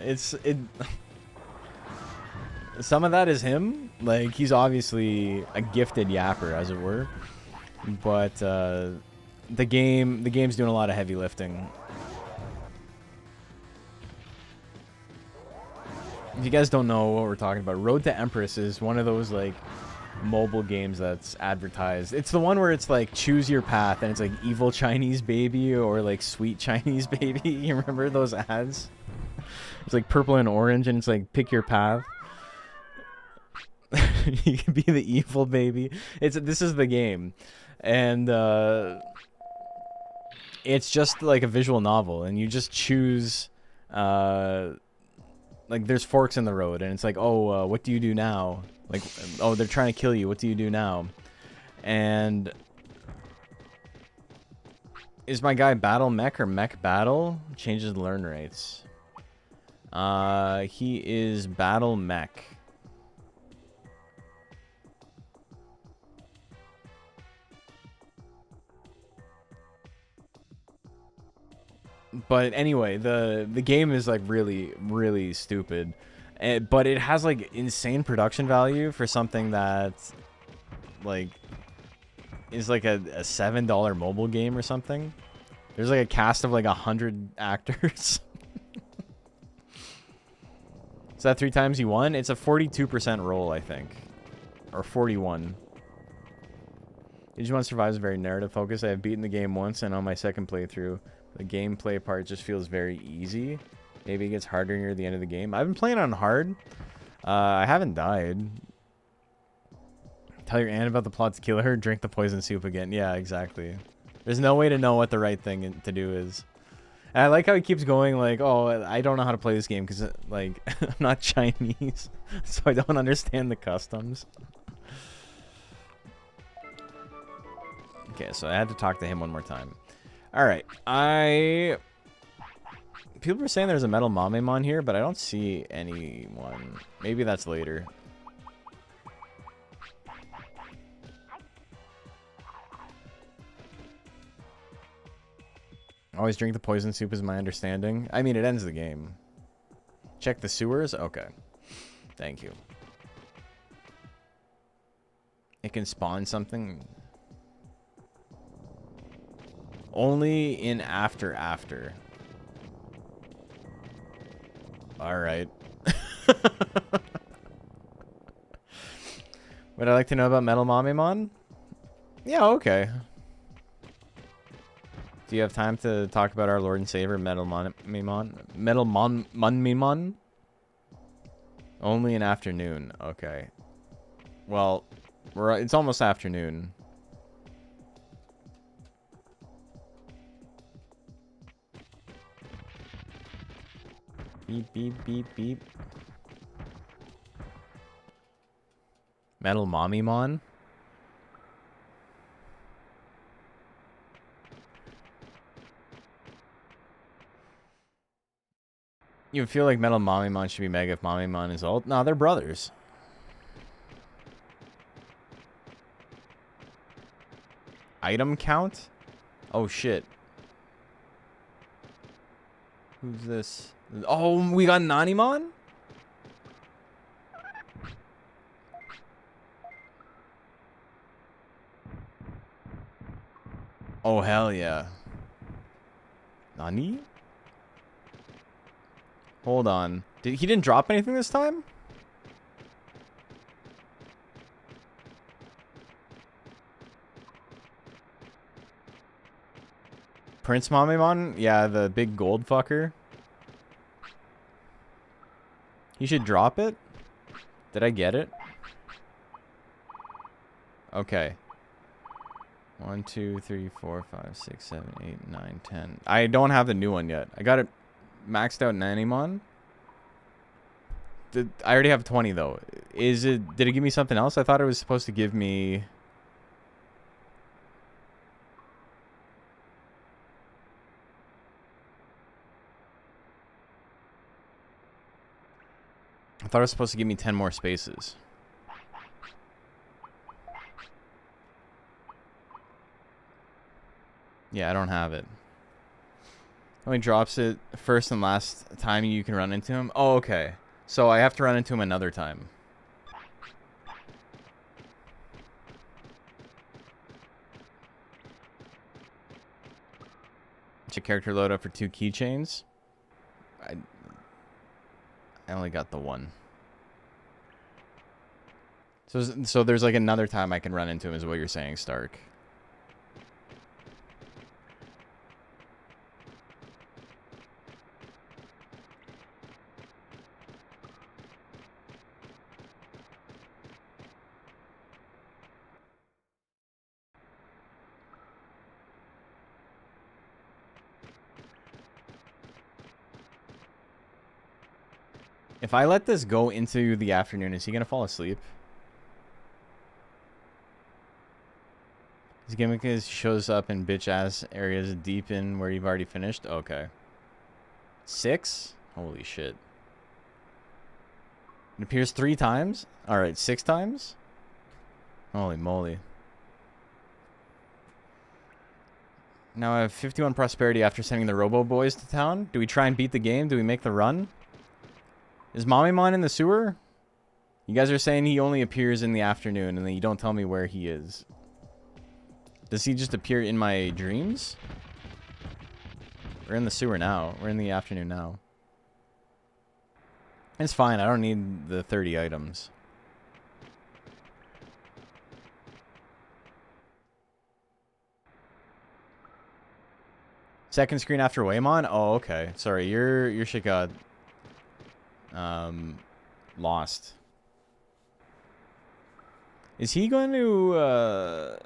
Some of that is him. Like, he's obviously a gifted yapper, as it were. But the game's doing a lot of heavy lifting. If you guys don't know what we're talking about, Road to Empress is one of those, like, mobile games that's advertised. It's the one where it's like choose your path and it's like evil Chinese baby or like sweet Chinese baby. You remember those ads? It's like purple and orange, and it's like pick your path. You can be the evil baby. This is the game, and it's just like a visual novel, and you just choose. Like there's forks in the road, and it's like, oh, what do you do now? Like, oh, they're trying to kill you. What do you do now? And is my guy battle mech or mech battle? Changes the learn rates. He is battle mech. But anyway, the game is like really stupid, but it has like insane production value for something that like is like a $7 mobile game or something. There's like a cast of like 100 actors. Is that 3 times you won? It's a 42% roll, I think, or 41. Digimon Survive is very narrative focused. I have beaten the game once, and on my second playthrough, the gameplay part just feels very easy. Maybe it gets harder near the end of the game. I've been playing on hard. I haven't died. Tell your aunt about the plot to kill her. Drink the poison soup again. Yeah, exactly. There's no way to know what the right thing to do is. And I like how he keeps going like, oh, I don't know how to play this game because like I'm not Chinese, so I don't understand the customs. Okay, so I had to talk to him one more time. All right, people are saying there's a metal Mamemon here, but I don't see anyone. Maybe that's later. Always drink the poison soup is my understanding. I mean, it ends the game. Check the sewers? Okay. Thank you. It can spawn something. Only in after. Alright. Would I like to know about Metal Mamemon? Yeah, okay. Do you have time to talk about our Lord and Savior, Metal Mamemon? Metal Mamemon? Only in afternoon. Okay. Well, it's almost afternoon. Beep, beep, beep, beep. Metal Mamemon? You feel like Metal Mamemon should be Mega if Mamemon is old? No, they're brothers. Item count? Oh, shit. Who's this? Oh, we got Nanimon? Oh, hell yeah. Nani? Hold on. He didn't drop anything this time? Prince Mamemon? Yeah, the big gold fucker. He should drop it? Did I get it? Okay. 1, 2, 3, 4, 5, 6, 7, 8, 9, 10. I don't have the new one yet. I got it maxed out in Nanimon. I already have 20 though. Did it give me something else? I thought it was supposed to give me... I thought it was supposed to give me 10 more spaces. Yeah, I don't have it. Only drops it first and last time you can run into him. Oh, okay. So I have to run into him another time. Check character load up for 2 keychains. I only got the one. So there's like another time I can run into him is what you're saying, Stark. If I let this go into the afternoon, is he gonna fall asleep? His gimmick is shows up in bitch ass areas deep in where you've already finished. Okay. 6? Holy shit. It appears 3 times? Alright, 6 times? Holy moly. Now I have 51 prosperity after sending the Robo Boys to town. Do we try and beat the game? Do we make the run? Is Mommymon in the sewer? You guys are saying he only appears in the afternoon and then you don't tell me where he is. Does he just appear in my dreams? We're in the sewer now. We're in the afternoon now. It's fine. I don't need the 30 items. Second screen after Waymon? Oh, okay. Sorry, your shit got lost. Is he going to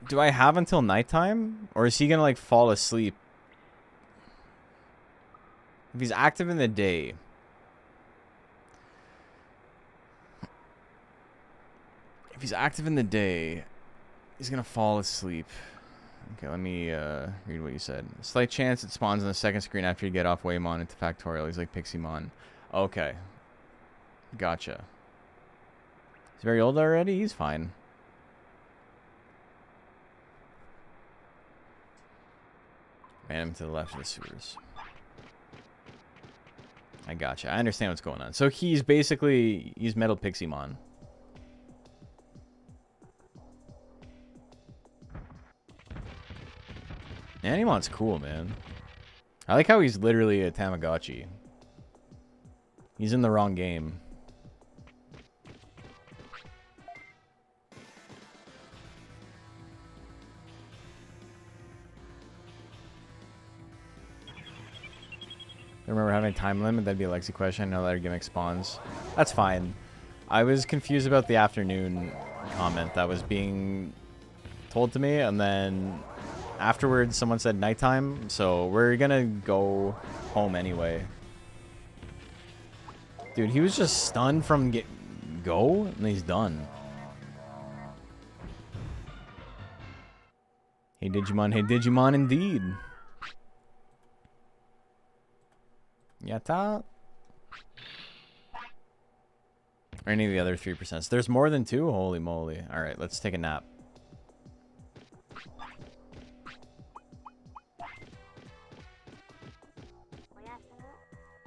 do I have until nighttime? Or is he gonna like fall asleep? If he's active in the day. If he's active in the day, he's gonna fall asleep. Okay, let me read what you said. Slight chance it spawns on the second screen after you get off Waymon into Factorial. He's like Pixiemon. Okay. Gotcha. He's very old already? He's fine. Ran him to the left of the sewers. I gotcha. I understand what's going on. So he's basically... He's Metal Pixiemon. Animon's cool, man. I like how he's literally a Tamagotchi. He's in the wrong game. I remember having a time limit. That'd be a Lexi question. No, let her gimmick spawns. That's fine. I was confused about the afternoon comment that was being told to me, and then afterwards someone said nighttime, so we're gonna go home anyway. Dude, he was just stunned from go, and he's done. Hey Digimon indeed. Yatta. Or any of the other 3%. There's more than 2? Holy moly. Alright, let's take a nap.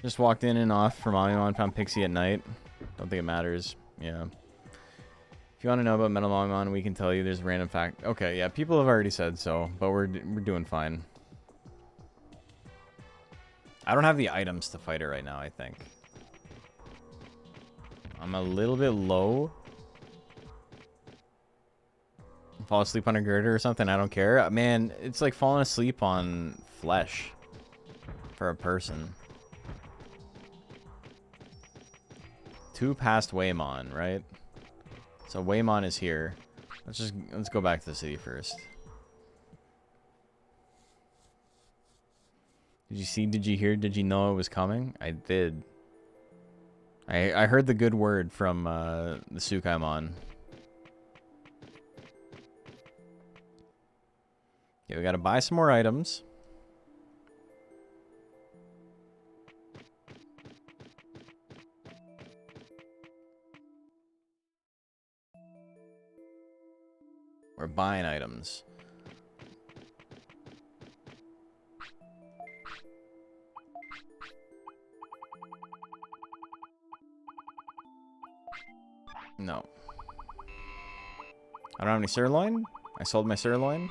Just walked in and off from Mommymon, found Pixie at night. Don't think it matters. Yeah. If you want to know about Metal Mommymon, we can tell you there's a random fact. Okay, yeah, people have already said so, but we're doing fine. I don't have the items to fight her right now, I think. I'm a little bit low. Fall asleep on a girder or something, I don't care. Man, it's like falling asleep on flesh for a person. 2 past Waymon, right? So Waymon is here. Let's go back to the city first. Did you see? Did you hear? Did you know it was coming? I did. I heard the good word from the Sukaimon. Yeah, we gotta buy some more items. We're buying items. No. I don't have any sirloin. I sold my sirloin.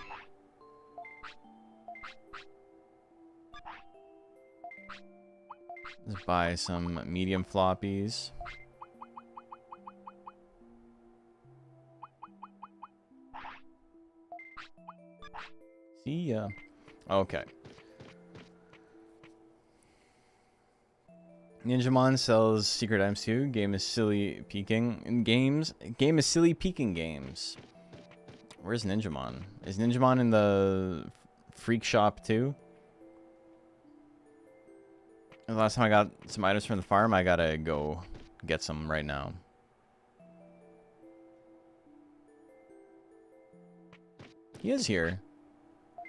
Let's buy some medium floppies. See ya. Okay. Ninjamon sells secret items too. Game is silly peeking in games. Game is silly peeking games. Where's Ninjamon? Is Ninjamon in the freak shop too? The last time I got some items from the farm, I gotta go get some right now. He is here.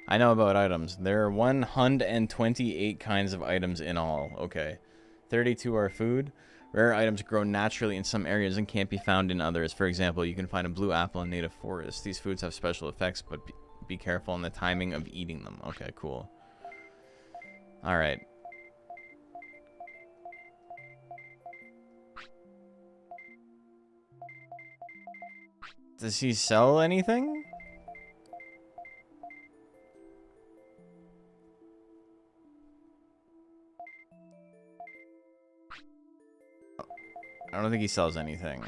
I know about items. There are 128 kinds of items in all. Okay. 32 are food. Rare items grow naturally in some areas and can't be found in others. For example, you can find a blue apple in native forests. These foods have special effects, but be careful in the timing of eating them. Okay, cool. Alright. Does he sell anything? I don't think he sells anything.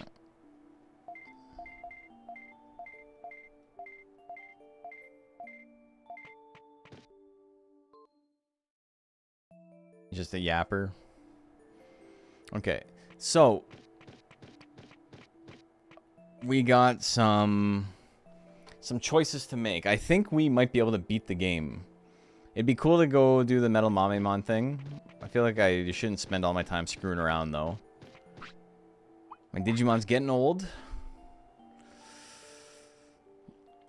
Just a yapper. Okay, so we got some choices to make. I think we might be able to beat the game. It'd be cool to go do the Metal Mamemon thing. I feel like I shouldn't spend all my time screwing around though. My Digimon's getting old.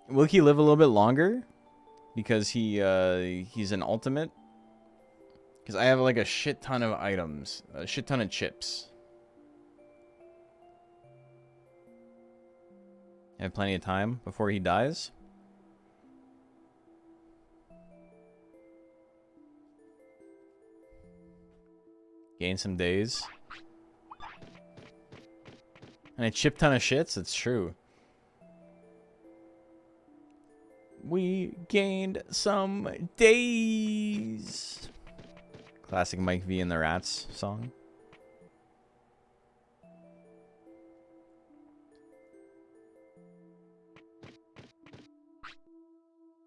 Will he live a little bit longer? Because he's an ultimate. Because I have like a shit ton of items. A shit ton of chips. I have plenty of time before he dies. Gain some days. And a chip ton of shits? It's true. We gained some days. Classic Mike V and the Rats song.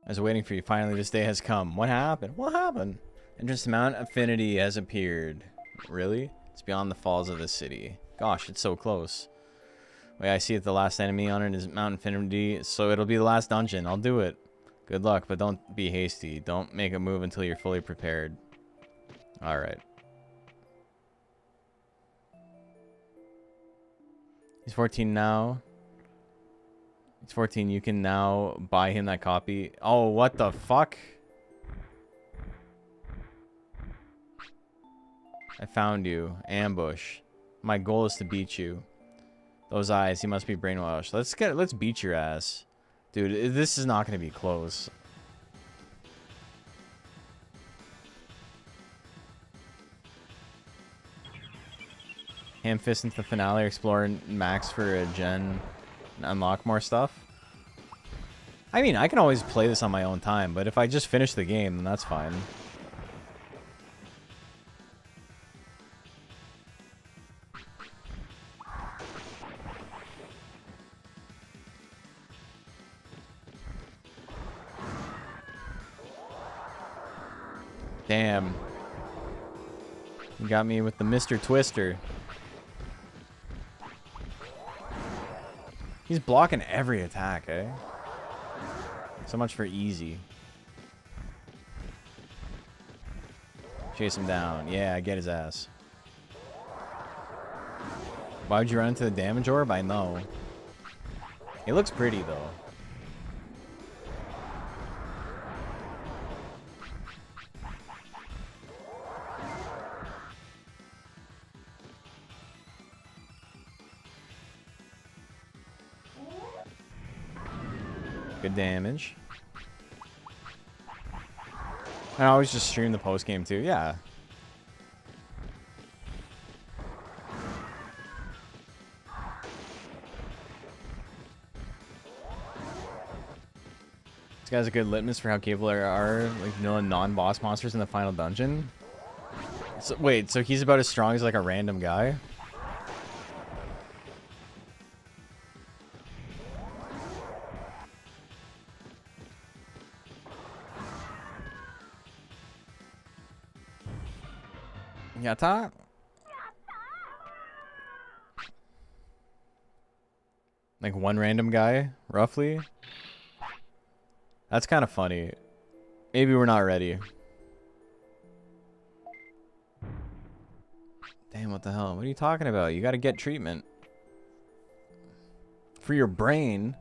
I was waiting for you. Finally, this day has come. What happened? What happened? Entrance to Mount Affinity has appeared. Really? It's beyond the falls of the city. Gosh, it's so close. Wait, I see it. The last enemy on it is Mount Infinity, so it'll be the last dungeon. I'll do it. Good luck, but don't be hasty. Don't make a move until you're fully prepared. Alright. He's 14 now. He's 14. You can now buy him that copy. Oh, what the fuck? I found you. Ambush. My goal is to beat you. Those eyes, he must be brainwashed. Let's beat your ass. Dude, this is not going to be close. Ham fist into the finale, explore max for a gen, and unlock more stuff. I mean, I can always play this on my own time, but if I just finish the game, then that's fine. Damn. You got me with the Mr. Twister. He's blocking every attack, eh? So much for easy. Chase him down. Yeah, get his ass. Why would you run into the damage orb? I know. It looks pretty, though. Good damage. I always just stream the post game too. Yeah. This guy's a good litmus for how capable there are like non-boss monsters in the final dungeon. So, wait, so he's about as strong as like a random guy? Yata? Like one random guy, roughly? That's kind of funny. Maybe we're not ready. Damn, what the hell? What are you talking about? You gotta get treatment. For your brain,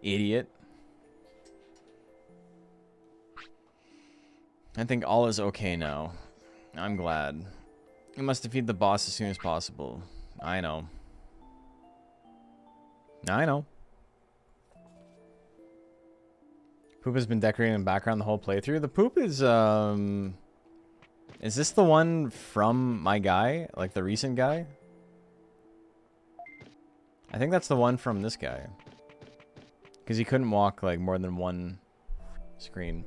idiot. I think all is okay now. I'm glad. You must defeat the boss as soon as possible. I know. I know. Poop has been decorating in the background the whole playthrough. The poop is this the one from my guy? Like the recent guy? I think that's the one from this guy. Because he couldn't walk like more than one screen.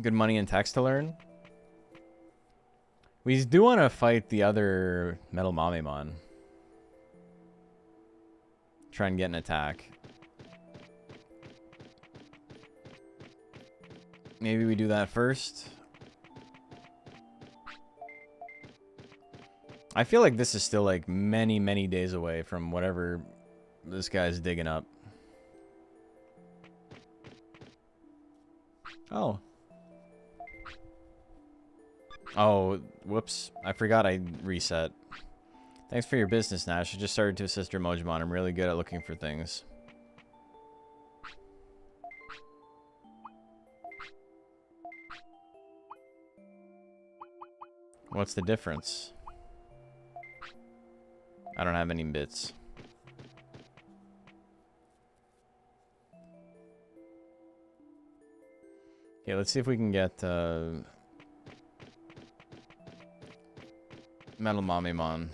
Good money and text to learn. We do want to fight the other Metal Mamemon. Try and get an attack. Maybe we do that first. I feel like this is still like many, many days away from whatever this guy's digging up. Oh. Oh, whoops. I forgot I reset. Thanks for your business, Nash. I just started to assist your Mojimon. I'm really good at looking for things. What's the difference? I don't have any bits. Okay, let's see if we can get Metal Mamemon.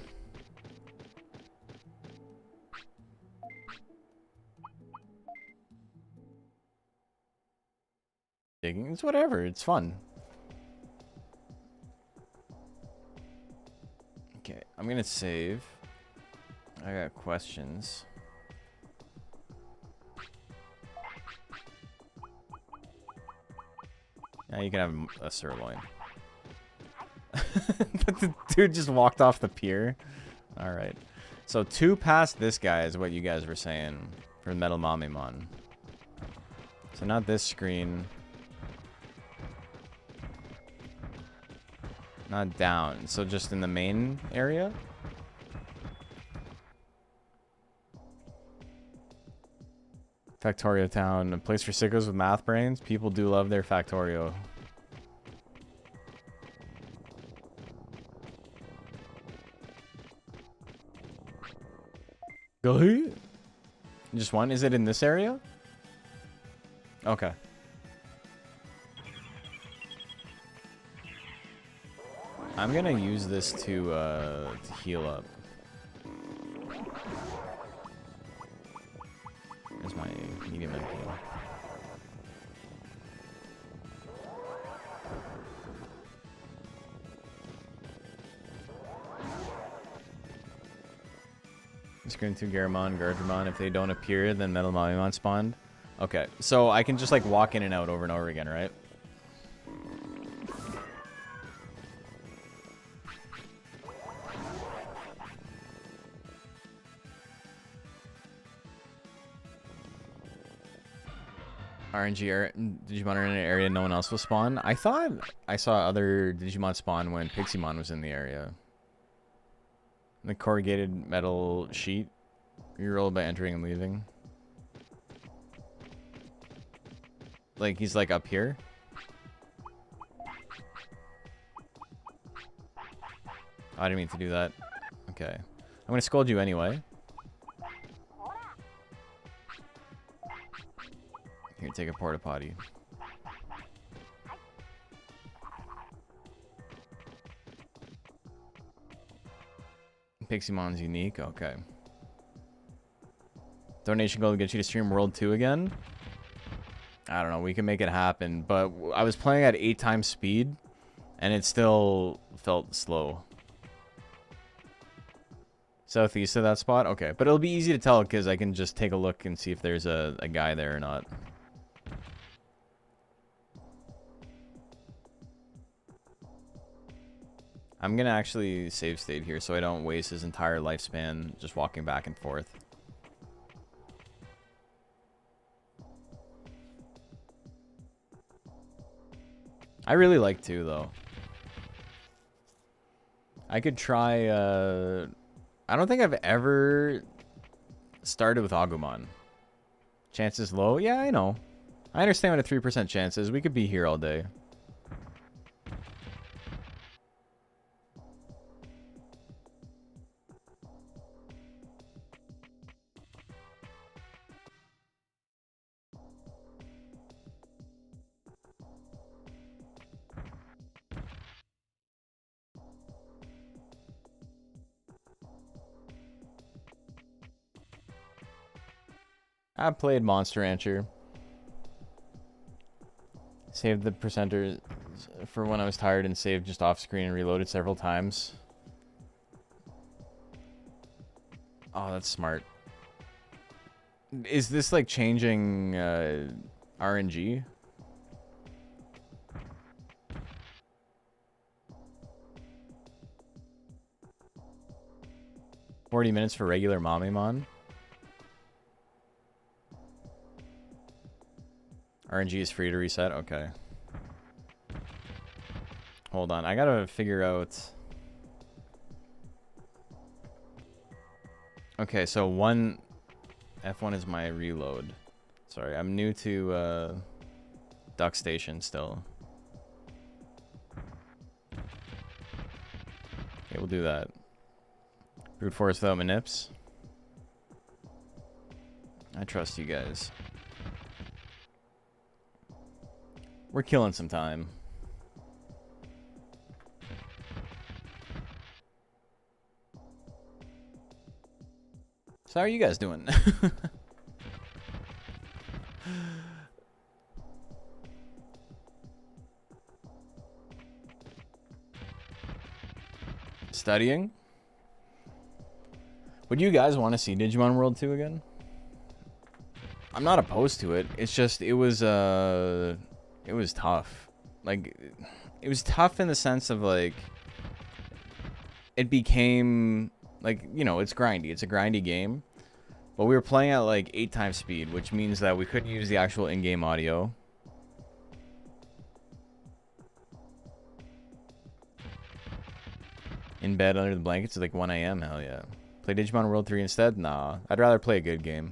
Digging, it's whatever, it's fun. Okay, I'm gonna save. I got questions. Yeah, you can have a sirloin. But the dude just walked off the pier. Alright. So 2 past this guy is what you guys were saying for Metal Mamemon. So not this screen. Not down. So just in the main area? Factorio Town. A place for sickos with math brains. People do love their Factorio. Go ahead. Just one? Is it in this area? Okay. I'm gonna use this to heal up. There's my medium MP. Screen 2 Garamon, Gardramon. If they don't appear, then Metal Mamemon spawned. Okay, so I can just like walk in and out over and over again, right? RNG Digimon are in an area no one else will spawn. I thought I saw other Digimon spawn when Piximon was in the area. The corrugated metal sheet. You roll by entering and leaving. Like he's like up here. Oh, I didn't mean to do that. Okay. I'm gonna scold you anyway. Here, take a porta potty. Piximon's unique. Okay. Donation goal to get you to stream World 2 again? I don't know. We can make it happen. But I was playing at 8 times speed, and it still felt slow. Southeast of that spot? Okay. But it'll be easy to tell because I can just take a look and see if there's a guy there or not. I'm gonna actually save state here so I don't waste his entire lifespan just walking back and forth. I really like 2 though. I could try, I don't think I've ever started with Agumon. Chances low? Yeah, I know. I understand what a 3% chance is. We could be here all day. I played Monster Rancher. Saved the percenter for when I was tired and saved just off screen and reloaded several times. Oh, that's smart. Is this like changing RNG? $40 for regular Mamimon. RNG is free to reset? Okay. Hold on. I gotta figure out... Okay, so F1 is my reload. Sorry, I'm new to Duck Station still. Okay, we'll do that. Brute Force without manips. I trust you guys. We're killing some time. So how are you guys doing? Studying? Would you guys want to see Digimon World 2 again? I'm not opposed to it. It's just it was tough. Like it was tough in the sense of like it became like, you know, it's grindy. It's a grindy game. But we were playing at like 8 times speed, which means that we couldn't use the actual in-game audio. In bed under the blankets at like 1 a.m. Hell yeah. Play Digimon World 3 instead? Nah. I'd rather play a good game.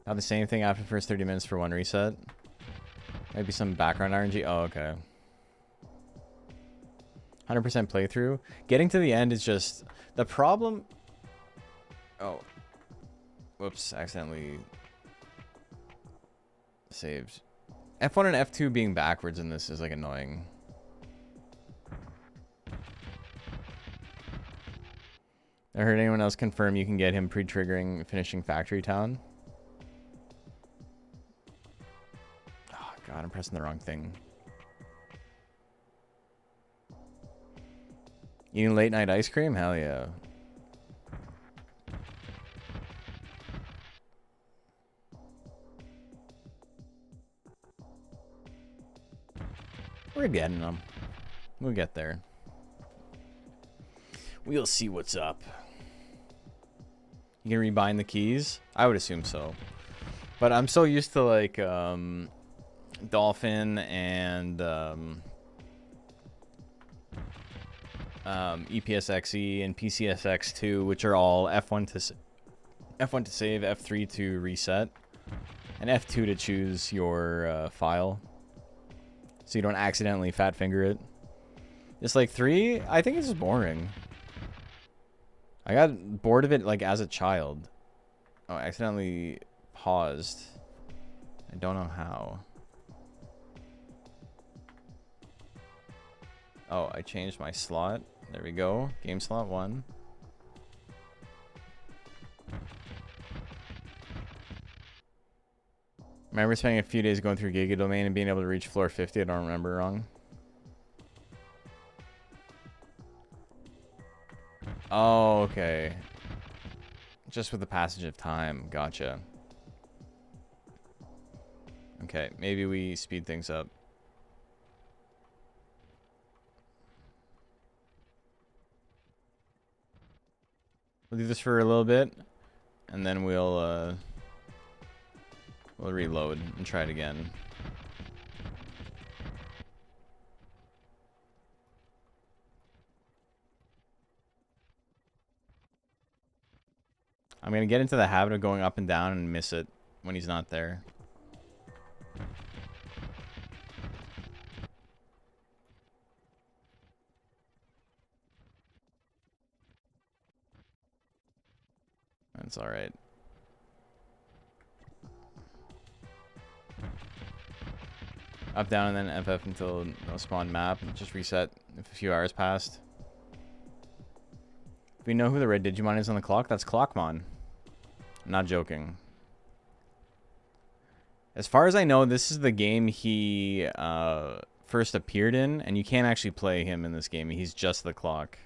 Have the same thing after the first 30 minutes for 1 reset. Maybe some background RNG. Oh, okay. 100% playthrough. Getting to the end is just... The problem... Oh. Whoops. Accidentally... saved. F1 and F2 being backwards in this is like annoying. I heard anyone else confirm you can get him pre-triggering finishing Factory Town? Oh god, I'm pressing the wrong thing. Eating late night ice cream? Hell yeah. We're getting them. We'll get there. We'll see what's up. You can rebind the keys? I would assume so. But I'm so used to like Dolphin and EPSXE and PCSX2, which are all F1 to save, F3 to reset, and F2 to choose your file, so you don't accidentally fat finger it. It's like 3. I think it's just boring. I got bored of it like as a child. Oh, I accidentally paused. I don't know how. Oh, I changed my slot. There we go. Game slot 1. Remember spending a few days going through Giga Domain and being able to reach floor 50? I don't remember wrong. Oh, okay. Just with the passage of time. Gotcha. Okay, maybe we speed things up. We'll do this for a little bit, and then we'll We'll reload and try it again. I'm gonna get into the habit of going up and down and miss it when he's not there. That's alright. Up, down, and then FF until no spawn map. Just reset if a few hours passed. If we know who the red Digimon is on the clock, that's Clockmon. I'm not joking. As far as I know, this is the game he first appeared in, and you can't actually play him in this game. He's just the clock.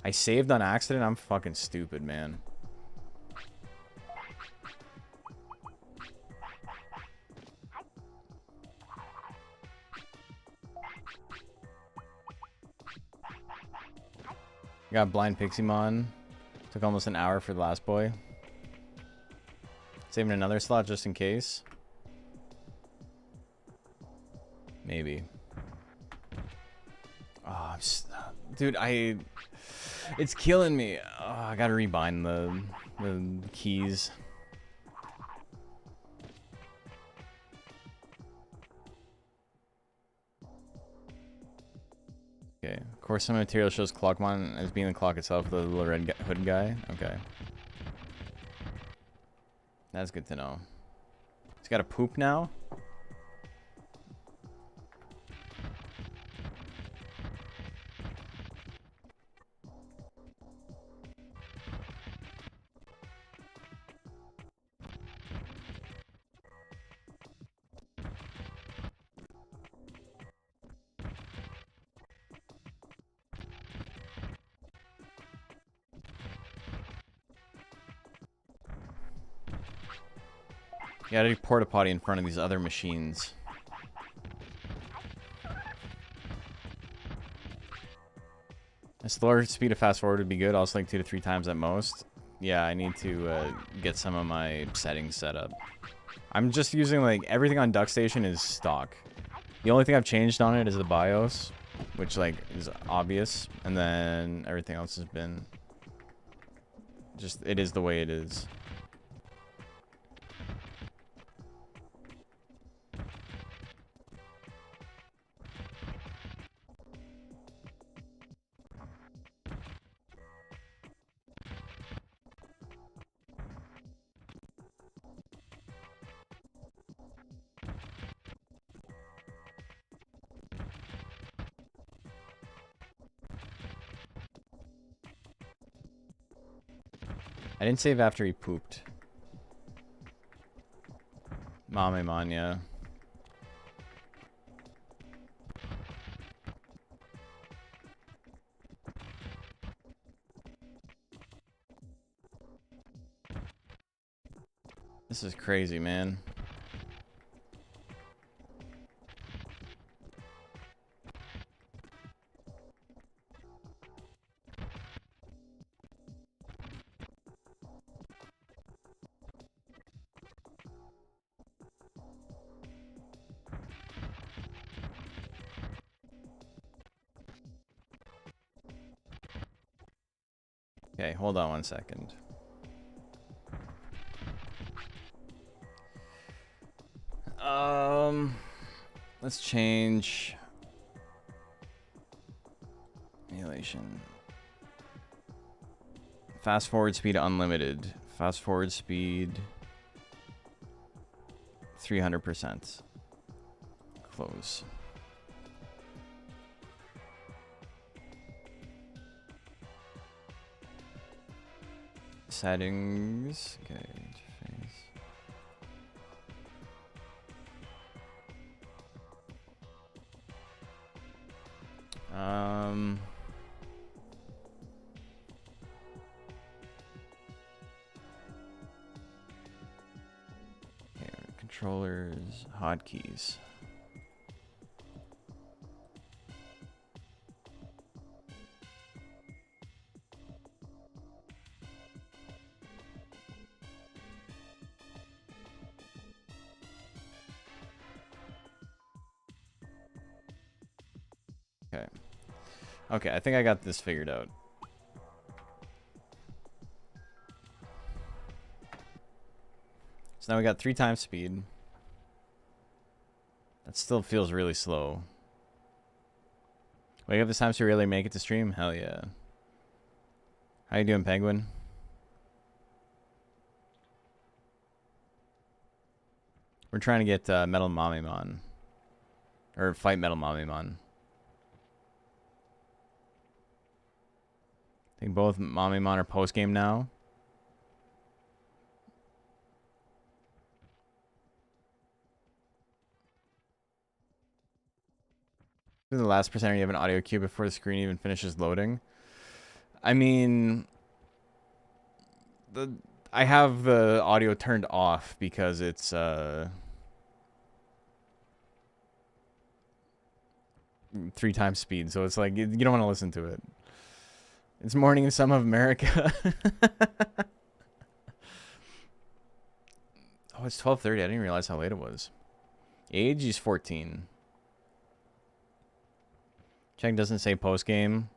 I saved on accident. I'm fucking stupid, man. Got blind Piximon. Took almost an hour for the last boy. Saving another slot just in case. Maybe. Oh, dude, it's killing me. Oh, I gotta rebind the keys. Okay. Of course, some material shows Clockmon as being the clock itself, the little red hood guy. Okay. That's good to know. He's got a poop now? You gotta do porta potty in front of these other machines. A slower speed of fast forward would be good. Also like 2 to 3 times at most. Yeah, I need to get some of my settings set up. I'm just using like everything on DuckStation is stock. The only thing I've changed on it is the BIOS, which like is obvious, and then everything else has been just, it is the way it is. I didn't save after he pooped. Mame Mania. This is crazy, man. Okay, hold on 1 second. Let's change emulation. Fast forward speed unlimited. Fast forward speed 300%. Close. Settings. Okay, interface. Okay, controllers, hotkeys. Okay. Okay, I think I got this figured out. So now we got 3 times speed. That still feels really slow. Wake up this time so you really make it to stream? Hell yeah. How you doing, Penguin? We're trying to get Metal Mamimon. Or fight Metal Mamimon. I think both Mamimon are post-game now. The last percent you have an audio cue before the screen even finishes loading. I mean, I have the audio turned off because it's 3 times speed, so it's like you don't want to listen to it. It's morning in some of America. Oh, it's 12:30. I didn't realize how late it was. Age, he's 14. Check doesn't say post game.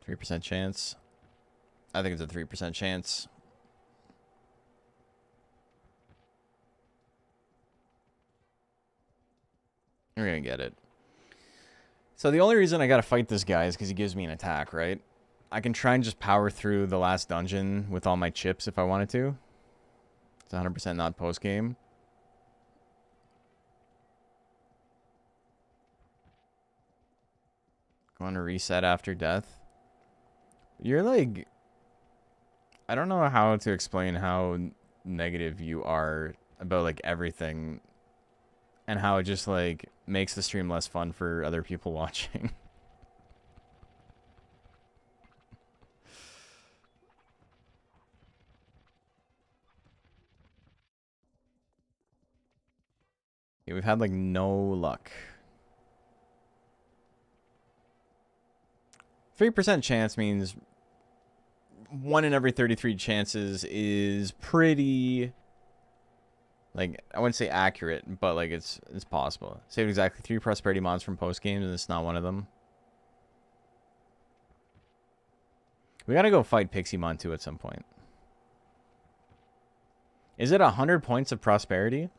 3% chance. I think it's a 3% chance. We're gonna get it. So the only reason I gotta fight this guy is because he gives me an attack, right? I can try and just power through the last dungeon with all my chips if I wanted to. It's 100% not post game. Going to reset after death. You're like, I don't know how to explain how negative you are about like everything and how it just like makes the stream less fun for other people watching. Yeah, we've had like no luck. 3% chance means 1 in every 33 chances is pretty, like, I wouldn't say accurate, but like it's possible. Saved exactly 3 prosperity mons from post games, and it's not one of them. We gotta go fight Pixie-mon too at some point. Is it 100 points of prosperity?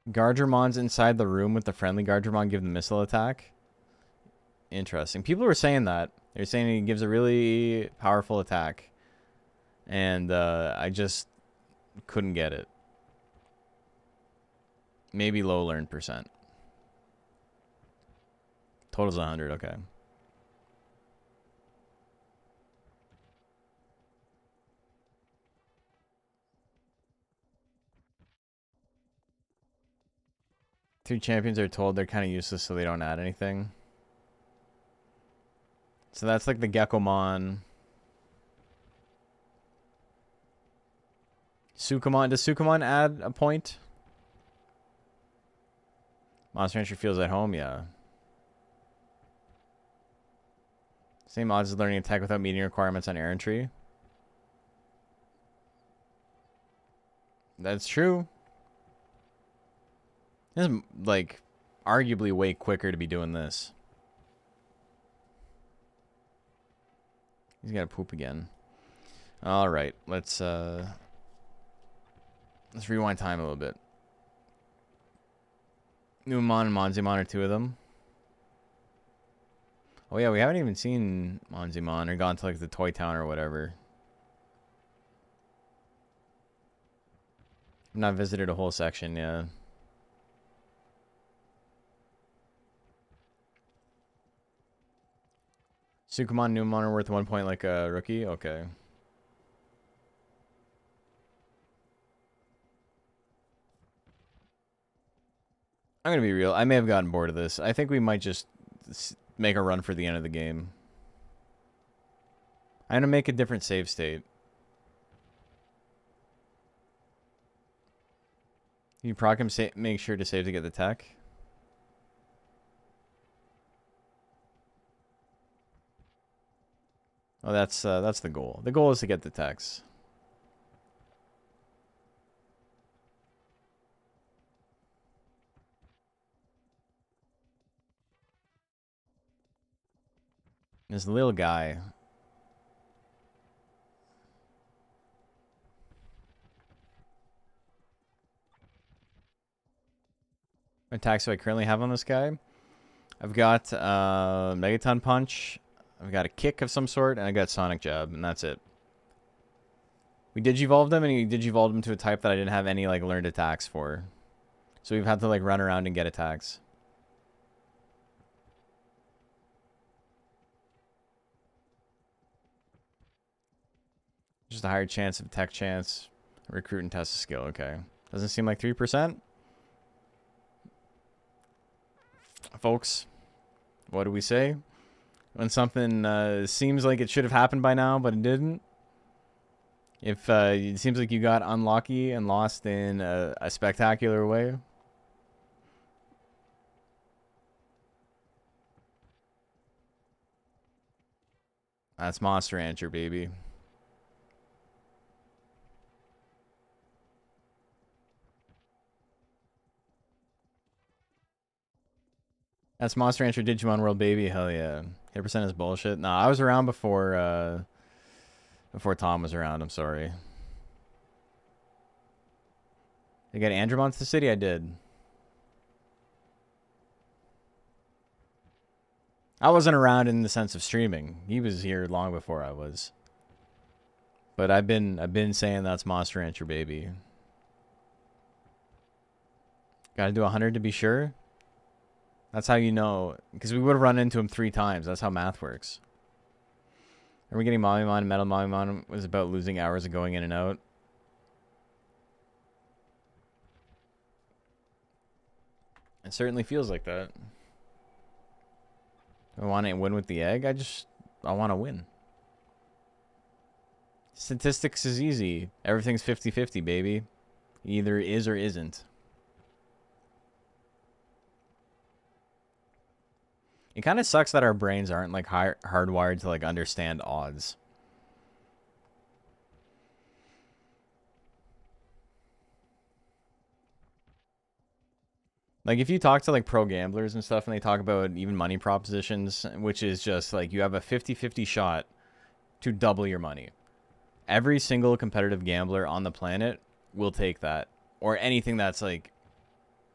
Gardremon's inside the room with the friendly Gardremon give the missile attack. Interesting. People were saying that. They're saying he gives a really powerful attack. And I just couldn't get it. Maybe low learn percent. Total's 100, okay. Three champions are told they're kind of useless, so they don't add anything. So that's like the Geckomon. Sukamon. Does Sukamon add a point? Monster Rancher feels at home, yeah. Same odds as learning attack without meeting requirements on errantry. That's true. This is, like, arguably way quicker to be doing this. He's got to poop again. All right, let's rewind time a little bit. Numemon and Monzimon are 2 of them. Oh yeah, we haven't even seen Monzimon or gone to like the Toy Town or whatever. I've not visited a whole section, yeah. Sukamon, Numemon are worth 1 point like a rookie? Okay. I'm going to be real. I may have gotten bored of this. I think we might just make a run for the end of the game. I'm going to make a different save state. You proc him, make sure to save to get the tech. Oh, that's the goal. The goal is to get the techs. This little guy. What attacks do I currently have on this guy? I've got Megaton Punch. I've got a kick of some sort, and I got Sonic Jab, and that's it. We Digivolved him, and he Digivolved him to a type that I didn't have any, like, learned attacks for. So we've had to, like, run around and get attacks. Just a higher chance of tech chance. Recruit and test a skill, okay. Doesn't seem like 3%. Folks, what do we say? When something seems like it should have happened by now, but it didn't. If it seems like you got unlucky and lost in a spectacular way. That's Monster Rancher, baby. That's Monster Rancher Digimon World, baby. Hell yeah. Hit percent is bullshit. Nah, I was around before Tom was around. I'm sorry. You got Andromon to the city? I did. I wasn't around in the sense of streaming. He was here long before I was. But I've been saying that's Monster Rancher, baby. Gotta do 100 to be sure. That's how you know, because we would have run into him 3 times. That's how math works. Are we getting Mamimon? Metal Mamimon was about losing hours of going in and out. It certainly feels like that. Do I want to win with the egg? I want to win. Statistics is easy. Everything's 50-50, baby. Either is or isn't. It kind of sucks that our brains aren't like hardwired to like understand odds. Like if you talk to like pro gamblers and stuff and they talk about even money propositions, which is just like you have a 50-50 shot to double your money. Every single competitive gambler on the planet will take that, or anything that's like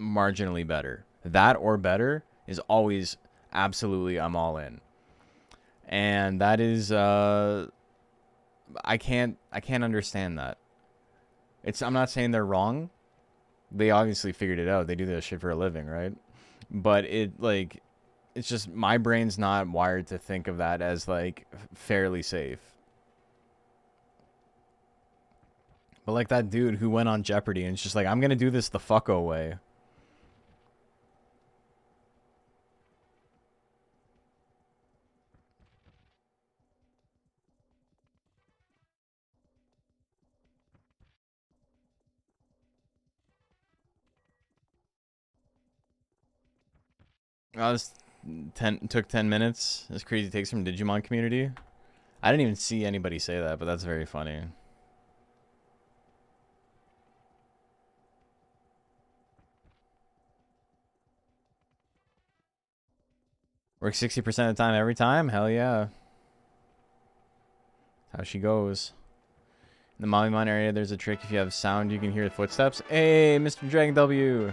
marginally better. That or better is always absolutely I'm all in. And that is I can't understand that. I'm not saying they're wrong. They obviously figured it out. They do this shit for a living, right? But it's just my brain's not wired to think of that as like fairly safe. But like that dude who went on Jeopardy and it's just like, I'm gonna do this the fucko way. Oh, this took 10 minutes. This crazy takes from Digimon community. I didn't even see anybody say that, but that's very funny. Work 60% of the time every time? Hell yeah. How she goes. In the Mamimon area, there's a trick. If you have sound, you can hear the footsteps. Hey, Mr. Dragon W.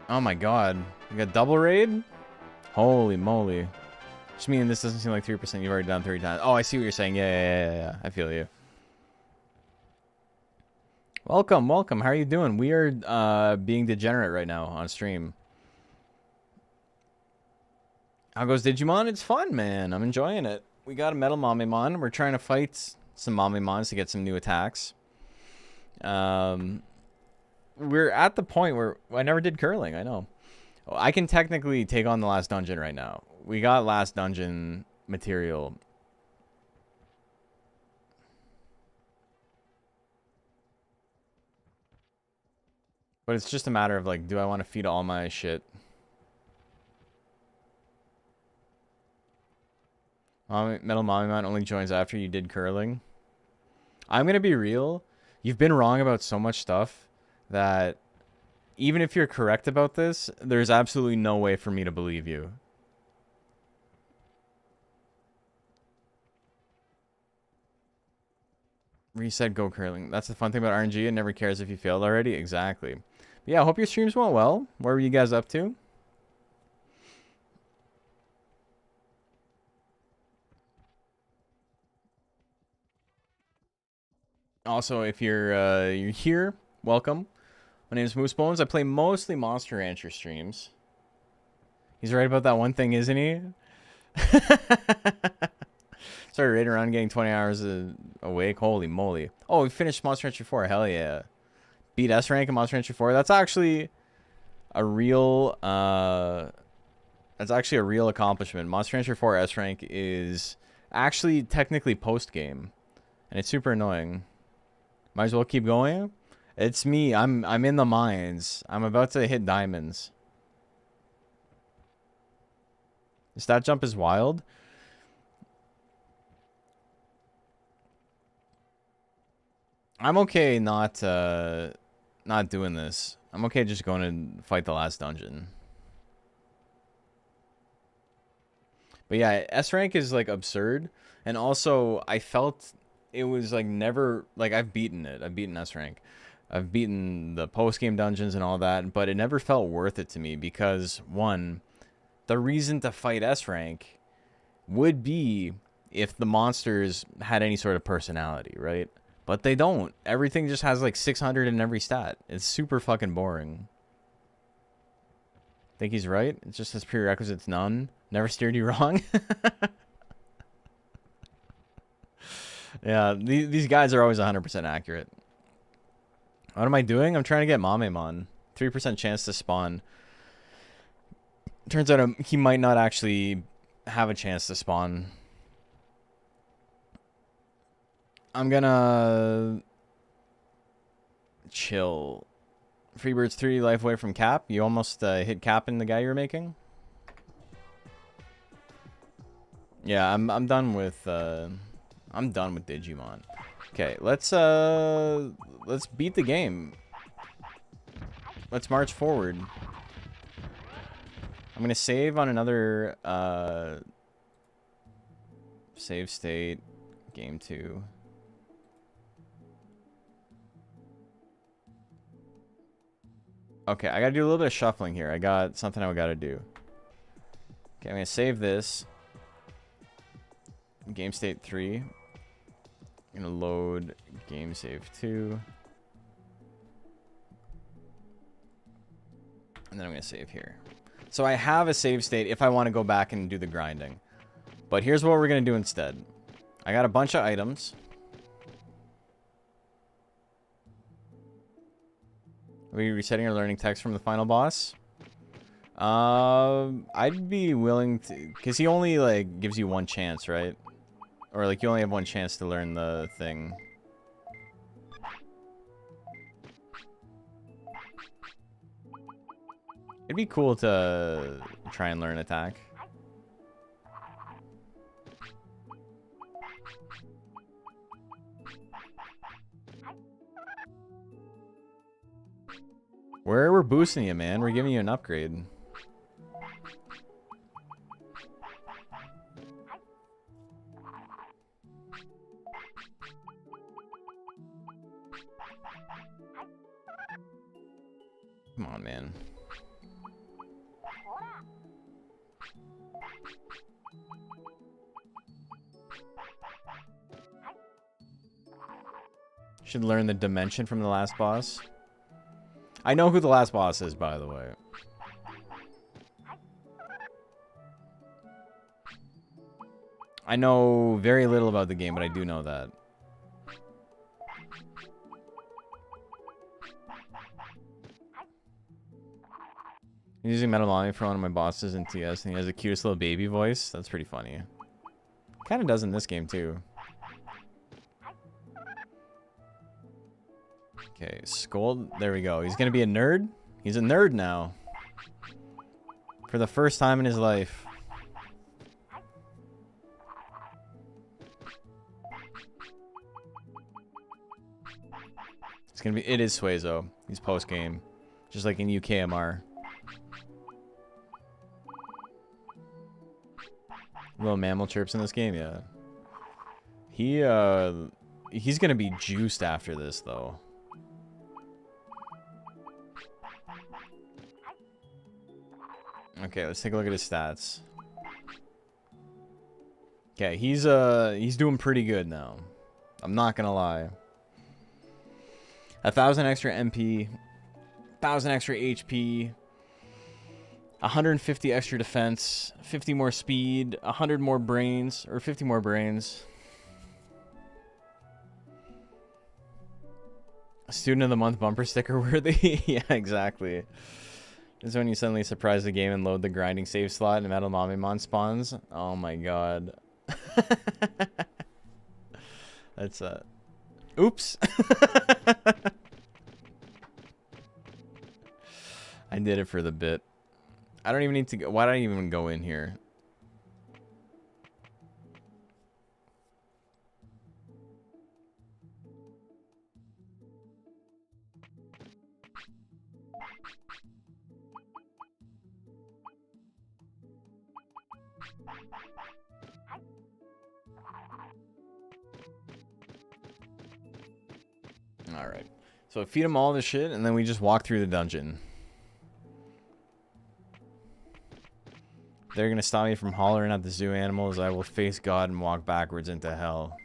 Oh my god. You got double raid? Holy moly. Just meaning this doesn't seem like 3%. You've already done 3 times. Oh, I see what you're saying. Yeah. I feel you. Welcome. How are you doing? We are being degenerate right now on stream. How goes Digimon? It's fun, man. I'm enjoying it. We got a Metal Mamimon. We're trying to fight some Mamimons to get some new attacks. We're at the point where I never did curling. I know. I can technically take on the last dungeon right now. We got last dungeon material. But it's just a matter of like, do I want to feed all my shit? Metal Mamimon only joins after you did curling. I'm going to be real. You've been wrong about so much stuff that even if you're correct about this, there's absolutely no way for me to believe you. Reset Go Curling. That's the fun thing about RNG. It never cares if you failed already. Exactly. But yeah, I hope your streams went well. What were you guys up to? Also, if you're here, welcome. My name is Moose Bones. I play mostly Monster Rancher streams. He's right about that one thing, isn't he? Started right around getting 20 hours awake. Holy moly. Oh, we finished Monster Rancher 4. Hell yeah. Beat S rank in Monster Rancher 4. That's actually a real accomplishment. Monster Rancher 4 S rank is actually technically post game, and it's super annoying. Might as well keep going. It's me. I'm in the mines. I'm about to hit diamonds. The stat jump is wild. I'm okay not doing this. I'm okay just going to fight the last dungeon. But yeah, S rank is like absurd, and also I felt it was like never like I've beaten it. I've beaten S rank. I've beaten the post game dungeons and all that, but it never felt worth it to me because one, the reason to fight S rank would be if the monsters had any sort of personality, right? But they don't. Everything just has like 600 in every stat. It's super fucking boring. Think he's right? It just has prerequisites none. Never steered you wrong. Yeah, these guys are always 100% accurate. What am I doing? I'm trying to get Mamemon. 3% chance to spawn. Turns out he might not actually have a chance to spawn. I'm gonna chill. Freebird's 3 life away from cap. You almost hit cap in the guy you were making. Yeah, I'm done with Digimon. Okay, let's beat the game. Let's march forward. I'm gonna save on another save state, game 2. Okay, I gotta do a little bit of shuffling here. I got something I gotta do. Okay, I'm gonna save this. Game state 3. I'm gonna load game save 2. And then I'm gonna save here. So I have a save state if I want to go back and do the grinding. But here's what we're gonna do instead. I got a bunch of items. Are we resetting our learning text from the final boss? I'd be willing to, because he only like gives you one chance, right? Or like you only have one chance to learn the thing. It'd be cool to try and learn attack. We're boosting you, man. We're giving you an upgrade. Come on, man. Should learn the dimension from the last boss. I know who the last boss is, by the way. I know very little about the game, but I do know that. I'm using Metal Mommy for one of my bosses in TS, and he has the cutest little baby voice. That's pretty funny. Kind of does in this game, too. Okay, Scold. There we go. He's going to be a nerd. He's a nerd now. For the first time in his life. It's gonna be. It is Suezo. He's post game, just like in UKMR. Little mammal chirps in this game, yeah. He's gonna be juiced after this though. Okay, let's take a look at his stats. Okay, he's doing pretty good now. I'm not gonna lie. 1,000 extra MP, 1,000 extra HP, 150 extra defense, 50 more speed, 100 more brains, or 50 more brains. Student of the month bumper sticker worthy. Yeah, exactly. This is when you suddenly surprise the game and load the grinding save slot and Metal Mamimon spawns. Oh my god. That's oops. I did it for the bit. I don't even need to go. Why did I even go in here? Alright. So I feed them all this shit, and then we just walk through the dungeon. They're gonna stop me from hollering at the zoo animals. I will face God and walk backwards into hell.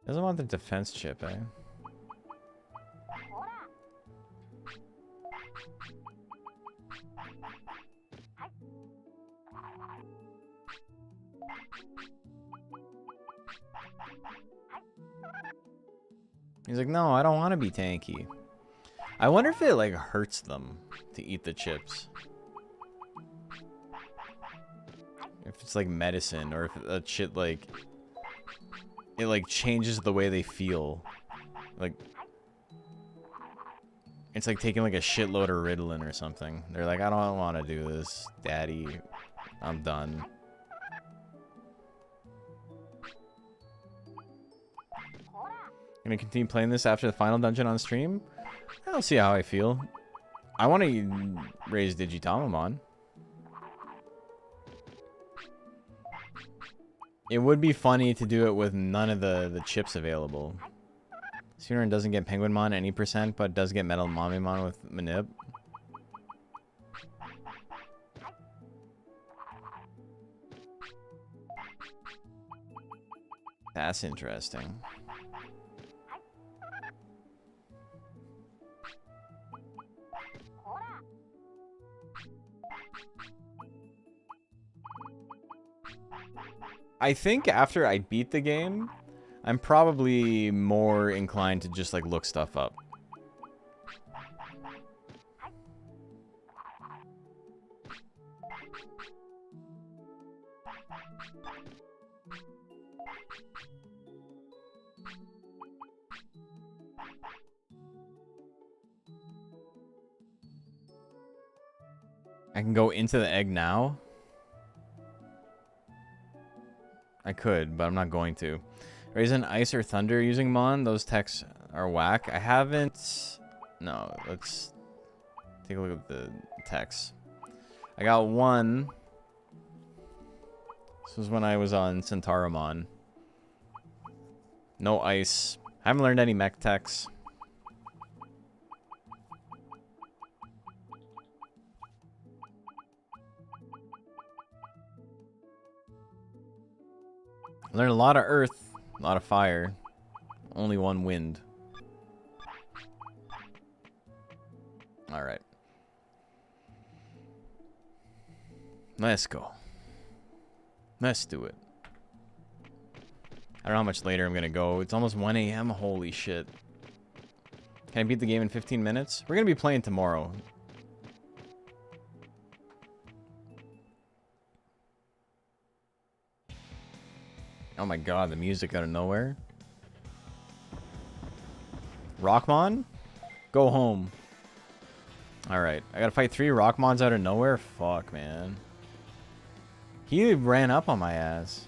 Doesn't want the defense chip, eh? He's like, no, I don't want to be tanky. I wonder if it, like, hurts them to eat the chips. If it's, like, medicine, or if that shit, like... It, like, changes the way they feel. Like... It's like taking, like, a shitload of Ritalin or something. They're like, I don't want to do this, Daddy. I'm done. Gonna continue playing this after the final dungeon on stream? I'll see how I feel. I want to raise Digitamamon. It would be funny to do it with none of the chips available. Spheron doesn't get Penguinmon any percent, but does get Metal Mamimon with Manip. That's interesting. I think after I beat the game, I'm probably more inclined to just like look stuff up. I can go into the egg now. I could, but I'm not going to. Raisin Ice or Thunder using Mon, those techs are whack. I haven't... No, let's take a look at the techs. I got one. This was when I was on Centauramon. No ice. I haven't learned any mech techs. Learned a lot of earth, a lot of fire, only one wind. Alright. Let's go. Let's do it. I don't know how much later I'm gonna go. It's almost 1 a.m. Holy shit. Can I beat the game in 15 minutes? We're gonna be playing tomorrow. Oh my god, the music out of nowhere. Rockmon? Go home. Alright, I gotta fight 3 Rockmons out of nowhere? Fuck, man. He ran up on my ass.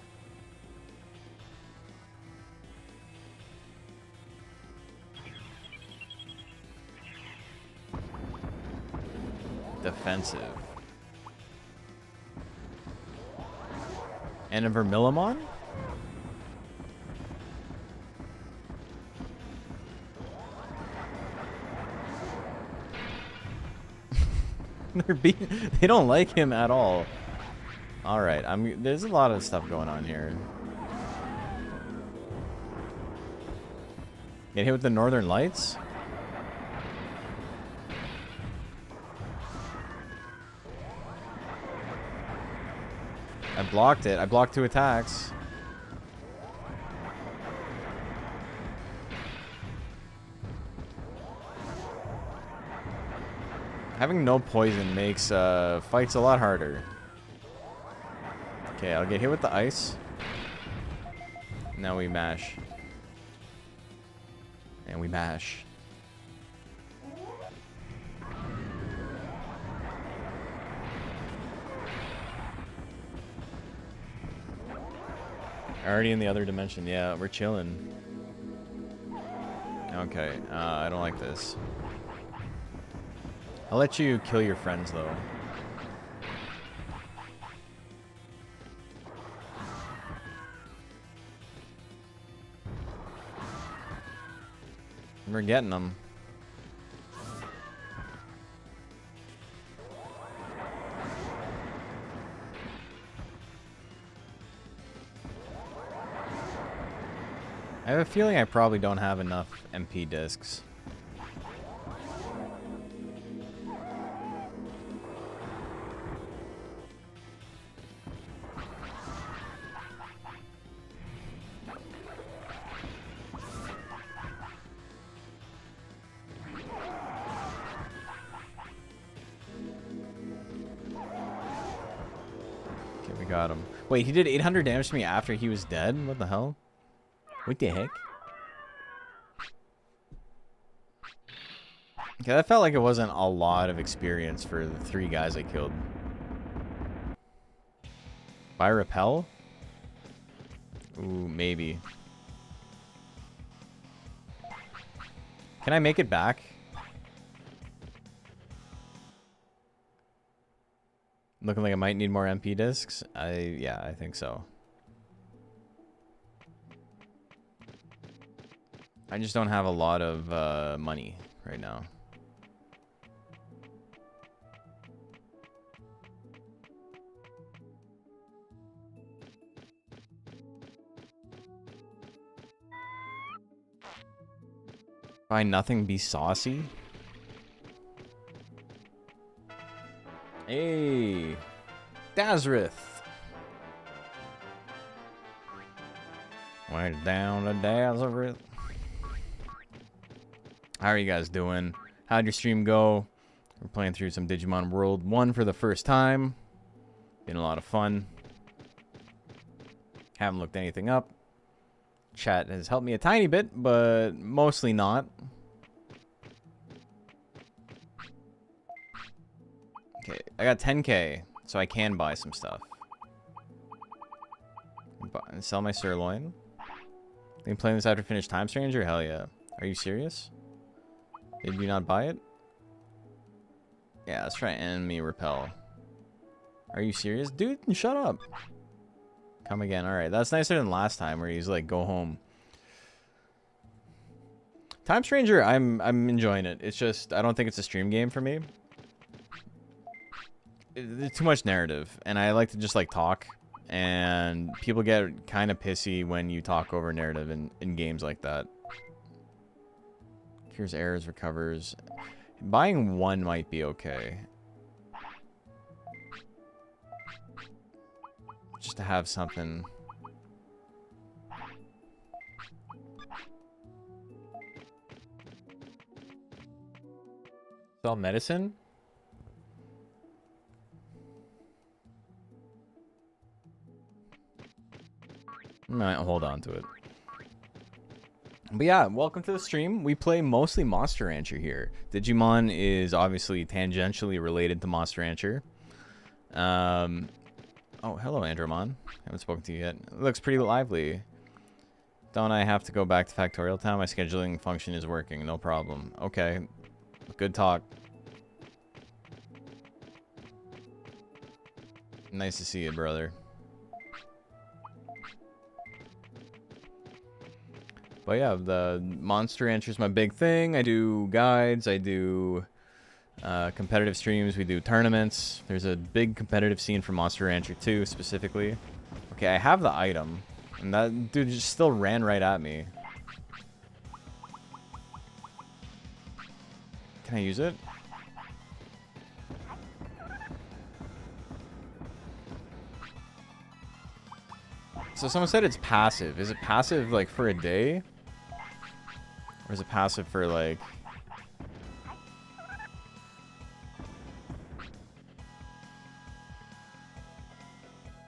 Defensive. And a Vermillimon? They don't like him at all. Alright, there's a lot of stuff going on here. Get hit with the Northern Lights? I blocked it. I blocked 2 attacks. Having no poison makes fights a lot harder. Okay, I'll get hit with the ice. Now we mash. And we mash. Already in the other dimension. Yeah, we're chilling. Okay, I don't like this. I'll let you kill your friends, though. We're getting them. I have a feeling I probably don't have enough MP discs. Okay, we got him. Wait, he did 800 damage to me after he was dead? What the hell? What the heck? Okay, that felt like it wasn't a lot of experience for the 3 guys I killed. By repel? Ooh, maybe. Can I make it back? Looking like I might need more MP discs. Yeah, I think so. I just don't have a lot of money right now. Buy nothing, be saucy. Hey, Dazrith. Went down to Dazrith. How are you guys doing? How'd your stream go? We're playing through some Digimon World 1 for the first time. Been a lot of fun. Haven't looked anything up. Chat has helped me a tiny bit, but mostly not. Okay, I got 10k, so I can buy some stuff. Sell my sirloin. Been playing this after finish Time Stranger? Hell yeah. Are you serious? Did you not buy it? Yeah, let's try enemy repel. Are you serious? Dude, shut up. Come again. Alright, that's nicer than last time where he's like, go home. Time Stranger, I'm enjoying it. It's just, I don't think it's a stream game for me. It's too much narrative, and I like to just like talk, and people get kind of pissy when you talk over narrative in games like that. Cures errors, recovers. Buying 1 might be okay. Just to have something. Sell medicine? I might hold on to it. But yeah, welcome to the stream. We play mostly Monster Rancher here. Digimon is obviously tangentially related to Monster Rancher. Oh, hello, Andromon. Haven't spoken to you yet. It looks pretty lively. Don't I have to go back to Factorial Town? My scheduling function is working. No problem. Okay. Good talk. Nice to see you, brother. But yeah, the Monster Rancher is my big thing. I do guides. I do competitive streams. We do tournaments. There's a big competitive scene for Monster Rancher 2 specifically. Okay, I have the item. And that dude just still ran right at me. Can I use it? So someone said it's passive. Is it passive like for a day? Or is it passive for like...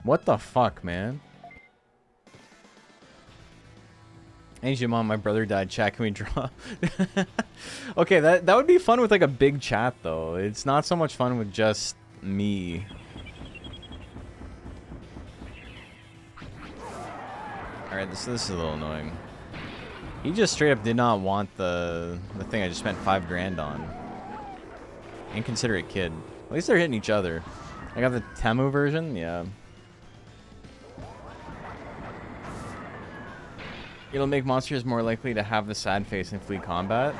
What the fuck, man? Hey, Jimon, my brother died. Chat, can we draw? Okay, that would be fun with like a big chat, though. It's not so much fun with just me. Alright, this is a little annoying. He just straight up did not want the thing I just spent 5 grand on. Inconsiderate kid. At least they're hitting each other. I got the Temu version? Yeah. It'll make monsters more likely to have the sad face in fleet combat.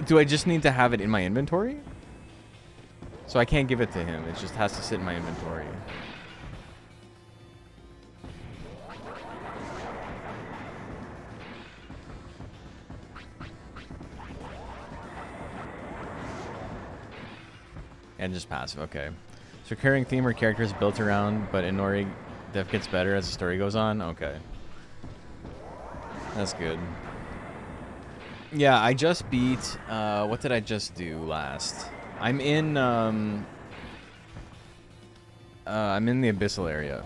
Do I just need to have it in my inventory? So I can't give it to him. It just has to sit in my inventory. And just passive, okay. So recurring theme or characters built around, but Inori def gets better as the story goes on? Okay. That's good. Yeah, I just beat, what did I just do last? I'm in the Abyssal area.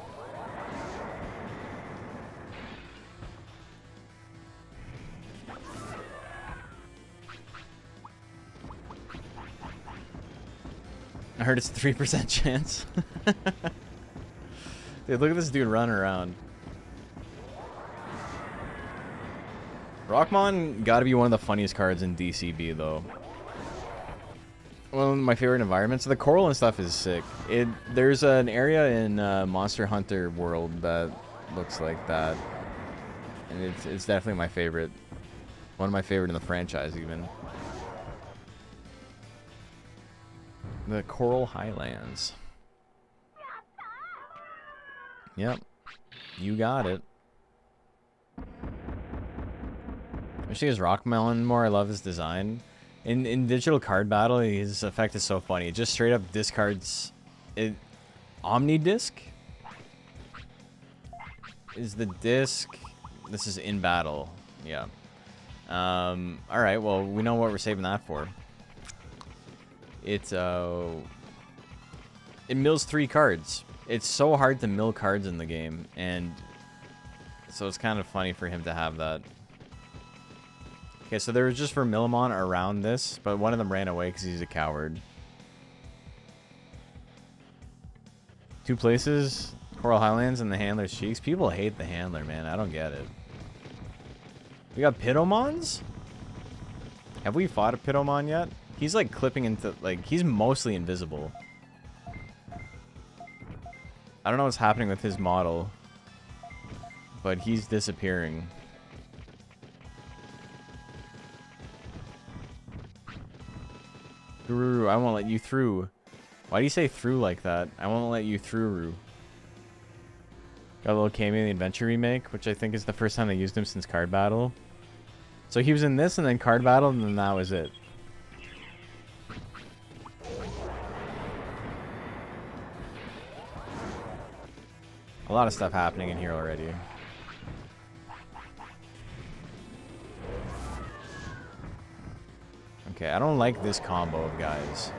I heard it's a 3% chance. Dude, look at this dude running around. Rockmon gotta be one of the funniest cards in DCB, though. One of my favorite environments. The coral and stuff is sick. There's an area in Monster Hunter World that looks like that. And it's definitely my favorite. One of my favorite in the franchise, even. The Coral Highlands. Yep. You got it. I wish he was Rockmelon more. I love his design. In Digital Card Battle, his effect is so funny. It just straight up discards it. Omni Disc is the disc. This is in battle. Yeah. Alright, well, we know what we're saving that for. It mills 3 cards. It's so hard to mill cards in the game, and so it's kind of funny for him to have that. Okay, so there was just for Millimon around this, but one of them ran away because he's a coward. 2 places, Coral Highlands and the Handler's Cheeks. People hate the Handler, man. I don't get it. We got Pitomons? Have we fought a Pitomon yet? He's like clipping into, like, he's mostly invisible. I don't know what's happening with his model, but he's disappearing. Guru, I won't let you through. Why do you say through like that? I won't let you through, Roo. Got a little cameo in the Adventure remake, which I think is the first time they used him since Card Battle. So he was in this and then Card Battle, and then that was it. A lot of stuff happening in here already. Okay, I don't like this combo of guys.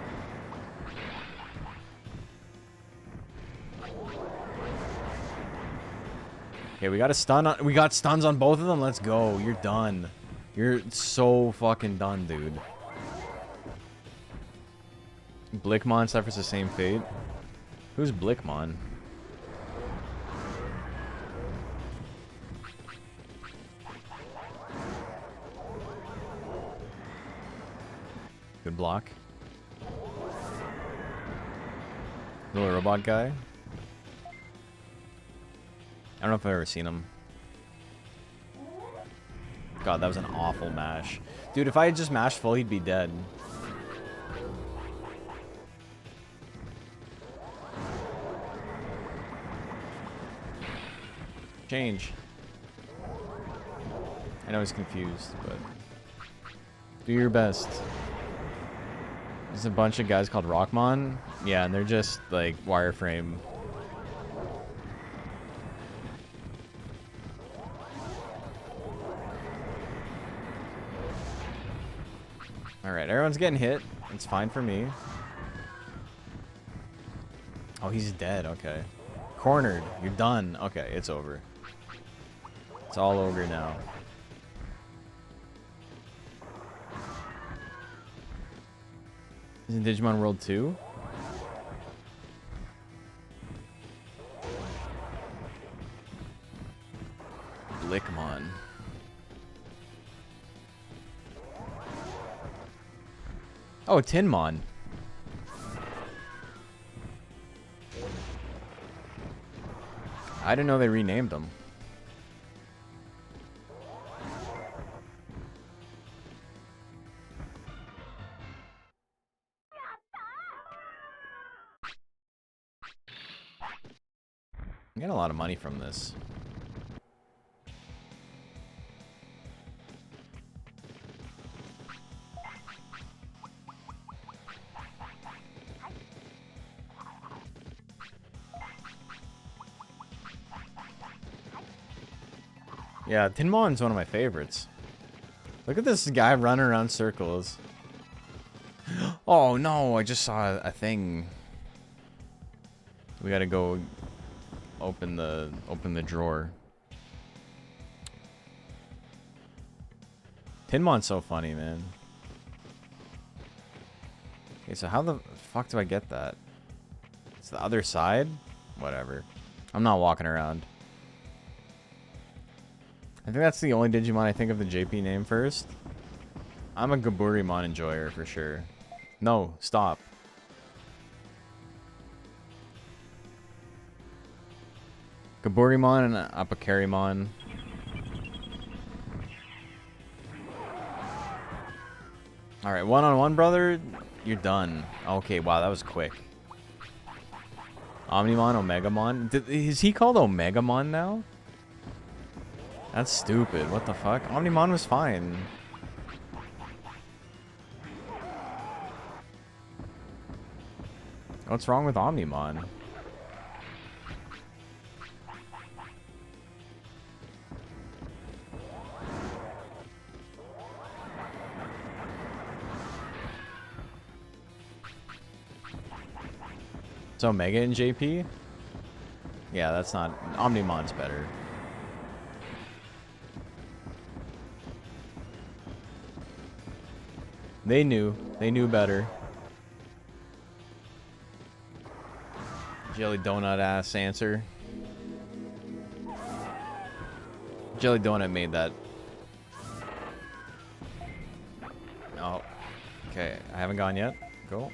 Okay, we got a stun on, we got stuns on both of them. Let's go. You're done. You're so fucking done, dude. Blickmon suffers the same fate. Who's Blickmon? Good block. Little robot guy. I don't know if I've ever seen him. God, that was an awful mash. Dude, if I had just mashed full, he'd be dead. Change. I know he's confused, but do your best. There's a bunch of guys called Rockmon. Yeah, and they're just like wireframe. Alright, everyone's getting hit. It's fine for me. Oh, he's dead. Okay. Cornered. You're done. Okay, it's over. It's all over now. Is it Digimon World 2? Blickmon. Oh, Tinmon. I didn't know they renamed them. I'm getting a lot of money from this. Yeah, Tinmon's one of my favorites. Look at this guy running around circles. Oh no, I just saw a thing. We gotta go open the drawer. Tinmon's so funny, man. Okay, so how the fuck do I get that? It's the other side? Whatever. I'm not walking around. I think that's the only Digimon I think of the JP name first. I'm a Gaburimon enjoyer for sure. No, stop. Gaburimon and Apocarimon. Alright, one-on-one, brother. You're done. Okay, wow, that was quick. Omnimon, Omegamon. Is he called Omegamon now? That's stupid. What the fuck? Omnimon was fine. What's wrong with Omnimon? So Omega and JP? Yeah, that's not... Omnimon's better. They knew. They knew better. Jelly donut ass answer. Jelly donut made that. Oh. Okay, I haven't gone yet. Go.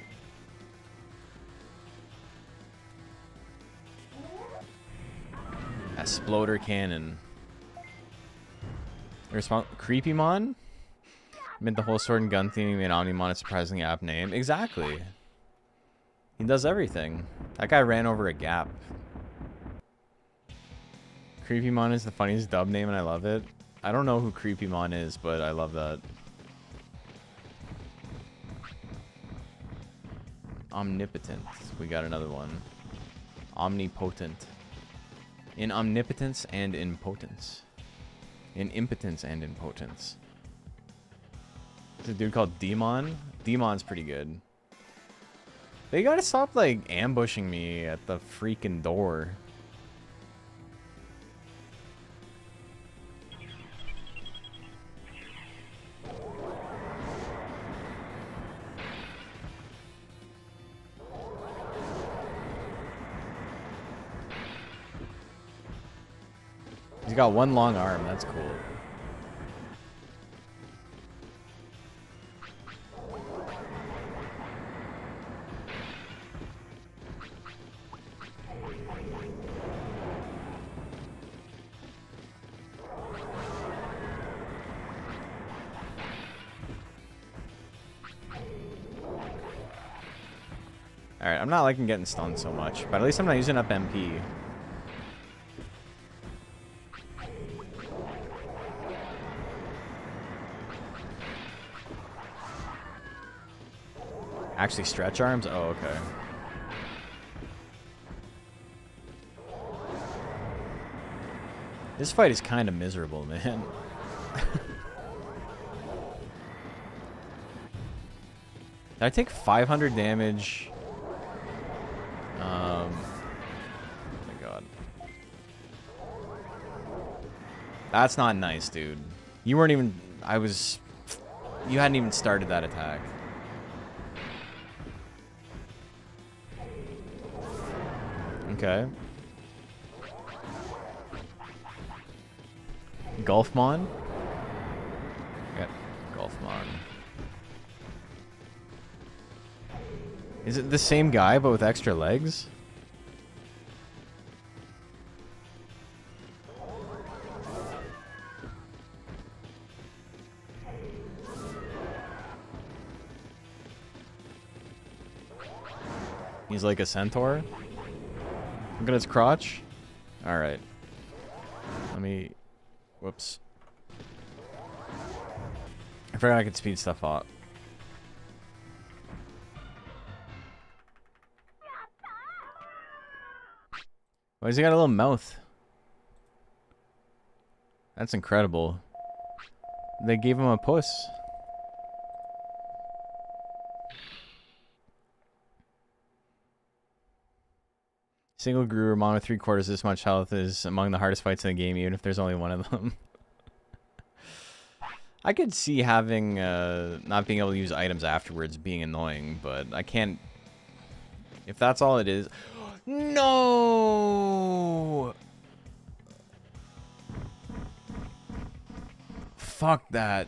Exploder cannon. Creepymon? Meant the whole sword and gun theme made Omnimon a surprisingly apt name. Exactly. He does everything. That guy ran over a gap. Creepymon is the funniest dub name and I love it. I don't know who Creepymon is, but I love that. Omnipotent. We got another one. Omnipotent. In omnipotence and in potence. In impotence and in potence. There's a dude called Demon. Demon's pretty good. They gotta stop, like, ambushing me at the freaking door. He's got one long arm. That's cool. Alright, I'm not liking getting stunned so much, but at least I'm not using up MP. Actually stretch arms? Oh, okay. This fight is kind of miserable, man. Did I take 500 damage? Oh my god. That's not nice, dude. You weren't even... You hadn't even started that attack. Okay. Golfmon? Yeah, Golfmon. Is it the same guy but with extra legs? He's like a centaur? Look at his crotch. Alright. Let me... Whoops. I forgot I could speed stuff up. Why has he got a little mouth? That's incredible. They gave him a puss. Single Gurumon with 3/4 this much health is among the hardest fights in the game, even if there's only one of them. I could see having not being able to use items afterwards being annoying, but I can't. If that's all it is. No! Fuck that.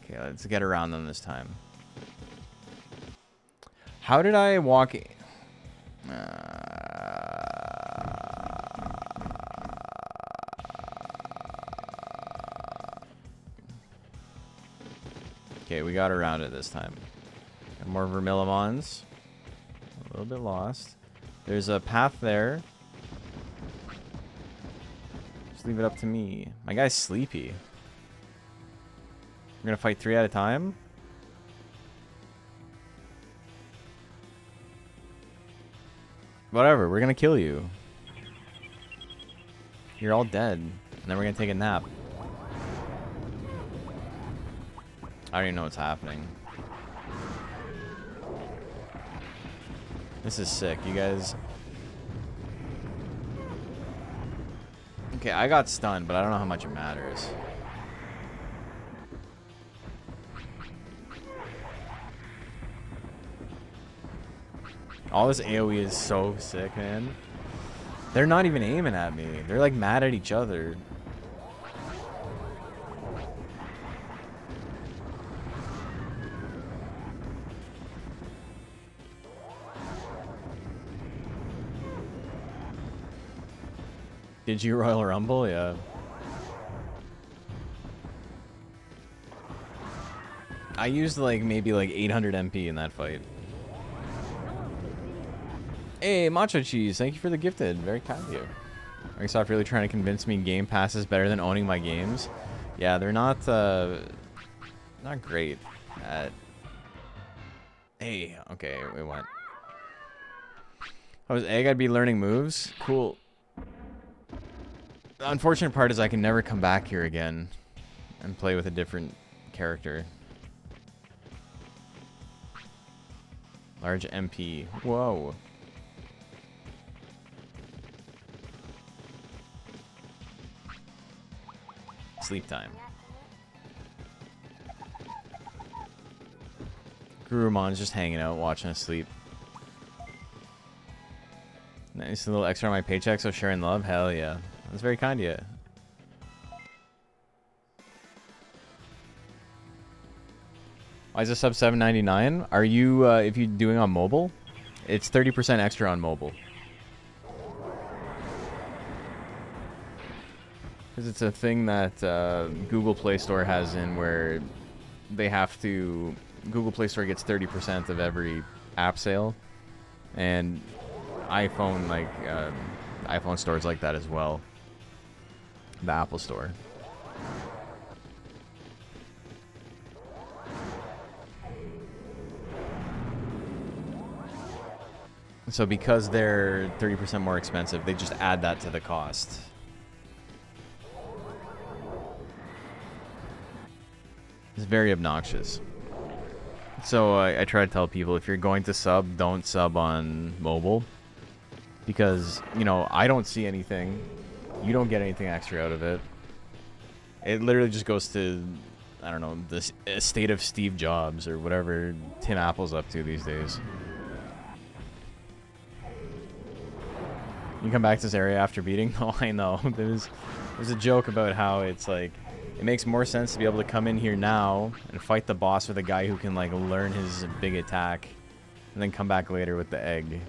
Okay, let's get around them this time. How did I walk... Okay, we got around it this time. Got more Vermillimons. A little bit lost. There's a path there. Just leave it up to me. My guy's sleepy. We're gonna fight 3 at a time? Whatever, we're gonna kill you. You're all dead. And then we're gonna take a nap. I don't even know what's happening. This is sick, you guys. Okay, I got stunned, but I don't know how much it matters. All this AoE is so sick, man. They're not even aiming at me. They're like mad at each other. Did you Royal Rumble? Yeah. I used like maybe like 800 MP in that fight. Hey, Macho Cheese, thank you for the gifted. Very kind of you. Microsoft really trying to convince me Game Pass is better than owning my games. Yeah, they're not great at... Hey, okay, we went. I was egg, I'd be learning moves. Cool. The unfortunate part is I can never come back here again and play with a different character. Large MP. Whoa. Sleep time. Gurumon's just hanging out, watching us sleep. Nice, a little extra on my paycheck, so sharing love? Hell yeah. That's very kind of you. Why is it sub $7.99? Are you, if you're doing on mobile, it's 30% extra on mobile. Because it's a thing that Google Play Store has in where they have to... Google Play Store gets 30% of every app sale. And iPhone, like, iPhone stores like that as well. The Apple Store. So because they're 30% more expensive, they just add that to the cost. It's very obnoxious. So I try to tell people, if you're going to sub, don't sub on mobile. Because, you know, I don't see anything. You don't get anything extra out of it. It literally just goes to, I don't know, the estate of Steve Jobs or whatever Tim Apple's up to these days. You come back to this area after beating? Oh, I know. There's a joke about how it's like, it makes more sense to be able to come in here now and fight the boss with a guy who can like learn his big attack and then come back later with the egg.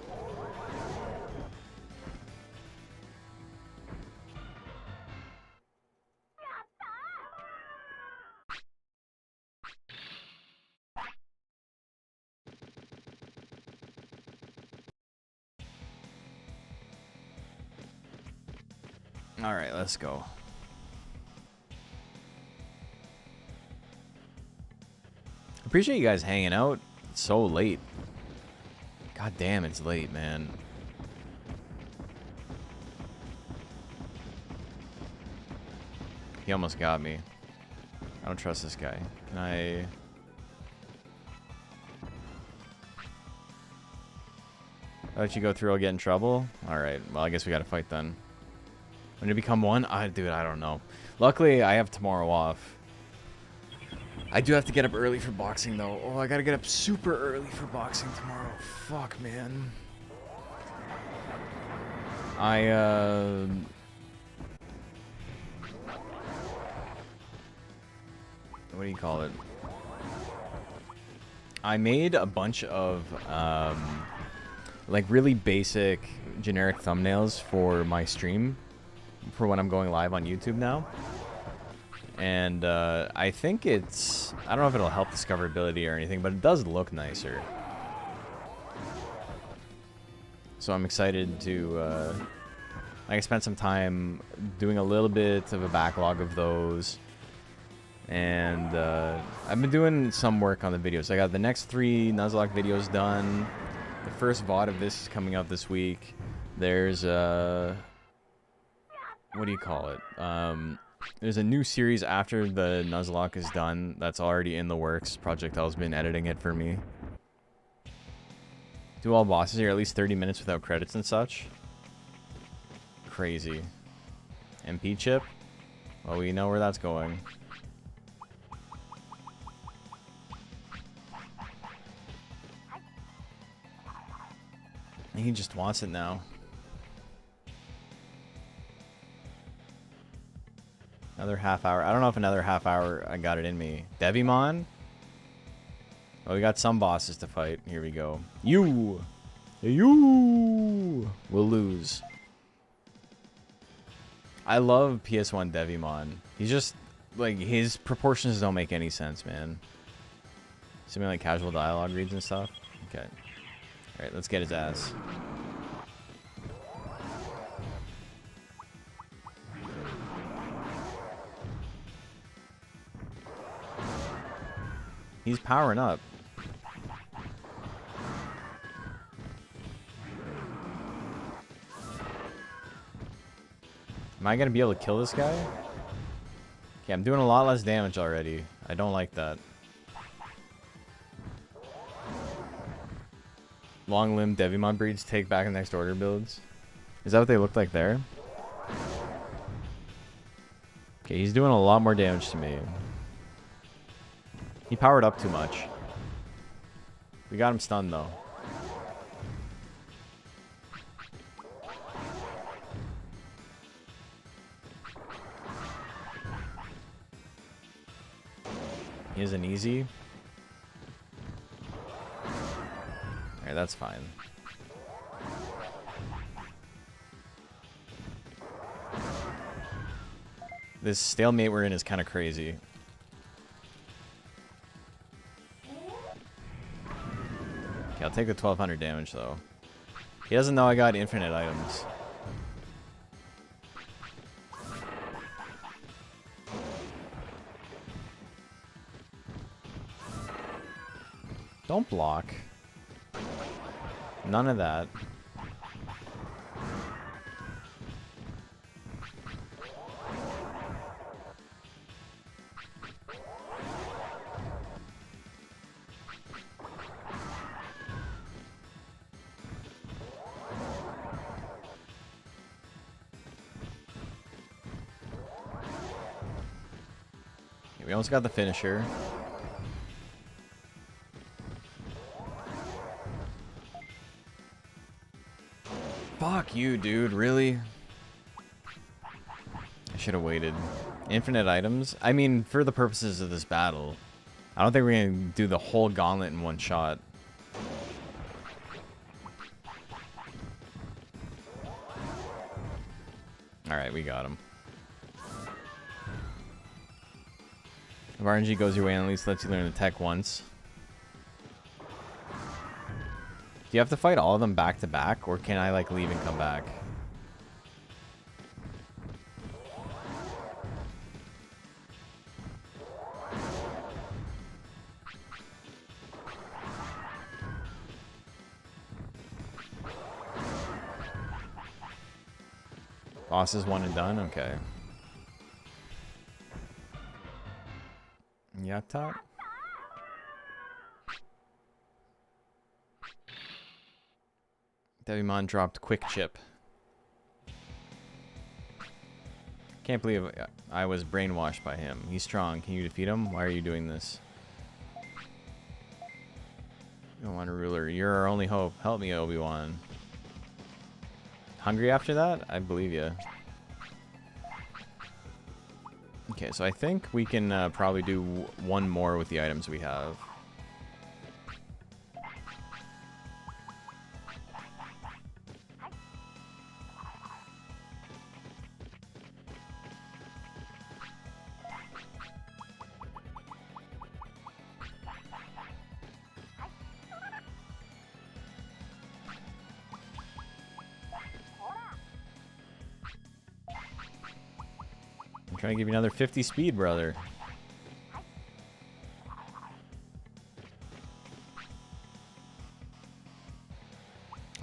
All right, let's go. Appreciate you guys hanging out. It's so late. God damn, it's late, man. He almost got me. I don't trust this guy. Can I... I'll let you go through, I'll get in trouble? Alright, well I guess we gotta fight then. When you become one? Dude, I don't know. Luckily, I have tomorrow off. I do have to get up early for boxing, though. Oh, I gotta get up super early for boxing tomorrow. Fuck, man. What do you call it? I made a bunch of, like, really basic, generic thumbnails for my stream. For when I'm going live on YouTube now. And I think it's... I don't know if it'll help discoverability or anything, but it does look nicer. So I'm excited to... I spent some time doing a little bit of a backlog of those. And I've been doing some work on the videos. I got the next 3 Nuzlocke videos done. The first VOD of this is coming out this week. There's... what do you call it? There's a new series after the Nuzlocke is done that's already in the works. Project L's been editing it for me. Do all bosses here at least 30 minutes without credits and such? Crazy. MP chip? Well, we know where that's going. He just wants it now. Another half hour. I don't know if another half hour I got it in me. Digimon? Oh, we got some bosses to fight. Here we go. You will lose. I love PS1 Digimon. He's just, like, his proportions don't make any sense, man. Something like casual dialogue reads and stuff. Okay. Alright, let's get his ass. He's powering up. Am I gonna be able to kill this guy? Okay, I'm doing a lot less damage already. I don't like that. Long-limbed Digimon breeds take back in next order builds. Is that what they look like there? Okay, he's doing a lot more damage to me. He powered up too much. We got him stunned, though. isn't easy. Alright, that's fine. This stalemate we're in is kind of crazy. Okay, I'll take the 1200 damage though. He doesn't know I got infinite items. Don't block. None of that. Okay, we almost got the finisher. Fuck you, dude. Really? I should have waited. Infinite items? I mean, for the purposes of this battle, I don't think we're going to do the whole gauntlet in one shot. Alright, we got him. If RNG goes your way and at least lets you learn the tech once. Do you have to fight all of them back to back, or can I like leave and come back? Boss is one and done? Okay. Yatta? Digimon dropped quick chip. Can't believe I was brainwashed by him. He's strong. Can you defeat him? Why are you doing this? You don't want a ruler. You're our only hope. Help me, Obi-Wan. Hungry after that? I believe you. Okay, so I think we can probably do one more with the items we have. I'm trying to give you another 50 speed, brother.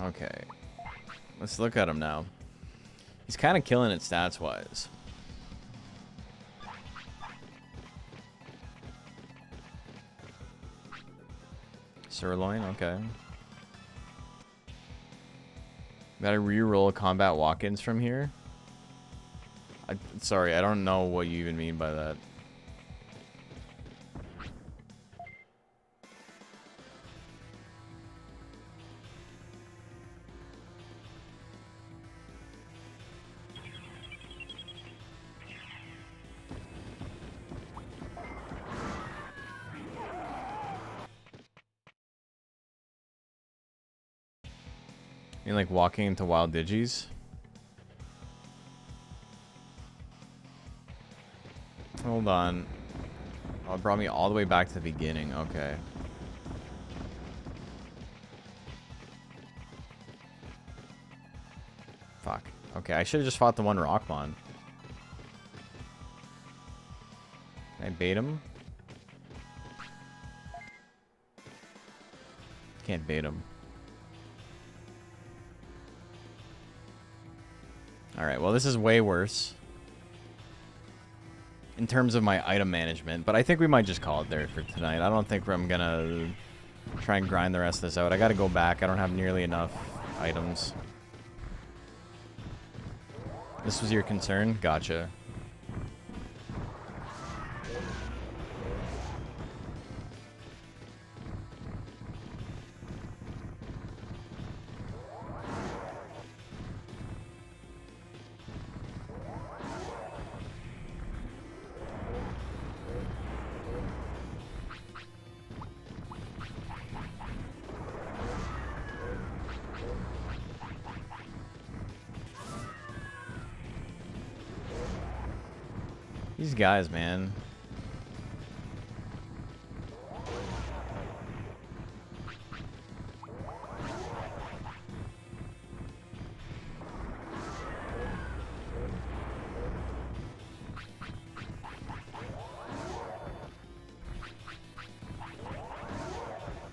Okay. Let's look at him now. He's kind of killing it stats-wise. Sirloin, okay. Gotta re-roll combat walk-ins from here. Sorry, I don't know what you even mean by that. You mean like walking into wild digis? Hold on. Oh, it brought me all the way back to the beginning. Okay. Fuck. Okay, I should have just fought the one Rockmon. Can I bait him? Can't bait him. Alright, well this is way worse in terms of my item management, but I think we might just call it there for tonight. I don't think I'm gonna try and grind the rest of this out. I gotta go back. I don't have nearly enough items. This was your concern? Gotcha. These guys, man.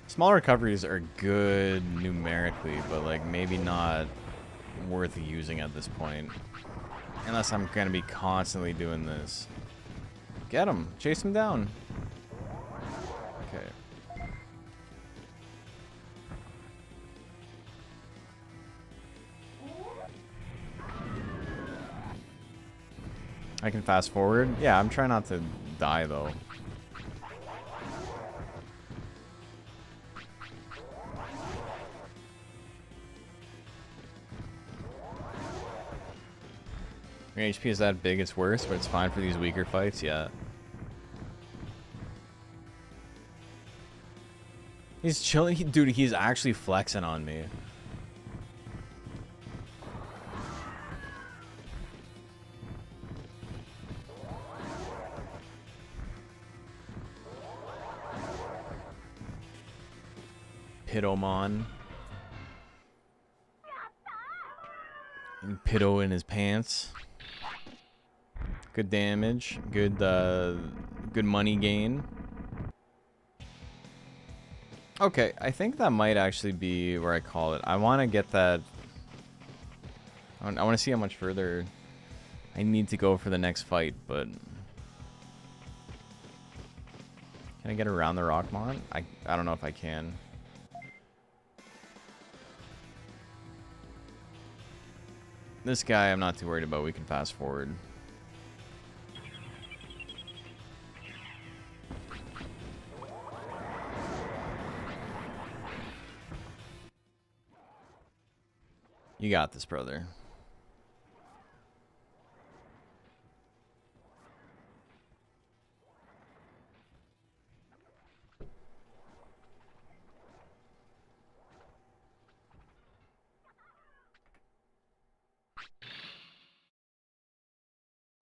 Small recoveries are good numerically, but like maybe not worth using at this point. Unless I'm gonna be constantly doing this. Get him! Chase him down! Okay. I can fast forward? Yeah, I'm trying not to die though. Your HP is that big, it's worse, but it's fine for these weaker fights, yeah. He's chilling, dude, he's actually flexing on me. Pitomon. And Pito in his pants. Good damage, good money gain. Okay, I think that might actually be where I call it. I want to get that. I want to see how much further I need to go for the next fight, but can I get around the Rockmon? I don't know if I can. This guy I'm not too worried about. We can fast forward. You got this, brother.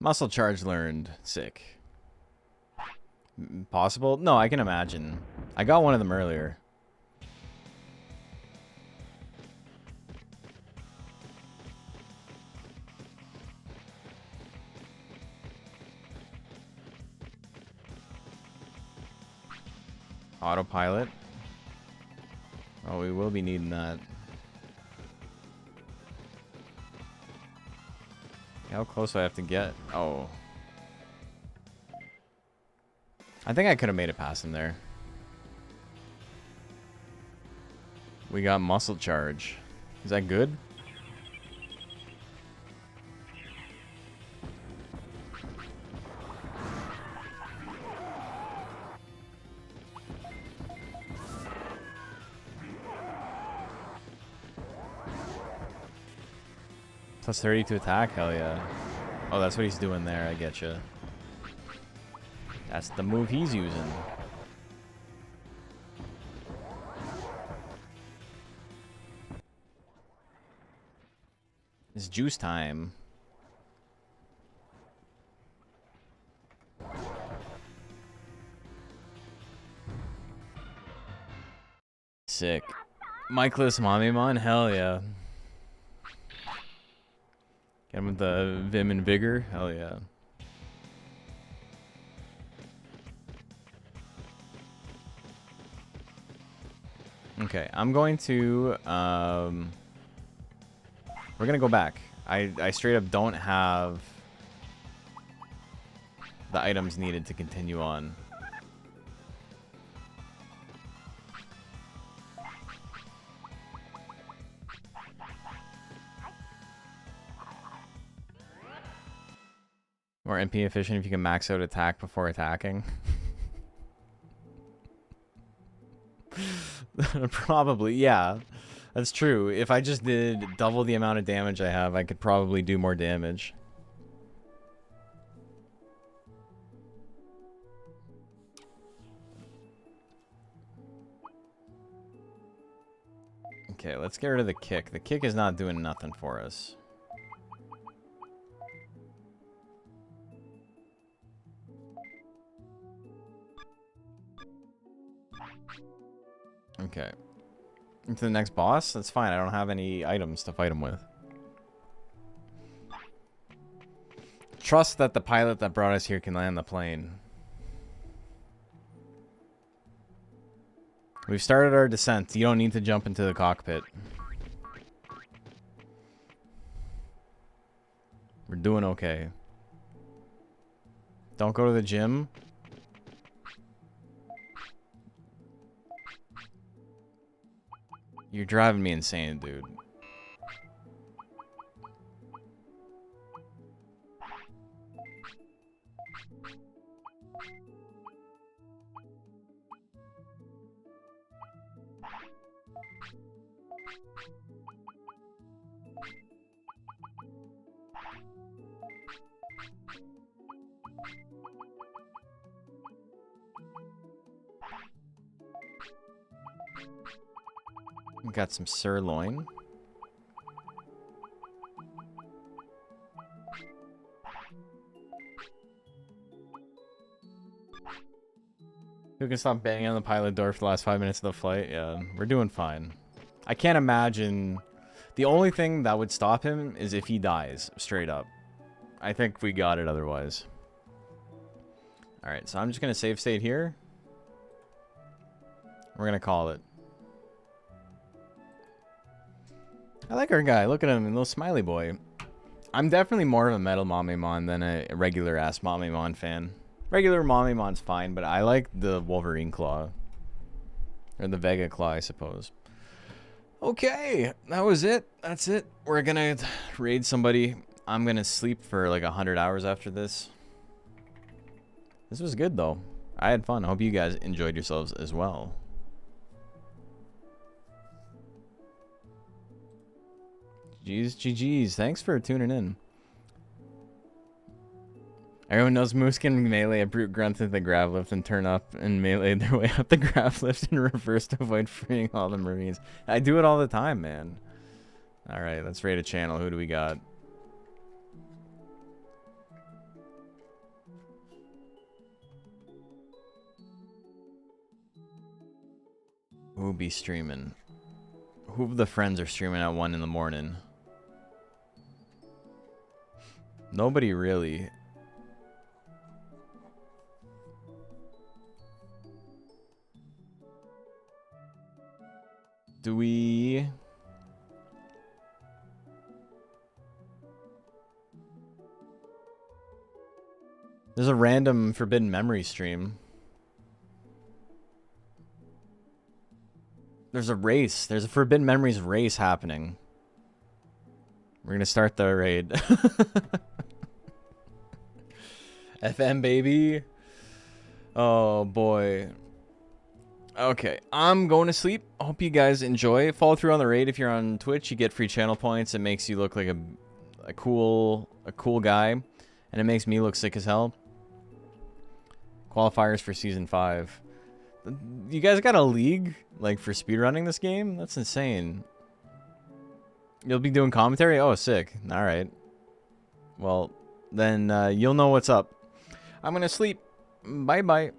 Muscle charge learned. Sick. Possible? No, I can imagine. I got one of them earlier. Autopilot. Oh, we will be needing that. How close do I have to get? Oh. I think I could have made it past him there. We got muscle charge. Is that good? Plus 30 to attack? Hell yeah. Oh, that's what he's doing there. I getcha. That's the move he's using. It's juice time. Sick. Michaelis Mamimon? Hell yeah. Get him with the Vim and Vigor? Hell yeah. Okay, I'm going to, we're gonna go back. I straight up don't have the items needed to continue on. More MP efficient if you can max out attack before attacking. Probably, yeah. That's true. If I just did double the amount of damage I have, I could probably do more damage. Okay, let's get rid of the kick. The kick is not doing nothing for us. Okay. Into the next boss? That's fine. I don't have any items to fight him with. Trust that the pilot that brought us here can land the plane. We've started our descent. You don't need to jump into the cockpit. We're doing okay. Don't go to the gym. You're driving me insane, dude. We got some sirloin. Who can stop banging on the pilot door for the last 5 minutes of the flight? Yeah, we're doing fine. I can't imagine... The only thing that would stop him is if he dies, straight up. I think we got it otherwise. Alright, so I'm just going to save state here. We're going to call it. I like our guy. Look at him, little smiley boy. I'm definitely more of a Metal Mamemon than a regular-ass Mamemon fan. Regular Mamemon's fine, but I like the Wolverine Claw. Or the Vega Claw, I suppose. Okay, that was it. That's it. We're gonna raid somebody. I'm gonna sleep for like 100 hours after this. This was good, though. I had fun. I hope you guys enjoyed yourselves as well. GG's. Thanks for tuning in. Everyone knows Moose can melee a brute grunt into the grav lift and turn up and melee their way up the grav lift in reverse to avoid freeing all the Marines. I do it all the time, man. Alright, let's raid a channel. Who do we got? Who be streaming? Who of the friends are streaming at 1 in the morning? Nobody really. Do we... There's a random Forbidden Memory stream. There's a race. There's a Forbidden Memories race happening. We're gonna start the raid. FM, baby. Oh, boy. Okay, I'm going to sleep. Hope you guys enjoy. Follow through on the raid if you're on Twitch. You get free channel points. It makes you look like a cool guy, and it makes me look sick as hell. Qualifiers for season 5. You guys got a league like for speedrunning this game? That's insane. You'll be doing commentary? Oh, sick. All right. Well, then you'll know what's up. I'm gonna sleep. Bye bye.